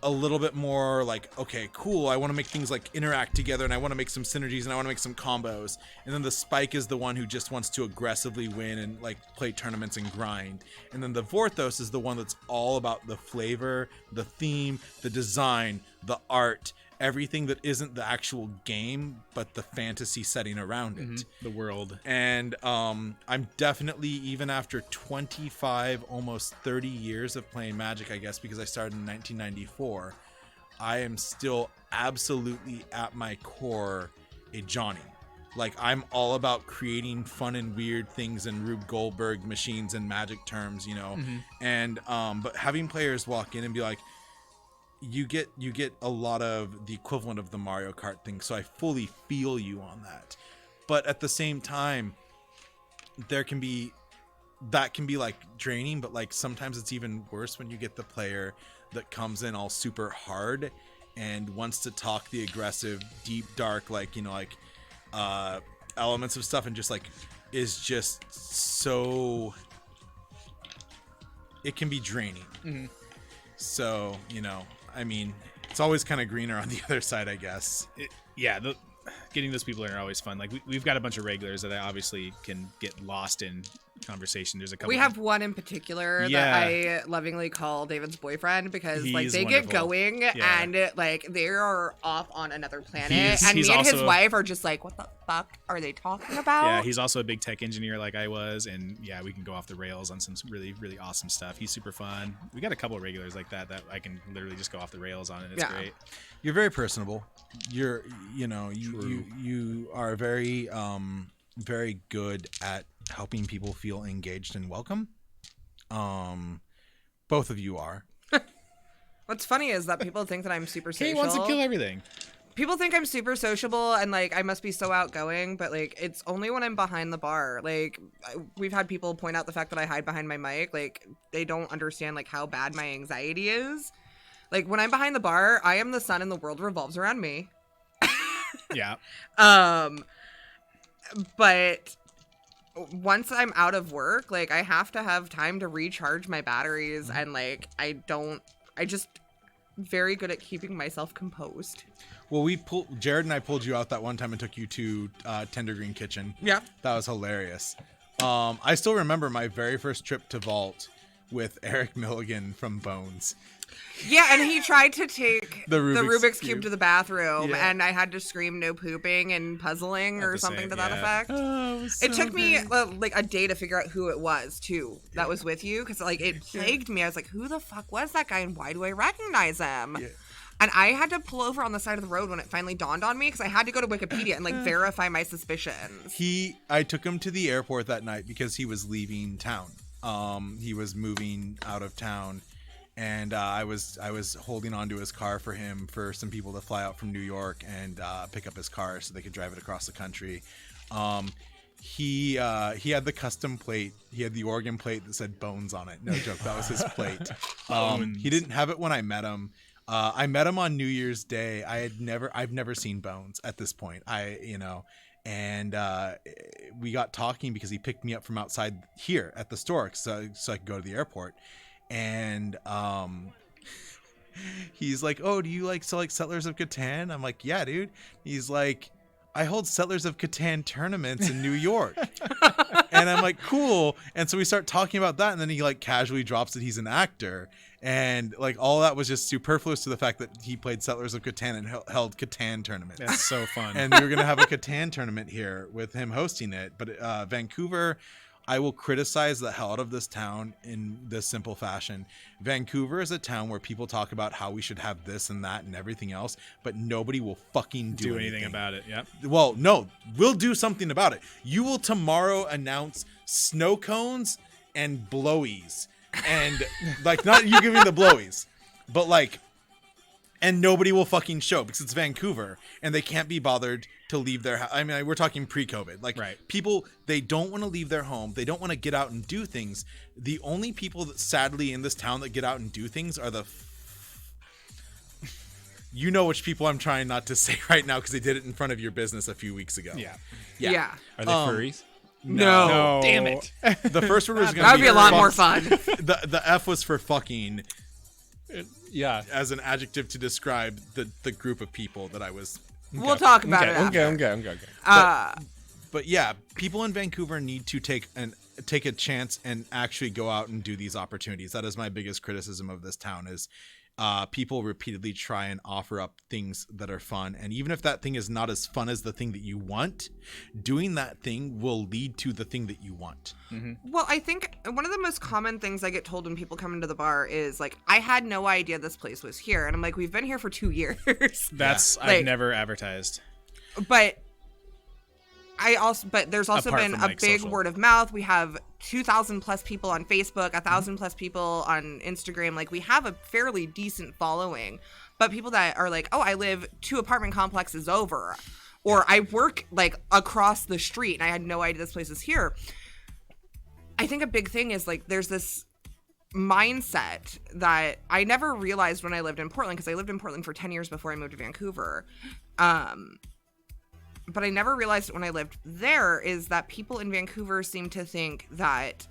a little bit more like, okay, cool, I want to make things like interact together, and I want to make some synergies, and I want to make some combos. And then the Spike is the one who just wants to aggressively win and like play tournaments and grind. And then the Vorthos is the one that's all about the flavor, the theme, the design, the art, everything that isn't the actual game, but the fantasy setting around it. The world. And I'm definitely, even after 25, almost 30 years of playing Magic, I guess, because I started in 1994, I am still absolutely at my core a Johnny. Like, I'm all about creating fun and weird things in Rube Goldberg machines and Magic terms, you know. And but having players walk in and be like, you get a lot of the equivalent of the Mario Kart thing, so I fully feel you on that. But at the same time, that can be like draining, but like sometimes it's even worse when you get the player that comes in all super hard and wants to talk the aggressive, deep, dark, like, you know, like elements of stuff, and just like is just so, it can be draining. So, you know, I mean, it's always kind of greener on the other side, I guess. Getting those people in are always fun. Like we've got a bunch of regulars that I obviously can get lost in conversation. There's a couple. We have one in particular that I lovingly call David's boyfriend, because like they get going and like they are off on another planet, and me and his wife are just like, what the fuck are they talking about? Yeah, he's also a big tech engineer like I was, and yeah, we can go off the rails on some really, really awesome stuff. He's super fun. We got a couple of regulars like that I can literally just go off the rails on, and it's great. You're very personable. You are very very good at helping people feel engaged and welcome. Both of you are. What's funny is that people think that I'm super social. He wants to kill everything. People think I'm super sociable and like I must be so outgoing, but like it's only when I'm behind the bar. Like we've had people point out the fact that I hide behind my mic. Like they don't understand like how bad my anxiety is. Like when I'm behind the bar, I am the sun and the world revolves around me. Yeah. But once I'm out of work, like I have to have time to recharge my batteries, and like I just very good at keeping myself composed. Well, Jared and I pulled you out that one time and took you to Tender Green Kitchen. Yeah. That was hilarious. I still remember my very first trip to Vault with Eric Milligan from Bones. Yeah, and he tried to take the Rubik's Cube to the bathroom, and I had to scream no pooping and puzzling or something to that effect. Oh, it took me like a day to figure out who it was, too, that was with you, because like it plagued me. I was like, who the fuck was that guy, and why do I recognize him? Yeah. And I had to pull over on the side of the road when it finally dawned on me, because I had to go to Wikipedia and like verify my suspicions. I took him to the airport that night because he was leaving town. He was moving out of town. And I was holding onto his car for him for some people to fly out from New York and pick up his car so they could drive it across the country. He had the custom plate. He had the Oregon plate that said Bones on it. No joke, that was his plate. He didn't have it when I met him. I met him on New Year's Day. I've never seen Bones at this point. And we got talking because he picked me up from outside here at the store so I could go to the airport. And he's like, oh, do you like Settlers of Catan? I'm like, yeah, dude. He's like, I hold Settlers of Catan tournaments in New York. And I'm like, cool. And so we start talking about that, and then he like casually drops that he's an actor, and like all that was just superfluous to the fact that he played Settlers of Catan and held Catan tournaments. That's so fun. And we were gonna have a Catan tournament here with him hosting it, but Vancouver, I will criticize the hell out of this town in this simple fashion. Vancouver is a town where people talk about how we should have this and that and everything else, but nobody will fucking do anything about it. Yep. Well, no, we'll do something about it. You will tomorrow announce snow cones and blowies. And like, not you giving the blowies, but like, and nobody will fucking show because it's Vancouver and they can't be bothered to leave their house. I mean, we're talking pre-COVID. Like, people, they don't want to leave their home. They don't want to get out and do things. The only people that sadly in this town that get out and do things are you know which people I'm trying not to say right now because they did it in front of your business a few weeks ago. Yeah. Are they furries? No. Damn it. The first word was going to that would be a lot more fun. The F was for fucking. Yeah. as an adjective to describe the group of people that I was. We'll talk about it after. Okay. But yeah, people in Vancouver need to take a chance and actually go out and do these opportunities. That is my biggest criticism of this town is people repeatedly try and offer up things that are fun. And even if that thing is not as fun as the thing that you want, doing that thing will lead to the thing that you want. Mm-hmm. Well, I think one of the most common things I get told when people come into the bar is like, I had no idea this place was here. And I'm like, we've been here for 2 years. That's, Like- I've never advertised. But there's also Apart been from, a like, big social. word of mouth. We have 2,000 plus people on Facebook, 1,000 plus people on Instagram. Like, we have a fairly decent following. But people that are like, oh, I live 2 apartment complexes over, or I work like across the street and I had no idea this place is here. I think a big thing is like there's this mindset that I never realized when I lived in Portland, because I lived in Portland for 10 years before I moved to Vancouver. But I never realized it when I lived there, is that people in Vancouver seem to think that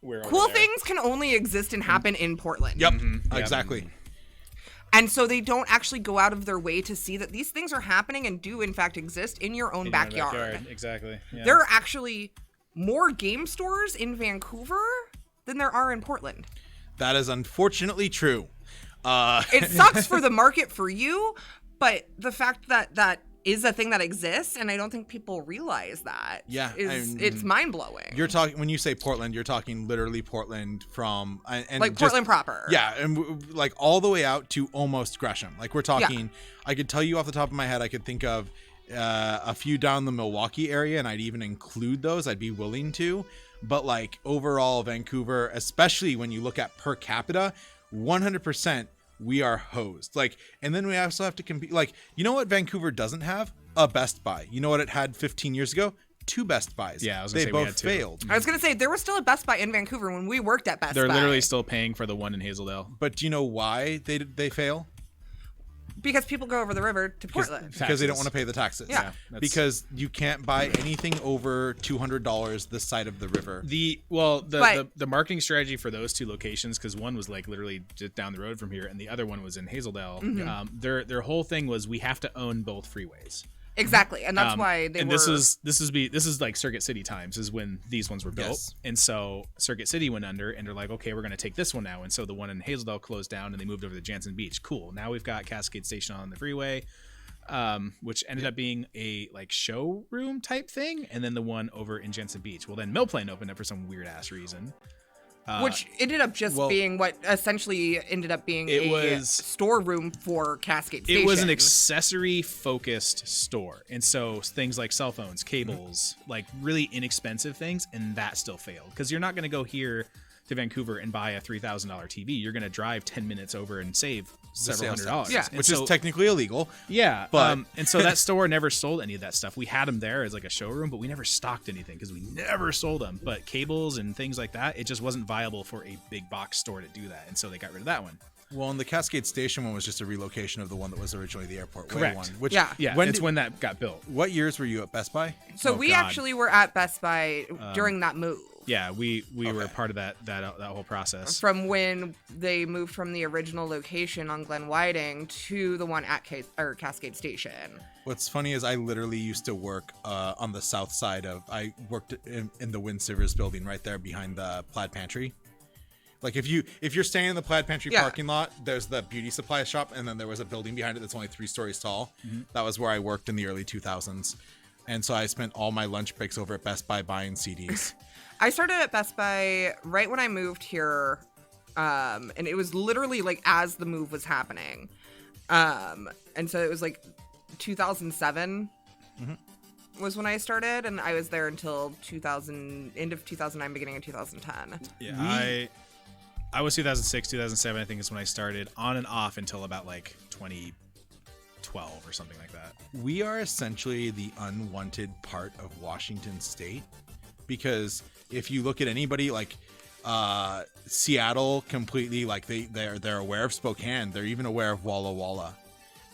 cool things can only exist and happen in Portland. Yep, exactly. And so they don't actually go out of their way to see that these things are happening and do in fact exist in your own backyard. Exactly. Yeah. There are actually more game stores in Vancouver than there are in Portland. That is unfortunately true. It sucks for the market for you, but the fact that that is a thing that exists, and I don't think people realize that. Yeah, it's mind blowing. You're talking, when you say Portland, you're talking literally Portland from and like just, Portland proper. Yeah, and like all the way out to almost Gresham. Like we're talking, I could tell you off the top of my head, I could think of a few down the Milwaukee area, and I'd even include those. I'd be willing to, but like overall Vancouver, especially when you look at per capita, 100%. We are hosed. Like, and then we also have to compete. Like, you know what Vancouver doesn't have? A Best Buy. You know what it had 15 years ago? 2 Best Buys. Yeah, I was gonna they say we both had 2. failed. I was gonna say there was still a Best Buy in Vancouver when we worked at Best They're Buy. literally still paying for the one in Hazeldale. But do you know why they fail? because people go over the river to Portland. Because they don't want to pay the taxes. Yeah. Because you can't buy anything over $200 this side of the river. The marketing strategy for those 2 locations, because one was like literally just down the road from here, and the other one was in Hazeldale. Mm-hmm. Their whole thing was we have to own both freeways. Exactly, and that's why they and were. this is like Circuit City times is when these ones were built, Yes. and so Circuit City went under, and they're like, okay, we're gonna take this one now, and so the one in Hazeldale closed down, and they moved over to Jansen Beach. Cool. Now we've got Cascade Station on the freeway, which ended up being a like showroom type thing, and then the one over in Jansen Beach. Well, then Mill Plain opened up for some weird ass reason. Which ended up just being what essentially ended up being a storeroom for Cascade Station. It was an accessory focused store. And so things like cell phones, cables, like really inexpensive things, and that still failed. Because you're not going to go here to Vancouver and buy a $3,000 TV. You're going to drive 10 minutes over and save several $100s. Yeah. Which is technically illegal. Yeah, but and so that store never sold any of that stuff. We had them there as like a showroom, but we never stocked anything because we never sold them. But cables and things like that, it just wasn't viable for a big box store to do that, and so they got rid of that one. Well, and the Cascade Station one was just a relocation of the one that was originally the Airport Way Correct. one. Which, Yeah. Yeah, when it's when that got built. What years were you at Best Buy? So Oh, we God. actually were at Best Buy during that move. Yeah, we were part of that whole process. From when they moved from the original location on Glen Whiting to the one at Cascade Station. What's funny is I literally used to work on the south side of. I worked in the Wind Sivers building right there behind the Plaid Pantry. Like if you're staying in the Plaid Pantry parking lot, there's the beauty supply shop, and then there was a building behind it that's only 3 stories tall. Mm-hmm. That was where I worked in the early 2000s, and so I spent all my lunch breaks over at Best Buy buying CDs. I started at Best Buy right when I moved here, and it was literally like as the move was happening, and so it was like 2007 was when I started, and I was there until end of 2009, beginning of 2010. Yeah, I was 2006, 2007. I think is when I started on and off until about like 2012 or something like that. We are essentially the unwanted part of Washington State, because if you look at anybody like Seattle, completely like they're aware of Spokane, they're even aware of Walla Walla.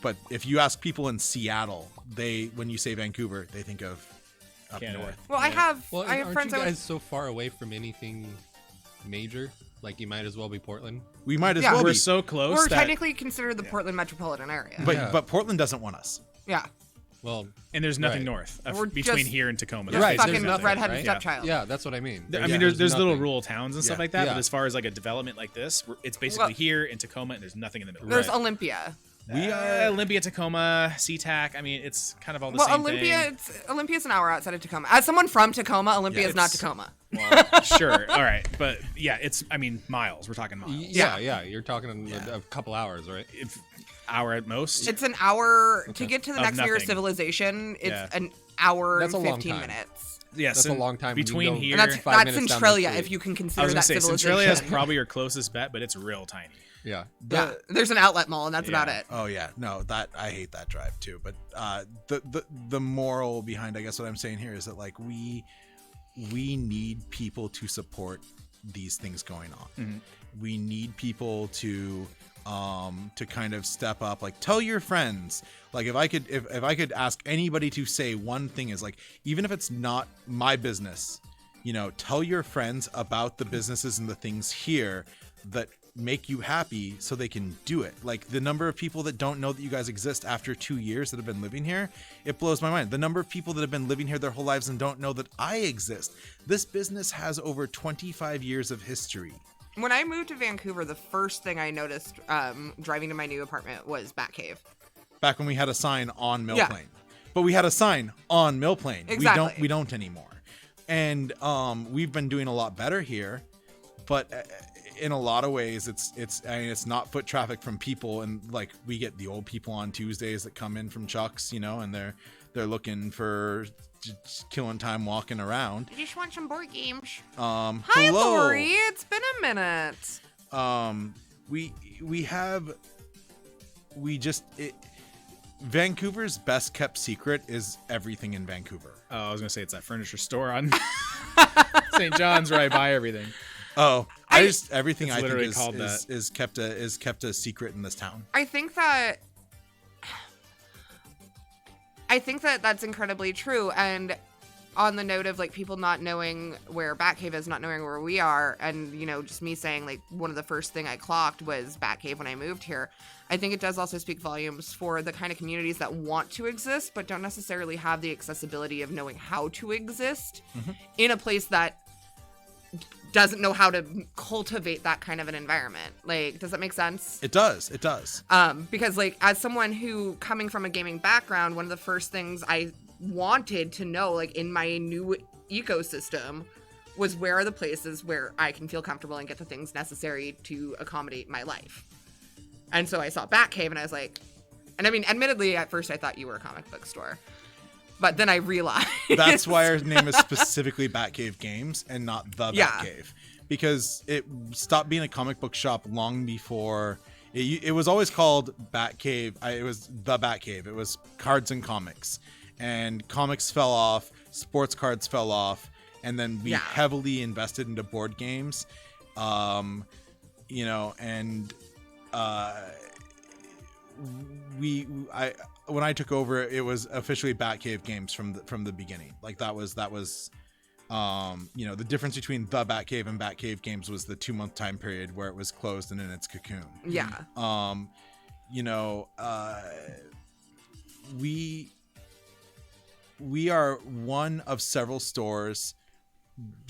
But if you ask people in Seattle, when you say Vancouver, they think of up Canada. north. Well, I have Well, friends. aren't you guys so far away from anything major. Like you might as well be Portland. We might as Yeah. well We're be. so close. We're that, technically considered the Portland metropolitan area. But Yeah. but Portland doesn't want us. yeah. Well, and there's nothing Right. north We're between just- here and Tacoma. Just There's fucking basically nothing. redheaded right? stepchild. yeah, that's what I mean. I mean, there's little nothing. rural towns and stuff Yeah. like that, Yeah. but as far as like a development like this, it's basically Well- here in Tacoma, and there's nothing in the middle. There's Right. Olympia. We are. Olympia, Tacoma, SeaTac. I mean, it's kind of all the Well, same Olympia, thing. Olympia's an hour outside of Tacoma. As someone from Tacoma, Olympia Yeah, is not it's- Tacoma. Well, sure, all right, but yeah, it's. I mean, miles. We're talking miles. Yeah. You're talking a couple hours, right? If, hour at most. It's an hour to Okay. get to the Of next nearest nothing. civilization. It's Yeah. an hour That's a and long 15 time. minutes. yes, That's a and long time when you between go- here. And that's 5 minutes down the Centralia, street. if you can I consider was that gonna say civilization. Centralia is probably your closest bet, but it's real tiny. Yeah. yeah, there's an outlet mall, and that's about Yeah. it. Oh yeah, no, that I hate that drive too. But the moral behind, I guess, what I'm saying here is that like we need people to support these things going on. Mhm. We need people to kind of step up. Like tell your friends. Like if I could ask anybody to say one thing is like, even if it's not my business, tell your friends about the businesses and the things here that make you happy so they can do it. Like the number of people that don't know that you guys exist after 2 years that have been living here, it blows my mind. The number of people that have been living here their whole lives and don't know that I exist. This business has over 25 years of history. When I moved to Vancouver, the first thing I noticed driving to my new apartment was Batcave. Back when we had a sign on Mill Yeah. Plain. But we had a sign on Mill Plain. Exactly. We don't anymore. And we've been doing a lot better here, but in a lot of ways it's not foot traffic from people, and like we get the old people on Tuesdays that come in from Chuck's, and they're looking for just killing time walking around. I just want some board games. Hi, Hello. Lori. It's been a minute. Vancouver's best kept secret is everything in Vancouver. Oh, I was gonna say it's that furniture store on St. John's where I buy everything. Oh, everything It's I think literally called is kept a secret in this town. I think that that's incredibly true. And on the note of like people not knowing where Batcave is, not knowing where we are, and just me saying like one of the first thing I clocked was Batcave when I moved here. I think it does also speak volumes for the kind of communities that want to exist but don't necessarily have the accessibility of knowing how to exist in a place that doesn't know how to cultivate that kind of an environment. Like, does that make sense? It does. Because like as someone who coming from a gaming background, one of the first things I wanted to know like in my new ecosystem was where are the places where I can feel comfortable and get the things necessary to accommodate my life. And so I saw Batcave and I was like, and I mean, admittedly at first I thought you were a comic book store, but then I realized That's why our name is specifically Batcave Games and not the Yeah. Batcave, because it stopped being a comic book shop long before it was always called Batcave. It was the Batcave. It was cards and comics, and comics fell off, sports cards fell off, and then we heavily invested into board games, and when I took over, it was officially Batcave Games from the beginning. Like that was the difference between the Batcave and Batcave Games was the 2-month time period where it was closed and in its cocoon. yeah. We are one of several stores.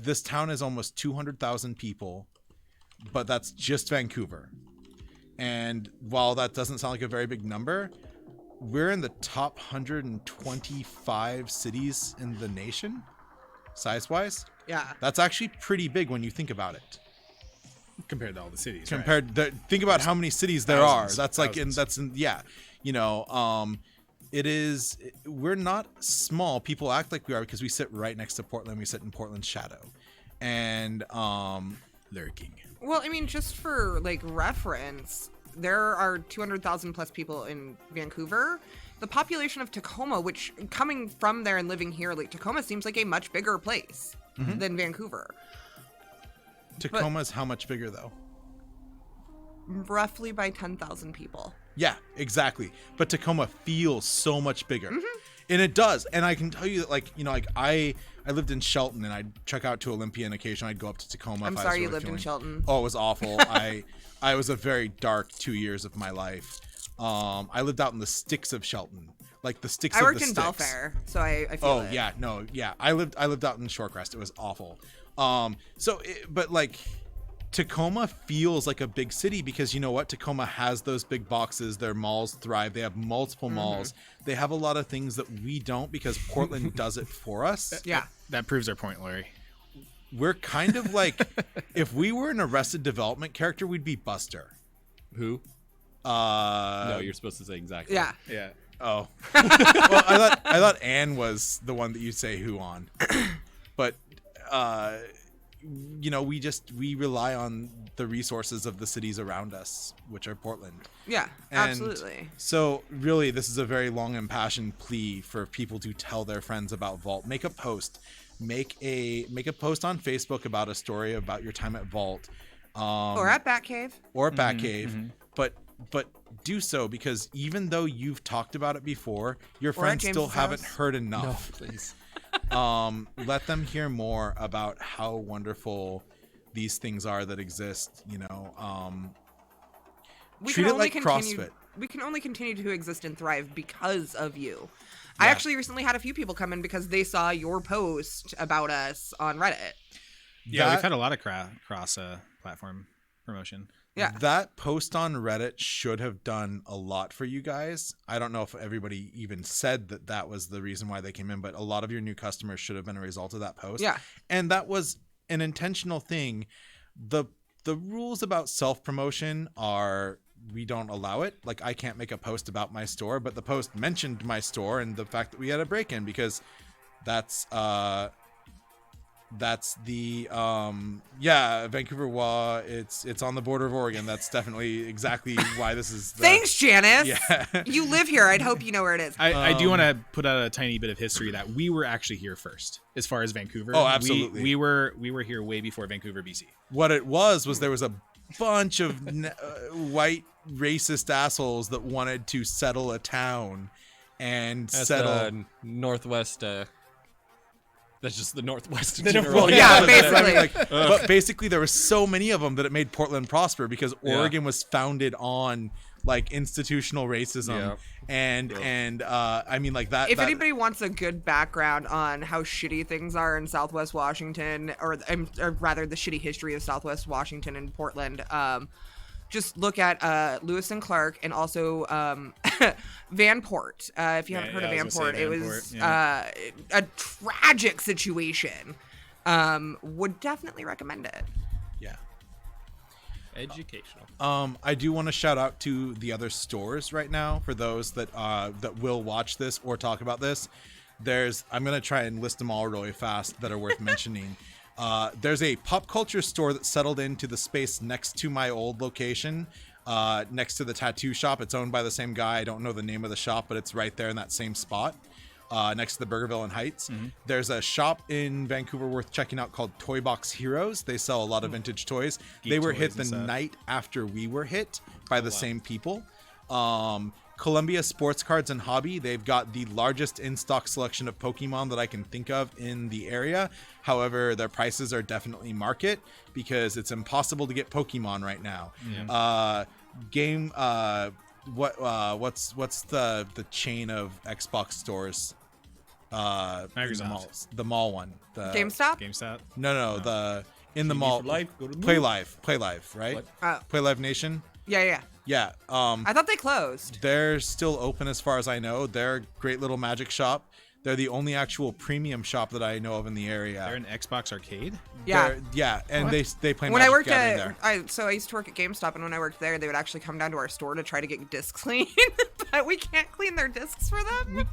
This town is almost 200,000 people, but that's just Vancouver. And while that doesn't sound like a very big number, we're in the top 125 cities in the nation, size-wise. Yeah. That's actually pretty big when you think about it. Compared to all the cities. Think about how many cities there Thousands. are. That's like Thousands. it is. We're not small. People act like we are because we sit right next to Portland. We sit in Portland's shadow, and Lurking. Well, I mean, just for like reference, there are 200,000 plus people in Vancouver. The population of Tacoma, which coming from there and living here, like Tacoma seems like a much bigger place than Vancouver. Tacoma's how much bigger though? Roughly by 10,000 people. Yeah, exactly. But Tacoma feels so much bigger. And it does. And I can tell you that, like, you know, like I lived in Shelton, and I'd check out to Olympia, and occasionally I'd go up to Tacoma. I'm if I was sorry you really lived in feeling- Shelton. Oh, it was awful. I was a very dark 2 years of my life. I lived out in the sticks of Shelton, like the sticks. I of worked the in sticks. Belfair, so I feel Oh it. yeah, no, yeah. I lived out in Shorecrest. It was awful. But like Tacoma feels like a big city because you know what? Tacoma has those big boxes. Their malls thrive. They have multiple malls. They have a lot of things that we don't because Portland does it for us. Yeah. That proves our point, Larry. We're kind of like, if we were an Arrested Development character, we'd be Buster. Who? No, you're supposed to say exactly. Yeah. Yeah. Oh, well, I thought Anne was the one that you'd say who on, but you know, we rely on the resources of the cities around us, which are Portland. Yeah, And absolutely. So really, this is a very long impassioned plea for people to tell their friends about Vault. Make a post, make a post on Facebook about a story about your time at Vault, Or at Batcave. or at Batcave, but do so because even though you've talked about it before, your friends still James's haven't house. heard enough. Please. Let them hear more about how wonderful these things are that exist. You know, We treat can it only like continue, CrossFit. We can only continue to exist and thrive because of you. I actually recently had a few people come in because they saw your post about us on Reddit. Yeah, That- we've had a lot of cross platform promotion. Yeah. That post on Reddit should have done a lot for you guys. I don't know if everybody even said that that was the reason why they came in, but a lot of your new customers should have been a result of that post. Yeah. And that was an intentional thing. The rules about self-promotion are we don't allow it. Like I can't make a post about my store, but the post mentioned my store and the fact that we had a break-in because that's the Vancouver WA. It's on the border of Oregon. That's definitely exactly why this is Thanks, Janice. Yeah. You live here. I'd hope you know where it is. I do want to put out a tiny bit of history that we were actually here first as far as Vancouver. Oh, absolutely. We were here way before Vancouver, BC. What it was there was a bunch of white racist assholes that wanted to settle a town and That's settle northwest. That's just the northwest in Well, general. Yeah, but- basically. I mean, but basically there were so many of them that it made Portland prosper because Oregon was founded on like institutional racism Yeah. and I mean like that. If that- anybody wants a good background on how shitty things are in Southwest Washington, or rather the shitty history of Southwest Washington and Portland, just look at Lewis and Clark and also Vanport. If you haven't heard of I was gonna Vanport, say it was Vanport, a tragic situation. Would definitely recommend it. yeah. Educational. I do want to shout out to the other stores right now for those that will watch this or talk about this. I'm gonna try and list them all really fast that are worth mentioning. There's a pop culture store that settled into the space next to my old location, next to the tattoo shop. It's owned by the same guy. I don't know the name of the shop, but it's right there in that same spot. Next to the Burgerville and Heights. There's a shop in Vancouver worth checking out called Toy Box Heroes. They sell a lot of vintage toys. They were toys hit and the stuff. night after we were hit by the same people. Columbia Sports Cards and Hobby. They've got the largest in-stock selection of Pokemon that I can think of in the area. However, their prices are definitely market because it's impossible to get Pokemon right now. What's the chain of Xbox stores? In the Microsoft. malls. The mall one. GameStop? GameStop. No, in the mall. for life, go to the Play mall. Live, right? What? Oh, Play Live Nation. yeah. Yeah. I thought they closed. They're still open as far as I know. They're a great little magic shop. They're the only actual premium shop that I know of in the area. They're an Xbox arcade. Yeah, and they play When I Magic worked Gathering at, there. I used to work at GameStop, and when I worked there, they would actually come down to our store to try to get discs cleaned, but we can't clean their discs for them.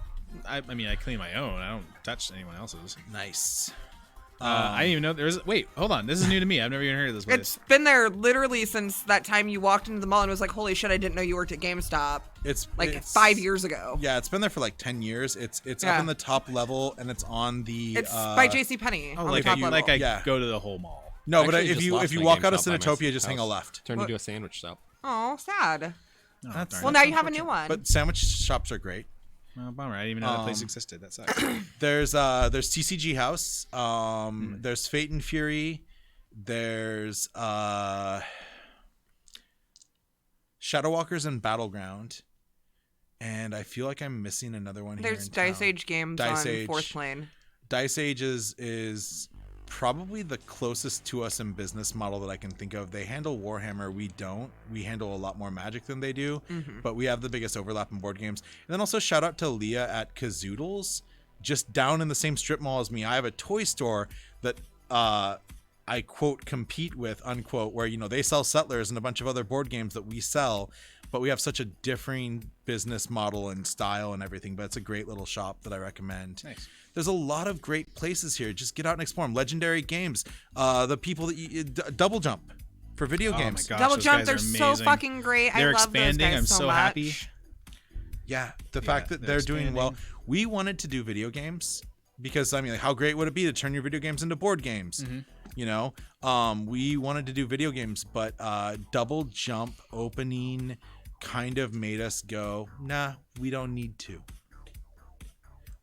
I mean, I clean my own. I don't touch anyone else's. Nice. I didn't even know there's. Wait, hold on. This is new to me. I've never even heard of this place. It's been there literally since that time you walked into the mall and was like, "Holy shit! I didn't know you worked at GameStop." It's Like 5 years ago. Yeah, it's been there for like 10 years. It's up Yeah. on the top level and it's on the. It's by JCPenney Oh, on like the top I, level. like I Yeah. go to the whole mall. No, but Actually, if just you lost my walk out of GameStop by my Cinetopia, just hang a house. left. Turned into a sandwich shop. Oh, sad. Oh, That's- darn Well, it. now you have a new one. But sandwich shops are great. Oh, bummer. I didn't even know that place existed. That sucks. There's TCG House. There's Fate and Fury. There's Shadowwalkers and Battleground. And I feel like I'm missing another one here. There's Dice Age Games Dice on Age. 4th Plane. Dice Age is probably the closest to us in business model that I can think of. They handle Warhammer. We don't. We handle a lot more Magic than they do. But we have the biggest overlap in board games. And then also shout out to Leah at Kazoodles, just down in the same strip mall as me. I have a toy store that I quote compete with unquote, where they sell Settlers and a bunch of other board games that we sell, but we have such a differing business model and style and everything. But it's a great little shop that I recommend. Nice. There's a lot of great places here. Just get out and explore them. Legendary Games, the people that Double Jump for video games. My gosh, Double those Jump, guys they're are so amazing. fucking great. They're I love expanding. those guys I'm so so much. happy. Yeah, the fact that they're doing well. We wanted to do video games because how great would it be to turn your video games into board games? We wanted to do video games, but Double Jump opening kind of made us go, nah, we don't need to.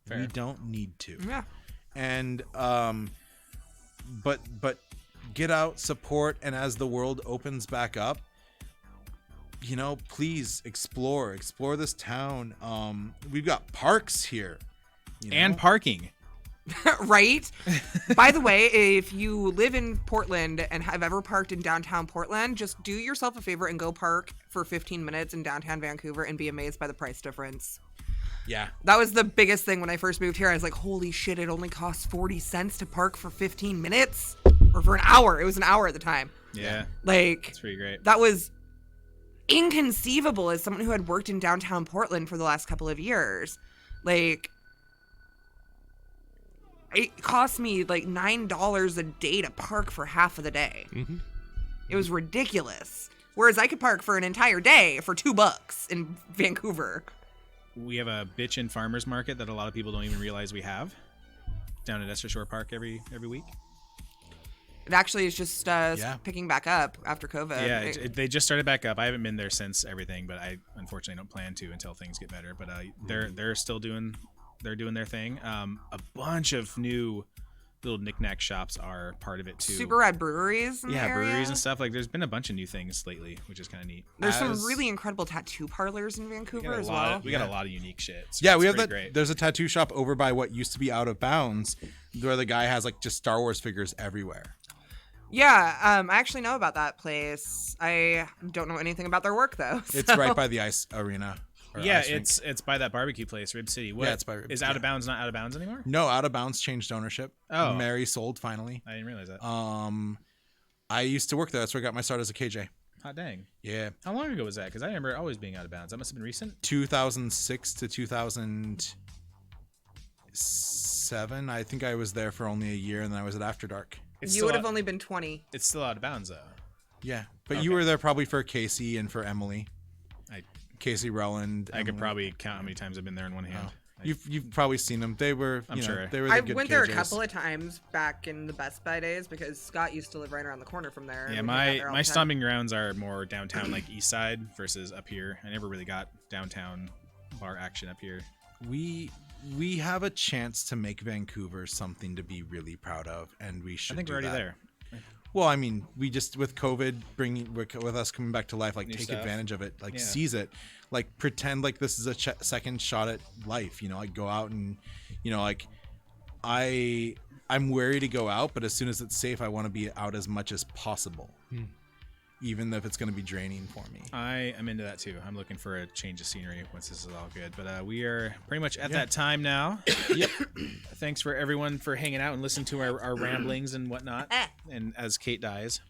Fair. We don't need to. Yeah. And but get out, support, and as the world opens back up, please explore this town. We've got parks here, And parking. Right? By the way, if you live in Portland and have ever parked in downtown Portland, just do yourself a favor and go park for 15 minutes in downtown Vancouver and be amazed by the price difference. Yeah. That was the biggest thing when I first moved here. I was like, holy shit, it only costs 40 cents to park for 15 minutes? Or for an hour. It was an hour at the time. Yeah. Like, It's pretty great. that was inconceivable as someone who had worked in downtown Portland for the last couple of years. Like, it cost me like $9 a day to park for half of the day. It was ridiculous. Whereas I could park for an entire day for $2 in Vancouver. We have a bitchin' farmers market that a lot of people don't even realize we have down at Esther Shore Park every week. It actually is just picking back up after COVID. Yeah, they just started back up. I haven't been there since everything, but I unfortunately don't plan to until things get better. But they're still doing their thing. A bunch of new little knickknack shops are part of it too. Super Rad breweries. In the area. Breweries and stuff. Like, there's been a bunch of new things lately, which is kind of neat. There's some really incredible tattoo parlors in Vancouver as well. We got a lot of unique shit. So Yeah, we it's have that. pretty great. There's a tattoo shop over by what used to be Out of Bounds, where the guy has like just Star Wars figures everywhere. Yeah, I actually know about that place. I don't know anything about their work though. It's so- right by the ice arena. or Yeah, ice rink. it's by that barbecue place, Rib City. What, Yeah, it's by Rib- is Out of Bounds not Out of Bounds anymore? No, Out of Bounds changed ownership. Oh. Mary sold finally. I didn't realize that. I used to work there. That's where I got my start as a KJ. Hot dang. Yeah. How long ago was that? Because I remember it always being Out of Bounds. That must have been recent. 2006 to 2007. I think I was there for only a year, and then I was at After Dark. It's You still would have out- only been 20. It's still Out of Bounds though. Yeah, but Okay. you were there probably for Casey and for Emily. I Casey Rowland. I could Emily. probably count how many times I've been there in one hand. You've probably seen them. They were. I'm you know, sure. They were. The I good went there a KJs. couple of times back in the Best Buy days because Scott used to live right around the corner from there. Yeah, and we'd hang out there all my the time. stomping grounds are more downtown, like east side versus up here. I never really got downtown bar action up here. We have a chance to make Vancouver something to be really proud of, and we should. I think do we're already that. there. Well, I mean, we just with COVID with us coming back to life, like New take stuff. advantage of it, like Yeah. seize it, like pretend like this is a second shot at life. You know, like go out and, you know, like I'm wary to go out, but as soon as it's safe, I want to be out as much as possible, even if it's going to be draining for me. I am into that too. I'm looking for a change of scenery once this is all good. But we are pretty much at that time now. Yep. Thanks for everyone for hanging out and listening to our ramblings and whatnot. And as Kate dies.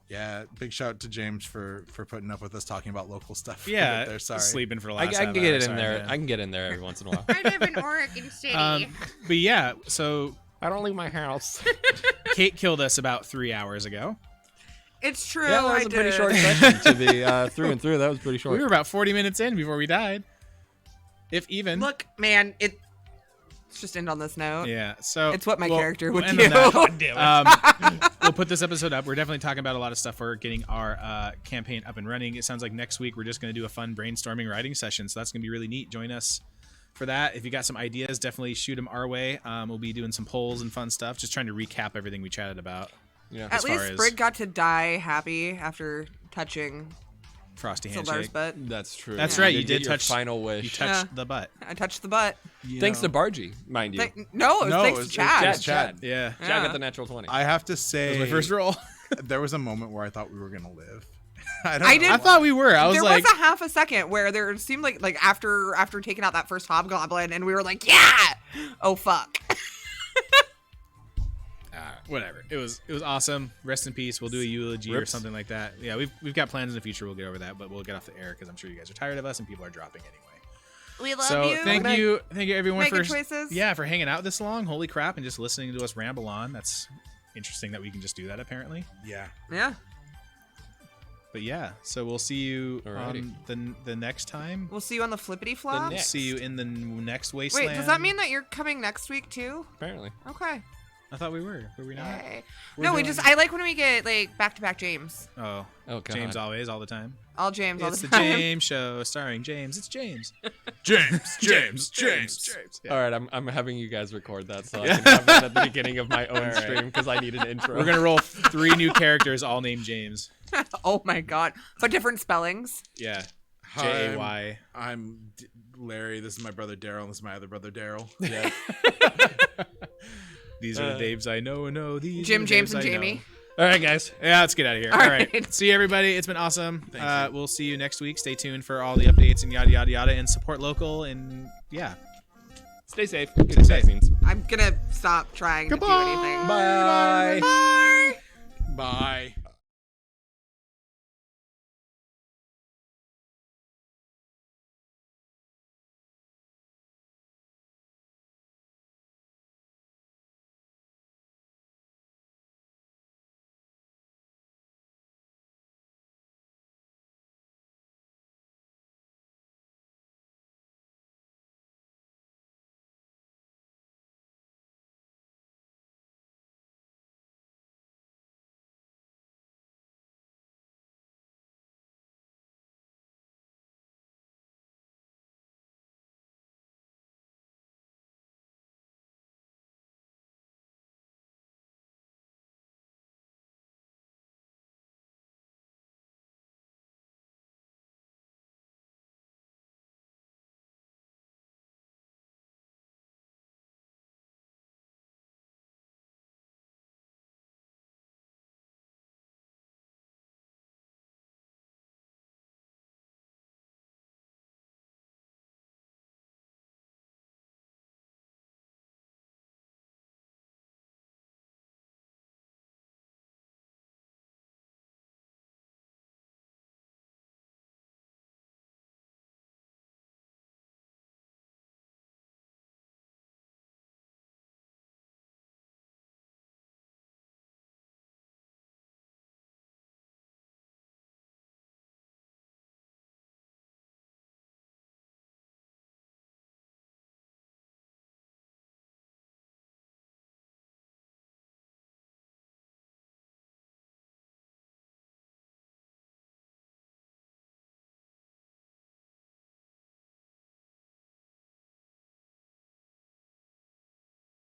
Yeah, big shout out to James for putting up with us talking about local stuff. Yeah, They're sorry. sleeping for the I last can half get hour. it in Sorry, there. man. I can get in there every once in a while. I live in Oregon City. But yeah, so I don't leave my house. Kate killed us about 3 hours ago. It's true. Yeah, that was I a pretty did. short session to be through and through. That was pretty short. We were about 40 minutes in before we died. If even. Look, man, let's just end on this note. Yeah, so It's what my character would we'll end do. on that. God damn it. We'll put this episode up. We're definitely talking about a lot of stuff. We're getting our campaign up and running. It sounds like next week we're just going to do a fun brainstorming writing session. So that's going to be really neat. Join us for that. If you got some ideas, definitely shoot them our way. We'll be doing some polls and fun stuff. Just trying to recap everything we chatted about. Yeah. At least Sprig got to die happy after touching Frosty Sildar's handshake. butt. That's true. That's right. You get did your touch final wish. You touched the butt. I touched the butt. Thanks to Bargy, mind you. No, it was thanks it was to Chad. Chad. Yeah. Chad got the natural 20. I have to say, That was my first roll. there was a moment where I thought we were gonna live. I thought we were. I was There like, was a half a second where there seemed like after taking out that first hobgoblin, and we were like, yeah. Oh fuck. whatever. It was awesome. Rest in peace. We'll do a eulogy or something like that. Yeah, we've got plans in the future. We'll get over that, but we'll get off the air because I'm sure you guys are tired of us and people are dropping anyway. We love So you. thank you everyone Make for good choices. for hanging out this long. Holy crap, and just listening to us ramble on. That's interesting that we can just do that apparently. Yeah. Yeah. But yeah, so we'll see you Alrighty. on the next time. We'll see you on the flippity flop. We'll see you in the next Wasteland. Wait, does that mean that you're coming next week too? Apparently. Okay. I thought we were. Were we not? Yay. We're No, doing- I like when we get like back-to-back James. Oh, Oh, God. James always, all the time. All James all It's the the time. James Show starring James. It's James. James. Yeah. All right, I'm having you guys record that so I can have that at the beginning of my own stream because I need an intro. We're gonna roll 3 new characters, all named James. Oh my god. But different spellings. Yeah. Hi, Jay. I'm Larry. This is my brother Daryl. This is my other brother Daryl. Yeah. These are the Daves I know. These Jim, are the James, Daves and I know. Jamie. All right, guys. Yeah, let's get out of here. All All right. right. See you, everybody. It's been awesome. We'll see you next week. Stay tuned for all the updates and yada, yada, yada, and support local. And yeah. Stay safe. Get Stay safe. vaccines. I'm gonna stop trying to do anything. Bye. Bye. Bye.